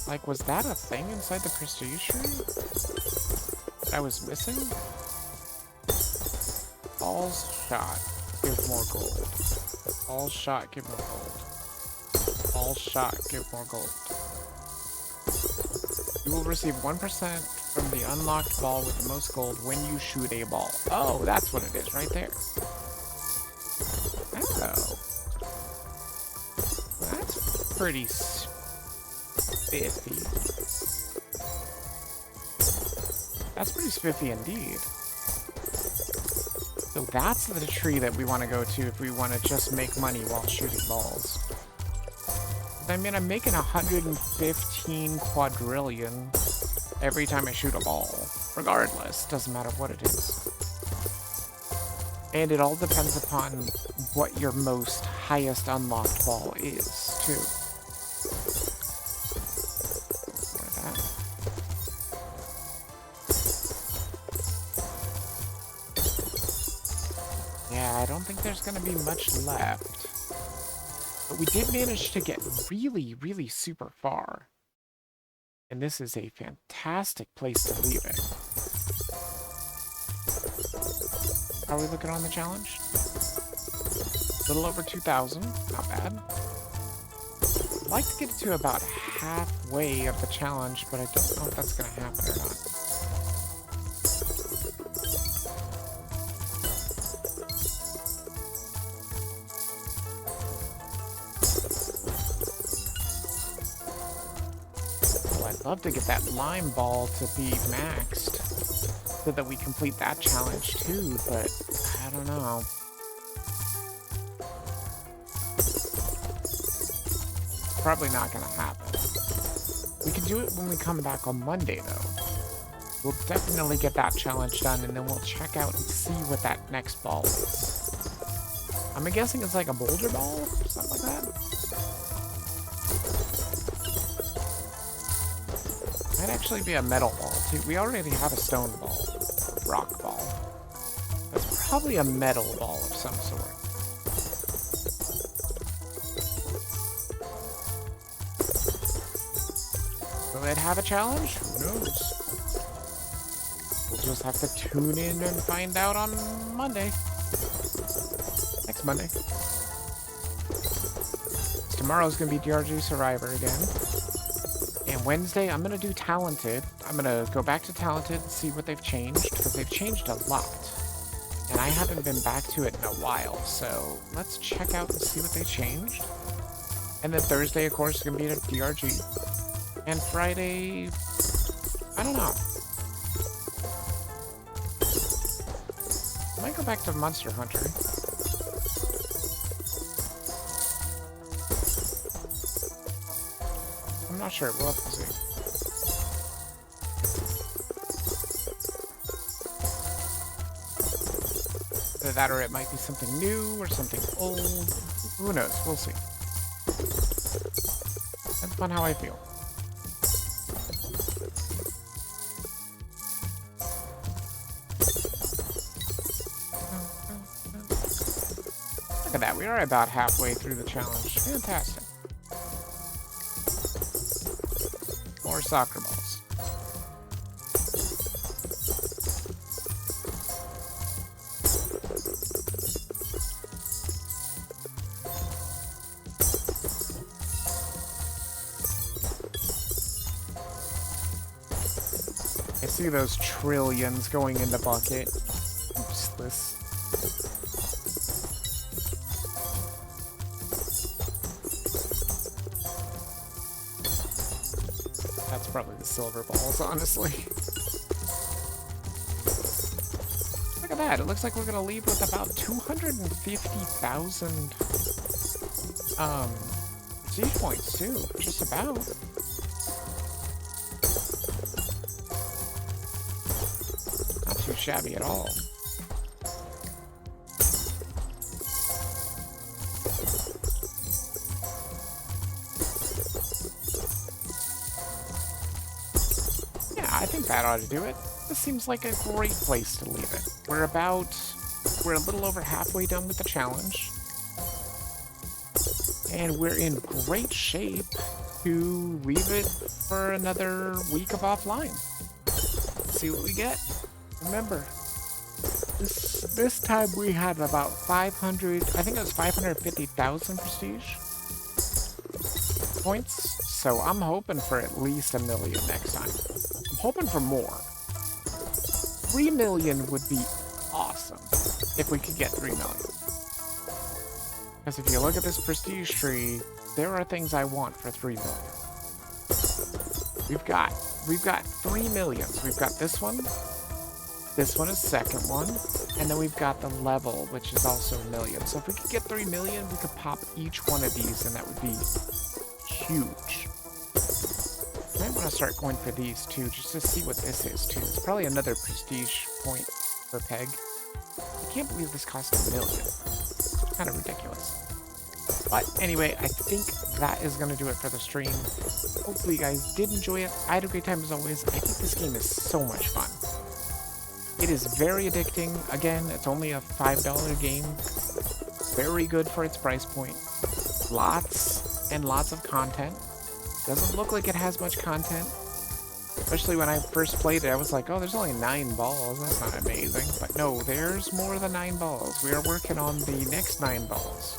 Like, was that a thing inside the prestige tree that I was missing? Balls shot, give more gold. Balls shot, give more gold. Balls shot, give more gold. You will receive 1% from the unlocked ball with the most gold when you shoot a ball. Oh, that's what it is, right there. Oh. That's pretty spiffy. That's pretty spiffy indeed. So that's the tree that we want to go to if we want to just make money while shooting balls. I mean, I'm making 115 quadrillion every time I shoot a ball. Regardless, doesn't matter what it is. And it all depends upon what your most highest unlocked ball is, too. More of that. Yeah, I don't think there's gonna be much left. But we did manage to get really, really super far. And this is a fantastic place to leave it. How are we looking on the challenge? A little over 2,000, not bad. I'd like to get it to about halfway of the challenge, but I don't know if that's going to happen or not. I'd love to get that lime ball to be maxed so that we complete that challenge too, but I don't know. Probably not gonna happen. We can do it when we come back on Monday though. We'll definitely get that challenge done and then we'll check out and see what that next ball is. I'm guessing it's like a boulder ball or something like that. Might actually be a metal ball too. We already have a stone ball, rock ball. That's probably a metal ball of some sort. Will it have a challenge? Who knows? We'll just have to tune in and find out on Monday. Next Monday. Tomorrow's gonna be DRG Survivor again. And Wednesday, I'm going to do Talented. I'm going to go back to Talented and see what they've changed, because they've changed a lot. And I haven't been back to it in a while, so let's check out and see what they changed. And then Thursday, of course, is going to be at DRG. And Friday, I don't know. I might go back to Monster Hunter. I'm not sure, we'll have to see. Either that or it might be something new or something old. Who knows? We'll see. Depends on how I feel. Look at that, we are about halfway through the challenge. Fantastic. More soccer balls. I see those trillions going in the bucket. Useless. That's probably the silver balls, honestly. Look at that. It looks like we're gonna leave with about 250,000 siege points too. Just about. Not too shabby at all. think that ought to do it. This seems like a great place to leave it. We're a little over halfway done with the challenge. And we're in great shape to leave it for another week of offline. See what we get. Remember, this time we had about 500, I think it was 550,000 prestige points. So I'm hoping for at least 1 million next time. I'm hoping for more. 3 million would be awesome if we could get 3 million. Because if you look at this prestige tree, there are things I want for 3 million. We've got 3 millions. We've got this one. This one is second one. And then we've got the level, which is also 1 million. So if we could get 3 million, we could pop each one of these, and that would be huge. I might want to start going for these too, just to see what this is too. It's probably another prestige point per peg. I can't believe this cost 1 million. It's kind of ridiculous. But anyway, I think that is going to do it for the stream. Hopefully you guys did enjoy it. I had a great time as always. I think this game is so much fun. It is very addicting. Again, it's only a $5 game. Very good for its price point. Lots and lots of content. Doesn't look like it has much content. Especially when I first played it, I was like, oh, there's only 9 balls. That's not amazing. But no, there's more than 9 balls. We are working on the next 9 balls.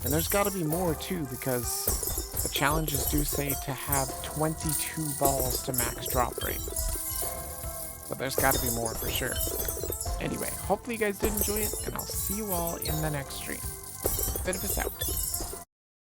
And there's got to be more too, because the challenges do say to have 22 balls to max drop rate. So there's got to be more for sure. Anyway, hopefully you guys did enjoy it, and I'll see you all in the next stream. Bit of us out.